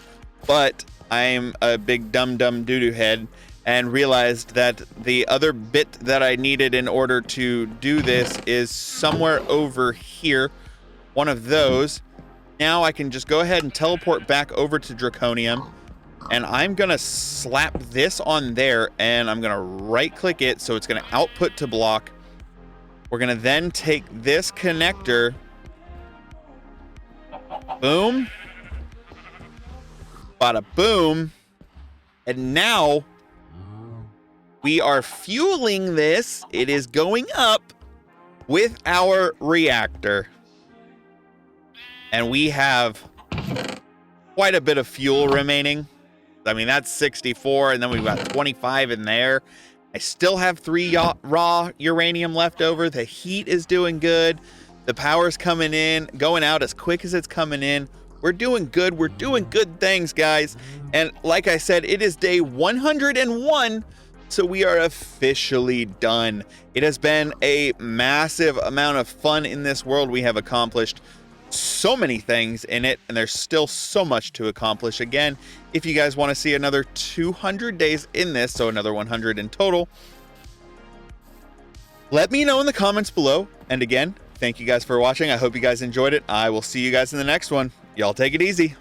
but I'm a big dumb doo-doo head and realized that the other bit that I needed in order to do this is somewhere over here. One of those. Now I can just go ahead and teleport back over to Draconium, and I'm gonna slap this on there, and I'm gonna right-click it, so it's gonna output to block. We're gonna then take this connector. Boom. Bada boom. And now we are fueling this. It is going up with our reactor. And we have quite a bit of fuel remaining. I mean, that's 64, and then we've got 25 in there. I still have 3 raw uranium left over. The heat is doing good. The power's coming in, going out as quick as it's coming in. We're doing good. We're doing good things, guys. And like I said, it is day 101, so we are officially done. It has been a massive amount of fun in this world. We have accomplished so many things in it, and there's still so much to accomplish. Again, if you guys want to see another 200 days in this, so another 100 in total, Let me know in the comments below. And again, thank you guys for watching. I hope you guys enjoyed it. I will see you guys in the next one. Y'all take it easy.